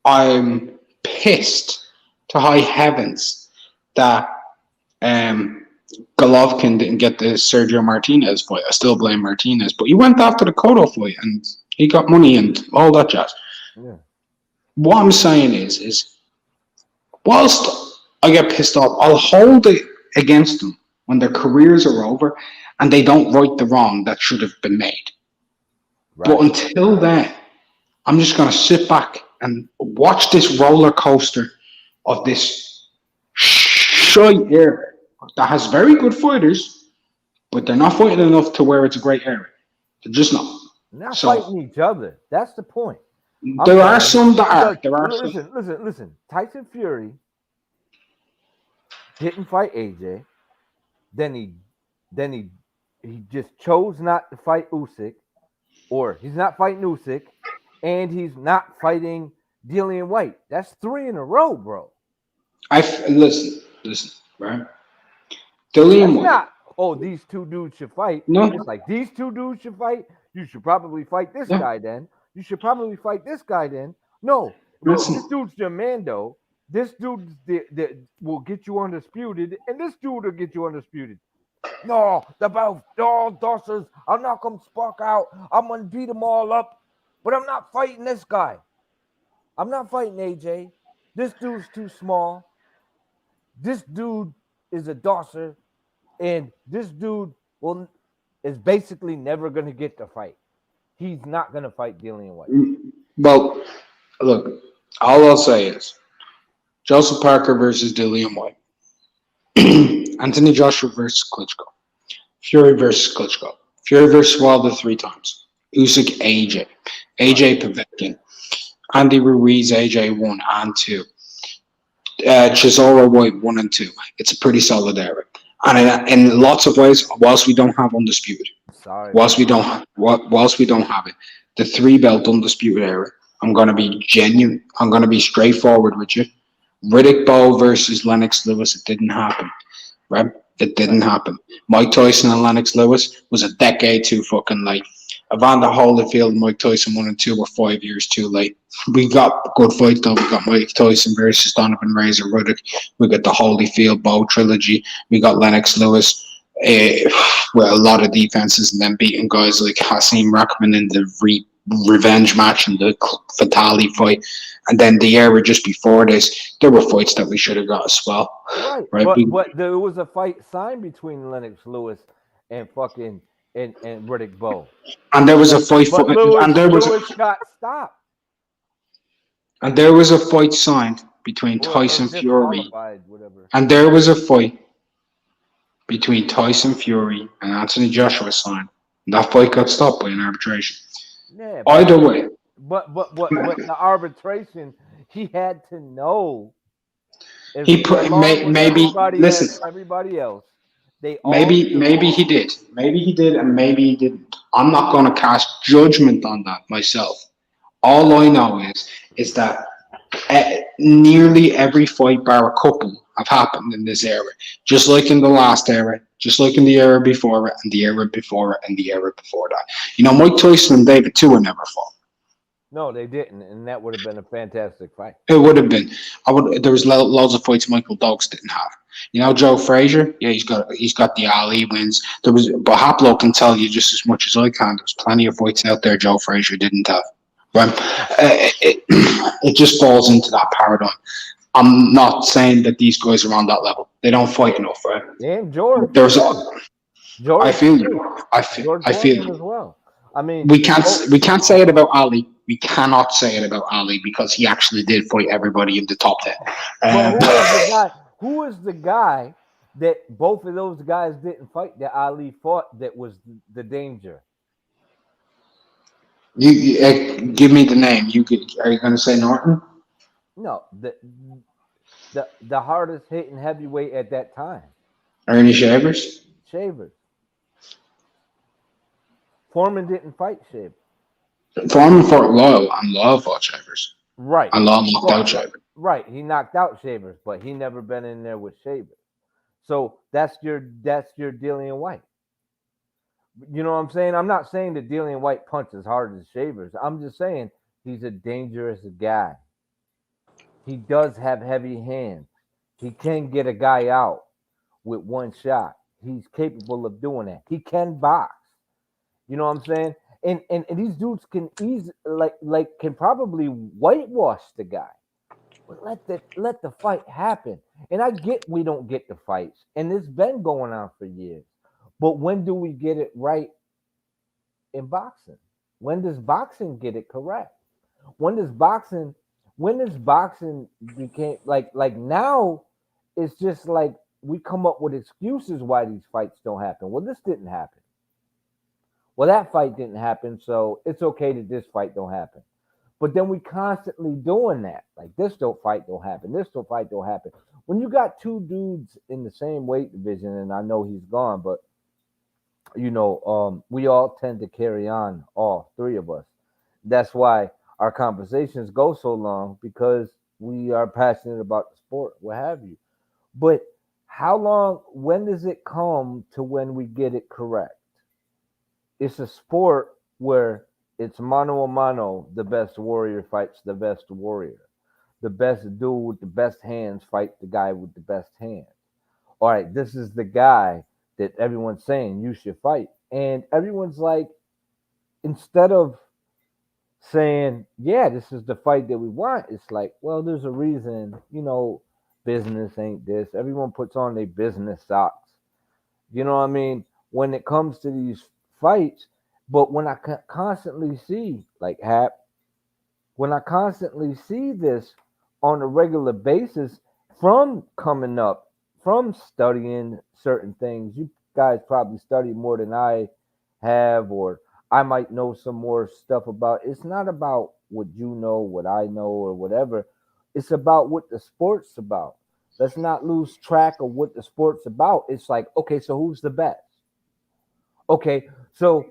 I'm pissed to high heavens that Golovkin didn't get the Sergio Martinez fight. I still blame Martinez, but he went after the Cotto fight and he got money and all that jazz. Yeah. What I'm saying is whilst I get pissed off. I'll hold it against them when their careers are over and they don't right the wrong that should have been made. Right. But until then, I'm just going to sit back and watch this roller coaster of this shite era that has very good fighters, but they're not fighting enough to where it's a great era. They're just not. Not fighting each other. That's the point. There are some that are. There are listen. Tyson Fury didn't fight AJ. Then he just chose not to fight Usyk, or he's not fighting Usyk, and he's not fighting Dillian White. That's 3 in a row, bro. Listen, right? Dillian White. Not, oh, these 2 dudes should fight. No. It's like these 2 dudes should fight. You should probably fight this guy then. You should probably fight this guy then. No, this dude's Jamando. This dude will get you undisputed, and this dude will get you undisputed. No, the both Dawsons. I'll knock them spark out. I'm gonna beat them all up, but I'm not fighting this guy. I'm not fighting AJ. This dude's too small. This dude is a Dawser, and this dude is basically never gonna get to fight. He's not gonna fight Dillian White. Well, look, all I'll say is Joseph Parker versus Dillian White. Anthony Joshua versus Klitschko. Fury versus Klitschko. Fury versus Wilder 3 times. Usyk, AJ. AJ Povetkin. Andy Ruiz, AJ 1 and 2. Chisora White 1 and 2. It's a pretty solid era. And in lots of ways, whilst we don't have undisputed, whilst we don't have it, the 3-belt undisputed era, I'm going to be genuine. I'm going to be straightforward with you. Riddick Bowe versus Lennox Lewis, it didn't happen, right? It didn't happen. Mike Tyson and Lennox Lewis was a decade too fucking late. Evander Holyfield and Mike Tyson 1 and 2 were 5 years too late. We got good fights though. We got Mike Tyson versus Donovan Razor Riddick. We got the Holyfield Bowe trilogy. We got Lennox Lewis with a lot of defenses, and then beating guys like Hasim Rahman in the revenge match and the Fatali fight. And then the era just before this, there were fights that we should have got as well. Right? But there was a fight signed between Lennox Lewis and fucking and Riddick Bowe. And there was a fight Lewis got stopped. And there was a fight signed between Tyson Fury. And there was a fight between Tyson Fury and Anthony Joshua signed. And that fight got stopped by an arbitration. Yeah, either way. But the arbitration, he had to know. Maybe listen. Everybody else. Maybe he did, and maybe he didn't. I'm not going to cast judgment on that myself. All I know is that nearly every fight, bar a couple, have happened in this era. Just like in the last era, just like in the era before it, and the era before it, and the era before that. You know, Mike Tyson and David Tua never fought. No, they didn't, and that would have been a fantastic fight. It would have been. There was loads of fights Michael Douglas didn't have. You know, Joe Frazier, yeah, he's got the Ali wins. But Haplo can tell you just as much as I can. There's plenty of fights out there Joe Frazier didn't have. Right? It just falls into that paradigm. I'm not saying that these guys are on that level. They don't fight enough, right? And Jordan. I feel you. I feel you as well. I mean, we can't say it about Ali. We cannot say it about Ali because he actually did fight everybody in the top 10. Who is the guy that both of those guys didn't fight that Ali fought that was the danger? You give me the name. Are you going to say Norton? No, the hardest hitting heavyweight at that time. Ernie Shavers. Foreman didn't fight Shavers. Foreman fought Loyal, and Loyal fought Shavers. Right. And Loyal knocked out Shavers. Right. He knocked out Shavers, but he never been in there with Shavers. So that's your Dillian White. You know what I'm saying? I'm not saying that Dillian White punches hard as Shavers. I'm just saying he's a dangerous guy. He does have heavy hands. He can get a guy out with one shot. He's capable of doing that. He can box. You know what I'm saying? And these dudes can can probably whitewash the guy. But let the fight happen. And I get we don't get the fights, and it's been going on for years. But when do we get it right in boxing? When does boxing get it correct? When does boxing became like now it's just like we come up with excuses why these fights don't happen. Well, this didn't happen. Well, that fight didn't happen, so it's okay that this fight don't happen. But then we constantly doing that. Like this fight don't happen. This fight don't happen. When you got two dudes in the same weight division, and I know he's gone, but we all tend to carry on, all three of us. That's why our conversations go so long, because we are passionate about the sport, what have you. But when does it come to when we get it correct? It's a sport where it's mano a mano, the best warrior fights the best warrior. The best dude with the best hands fight the guy with the best hands. All right, this is the guy that everyone's saying you should fight. And everyone's like, instead of saying, yeah, this is the fight that we want, it's like, well, there's a reason, business ain't this. Everyone puts on their business socks. You know what I mean? When it comes to these fights, but when I constantly see, when I constantly see this on a regular basis from coming up, from studying certain things, you guys probably study more than I have, or I might know some more stuff about. It's not about what you know, what I know, or whatever. It's about what the sport's about. Let's not lose track of what the sport's about. It's like, okay, so who's the best? Okay, so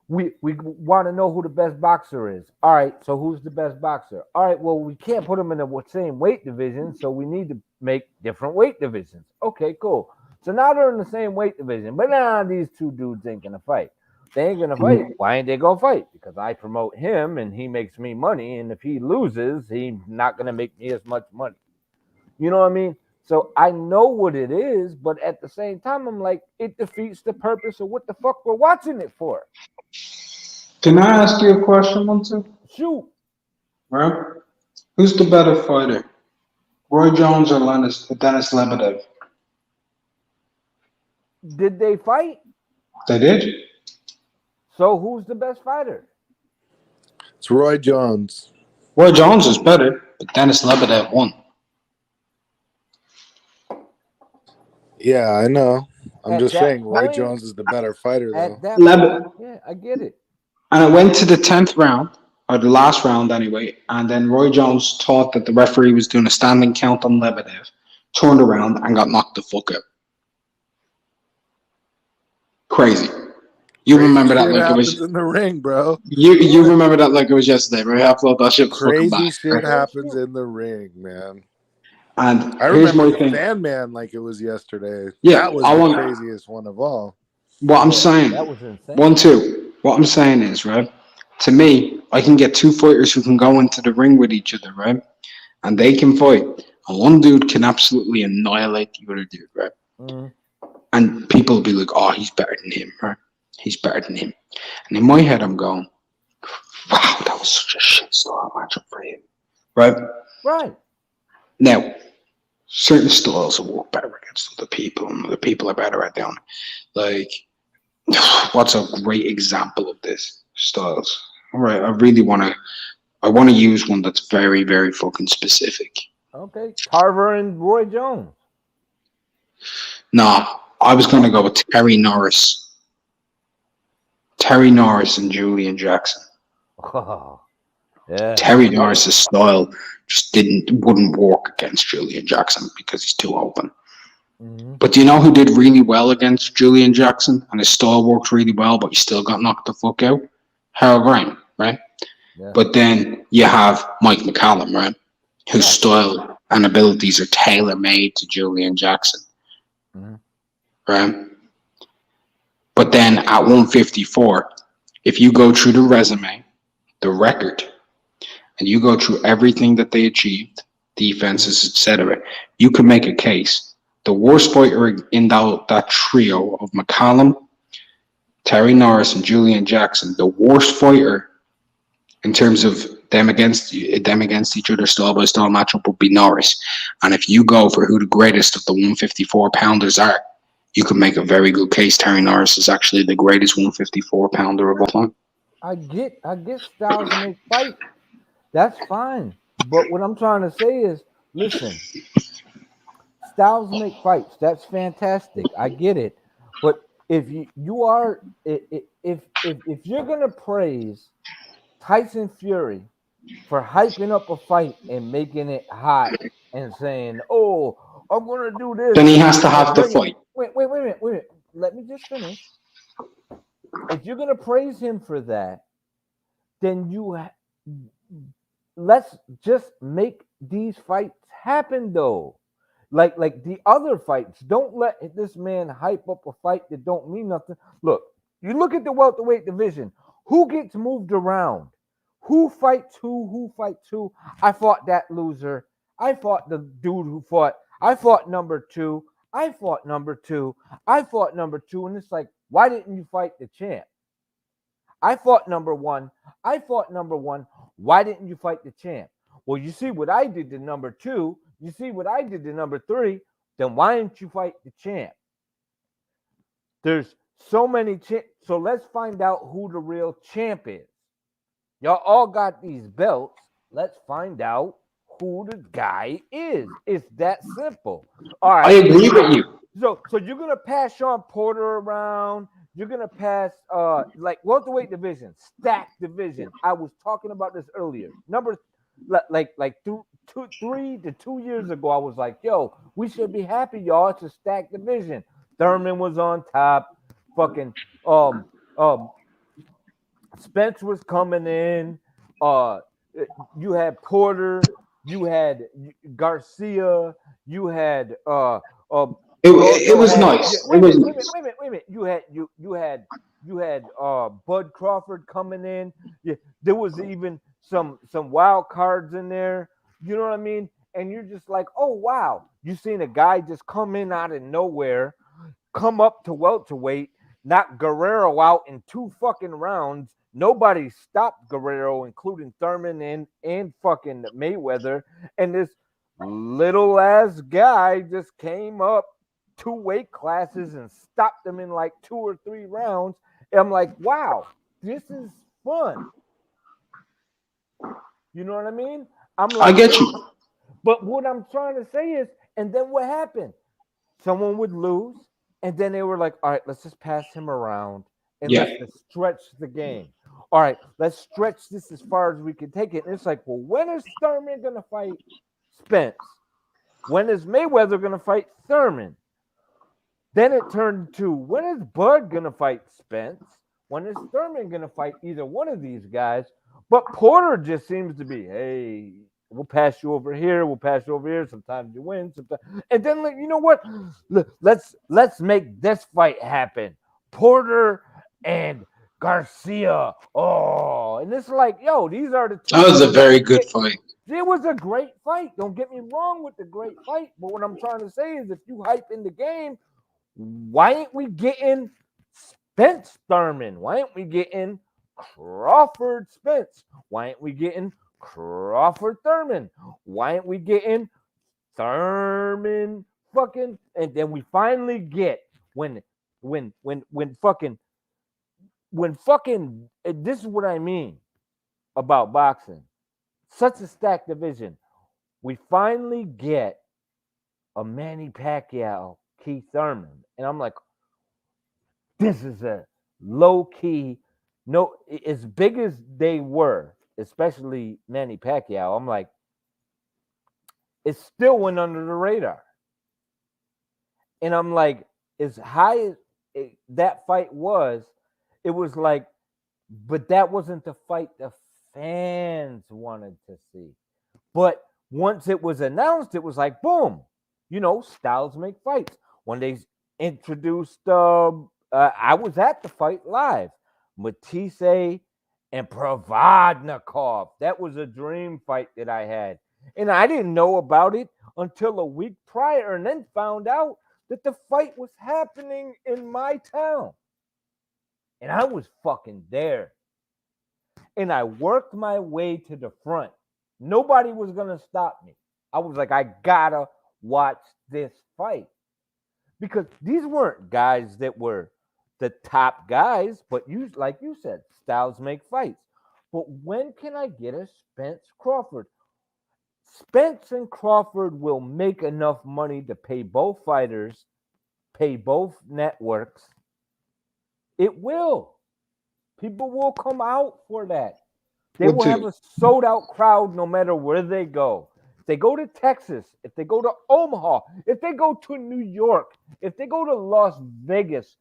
we want to know who the best boxer is. All right, so who's the best boxer? All right, well, we can't put them in the same weight division, so we need to make different weight divisions. Okay, cool. So now they're in the same weight division, but now these two dudes ain't going to fight. They ain't going to fight. Why ain't they going to fight? Because I promote him, and he makes me money, and if he loses, he's not going to make me as much money. You know what I mean? So I know what it is, but at the same time, I'm like, it defeats the purpose of what the fuck we're watching it for. Can I ask you a question, Monty? Shoot. Right? Who's the better fighter? Roy Jones or Dennis Lebedev? Did they fight? They did. So who's the best fighter? It's Roy Jones. Roy Jones is better, but Dennis Lebedev won. Yeah, I know. I'm just saying Roy Jones is the better fighter, though. Yeah, I get it. And it went to the 10th round, or the last round anyway, and then Roy Jones thought that the referee was doing a standing count on Lebedev, turned around and got knocked the fuck out. Crazy. You remember that like it was in the ring, bro. You remember that like it was yesterday, right? I thought that shit was crazy shit happens in the ring, man. And I remember the Sandman like it was yesterday. Yeah, that was the craziest one of all. What I'm saying, that was insane. 1-2. What I'm saying is, right? To me, I can get two fighters who can go into the ring with each other, right? And they can fight. And one dude can absolutely annihilate the other dude, right? Mm-hmm. And people will be like, oh, he's better than him, right? He's better than him. And in my head, I'm going, wow, that was such a shit style matchup for him, right? Right. Now, certain styles will work better against other people, and other people are better at them. Like, what's a great example of this? Styles. All right, I want to use one that's very, very fucking specific. Okay, Tarver and Roy Jones. Nah, I was going to go with Terry Norris. Terry Norris and Julian Jackson. Oh, yeah. Terry Norris's style just wouldn't work against Julian Jackson because he's too open. Mm-hmm. But do you know who did really well against Julian Jackson and his style worked really well, but he still got knocked the fuck out? Harold Graham, right? Yeah. But then you have Mike McCallum, right? Whose style and abilities are tailor-made to Julian Jackson, right? But then at 154, if you go through the resume, the record, and you go through everything that they achieved, defenses, etc., you can make a case. The worst fighter in that trio of McCallum, Terry Norris, and Julian Jackson, the worst fighter in terms of them against each other style by style matchup would be Norris. And if you go for who the greatest of the 154 pounders are, you could make a very good case Terry Norris is actually the greatest 154 pounder of all time. I get styles make fight. That's fine. But what I'm trying to say is, listen, styles make fights. That's fantastic. I get it. But if you are if you're gonna praise Tyson Fury for hyping up a fight and making it hot and saying, "Oh, I'm gonna do this," then he has to have the fight. Wait a minute. Let me just finish. If you're gonna praise him for that, then let's just make these fights happen, though. Like the other fights, don't let this man hype up a fight that don't mean nothing. Look, you look at the welterweight division. Who gets moved around? Who fights who? Who fights who? I fought that loser. I fought the dude who fought. I fought number two. I fought number two. I fought number two. And it's like, why didn't you fight the champ? I fought number one. I fought number one. Why didn't you fight the champ? Well, you see what I did to number two. You see what I did to number three. Then why didn't you fight the champ? There's so many champs. So let's find out who the real champ is. Y'all all got these belts. Let's find out who the guy is. It's that simple. All right. I agree with you. So you're gonna pass Sean Porter around. You're gonna pass like welterweight division, stacked division. I was talking about this earlier. Like 3 to 2 years ago, I was like, yo, we should be happy, y'all. It's a stacked division. Thurman was on top. Fucking Spence was coming in. You had Porter. You had Garcia. You had it was nice. Wait a minute. You had Bud Crawford coming in. Yeah, there was even some wild cards in there. You know what I mean? And you're just like, oh wow, you seen a guy just come in out of nowhere, come up to welterweight, knock Guerrero out in 2 fucking rounds. Nobody stopped Guerrero, including Thurman and fucking Mayweather. And this little ass guy just came up 2 weight classes and stopped them in like 2 or 3 rounds. And I'm like, wow, this is fun. You know what I mean? I'm like, I get you. But what I'm trying to say is, and then what happened? Someone would lose, and then they were like, all right, let's just pass him around and let's just stretch the game. All right, let's stretch this as far as we can take it. And it's like, well, when is Thurman going to fight Spence? When is Mayweather going to fight Thurman? Then it turned to, when is Bud going to fight Spence? When is Thurman going to fight either one of these guys? But Porter just seems to be, hey, we'll pass you over here. We'll pass you over here. Sometimes you win. Sometimes, and then, like, you know what? Let's make this fight happen. Porter and Garcia. Oh, and it's like, yo, these are the two. That was a very good fight. It was a great fight. Don't get me wrong with the great fight. But what I'm trying to say is, if you hype in the game, why ain't we getting Spence Thurman? Why ain't we getting Crawford Spence? Why ain't we getting Crawford Thurman? Why ain't we getting Thurman fucking? And then we finally get when fucking this is what I mean about boxing. Such a stacked division. We finally get a Manny Pacquiao, Keith Thurman. And I'm like, this is a low key, no, as big as they were, especially Manny Pacquiao, I'm like, it still went under the radar. And I'm like, as high as that fight was, it was like, but that wasn't the fight the fans wanted to see. But once it was announced, it was like, boom, styles make fights. When they introduced, I was at the fight live, Matisse and Provodnikov. That was a dream fight that I had. And I didn't know about it until a week prior, and then found out that the fight was happening in my town. And I was fucking there. and I worked my way to the front. Nobody was gonna stop me. I was like, I gotta watch this fight because these weren't guys that were the top guys, but like you said, styles make fights. But when can I get a Spence Crawford? Spence and Crawford will make enough money to pay both fighters, pay both networks. It will. People will come out for that. They will have a sold out crowd no matter where they go. If they go to Texas, if they go to Omaha, if they go to New York, if they go to Las Vegas,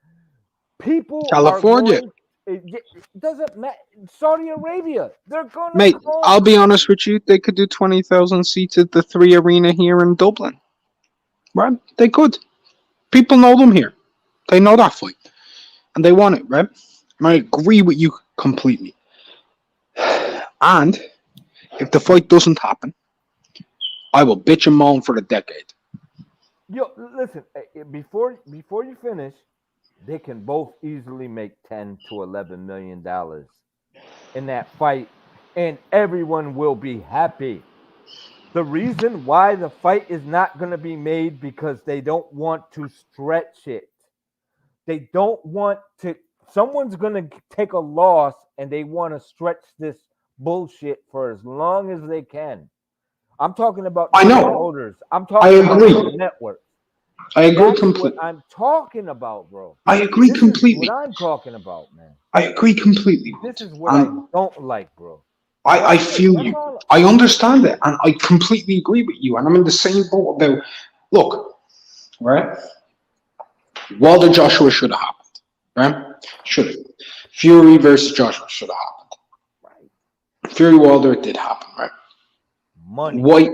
people California. It doesn't matter. Saudi Arabia, they're gonna. Mate, I'll be honest with you. They could do 20,000 seats at the 3 Arena here in Dublin. Right? They could. People know them here. They know that fight, and they want it. Right? And I agree with you completely. And if the fight doesn't happen, I will bitch and moan for a decade. Yo, listen. Before you finish, they can both easily make $10 to $11 million in that fight, and everyone will be happy. The reason why the fight is not going to be made because they don't want to stretch it. They don't want to. Someone's going to take a loss, and they want to stretch this bullshit for as long as they can. I'm talking about the promoters. I'm talking about the network. I agree completely. What I'm talking about, bro. I agree completely. What I'm talking about, man. I agree completely. This is what I don't like, bro. I feel you. I understand it, and I completely agree with you. And I'm in the same boat about. Look, right? Wilder Joshua should have happened, right? Should have. Fury versus Joshua should have happened. Right. Fury Wilder did happen, right? Money. White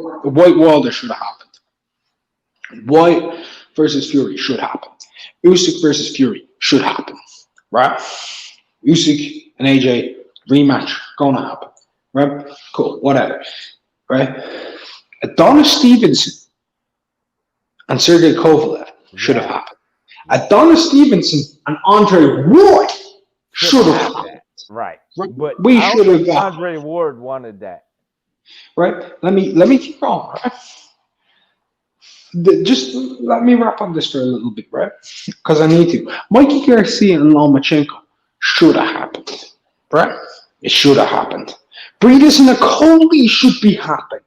Wilder should have happened. White versus Fury should happen. Usyk versus Fury should happen, right? Usyk and AJ rematch gonna happen, right? Cool, whatever, right? Adonis Stevenson and Sergey Kovalev should have happened. Adonis Stevenson and Andre Ward should have happened. Right, but we should have got Andre Ward wanted that. Right? Let me keep on, right? Just let me wrap on this for a little bit, right? Because I need to. Mikey Garcia and Lomachenko should have happened, right? It should have happened. Breeders and Coley should be happy.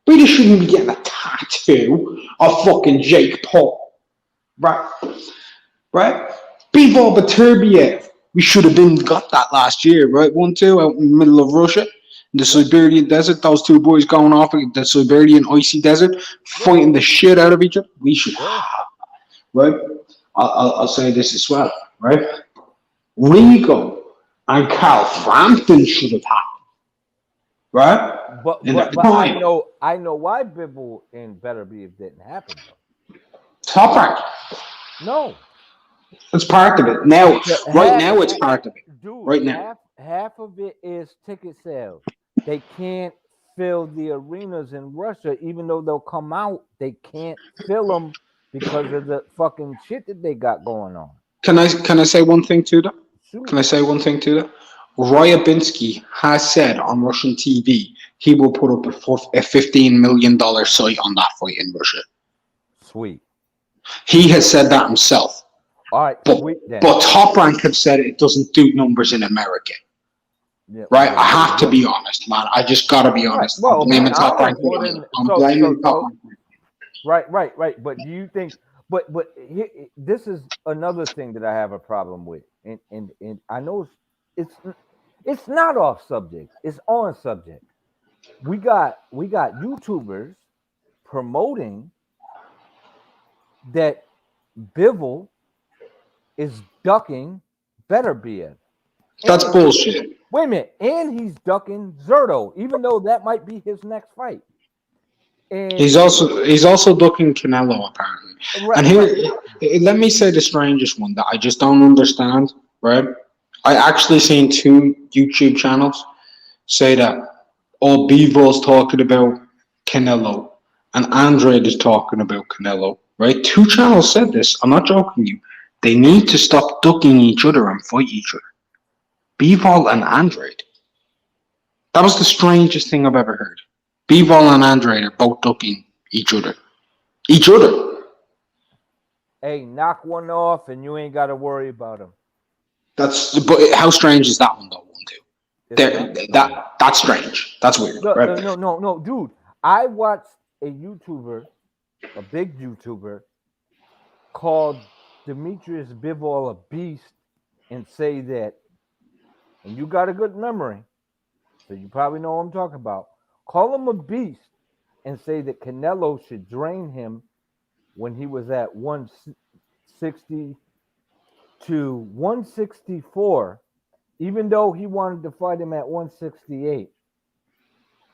Breeders shouldn't be getting a tattoo of fucking Jake Paul, right? Right? Bivol Beterbiev, we should have got that last year, right? 1-2 out in the middle of Russia. In the Siberian desert, those two boys going off in the Siberian icy desert, fighting the shit out of each other. We should have, right? I'll say this as well, right? Rigo and Carl Frampton should have happened, right? But I know why Bivol and Beterbiev didn't happen though. Top rank. No, it's part of it now. Now it's part of it. Dude, right now, half of it is ticket sales. They can't fill the arenas in Russia, even though they'll come out. They can't fill them because of the fucking shit that they got going on. Can I say one thing to that? Sure. Can I say one thing to that? Ryabinsky has said on Russian TV he will put up a $15 million site on that fight in Russia. Sweet. He has said that himself. All right, but Top Rank have said it doesn't do numbers in America. Yeah, right? I have to be honest, man. I just got to be honest. Well, I'm blaming Top Rank. I'm blaming Top Rank. Right. But do you think... But this is another thing that I have a problem with. And I know it's not off subject. It's on subject. We got YouTubers promoting that Bivol is ducking Beterbiev. That's bullshit. Wait a minute. And he's ducking Zerto, even though that might be his next fight. And he's also ducking Canelo, apparently. Right, and here, let me say the strangest one that I just don't understand, right? I actually seen 2 YouTube channels say that Bivol's talking about Canelo and Andrade is talking about Canelo, right? 2 channels said this. I'm not joking you. They need to stop ducking each other and fight each other. Bivol and Andrade. That was the strangest thing I've ever heard. Bivol and Andrade are both ducking each other. Each other. Hey, knock one off and you ain't got to worry about him. But how strange is that one though? That's strange. That's weird. No, right? no, dude. I watched a YouTuber, a big YouTuber, called Demetrius Bivol a beast and say that, and you got a good memory, so you probably know what I'm talking about. Call him a beast and say that Canelo should drain him when he was at 160 to 164, even though he wanted to fight him at 168.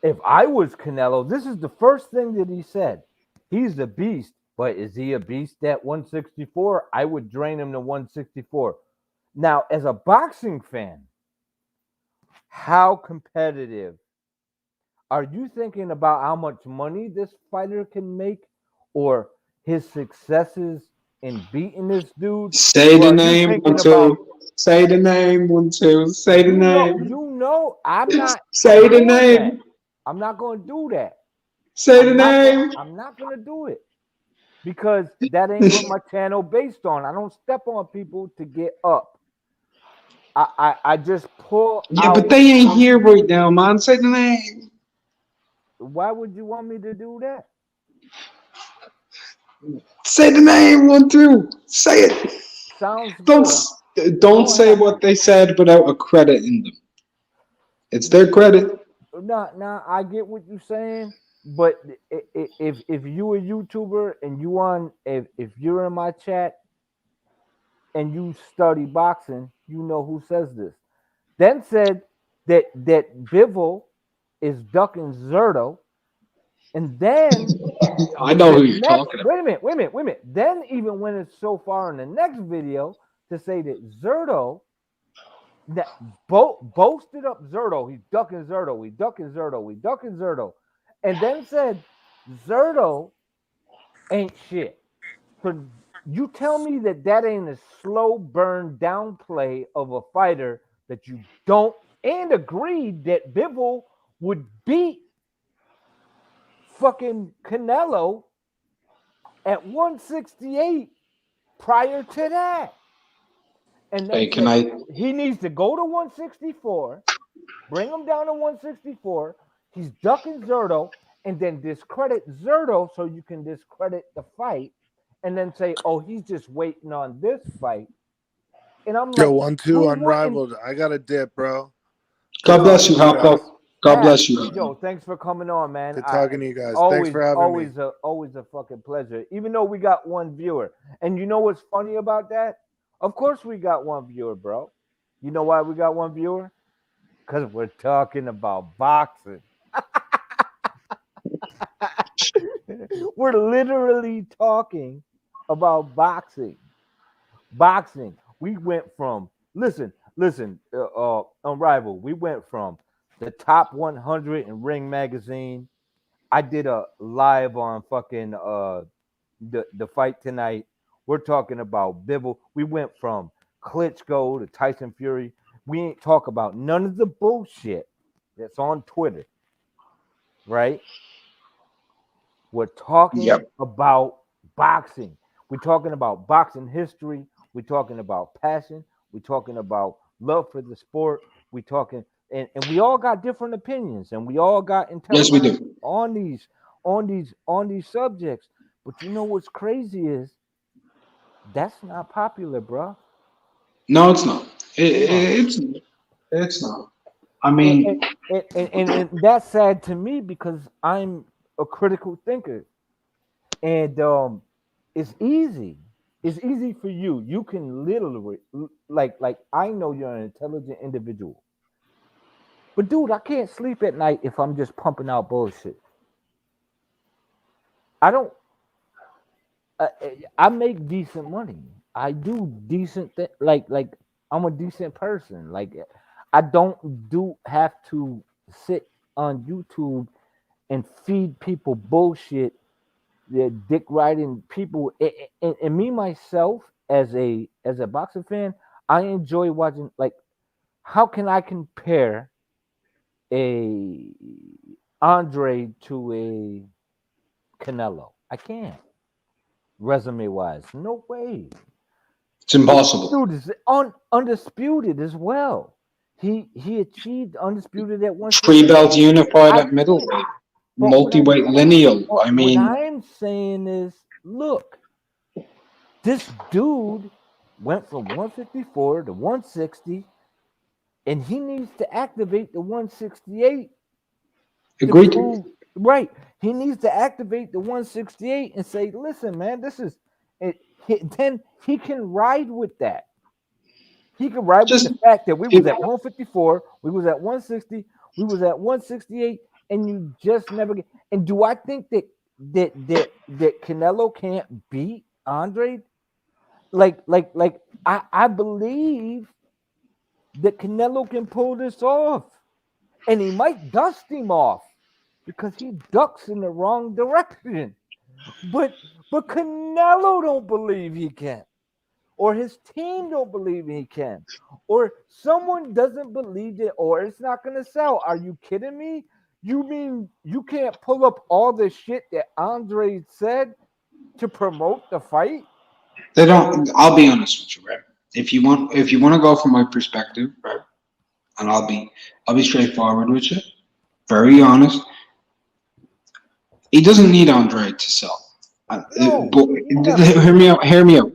If I was Canelo, this is the first thing that he said. He's a beast, but is he a beast at 164? I would drain him to 164. Now, as a boxing fan, how competitive are you thinking about how much money this fighter can make or his successes in beating this dude? Say the name, 1, 2. Say the name, 1, 2. Say the name. I'm not. Say the name. I'm not going to do that. Say the name. I'm not going to do it because that ain't what my channel based on. I don't step on people to get up. I just pull. Yeah, but they ain't here right now, man. Say the name. Why would you want me to do that? Say the name, 1, 2. Say it. Sounds good. Don't say what they said without a credit in them. It's their credit. No, I get what you're saying, but if you a YouTuber and if you're in my chat and you study boxing, you know who says this. Then said that Bivol is ducking Zerto, and then I know who you're talking about. Wait a minute. Then even when it's so far in the next video to say that Zerto that boasted up Zerto, he's ducking Zerto, and then said Zerto ain't shit. So you tell me that ain't a slow burn downplay of a fighter that you don't, and agreed that Bivol would beat fucking Canelo at 168 prior to that. And he needs to go to 164, bring him down to 164. He's ducking Zerto, and then discredit Zerto so you can discredit the fight, and then say, "Oh, he's just waiting on this fight." And I'm like, 1, 2, unrivaled. I got a dip, bro. God bless you, Hoppo. God bless you. Yo, thanks for coming on, man. Good talking to you guys. Always, thanks for having me. Always a fucking pleasure. Even though we got one viewer, and you know what's funny about that? Of course we got one viewer, bro. You know why we got one viewer? Because we're talking about boxing. We're literally talking about boxing. Boxing. We went from Unrivaled. We went from the top 100 in Ring Magazine. I did a live on fucking the fight tonight. We're talking about Bivol. We went from Klitschko to Tyson Fury. We ain't talk about none of the bullshit that's on Twitter, right? We're talking about boxing. We're talking about boxing history. We're talking about passion. We're talking about love for the sport. We're talking, and we all got different opinions, and we all got intelligence on these subjects. But you know what's crazy is that's not popular, bro. No, it's not. It's not. I mean, and that's sad to me because I'm a critical thinker, and it's easy. It's easy for you. You can literally like I know you're an intelligent individual, but dude, I can't sleep at night if I'm just pumping out bullshit. I don't. I make decent money. I do decent like I'm a decent person. Like I don't have to sit on YouTube and feed people bullshit. The dick riding people, and me myself as a boxing fan, I enjoy watching. Like, how can I compare a Andre to a Canelo. I can't. Resume wise, no way. It's impossible. Dude is undisputed as well. He achieved undisputed at 3 belts unified I at middleweight. but Multi-weight lineal. I what mean, I'm saying is, look, this dude went from 154 to 160, and he needs to activate the 168. agreed. Right. He needs to activate the 168 and say, listen, man, this is it. Then he can ride with that. He can ride with the fact that we was at 154, we was at 160, we was at 168, and you just never get. And do I think that Canelo can't beat Andre? Like I believe that Canelo can pull this off, and he might dust him off because he ducks in the wrong direction. But Canelo don't believe he can, or his team don't believe he can, or someone doesn't believe it, or it's not going to sell. Are you kidding me? You mean you can't pull up all the shit that Andre said to promote the fight? They don't. I'll be honest with you, right? If you want to go from my perspective, right, and I'll be straightforward with you, very honest. He doesn't need Andre to sell. Hear me out.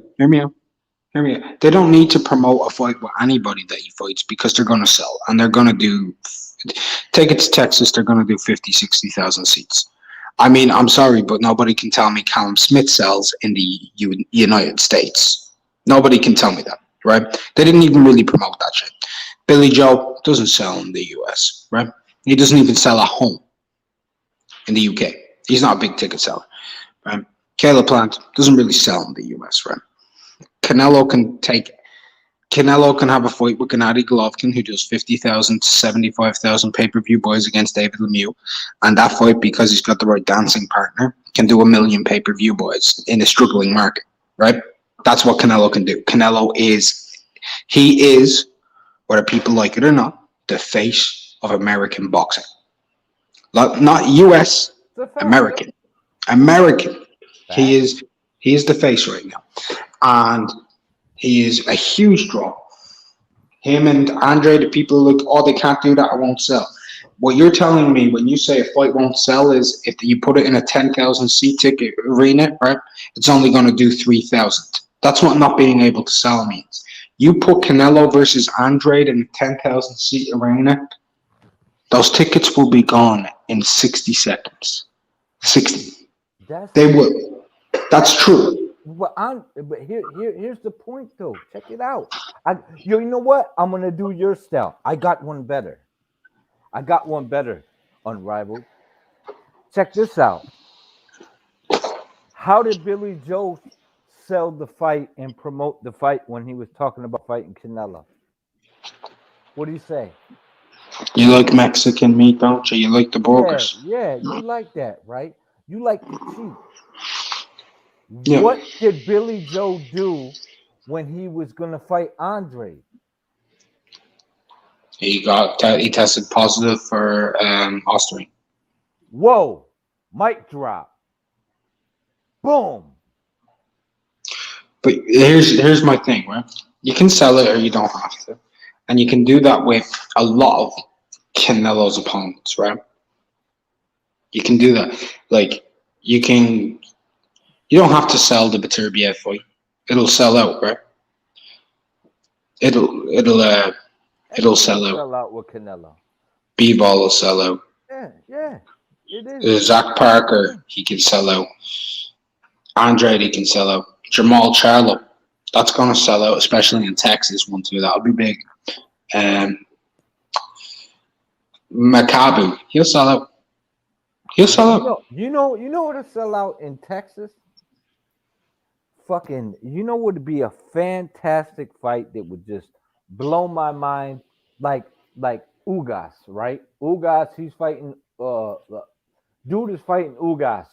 They don't need to promote a fight with anybody that he fights because they're going to sell, and they're going to do. Take it to Texas, they're going to do 50, 60,000 seats. I mean, I'm sorry, but nobody can tell me Callum Smith sells in the United States. Nobody can tell me that, right? They didn't even really promote that shit. Billy Joe doesn't sell in the US, right? He doesn't even sell at home in the UK. He's not a big ticket seller, right? Caleb Plant doesn't really sell in the US, right? Canelo can have a fight with Gennady Golovkin, who does 50,000 to 75,000 pay-per-view buys against David Lemieux, and that fight, because he's got the right dancing partner, can do 1 million pay-per-view buys in a struggling market, right? That's what Canelo can do. He is, whether people like it or not, the face of American boxing. Not US, American. He is the face right now, and he is a huge draw. Him and Andre, the people look, oh, they can't do that, I won't sell. What you're telling me when you say a fight won't sell is if you put it in a 10,000 seat ticket arena, right, it's only going to do 3,000. That's what not being able to sell means. You put Canelo versus Andre in a 10,000 seat arena, those tickets will be gone in 60 seconds. 60. They will. That's true. But here's the point, though. Check it out. You know what? I'm gonna do your style. I got one better. Unrivaled. Check this out. How did Billy Joe sell the fight and promote the fight when he was talking about fighting Canelo? What do you say? You like Mexican meat, don't you? You like the burgers. Yeah, you like that, right? You like the cheap. Yeah. What did Billy Joe do when he was going to fight Andre? He tested positive for Austrian. Whoa! Mic drop. Boom. But here's my thing, right? You can sell it or you don't have to, and you can do that with a lot of Canelo's opponents, right? You can do that. Like you don't have to sell the Beterbiev fight. It'll sell out, right? It'll sell out. Sell out with Canelo. B-Ball will sell out. Yeah, it is. Zach Parker, he can sell out. Andrade, he can sell out. Jamal Charlo, that's going to sell out, especially in Texas. That'll be big. Maccabi, he'll sell out. You know what'll sell out in Texas? You know what would be a fantastic fight that would just blow my mind? Like Ugas, right? Ugas, he's fighting dude is fighting Ugas,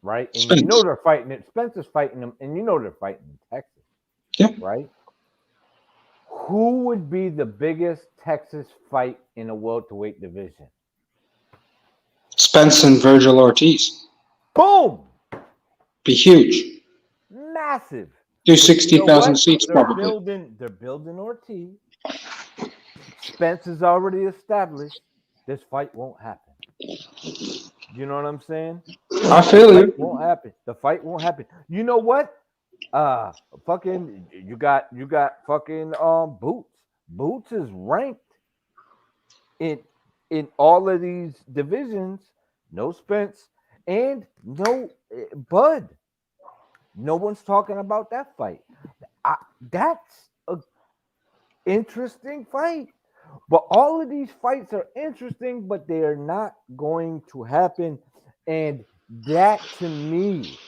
right? And Spence. You know they're fighting it. Spencer's fighting him, and you know they're fighting in Texas. Yeah. Right? Who would be the biggest Texas fight in the welterweight division? Spence and Virgil Ortiz. Boom! Be huge. Massive. Do But 60,000 seats they're probably. They're building Ortiz. Spence is already established. This fight won't happen. You know what I'm saying? I feel you. Won't happen. The fight won't happen. You know what? Fucking you got fucking Boots. Boots is ranked in all of these divisions. No Spence and no Bud. No one's talking about that fight. That's a interesting fight. But all of these fights are interesting, but they are not going to happen. And that to me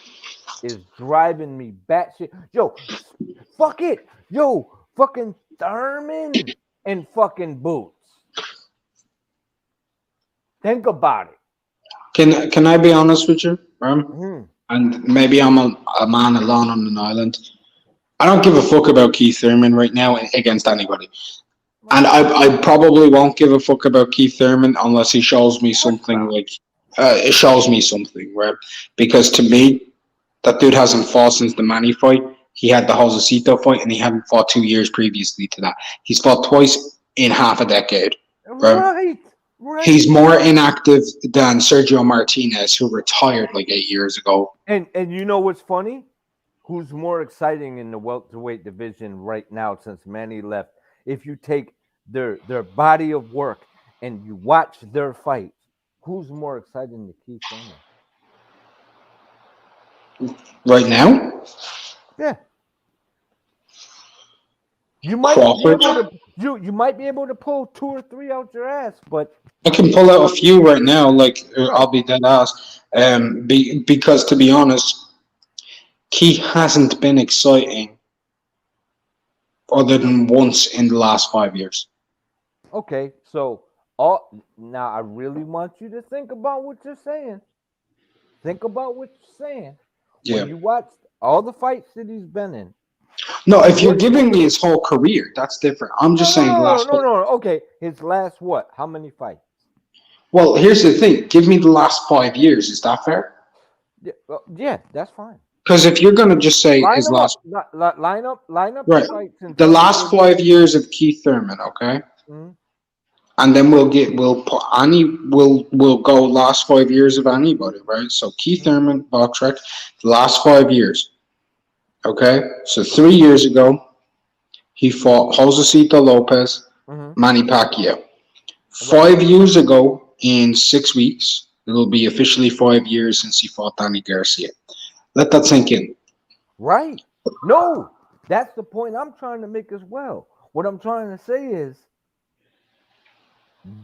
is driving me batshit. Yo, fuck it. Yo, fucking Thurman and fucking Boots. Think about it. Can I be honest with you, And maybe I'm a man alone on an island. I don't give a fuck about Keith Thurman right now against anybody. And I probably won't give a fuck about Keith Thurman unless he shows me something it shows me something, right? Because to me, that dude hasn't fought since the Manny fight. He had the Josecito fight, and he hadn't fought 2 years previously to that. He's fought twice in half a decade. Right. He's more inactive than Sergio Martinez, who retired like 8 years ago. And you know what's funny? Who's more exciting in the welterweight division right now since Manny left? If you take their body of work and you watch their fights, who's more exciting to Keith Thurman? Right now? Yeah. You might be able to you might be able to pull 2 or 3 out your ass, but I can pull out a few right now. Like I'll be dead ass. Because to be honest, he hasn't been exciting other than once in the last 5 years. Okay, so now I really want you to think about what you're saying. Think about what you're saying. Yeah. When you watch all the fights that he's been in. No, if you're giving me his whole career, that's different. I'm just saying last. No. Okay, his last what? How many fights? Well, here's the thing. Give me the last 5 years. Is that fair? Yeah, that's fine. Because if you're gonna just say his last line up right, the last 5 years of Keith Thurman, okay, and then we'll go last 5 years of anybody, right? So Keith Thurman, Boxrec, the last 5 years, okay. So 3 years ago, he fought Josecito Lopez, Manny Pacquiao. 5 years ago, in 6 weeks, it'll be officially 5 years since he fought Danny Garcia. Let that sink in. Right. No, that's the point I'm trying to make as well. What I'm trying to say is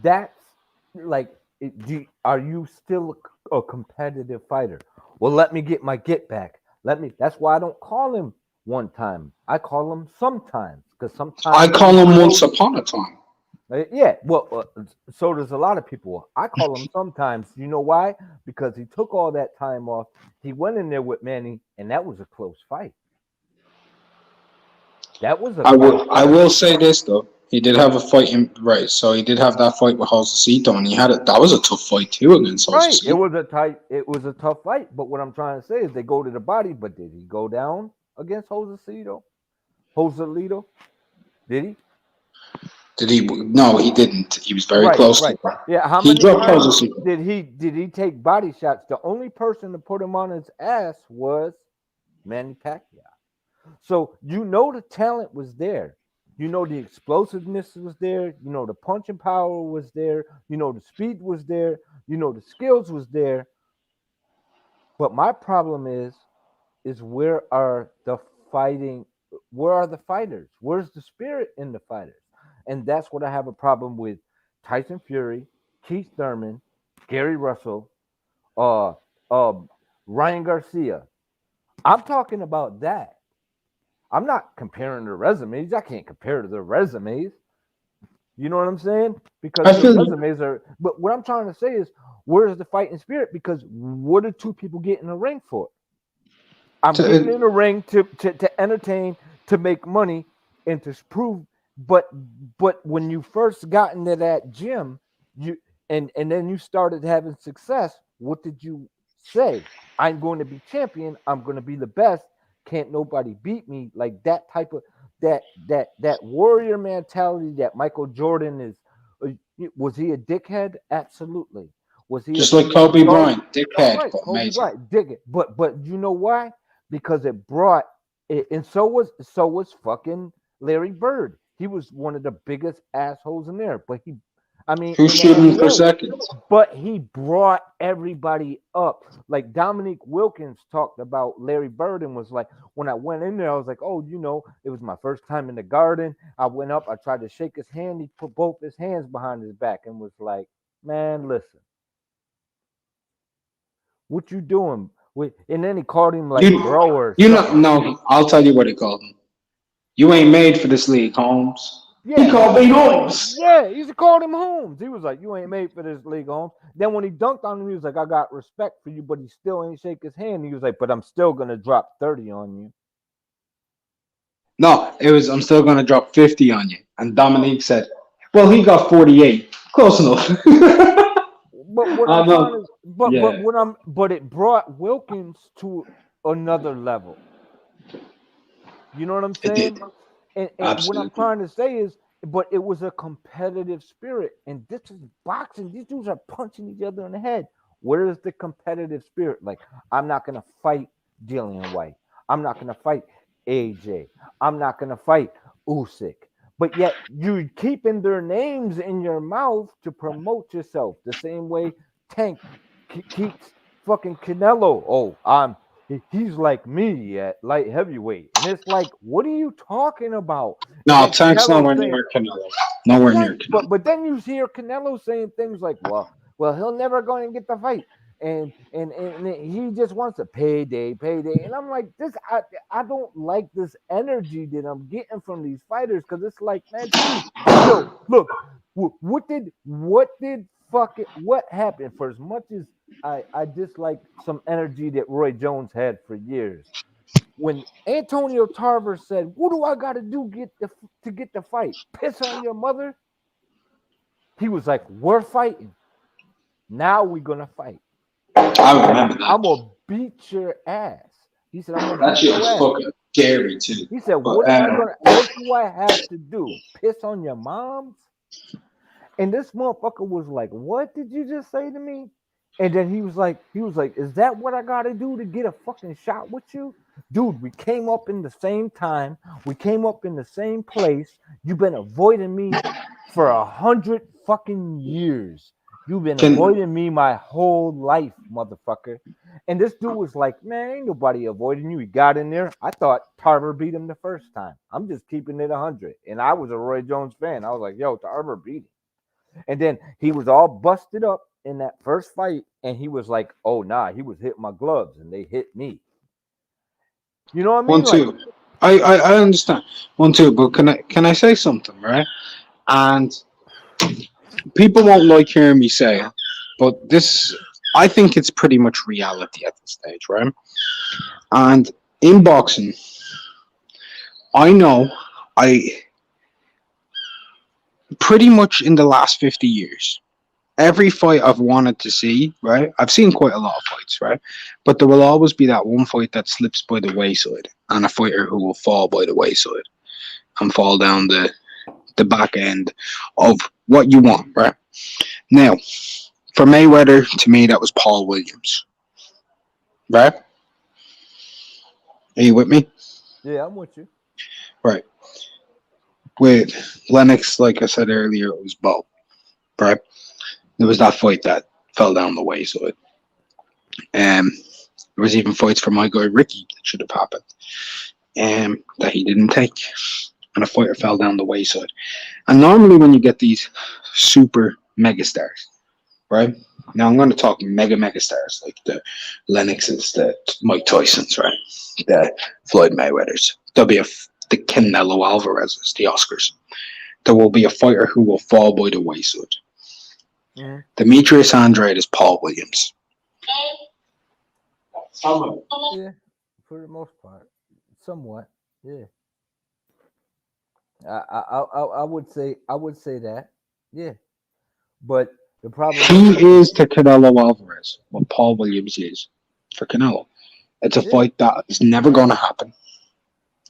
that's like, are you still a competitive fighter? Well, let me get my get back. That's why I don't call him one time. I call him sometimes, because sometimes I call him once upon a time. Yeah, well, so does a lot of people. I call him sometimes. You know why? Because he took all that time off. He went in there with Manny, and that was a close fight. That was I will say this though. He did have a fight right. So he did have that fight with Josecito, and he had it. That was a tough fight too against Josecito. Right. It was a tough fight. But what I'm trying to say is they go to the body. But did he go down against Josecito? Did he? Did he? No, he didn't. He was very close. Right. Yeah. How he many dropped times Josecito. did he take body shots? The only person to put him on his ass was Manny Pacquiao. So you know the talent was there. You know the explosiveness was there. You know the punching power was there. You know the speed was there. You know the skills was there. But my problem is where are the fighting? Where are the fighters? Where's the spirit in the fighters? And that's what I have a problem with Tyson Fury, Keith Thurman, Gary Russell, Ryan Garcia. I'm talking about that. I'm not comparing their resumes. I can't compare to their resumes. You know what I'm saying? Because the resumes are. But what I'm trying to say is, where's the fighting spirit? Because what do two people get in the ring for? I'm getting in the ring to entertain, to make money, and to prove. But when you first got into that gym, and then you started having success. What did you say? I'm going to be champion. I'm going to be the best. Can't nobody beat me. Like that type of that warrior mentality that Michael Jordan is. Was he a dickhead? Absolutely. Was he a Just like Kobe superstar? Bryant, dickhead, Right, but Kobe amazing. Bryant, dig it. But you know why? Because it brought it, and so was fucking Larry Bird. He was one of the biggest assholes in there. But I mean, Who's in the shooting for NBA, seconds? but he brought everybody up. Like Dominique Wilkins talked about Larry Bird and was like, when I went in there, I was like, oh, it was my first time in the Garden. I went up, I tried to shake his hand. He put both his hands behind his back and was like, man, listen, what you doing? And then he called him like bro or You know, something. no, I'll tell you what he called him. You ain't made for this league, Holmes. He Yeah, called me Holmes. yeah, he called him Holmes. He was like, you ain't made for this league, Holmes. Then when he dunked on him, he was like, I got respect for you, but he still ain't shake his hand. He was like, but I'm still gonna drop 30 on you. No, it was, I'm still going to drop 50 on you. And Dominique said, well, he got 48. Close enough. But what I I'm trying know. to, but Yeah, what I'm, but it brought Wilkins to another level. You know what I'm it did. saying? And what I'm Absolutely. trying to say is, but it was a competitive spirit, and this is boxing. These dudes are punching each other in the head. Where is the competitive spirit? Like, I'm not gonna fight Dillian White. I'm not gonna fight AJ. I'm not gonna fight Usyk. But yet you're keeping their names in your mouth to promote yourself. The same way Tank keeps fucking Canelo. Oh, he's like me at light heavyweight. And it's like, what are you talking about? And No, then Tank's Canelo nowhere saying, near Canelo. Nowhere near right, Canelo. but then you hear Canelo saying things like, well, he'll never go and get the fight. And he just wants a payday. And I'm like, I don't like this energy that I'm getting from these fighters, because it's like, man, dude, yo, look, what happened? For as much as I dislike some energy that Roy Jones had for years, when Antonio Tarver said, "What do I got to do to get the fight? Piss on your mother." He was like, "We're fighting. Now we're gonna fight." I He said, remember "I'm that. gonna beat your ass." He said, "I'm gonna That beat shit your was ass." fucking scary too. He said, But What do I have to do? Piss on your moms?" And this motherfucker was like, "What did you just say to me?" And then he was like, "Is that what I gotta do to get a fucking shot with you?" Dude, we came up in the same time. We came up in the same place. You've been avoiding me for 100 fucking years. You've been can avoiding me my whole life, motherfucker. And this dude was like, "Man, ain't nobody avoiding you." He got in there. I thought Tarver beat him the first time. I'm just keeping it 100. And I was a Roy Jones fan. I was like, yo, Tarver beat him. And then he was all busted up in that first fight, and he was like, "Oh nah," he was hitting my gloves, and they hit me. You know what I one mean? Like, two. I understand. One two, but can I say something, right? And people won't like hearing me say it, but this, I think it's pretty much reality at this stage, right? And in boxing, I know I pretty much in the last 50 years, every fight I've wanted to see, right? I've seen quite a lot of fights, right? But there will always be that one fight that slips by the wayside, and a fighter who will fall by the wayside and fall down the back end of what you want, right? Now, for Mayweather, to me, that was Paul Williams, right? Are you with me? yeah, I'm with you. Right. With Lennox, like I said earlier, it was Bo, right? There was that fight that fell down the wayside. There was even fights for my guy Ricky that should have happened, that he didn't take, and a fighter fell down the wayside. And normally, when you get these super mega stars, right? Now I'm going to talk mega stars like the Lennoxes, the Mike Tysons, right? The Floyd Mayweathers. There'll be the Canelo Alvarez's, the Oscars. There will be a fighter who will fall by the wayside. Mhm. Demetrius Andrade is Paul Williams. Yeah, for the most part, somewhat. Yeah, I would say that. Yeah, but The problem He is to Canelo Alvarez what Paul Williams is for Canelo. It's a fight that is never going to happen.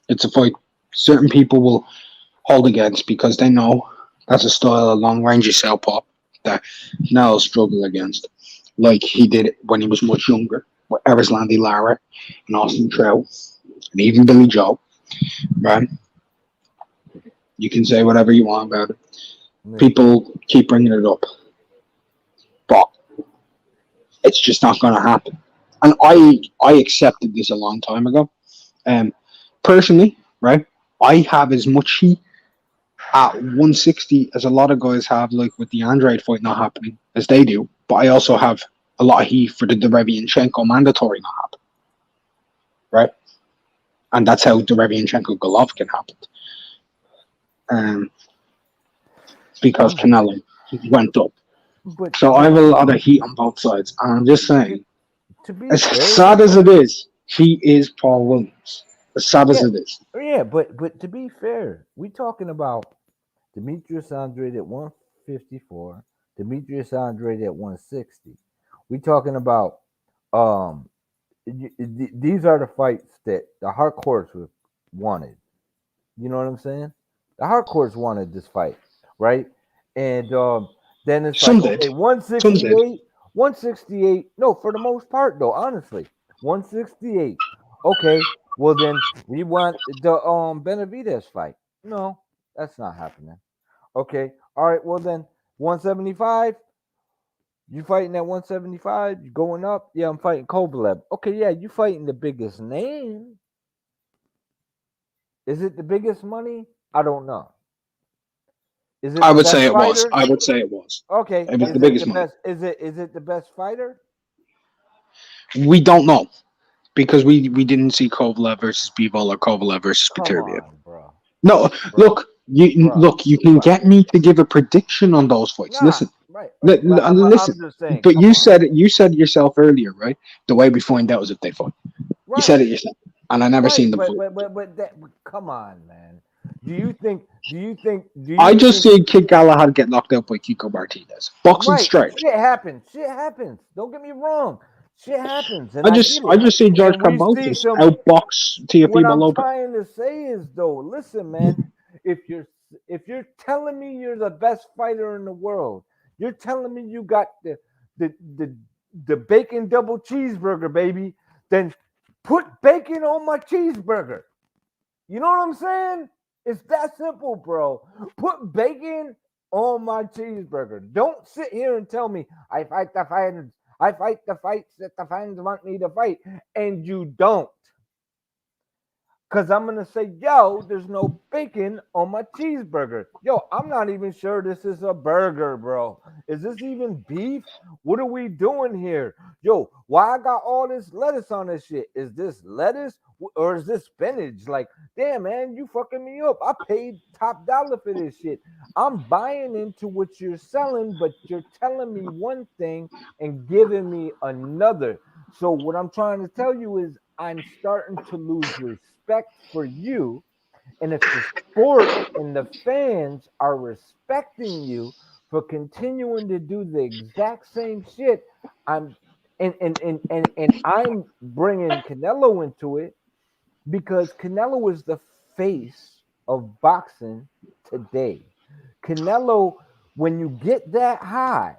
It's a fight certain people will hold against because they know that's a style of long range southpaw that Canelo struggle against, like he did when he was much younger with Erislandy Lara and Austin Trout and even Billy Joe. Right? You can say whatever you want about it. People keep bringing it up, but it's just not going to happen. And I accepted this a long time ago. Personally, right, I have as much heat at 160 as a lot of guys have, like with the Andrade fight not happening, as they do. But I also have a lot of heat for the Derevianchenko mandatory not happening, right? And that's how Derevianchenko Golovkin happened. Because Canelo went up. So I have a lot of heat on both sides. And I'm just saying, as sad as it is, he is Paul Williams. As sad as it is. Yeah, but to be fair, we talking about Demetrius Andrade at 154, Demetrius Andrade at 160. We talking about these are the fights that the hardcores wanted. You know what I'm saying? The hardcores wanted this fight, right? And then it's like, okay, 168, 168. No, for the most part, though, honestly, 168. Okay, well then we want the Benavidez fight. No, that's not happening. Okay, all right, well then 175. You fighting at 175? You going up? Yeah, I'm fighting Kovalev. Okay, yeah, you fighting the biggest name. Is it the biggest money? I don't know. Is it? I would say it was. I would say it was. Okay. It was the biggest money. Is it the best fighter? We don't know because we didn't see Kovalev versus Bivol or Kovalev versus Peterbiev. Bro. No, look, you can get me to give a prediction on those fights. Listen. Right. Listen. Saying, but you said it yourself earlier, right? The way we find out is if they fight. Right. You said it yourself. And I never seen them fight. But come on, man. Do you think I just see Kid Galahad get knocked out by Kiko Martinez. Boxing straight. Shit happens. Don't get me wrong. Shit happens. And I just see George Kambosos outbox Teofimo Lopez. What I'm trying to say is though, listen, man, if you're telling me you're the best fighter in the world, you're telling me you got the bacon double cheeseburger, baby, then put bacon on my cheeseburger. You know what I'm saying? It's that simple, bro. Put bacon on my cheeseburger. Don't sit here and tell me I fight the fighters. I fight the fights that the fans want me to fight, and you don't. Because I'm going to say, yo, there's no bacon on my cheeseburger. Yo, I'm not even sure this is a burger, bro. Is this even beef? What are we doing here? Yo, why I got all this lettuce on this shit? Is this lettuce or is this spinach? Like, damn, man, you fucking me up. I paid top dollar for this shit. I'm buying into what you're selling, but you're telling me one thing and giving me another. So what I'm trying to tell you is I'm starting to lose respect for you. And if the sport and the fans are respecting you for continuing to do the exact same shit, I'm bringing Canelo into it because Canelo is the face of boxing today. Canelo, when you get that high,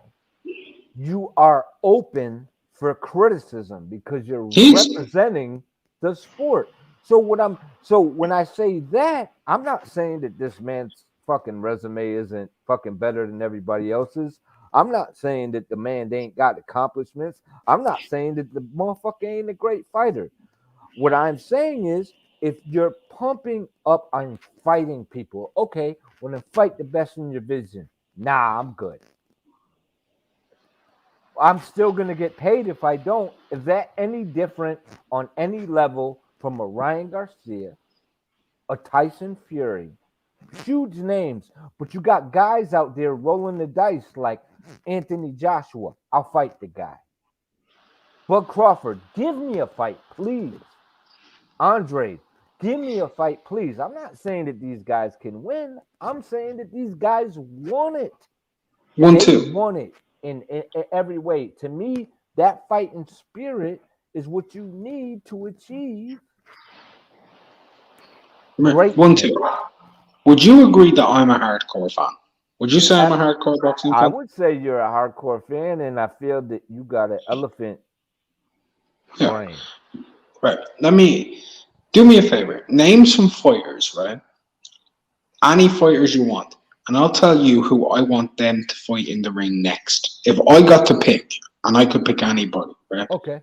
you are open for criticism because you're representing the sport. So when I say that, I'm not saying that this man's fucking resume isn't fucking better than everybody else's. I'm not saying that the man ain't got accomplishments. I'm not saying that the motherfucker ain't a great fighter. What I'm saying is, if you're pumping up on fighting people, okay, well then fight the best in your division. Nah, I'm good. I'm still going to get paid if I don't. Is that any different on any level from a Ryan Garcia, a Tyson Fury? Huge names, but you got guys out there rolling the dice like Anthony Joshua. I'll fight the guy. Bud Crawford, give me a fight, please. Andre, give me a fight, please. I'm not saying that these guys can win. I'm saying that these guys want it. They want it. in every way. To me, that fighting spirit is what you need to achieve. Great. 1-2. Would you agree that I'm a hardcore fan? Would you say I'm a hardcore boxing I fan? would say you're a hardcore fan, and I feel that you got an elephant Yeah. brain. Right. Do me a favor. Name some fighters, right? Any fighters you want. And I'll tell you who I want them to fight in the ring next. If I got to pick, and I could pick anybody, right? Okay.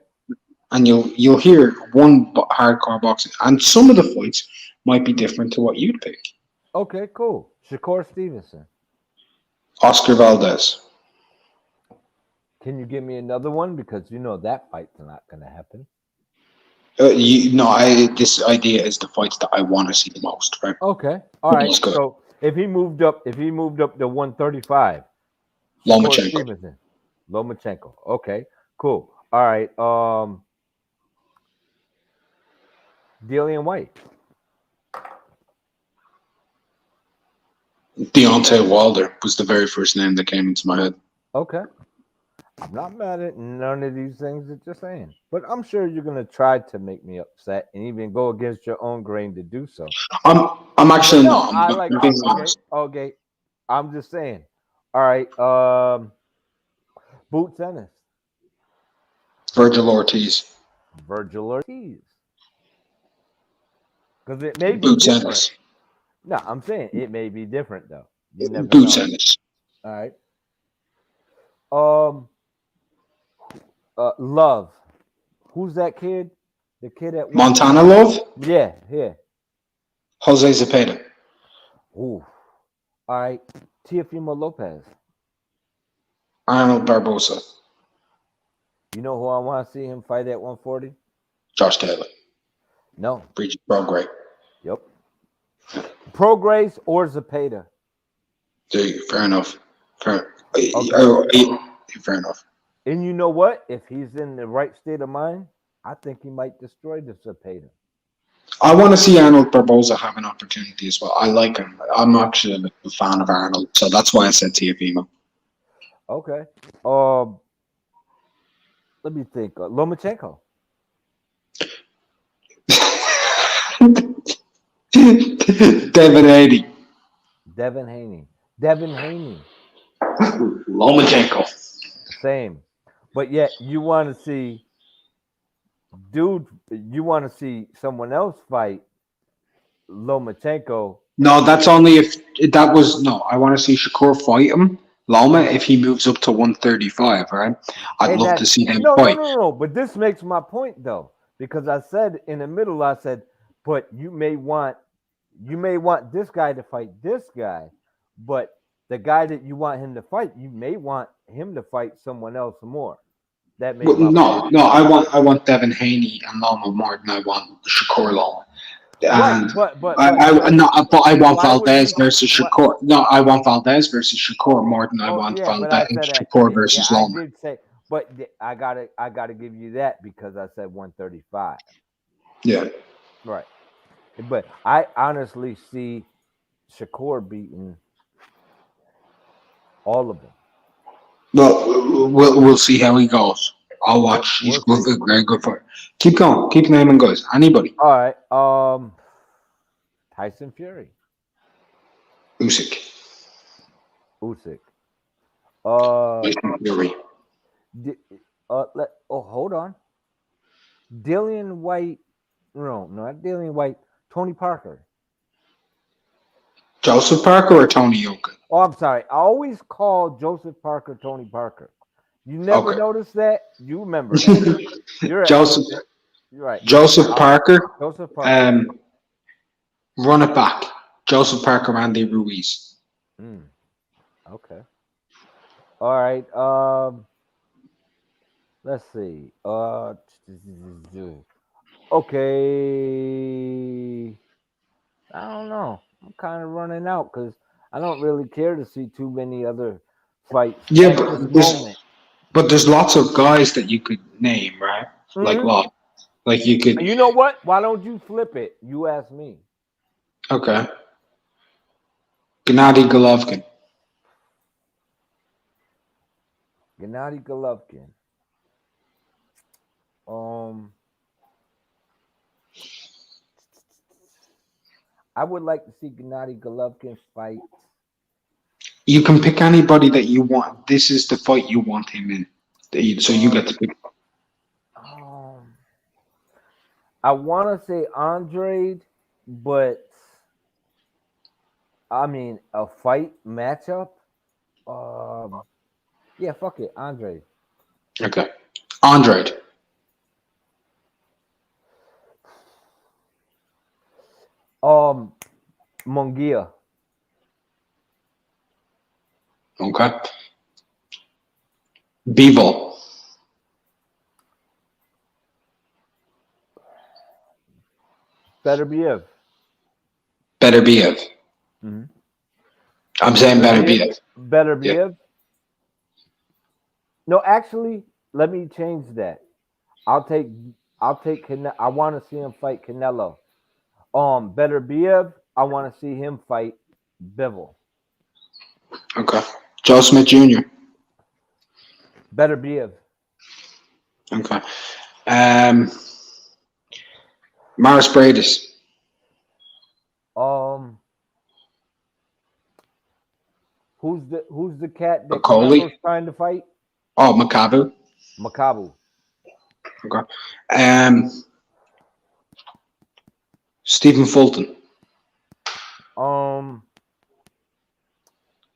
And you'll hear one hardcore boxing, and some of the fights might be different to what you'd pick. Okay, cool. Shakur Stevenson. Oscar Valdez. Can you give me another one? Because you know that fight's not going to happen. This idea is the fights that I want to see the most, right? Okay. All right. So if he moved up to 135, Lomachenko. Lomachenko. Okay. Cool. All right. Dillian White. Deontay Wilder was the very first name that came into my head. Okay. I'm not mad at none of these things that you're saying, but I'm sure you're gonna try to make me upset and even go against your own grain to do so. I'm actually not. I'm being honest. Okay. I'm just saying. All right. Boots Ennis. Virgil Ortiz. Because it may be Boots different. Ennis. No, I'm saying it may be different though. You never Boots know. Ennis. All right. Love. Who's that kid? The kid at Montana Love? Yeah. Jose Zepeda. Ooh. All right. Teofimo Lopez. Arnold Barbosa. You know who I want to see him fight at 140? Josh Taylor. No. Bridget Prograis. Yep. Prograis or Zepeda. Fair enough. Fair enough. And you know what? If he's in the right state of mind, I think he might destroy the Zepeda. I want to see Arnold Barbosa have an opportunity as well. I like him. I'm actually a fan of Arnold, so that's why I said Teofimo. Okay. Let me think. Lomachenko. Devin Haney. Lomachenko. Same. But yet you want to see someone else fight Lomachenko. No, that's only if that was no. I want to see Shakur fight him, Loma, if he moves up to 135. Right? I'd love to see him fight. No. But this makes my point though, because I said in the middle, but you may want this guy to fight this guy, but the guy that you want him to fight, you may want him to fight someone else more. That makes no. I want Devin Haney and Loma more than I want Shakur Loma. And but I want Valdez versus Shakur. No, I want Valdez versus Shakur more than I want Valdez Shakur versus Loma. I did say, but I gotta give you that because I said 135. Yeah. Right. But I honestly see Shakur beating all of them. Well, we'll see how he goes. I'll watch. He's very good for it. Keep going. Keep naming guys. Anybody. All right. Tyson Fury. Usyk. Fury. Hold on. Dillian White. No, not Dillian White. Tony Parker. Joseph Parker or Tony Yoka? Oh, I'm sorry. I always call Joseph Parker Tony Parker. You never noticed that? You remember that. You're right. Joseph Parker. Run it back. Joseph Parker, Andy Ruiz. Okay. All right. Let's see. Okay. I don't know. I'm kind of running out because I don't really care to see too many other fights. Yeah, but there's lots of guys that you could name, right? Mm-hmm. Like what? Like you could. You know what? Why don't you flip it? You ask me. Okay. Gennady Golovkin. Gennady Golovkin. I would like to see Gennady Golovkin fight. You can pick anybody that you want. This is the fight you want him in. So you get to pick. I want to say Andrade, but I mean a fight matchup. Yeah, fuck it, Andrade. Okay, Andrade. Munguia. Okay. Bivol. Beterbiev. Beterbiev. Mm-hmm. I'm saying Beterbiev. Beterbiev. Yeah. No, actually, let me change that. I'll take I want to see him fight Canelo. Beterbiev, I want to see him fight Bivol. Okay. Joe Smith Jr. Beterbiev. Okay. Maris Bradis. Who's the cat that Okoli? Canelo's trying to fight? Oh, Makabu. Makabu. Okay. Stephen Fulton.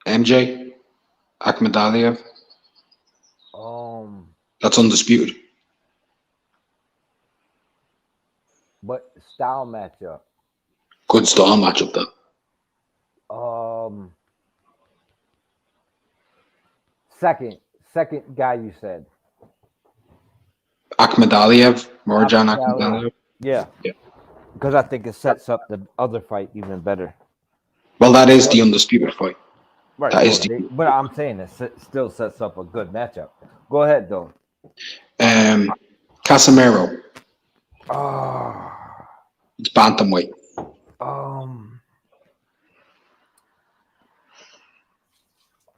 MJ. Akhmadaliev. That's undisputed. But style matchup. Good style matchup, though. Second guy you said. Akhmadaliev. Marjan Akhmadaliev. Yeah. Because I think it sets up the other fight even better. Well, that is the undisputed fight. Right. That is but I'm saying it still sets up a good matchup. Go ahead, though. Casemiro. It's bantamweight.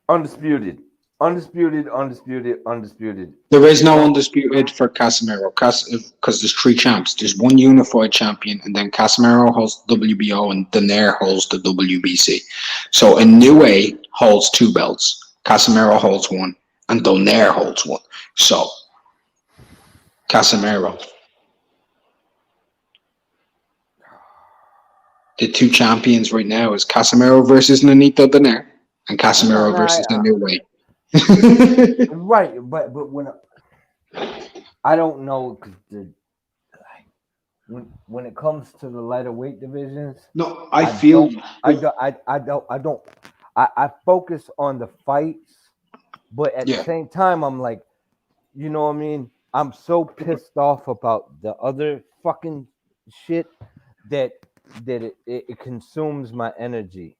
Undisputed. There is no undisputed for Casemiro because there's three champs. There's one unified champion, and then Casemiro holds the WBO, and Donaire holds the WBC. So Inoue holds two belts. Casemiro holds one, and Donaire holds one. So Casemiro. The two champions right now is Casemiro versus Nonito Donaire, and Casemiro versus Inoue. Right, but when I don't know, because when it comes to the lighter weight divisions, no, I focus on the fights, but at the same time, I'm like, you know what I mean? I'm so pissed off about the other fucking shit that it consumes my energy.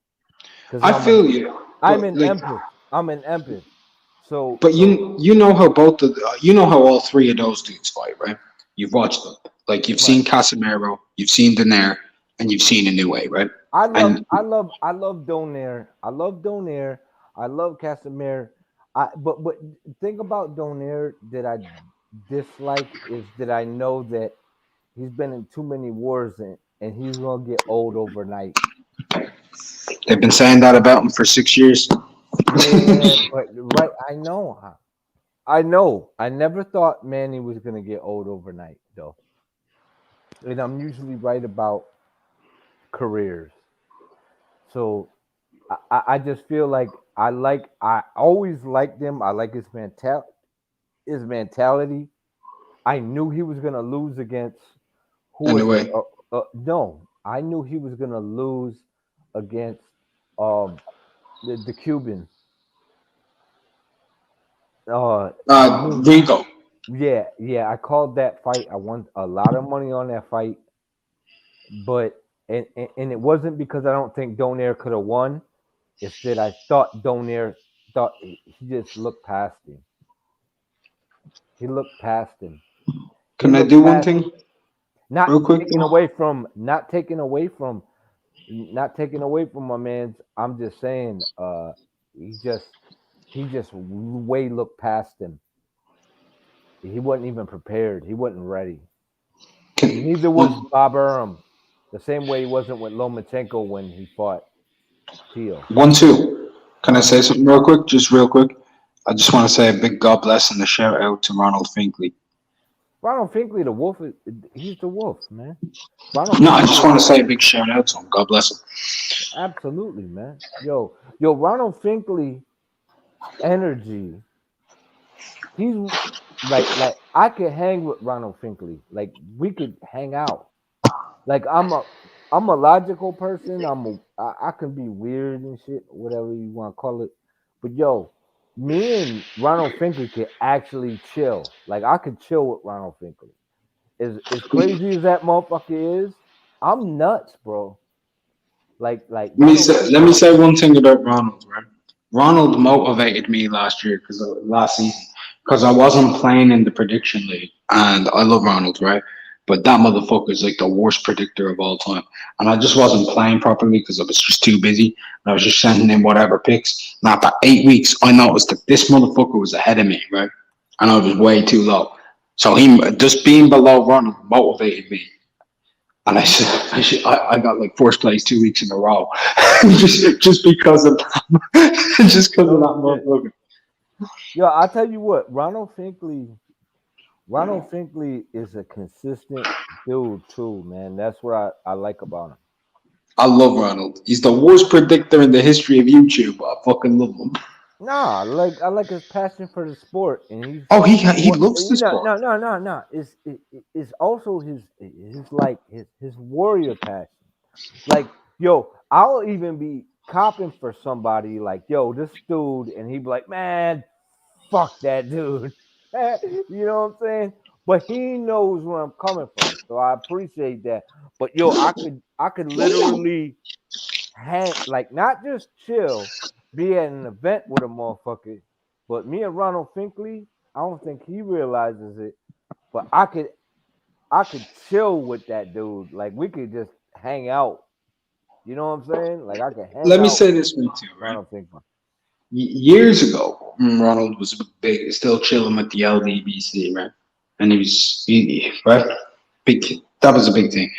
I feel you. I'm an empath. So, but you know how all three of those dudes fight, right? You've watched them. Like you've seen Casemiro, you've seen Donaire, and you've seen Inoue, right? I love Donaire. I love Donaire. I love Casemiro. But thing about Donaire that I dislike is that I know that he's been in too many wars and he's gonna get old overnight. They've been saying that about him for 6 years. Yeah, but right, I know. I never thought Manny was gonna get old overnight, though. And I'm usually right about careers. So I just feel like I always liked him. I like his mentality. I knew he was gonna lose against no, I knew he was gonna lose against the Cuban. Rigo. Yeah, I called that fight. I won a lot of money on that fight, but and it wasn't because I don't think Donaire could have won. It's that I thought Donaire he just looked past him. He looked past him. Can I do one thing? Not real quick, taking away from my man's. I'm just saying, he just he just way looked past him. He wasn't even prepared. He wasn't ready. Neither was Bob Arum. The same way he wasn't with Lomachenko when he fought Teal. 1-2. Can I say something real quick? Just real quick. I just want to say a big God bless and a shout out to Ronald Finkley. Ronald Finkley, the Wolf, he's the Wolf, man. I just want to say a big shout out to him. God bless him. Absolutely, man. Yo, Ronald Finkley energy. He's like I could hang with Ronald Finkley. Like we could hang out. Like I'm a logical person. I can be weird and shit, whatever you want to call it. But yo, me and Ronald Finkley could actually chill. Like I could chill with Ronald Finkley. As crazy as that motherfucker is, I'm nuts, bro. Like. Let me say one thing about Ronald, right? Ronald motivated me last season because I wasn't playing in the prediction league, and I love Ronald, right? But that motherfucker is like the worst predictor of all time, and I just wasn't playing properly because I was just too busy. And I was just sending in whatever picks. And after 8 weeks, I noticed that this motherfucker was ahead of me, right? And I was way too low. So he just being below Ronald motivated me. And I got like first place 2 weeks in a row, just because of that, motherfucker. Yo, I'll tell you what, Ronald Finkley is a consistent dude too, man. That's what I like about him. I love Ronald. He's the worst predictor in the history of YouTube. I fucking love him. Nah, I like his passion for the sport, and he loves the sport. No. It's also his warrior passion. Like, yo, I'll even be copping for somebody like, yo, this dude, and he'd be like, man, fuck that dude. You know what I'm saying? But he knows where I'm coming from, so I appreciate that. But yo, I could literally not just chill. Be at an event with a motherfucker, but me and Ronald Finkley, I don't think he realizes it. But I could chill with that dude. Like we could just hang out. You know what I'm saying? Like I could hang out. Let me say this one too, right? Ronald Finkley. Years ago, Ronald was still chilling with the LDBC, right? And he was right. That was a big thing.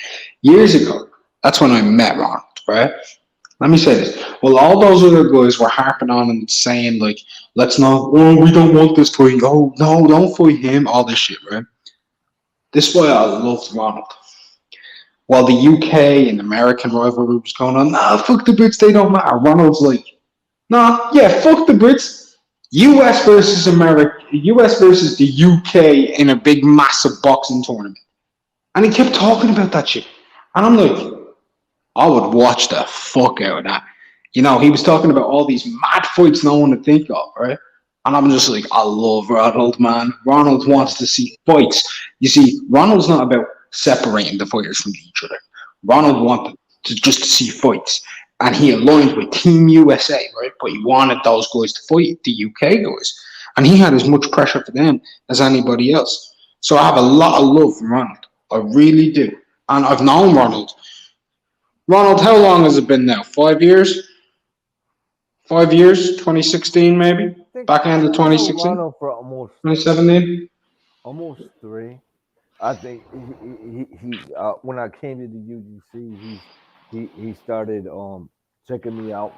Years ago, that's when I met Ronald, right? Let me say this. Well, all those other guys were harping on and saying, like, let's not, we don't want this fight. Oh, no, don't fight him. All this shit, right? This is why I loved Ronald. While the UK and American rivalry was going on, nah, fuck the Brits, they don't matter. Ronald's like, nah, yeah, fuck the Brits. US versus America, US versus the UK in a big, massive boxing tournament. And he kept talking about that shit. And I'm like, I would watch the fuck out of that. You know, he was talking about all these mad fights no one would think of, right? And I'm just like, I love Ronald, man. Ronald wants to see fights. You see, Ronald's not about separating the fighters from each other. Ronald wanted to just see fights. And he aligned with Team USA, right? But he wanted those guys to fight the UK guys. And he had as much pressure for them as anybody else. So I have a lot of love for Ronald. I really do. And I've known Ronald. Ronald, how long has it been now? 5 years? 5 years? 2016 maybe? Back end of 2016? Ronald for almost 2017? Almost 3. I think he when I came to the UGC, he started checking me out.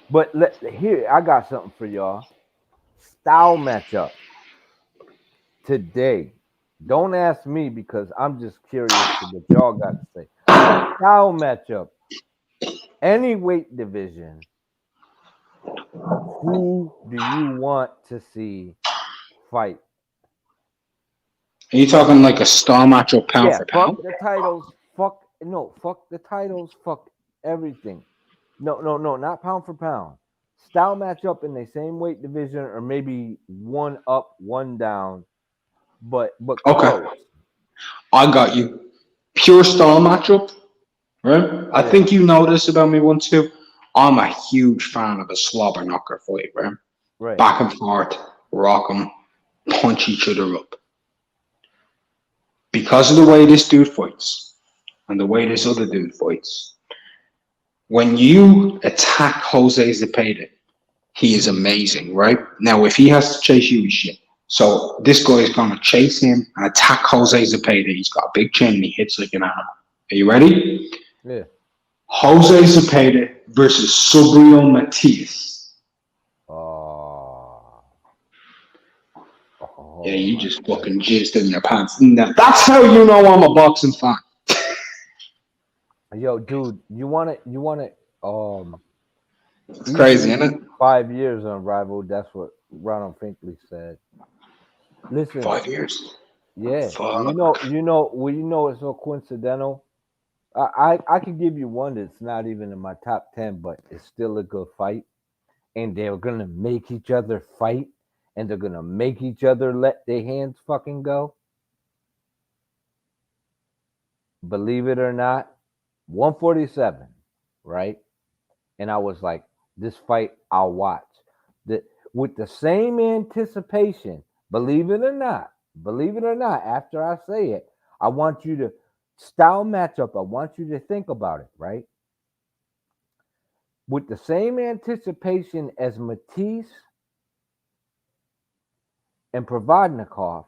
But here, I got something for y'all. Style matchup today. Don't ask me because I'm just curious to what y'all got to say. Style matchup. Any weight division. Who do you want to see fight? Are you talking like a style matchup pound for pound? Fuck the titles. Fuck the titles. Fuck everything. No, not pound for pound. Style matchup in the same weight division, or maybe one up, one down. But okay, close. I got you. Pure style matchup, right? Yeah. I think you know this about me once too. I'm a huge fan of a slobber knocker fight, right? Right. Back and forth, rock them, punch each other up. Because of the way this dude fights and the way this other dude fights, when you attack Jose Zepeda, he is amazing, right? Now, if he has to chase you, he's shit. So this guy is gonna chase him and attack Jose Zepeda. He's got a big chin and he hits like an animal. Are you ready? Yeah. Jose Zepeda versus Subriel Matias. Oh, Yeah, you my just God. fucking jizzed in your pants. That's how you know I'm a boxing fan. Yo, dude, you want it, It's crazy, easily isn't it? 5 years unrivaled. That's what Ronald Finkley said. Listen, 5 years. yeah, Fuck. well, it's so coincidental. I could give you one that's not even in my top 10, but it's still a good fight. And they're gonna make each other fight, and they're gonna make each other let their hands fucking go. Believe it or not, 147, right? And I was like, this fight I'll watch. The, with the same anticipation, believe it or not, after I say it, I want you to style matchup. I want you to think about it, right? With the same anticipation as Matisse and Provodnikov,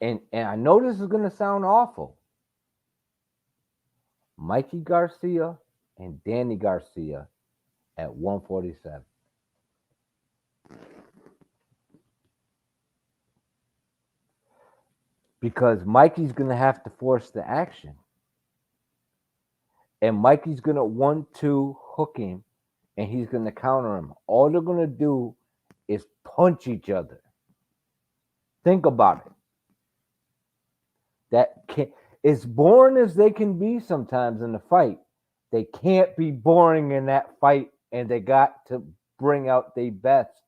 and I know this is gonna sound awful, Mikey Garcia and Danny Garcia at 147. Because Mikey's going to have to force the action. And Mikey's going to 1-2 hook him, and he's going to counter him. All they're going to do is punch each other. Think about it. As boring as they can be sometimes in the fight, they can't be boring in that fight, and they got to bring out their best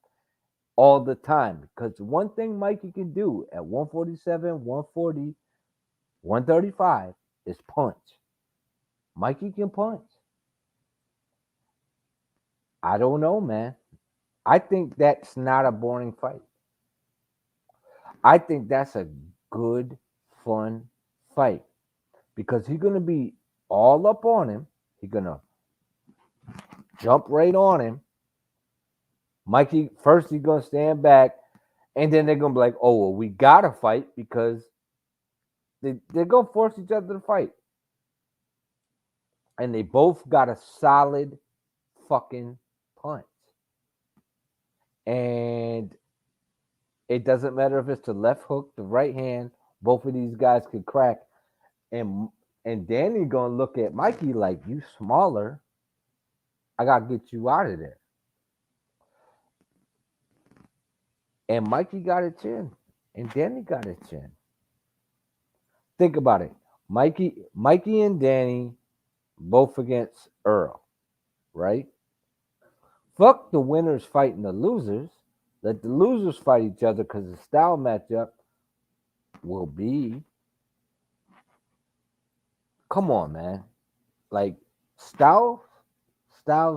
all the time. Because one thing Mikey can do at 147, 140, 135 is punch. Mikey can punch. I don't know, man. I think that's not a boring fight. I think that's a good, fun fight because he's going to be all up on him. He's going to jump right on him. Mikey, first he's going to stand back, and then they're going to be like, oh, well, we got to fight because they're going to force each other to fight. And they both got a solid fucking punch. And it doesn't matter if it's the left hook, the right hand, both of these guys could crack. And Danny gonna look at Mikey like, you smaller. I gotta get you out of there. And Mikey got a chin. And Danny got a chin. Think about it. Mikey and Danny both against Earl, right? Fuck the winners fighting the losers. Let the losers fight each other because the style matchup will be. Come on, man. Like styles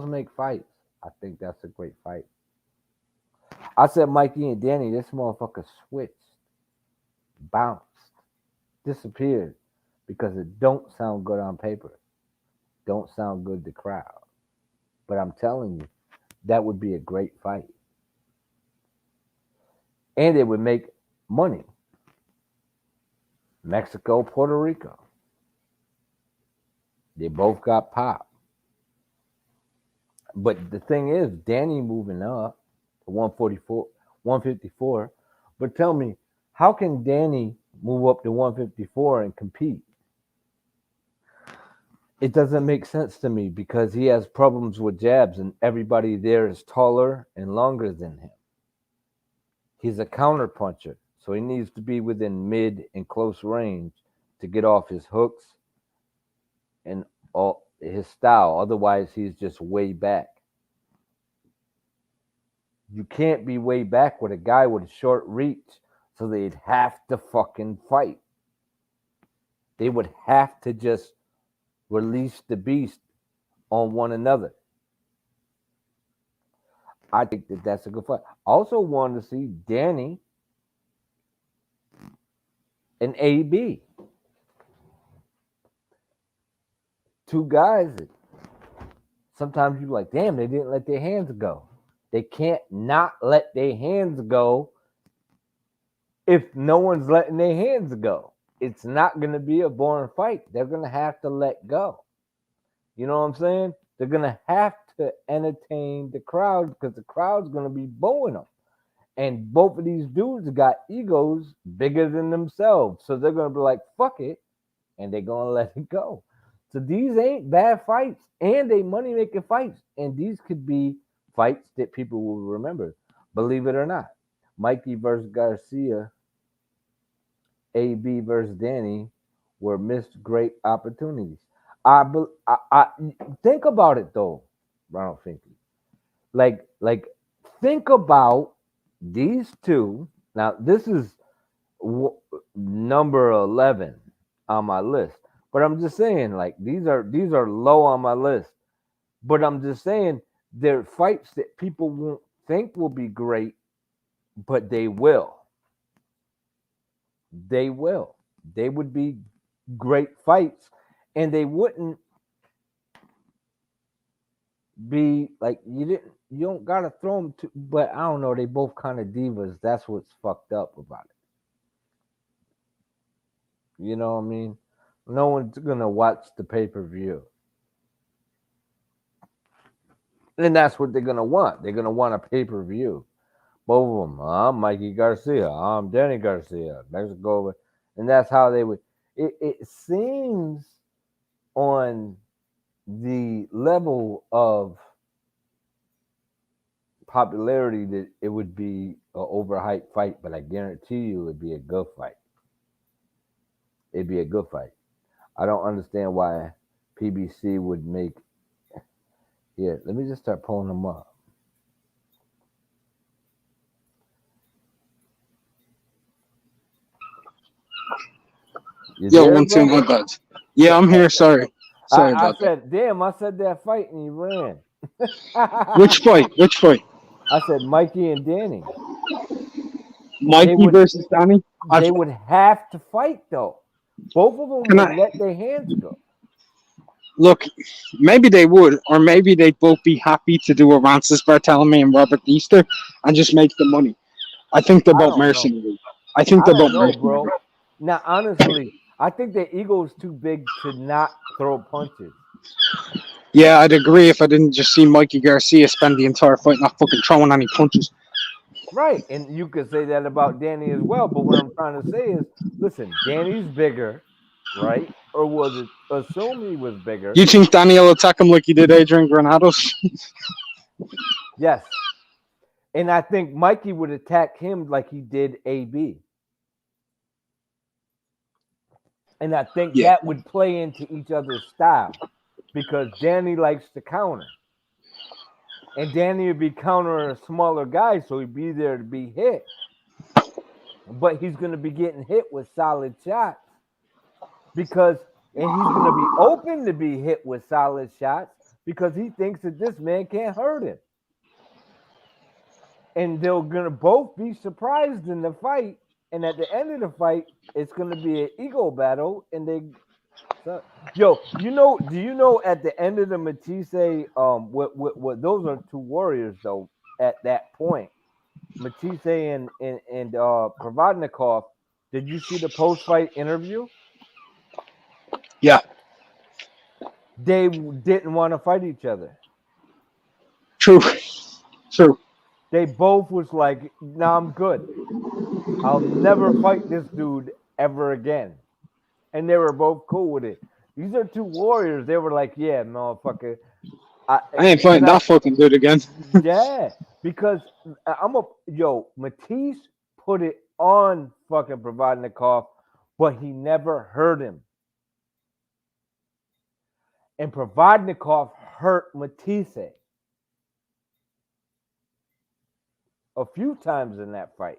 make fights. I think that's a great fight. I said Mikey and Danny, this motherfucker switched, bounced, disappeared because it don't sound good on paper. Don't sound good to crowd. But I'm telling you, that would be a great fight. And it would make money. Mexico, Puerto Rico. They both got pop. But the thing is, Danny moving up to 144, 154. But tell me, how can Danny move up to 154 and compete? It doesn't make sense to me because he has problems with jabs and everybody there is taller and longer than him. He's a counter puncher, so he needs to be within mid and close range to get off his hooks and all his style. Otherwise, he's just way back. You can't be way back with a guy with a short reach, so they'd have to fucking fight. They would have to just release the beast on one another. I think that's a good fight. I also wanted to see Danny and AB. Two guys that sometimes you're like, damn, they didn't let their hands go. They can't not let their hands go if no one's letting their hands go. It's not going to be a boring fight. They're going to have to let go. You know what I'm saying? They're going to have to entertain the crowd because the crowd's going to be booing them. And both of these dudes got egos bigger than themselves. So they're going to be like, fuck it. And they're going to let it go. So these ain't bad fights. And they money-making fights. And these could be fights that people will remember. Believe it or not. Mikey versus Garcia, AB versus Danny were missed great opportunities. I think about it though, Ronald Finkley. Like think about these two. Now this is number 11 on my list, but I'm just saying like these are low on my list. But I'm just saying they're fights that people won't think will be great, but they will. They will. They would be great fights, and they wouldn't be like you don't gotta throw them to. But I don't know. They both kind of divas. That's what's fucked up about it. You know what I mean? No one's gonna watch the pay-per-view, and that's what they're gonna want. They're gonna want a pay-per-view. Both of them. I'm Mikey Garcia. I'm Danny Garcia. Mexico. And that's how they would. It seems on the level of popularity that it would be an overhyped fight, but I guarantee you it would be a good fight. It'd be a good fight. I don't understand why PBC would make. Yeah, let me just start pulling them up. Yo, one, two, my bad. Yeah, I'm here. Sorry about that. I said, damn, I said that fight and he ran. Which fight? Which fight? I said Mikey and Danny. Mikey versus Danny? They would have to fight, though. Both of them would let their hands go. Look, maybe they would, or maybe they'd both be happy to do a Rancis Barthélemy and Robert Easter and just make the money. I think they're both mercenaries. I think they're both mercenaries. Bro. Now, honestly, I think their ego is too big to not throw punches. Yeah, I'd agree if I didn't just see Mikey Garcia spend the entire fight not fucking throwing any punches. Right, and you could say that about Danny as well, but what I'm trying to say is, listen, Danny's bigger, right? Or was it assumed he was bigger? You think Danny will attack him like he did Adrian Granados? Yes. And I think Mikey would attack him like he did AB. And I think that would play into each other's style because Danny likes to counter. And Danny would be countering a smaller guy, so he'd be there to be hit. But he's going to be getting hit with solid shots and he's going to be open to be hit with solid shots because he thinks that this man can't hurt him. And they're going to both be surprised in the fight. And at the end of the fight, it's going to be an ego battle. And do you know at the end of the Matisse, what those are two warriors though. At that point, Matisse and Provodnikov. Did you see the post-fight interview? Yeah. They didn't want to fight each other. True. They both was like, "Nah, I'm good. I'll never fight this dude ever again." And they were both cool with it. These are two warriors. They were like, "Yeah, motherfucker. I ain't fighting that fucking dude again." Yeah, because Matisse put it on fucking Provodnikov, but he never hurt him. And Provodnikov hurt Matisse a few times in that fight.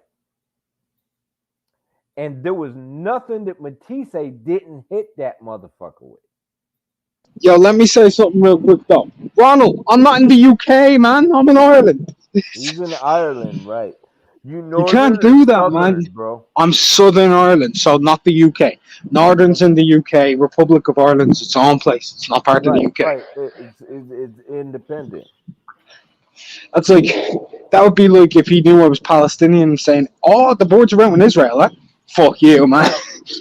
And there was nothing that Matisse didn't hit that motherfucker with. Yo, let me say something real quick, though. Ronald, I'm not in the UK, man. I'm in Ireland. He's in Ireland, right. You You can't northern or do that, man. southern, bro? I'm Southern Ireland, so not the UK. Northern's in the UK. Republic of Ireland's its own place. It's not part of the Right, UK. right. It's independent. That's like that would be like if he knew I was Palestinian saying, "Oh, the boards are out in Israel." Eh? Fuck you, man.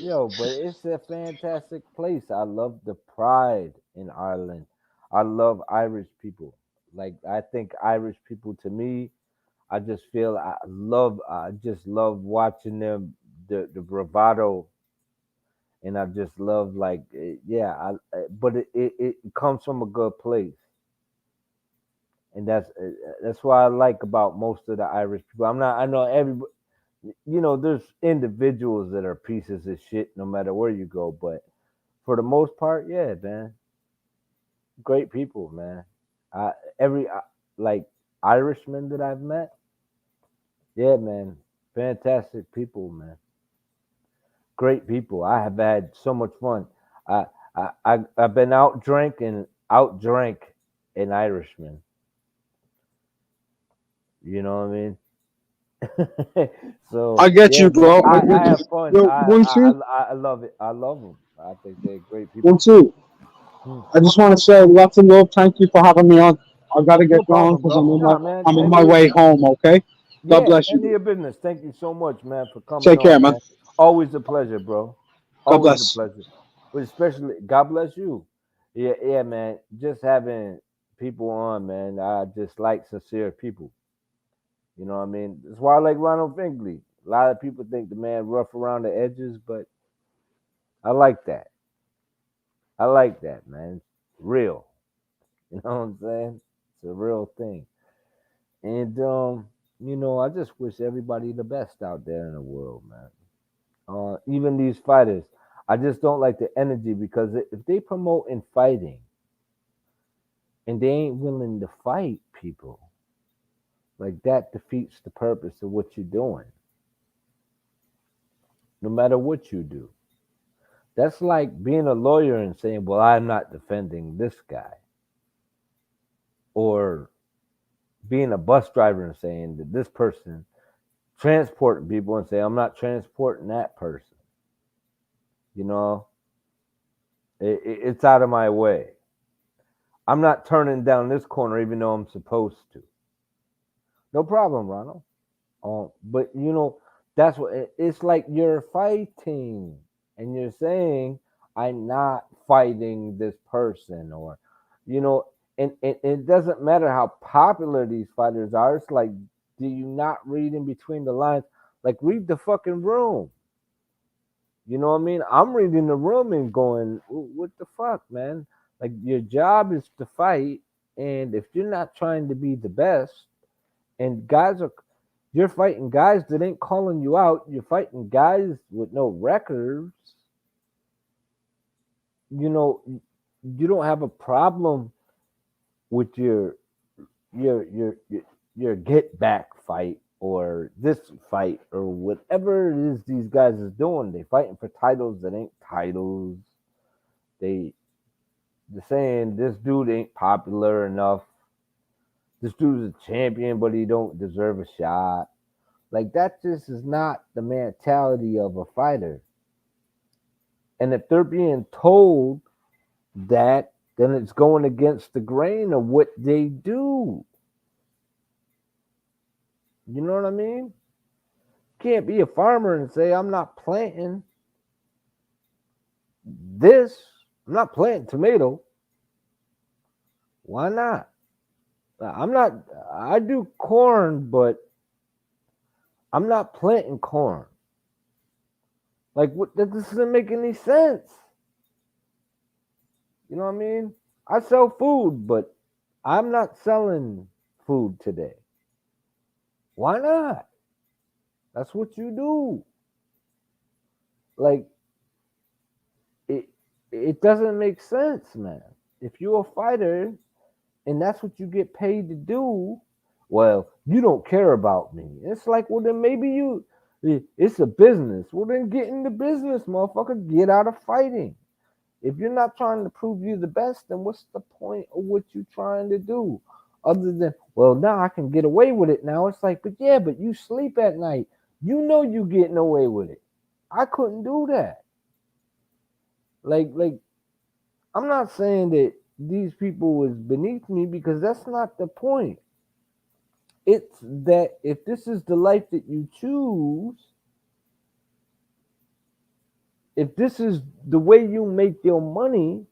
Yo, but it's a fantastic place. I love the pride in Ireland. I love Irish people. Like I think Irish people to me, I just feel I just love watching them the bravado, and I just love like yeah, but it comes from a good place. And that's what I like about most of the Irish people. I know everybody, there's individuals that are pieces of shit no matter where you go, but for the most part, yeah, man, great people, man. I every like Irishman that I've met, yeah, man, fantastic people, man, great people. I have had so much fun. I I've been out outdrank an Irishman. You know what I mean? So I get yeah, you, man, bro. I I get you. have fun. Yo, one two, I love it. I love them. I think they're great one people. two. Hmm. I just want to say lots of love. Thank you for having me on. I gotta No get going problem, because bro. Nah, man. I'm on Tend my to way home. Okay. God yeah, bless tend to you. your business. Thank you so much, man, for coming Take on, care, man. man. Always a pleasure, bro. God Always a bless. pleasure. But especially, God bless you. Yeah, yeah, man. Just having people on, man. I just like sincere people. You know what I mean? That's why I like Ronald Fingley. A lot of people think the man rough around the edges, but I like that. I like that, man. Real. You know what I'm saying? It's a real thing. And I just wish everybody the best out there in the world, man. Even these fighters. I just don't like the energy because if they promote in fighting and they ain't willing to fight people, like that defeats the purpose of what you're doing. No matter what you do. That's like being a lawyer and saying, "Well, I'm not defending this guy." Or being a bus driver and saying that this person transporting people and say I'm not transporting that person. You know, it's out of my way. I'm not turning down this corner even though I'm supposed to. No problem, Ronald. But that's what it's like. You're fighting, and you're saying I'm not fighting this person, or you know, and it doesn't matter how popular these fighters are. It's like, do you not read in between the lines? Like, read the fucking room. You know what I mean? I'm reading the room and going, what the fuck, man? Like, your job is to fight, and if you're not trying to be the best, and you're fighting guys that ain't calling you out, you're fighting guys with no records, you know, you don't have a problem with your get back fight or this fight or whatever it is these guys is doing. They fighting for titles that ain't titles. They're saying this dude ain't popular enough. This dude's a champion, but he don't deserve a shot. Like that just is not the mentality of a fighter. And if they're being told that, then it's going against the grain of what they do. You know what I mean? Can't be a farmer and say I'm not planting this. I'm not planting tomato. Why not? I'm not. I do corn, but I'm not planting corn. Like what? That doesn't make any sense. You know what I mean? I sell food, but I'm not selling food today. Why not? That's what you do. Like it it doesn't make sense, man. If you're a fighter and that's what you get paid to do, well, you don't care about me. It's like, well, then maybe it's a business. Well, then get in the business, motherfucker. Get out of fighting. If you're not trying to prove you're the best, then what's the point of what you're trying to do? Other than, well, now I can get away with it now. It's like, but yeah, but you sleep at night. You know you getting away with it. I couldn't do that. Like, I'm not saying that these people was beneath me because that's not the point. It's that if this is the life that you choose, if this is the way you make your money,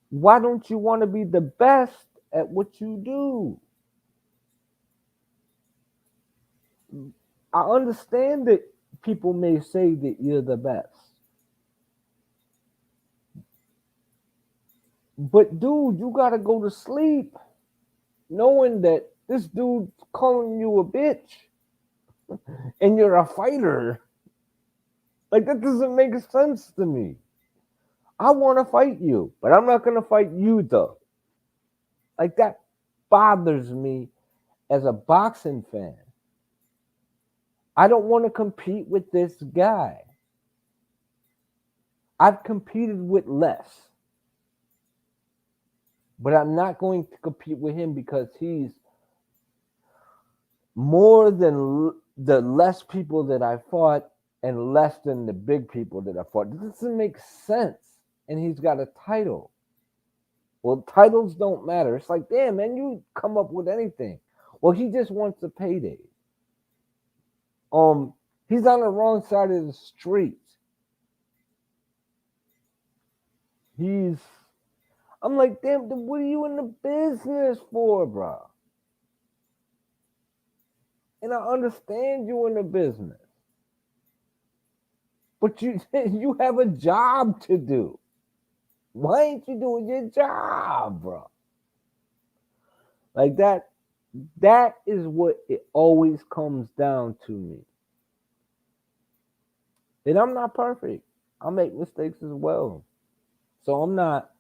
why don't you want to be the best at what you do? I understand that people may say that you're the best. But dude, you gotta go to sleep knowing that this dude's calling you a bitch and you're a fighter. Like, that doesn't make sense to me. I want to fight you, but I'm not gonna fight you though. Like, that bothers me as a boxing fan. I don't want to compete with this guy. I've competed with less. But I'm not going to compete with him because he's more than the less people that I fought and less than the big people that I fought. It doesn't make sense. And he's got a title. Well, titles don't matter. It's like, damn, man, you come up with anything. Well, he just wants a payday. He's on the wrong side of the street. I'm like, damn, what are you in the business for, bro? And I understand you in the business. But you have a job to do. Why ain't you doing your job, bro? Like, that is what it always comes down to me. And I'm not perfect. I make mistakes as well. So I'm not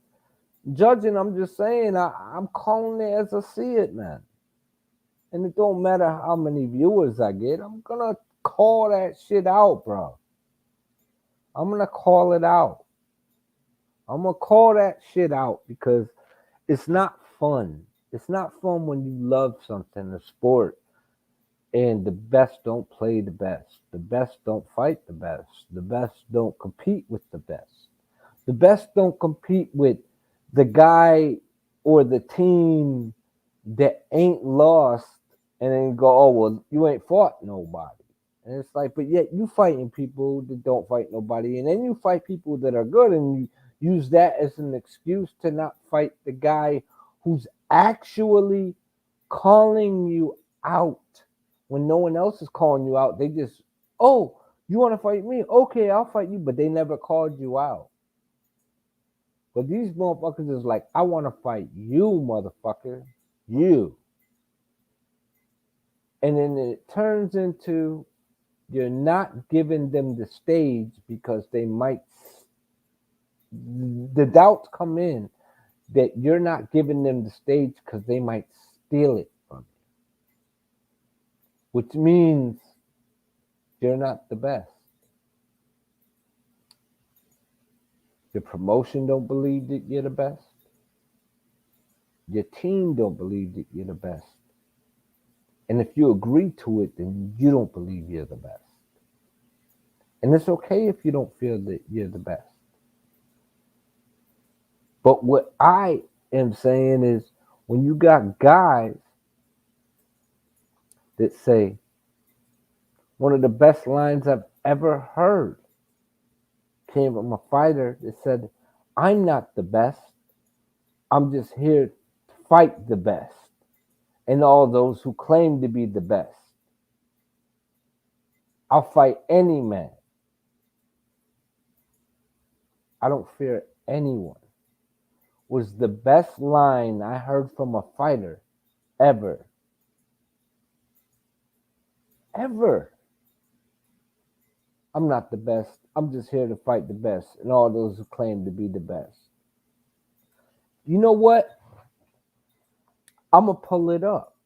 judging. I'm just saying I'm calling it as I see it, man. And it don't matter how many viewers I get. I'm going to call that shit out, bro. I'm going to call it out. I'm going to call that shit out because it's not fun. It's not fun when you love something, a sport, and the best don't play the best. The best don't fight the best. The best don't compete with the best. The best don't compete with the guy or the team that ain't lost and then go, oh, well, you ain't fought nobody. And it's like, but yet you fighting people that don't fight nobody. And then you fight people that are good and you use that as an excuse to not fight the guy who's actually calling you out when no one else is calling you out. They just, oh, you want to fight me? Okay, I'll fight you. But they never called you out. But these motherfuckers is like, I want to fight you, motherfucker. You. And then it turns into you're not giving them the stage because they might, the doubts come in that you're not giving them the stage because they might steal it from you. Which means you're not the best. The promotion don't believe that you're the best. Your team don't believe that you're the best. And if you agree to it, then you don't believe you're the best. And it's okay if you don't feel that you're the best. But what I am saying is when you got guys that say, one of the best lines I've ever heard came from a fighter that said, I'm not the best. I'm just here to fight the best. And all those who claim to be the best. I'll fight any man. I don't fear anyone. Was the best line I heard from a fighter ever. Ever. I'm not the best. I'm just here to fight the best. And all those who claim to be the best. You know what? I'm going to pull it up.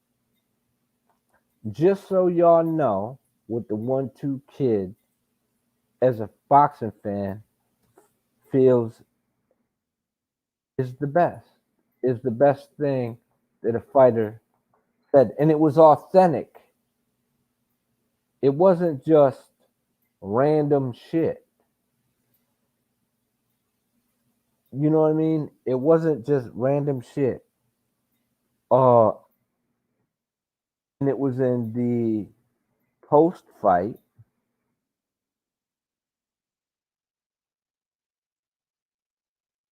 Just so y'all know what the 1-2 kid as a boxing fan feels is the best thing that a fighter said, and it was authentic. It wasn't just random shit. You know what I mean? It wasn't just random shit. Uh, and it was in the post fight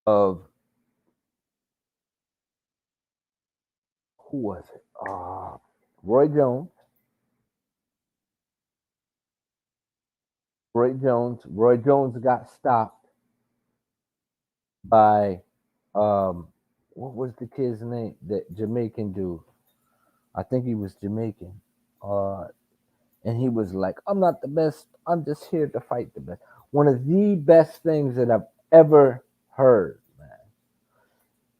of who was it? Roy Jones. Roy Jones got stopped by what was the kid's name? That Jamaican dude. I think he was Jamaican. Uh, and he was like, "I'm not the best. I'm just here to fight the best." One of the best things that I've ever heard,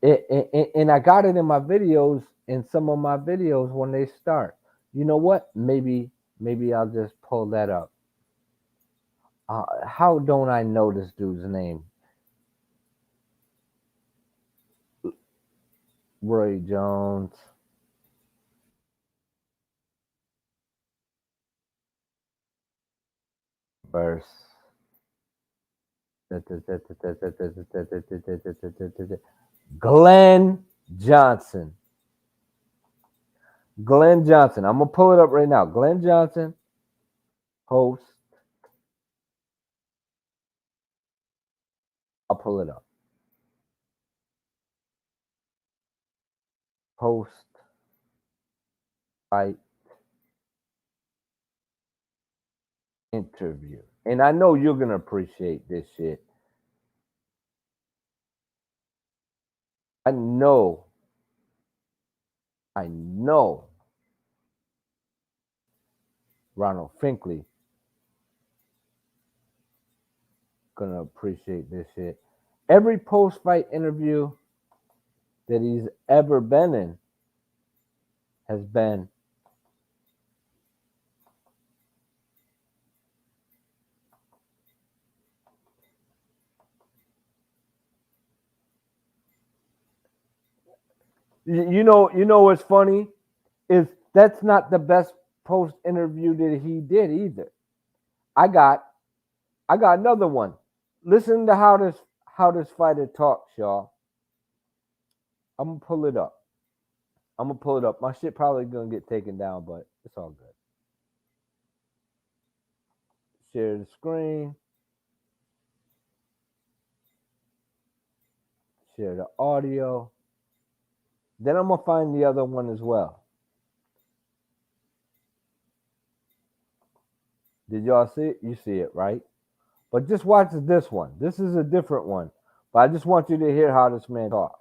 man. And I got it in my videos, in some of my videos when they start. You know what? Maybe I'll just pull that up. How don't I know this dude's name? Roy Jones. Verse. Glenn Johnson. Glenn Johnson. I'm gonna pull it up right now. Glenn Johnson, host. I'll pull it up. Host fight interview. And I know you're gonna appreciate this shit. I know Ronald Finkley gonna appreciate this shit. Every post fight interview that he's ever been in has been you know what's funny is that's not the best post interview that he did either. I got another one. Listen to how this fighter talks, y'all. I'm gonna pull it up. My shit probably gonna get taken down, but it's all good. Share the screen. Share the audio. Then I'm gonna find the other one as well. Did y'all see it? You see it, right? But just watch this one. This is a different one. But I just want you to hear how this man talks.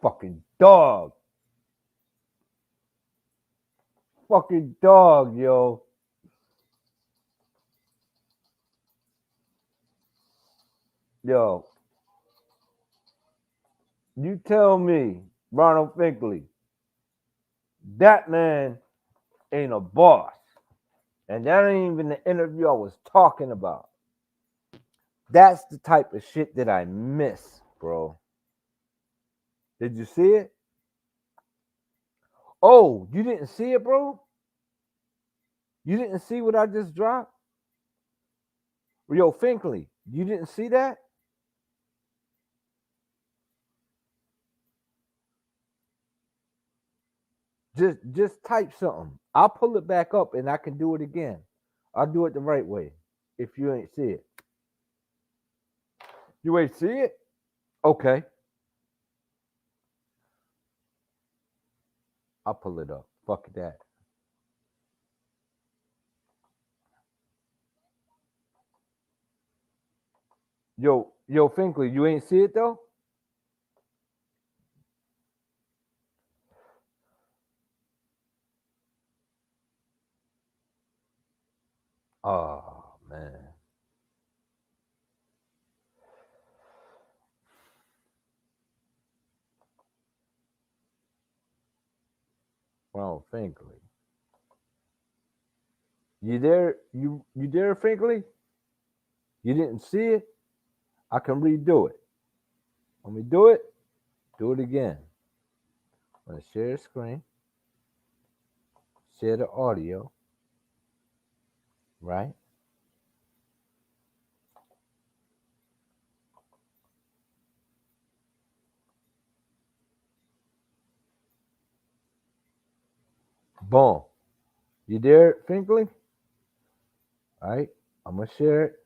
Fucking dog. Fucking dog, yo. Yo. You tell me, Ronald Finkley, that man ain't a boss. And that ain't even the interview I was talking about. That's the type of shit that I miss, bro. Did you see it? Oh, you didn't see it, bro? You didn't see what I just dropped? Yo, Finkley, you didn't see that? Just type something. I'll pull it back up and I can do it again. I'll do it the right way if you ain't see it. You ain't see it? Okay. I'll pull it up. Fuck that. Yo, Finkley, you ain't see it though? Oh man. Well, Finkley. You there? You there, Finkley? You didn't see it? I can redo it. When we do it again. I'm gonna share the screen, share the audio, right? Boom. You there, Finkley? All right. I'm gonna share it.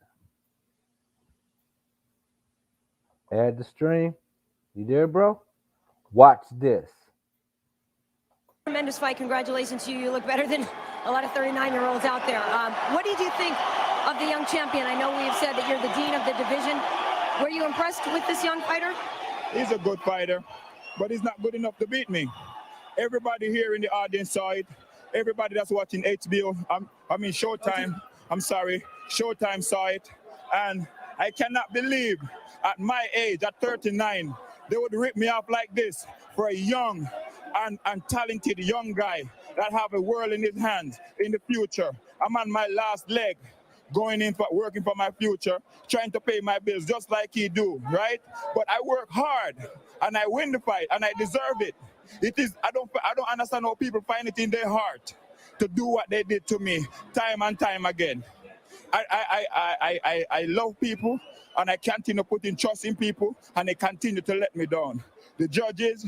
Add the stream. You there, bro? Watch this. Tremendous fight. Congratulations to you. You look better than a lot of 39-year-olds out there. What did you think of the young champion? I know we have said that you're the dean of the division. Were you impressed with this young fighter? He's a good fighter, but he's not good enough to beat me. Everybody here in the audience saw it. Everybody that's watching HBO, Showtime, I'm sorry, Showtime saw it. And I cannot believe at my age, at 39, they would rip me off like this for a young and talented young guy that have a world in his hands in the future. I'm on my last leg, going in for working for my future, trying to pay my bills just like he do, right? But I work hard and I win the fight and I deserve it. It is I don't understand how people find it in their heart to do what they did to me time and time again. I love people and I continue putting trust in people and they continue to let me down. The judges,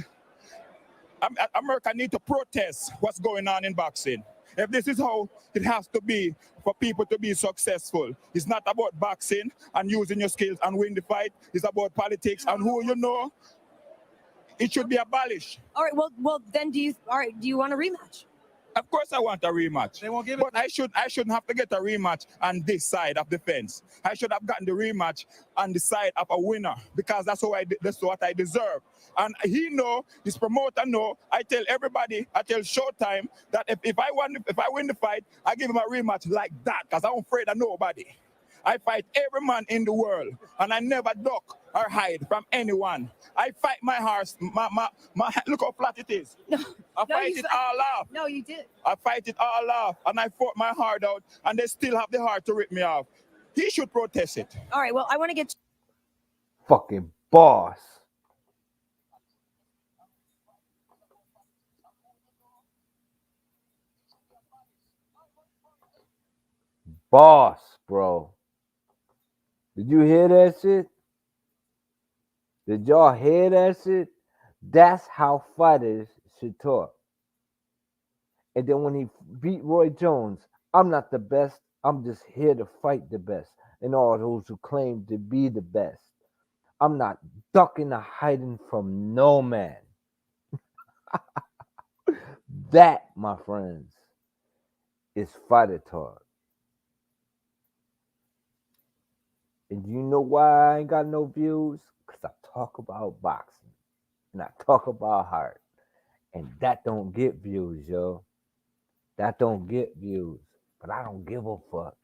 America need to protest what's going on in boxing. If this is how it has to be for people to be successful, it's not about boxing and using your skills and win the fight. It's about politics and who you know. It should be abolished. All right. Well, then do you want a rematch? Of course I want a rematch. They won't give it. But I shouldn't have to get a rematch on this side of the fence. I should have gotten the rematch on the side of a winner because that's what I deserve. And he know, his promoter know. I tell everybody, I tell Showtime that if I win the fight, I give him a rematch like that because I'm afraid of nobody. I fight every man in the world, and I never duck or hide from anyone. I fight my horse. My look how flat it is. No, I fight it all off. No, you did. I fight it all off, and I fought my heart out, and they still have the heart to rip me off. He should protest it. All right, well, I want to get... Fucking boss. Boss, bro. Did you hear that shit? Did y'all hear that shit? That's how fighters should talk. And then when he beat Roy Jones, I'm not the best. I'm just here to fight the best. And all those who claim to be the best. I'm not ducking or hiding from no man. That, my friends, is fighter talk. And you know why I ain't got no views? Because I talk about boxing. and I talk about heart. And that don't get views, yo. That don't get views. But I don't give a fuck.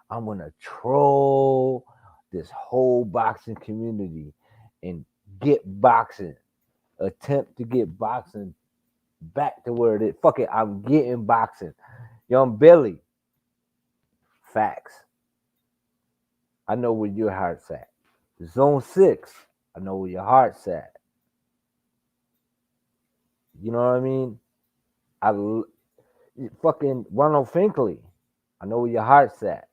I'm gonna troll this whole boxing community and get boxing. Attempt to get boxing back to where it is. Fuck it, I'm getting boxing. Young Billy. Facts. I know where your heart's at. Zone 6. I know where your heart's at. You know what I mean? Fucking Ronald Finkley. I know where your heart's at.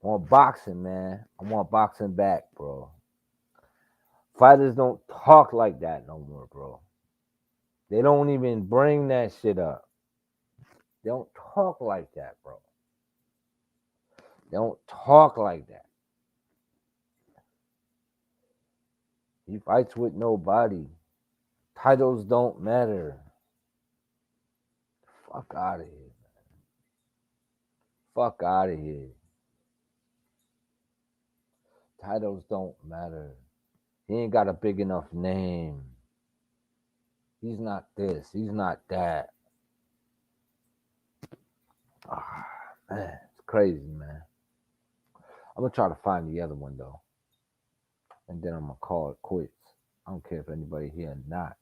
I want boxing, man. I want boxing back, bro. Fighters don't talk like that no more, bro. They don't even bring that shit up. They don't talk like that, bro. They don't talk like that. He fights with nobody. Titles don't matter. Fuck out of here, man. Fuck out of here. Titles don't matter. He ain't got a big enough name. He's not this. He's not that. Ah, man, it's crazy, man. I'm gonna try to find the other one though, and then I'm gonna call it quits. I don't care if anybody here or not.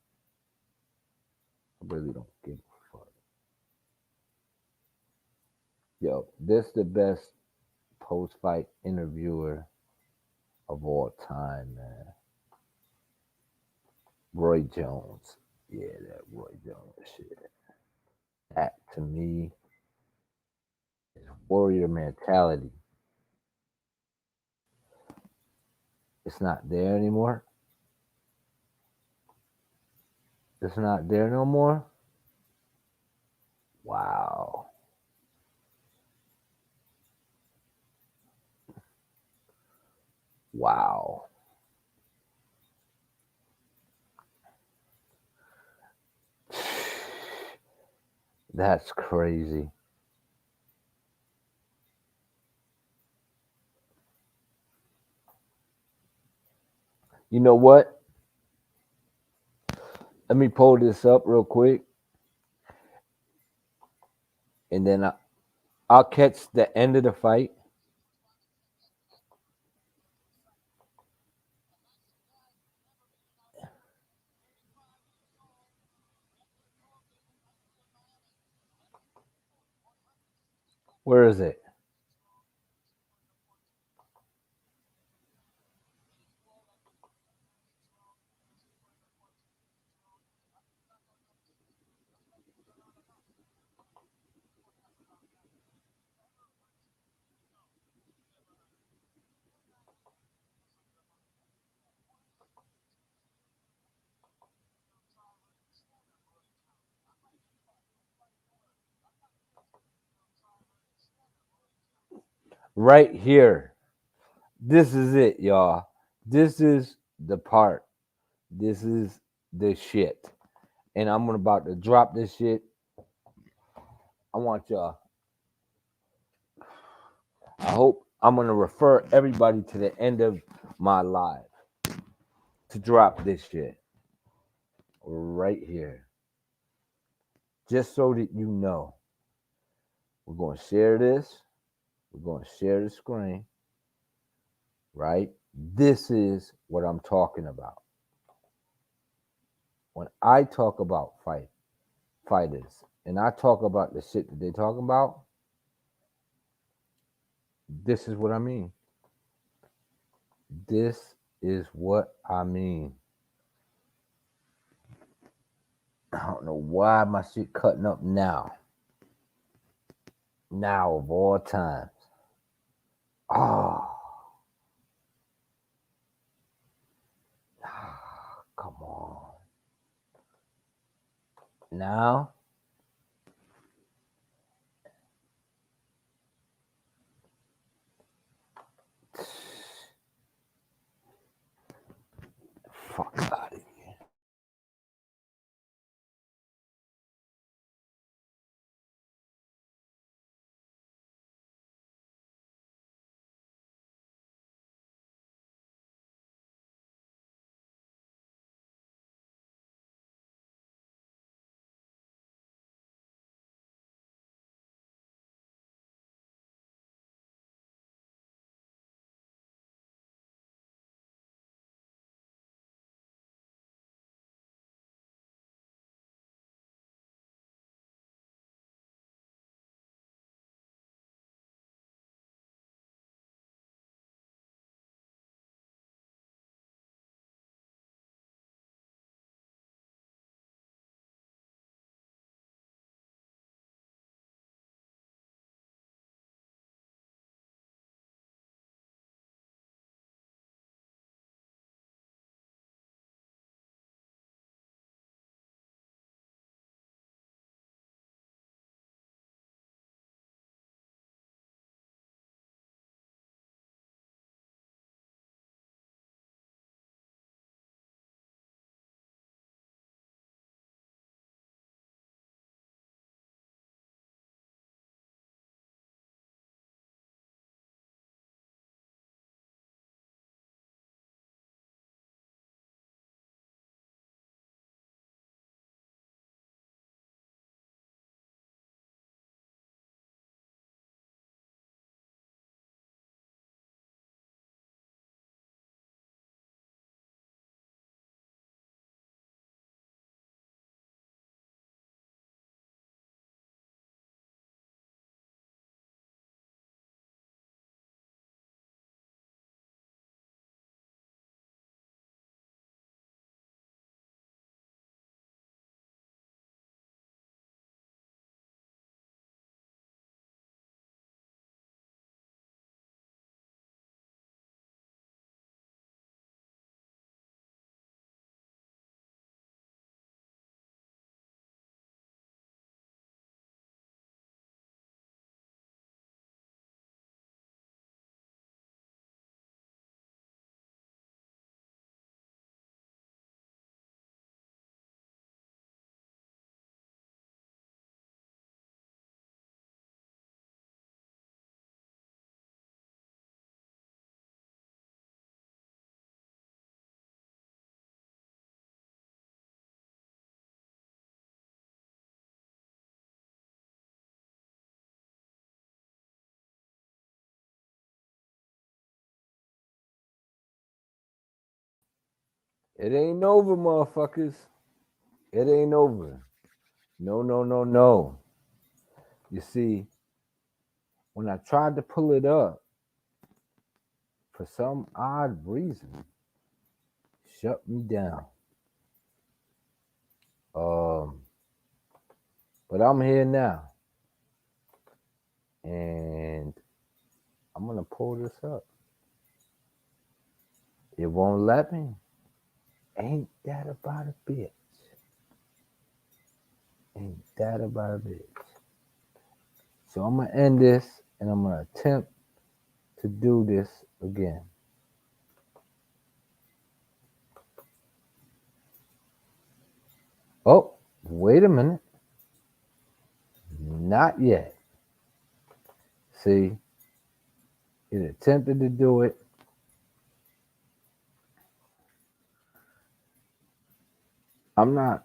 I really don't give a fuck. Yo, this the best post-fight interviewer of all time, man. Roy Jones. Yeah, that Roy Jones shit. That to me is warrior mentality. It's not there anymore. It's not there no more. Wow. Wow. That's crazy. You know what? Let me pull this up real quick, and then I'll catch the end of the fight. Where is it? Right here. This is it, y'all. This is the part. This is the shit. And I'm about to drop this shit. I want y'all. I hope I'm going to refer everybody to the end of my live to drop this shit right here. Just so that you know. We're going to share this. We're going to share the screen. Right? This is what I'm talking about. When I talk about fighters, and I talk about the shit that they're talking about, this is what I mean. This is what I mean. I don't know why my shit cutting up now. Now of all times. Oh. Come on. Now. Fuck out of here. It ain't over, motherfuckers. It ain't over. No, no, no, no. You see, when I tried to pull it up, for some odd reason, shut me down. But I'm here now. And I'm gonna pull this up. It won't let me. Ain't that about a bitch? Ain't that about a bitch? So I'm gonna end this and I'm gonna attempt to do this again. Oh, wait a minute. Not yet. See, it attempted to do it. I'm not.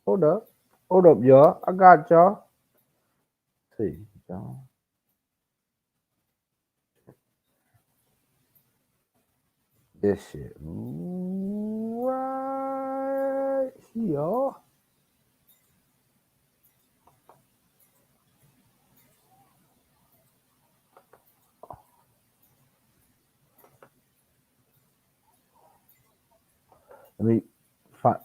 Hold up, y'all. I got y'all. See, y'all. This shit right here. Let me find.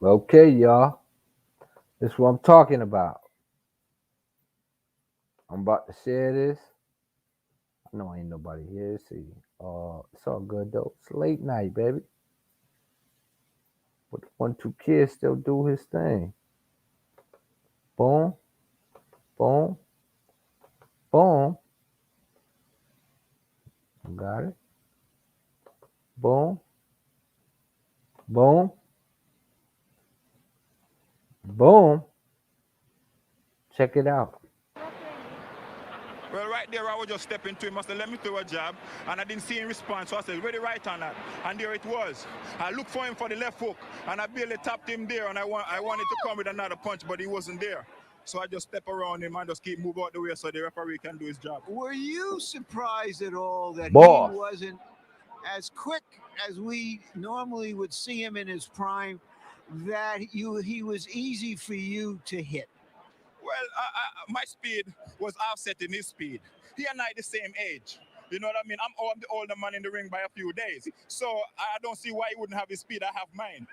Okay, y'all. This is what I'm talking about. I'm about to share this. I know ain't nobody here. See, it's all good though. It's late night, baby. But the 1-2 still do his thing. Boom, boom, boom. Got it. Boom, boom, boom. Check it out. Well, right there, I was just stepping to him. I said, let me throw a jab. And I didn't see him respond. So I said, ready right on that. And there it was. I looked for him for the left hook. And I barely tapped him there. And I wanted to come with another punch, but he wasn't there. So I just step around him and just keep moving out the way so the referee can do his job. Were you surprised at all that Boss. he wasn't as quick as we normally would see him in his prime, that he was easy for you to hit? Well, my speed was offsetting his speed. He and I the same age. You know what I mean? I'm the older man in the ring by a few days. So I don't see why he wouldn't have his speed. I have mine.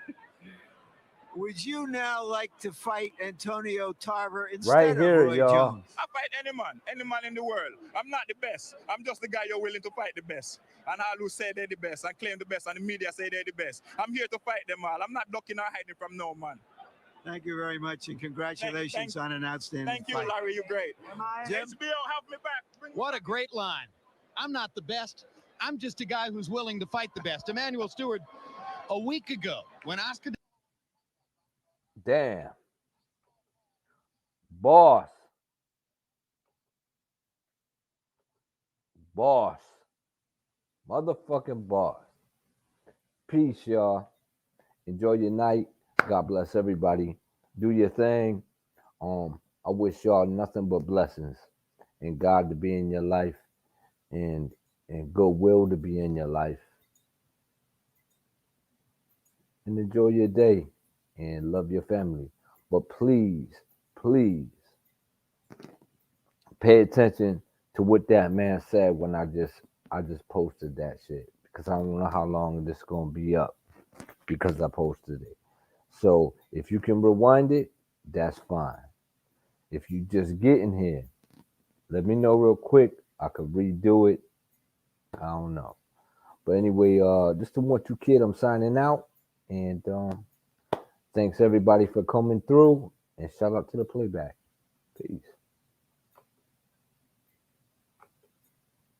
Would you now like to fight Antonio Tarver instead Right here, of Roy y'all. Jones? I fight any man in the world. I'm not the best. I'm just the guy you're willing to fight the best. And all who say they're the best and claim the best and the media say they're the best. I'm here to fight them all. I'm not ducking or hiding from no man. Thank you very much, and congratulations on an outstanding Thank you, fight. Larry. You're great. Jim? HBO, have me back. What a great line. I'm not the best. I'm just a guy who's willing to fight the best. Emmanuel Stewart, a week ago, when Oscar... Damn. Boss. Boss. Motherfucking boss. Peace, y'all. Enjoy your night. God bless everybody. Do your thing. I wish y'all nothing but blessings and God to be in your life and goodwill to be in your life. And enjoy your day and love your family. But please, please pay attention to what that man said when I just posted that shit, because I don't know how long this is gonna be up because I posted it. So if you can rewind it, that's fine. If you just get in here, let me know real quick. I could redo it. I don't know. But anyway, this the 1-2 I'm signing out. And thanks everybody for coming through. And shout out to the playback. Peace.